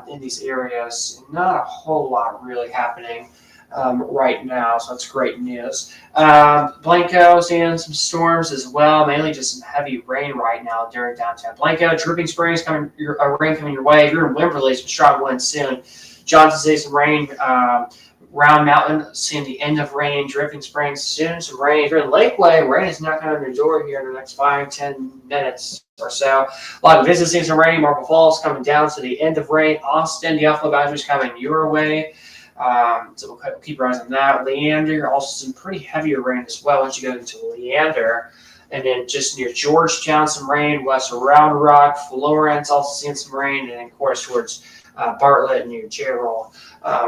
in these areas. Not a whole lot really happening right now, so that's great news. Blanco seeing some storms as well, mainly just some heavy rain right now during downtown Blanco. Dripping Springs rain coming your way. If you're in Wimberley, some strong winds soon. Johnson seeing some rain. Round Mountain seeing the end of rain. Dripping Springs soon some rain. If you're in Lakeway, rain is knocking on your door here in the next 5-10 minutes or so. A lot of visitors seeing some rain. Marble Falls coming down to the end of rain. Austin, the outflow boundaries coming your way. So we'll keep our eyes on that. Leander, also some pretty heavier rain as well once you go into Leander. And then just near Georgetown, some rain. West of Round Rock, Florence also seeing some rain. And then, of course, towards Bartlett near Gerald,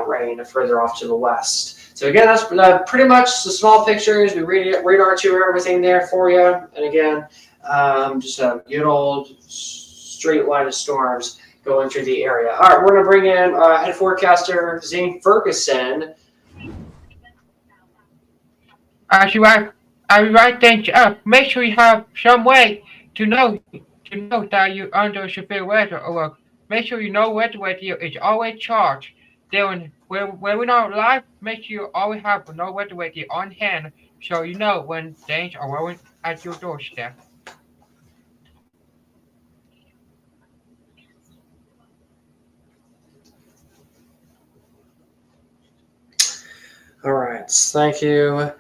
rain further off to the west. So again, that's pretty much the small pictures. We radar tour everything there for you. And again, just a good old straight line of storms going through the area. All right, we're going to bring in head forecaster Zane Ferguson. As you write things up, make sure you have some way to know that you're under severe weather alert. Make sure you know weather radio is always charged. Then when we're not live, make sure you always have no weather radio on hand, so you know when things are rolling at your doorstep. All right, thank you.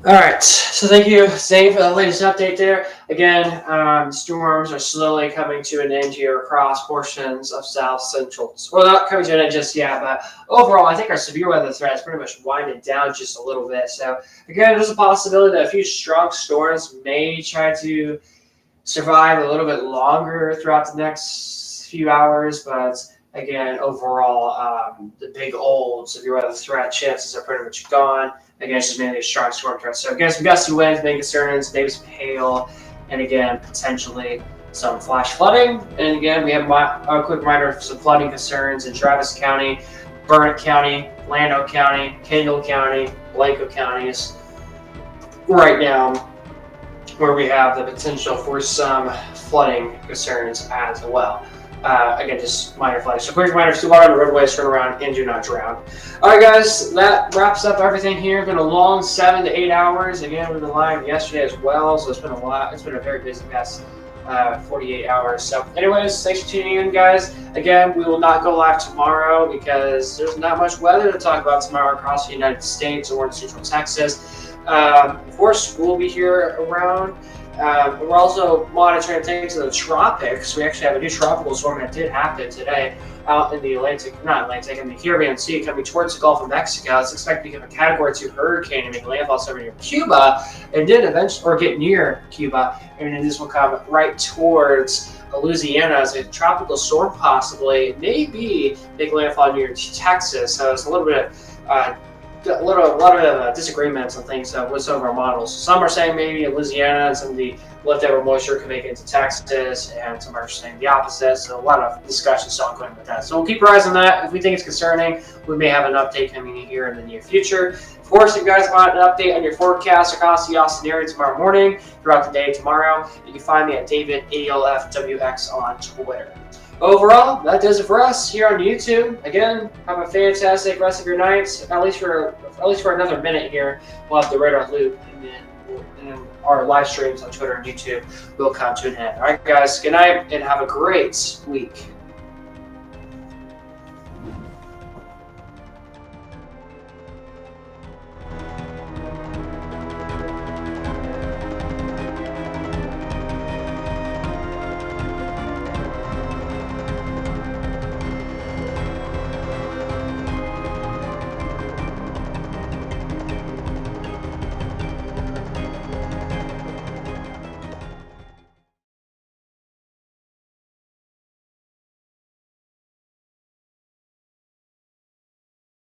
All right, so thank you, Zane, for the latest update there. Again, storms are slowly coming to an end here across portions of South Central. Well, not coming to an end just yet, but overall, I think our severe weather threat is pretty much winding down just a little bit. So again, there's a possibility that a few strong storms may try to survive a little bit longer throughout the next few hours, but again, overall, the big old severe weather threat chances are pretty much gone. Again, it's just mainly a strong storm threat. So again, some gusty winds, main concerns, maybe some hail, and again, potentially some flash flooding. And again, we have a quick reminder of some flooding concerns in Travis County, Burnett County, Llano County, Kendall County, Blanco counties right now, where we have the potential for some flooding concerns as well. Again, just minor flags. So quick reminder, stay water on the roadways, turn around, and do not drown. All right, guys, that wraps up everything here. It's been a long 7 to 8 hours. Again, we've been live yesterday as well, so it's been a lot. It's been a very busy past 48 hours. So anyways, thanks for tuning in, guys. Again, we will not go live tomorrow because there's not much weather to talk about tomorrow across the United States or in Central Texas. Of course, we'll be here around. We're also monitoring things in the tropics. We actually have a new tropical storm that did happen today out in the in the Caribbean Sea coming towards the Gulf of Mexico. It's expected to become a Category 2 hurricane and make landfall somewhere near Cuba, and did eventually, or get near Cuba, and then this will come right towards Louisiana as a tropical storm possibly, maybe make landfall near Texas. So it's a little bit of a lot of disagreements on things with some of our models. Some are saying maybe Louisiana and some of the leftover moisture could make it into Texas, and some are saying the opposite. So a lot of discussions ongoing with that. So we'll keep our eyes on that. If we think it's concerning, we may have an update coming in here in the near future. Of course, if you guys want an update on your forecast across the Austin area tomorrow morning, throughout the day tomorrow, you can find me at DavidALFWX on Twitter. Overall, that does it for us here on YouTube. Again, have a fantastic rest of your night. At least for another minute here, we'll have the radar loop, and then our live streams on Twitter and YouTube will come to an end. All right, guys. Good night, and have a great week.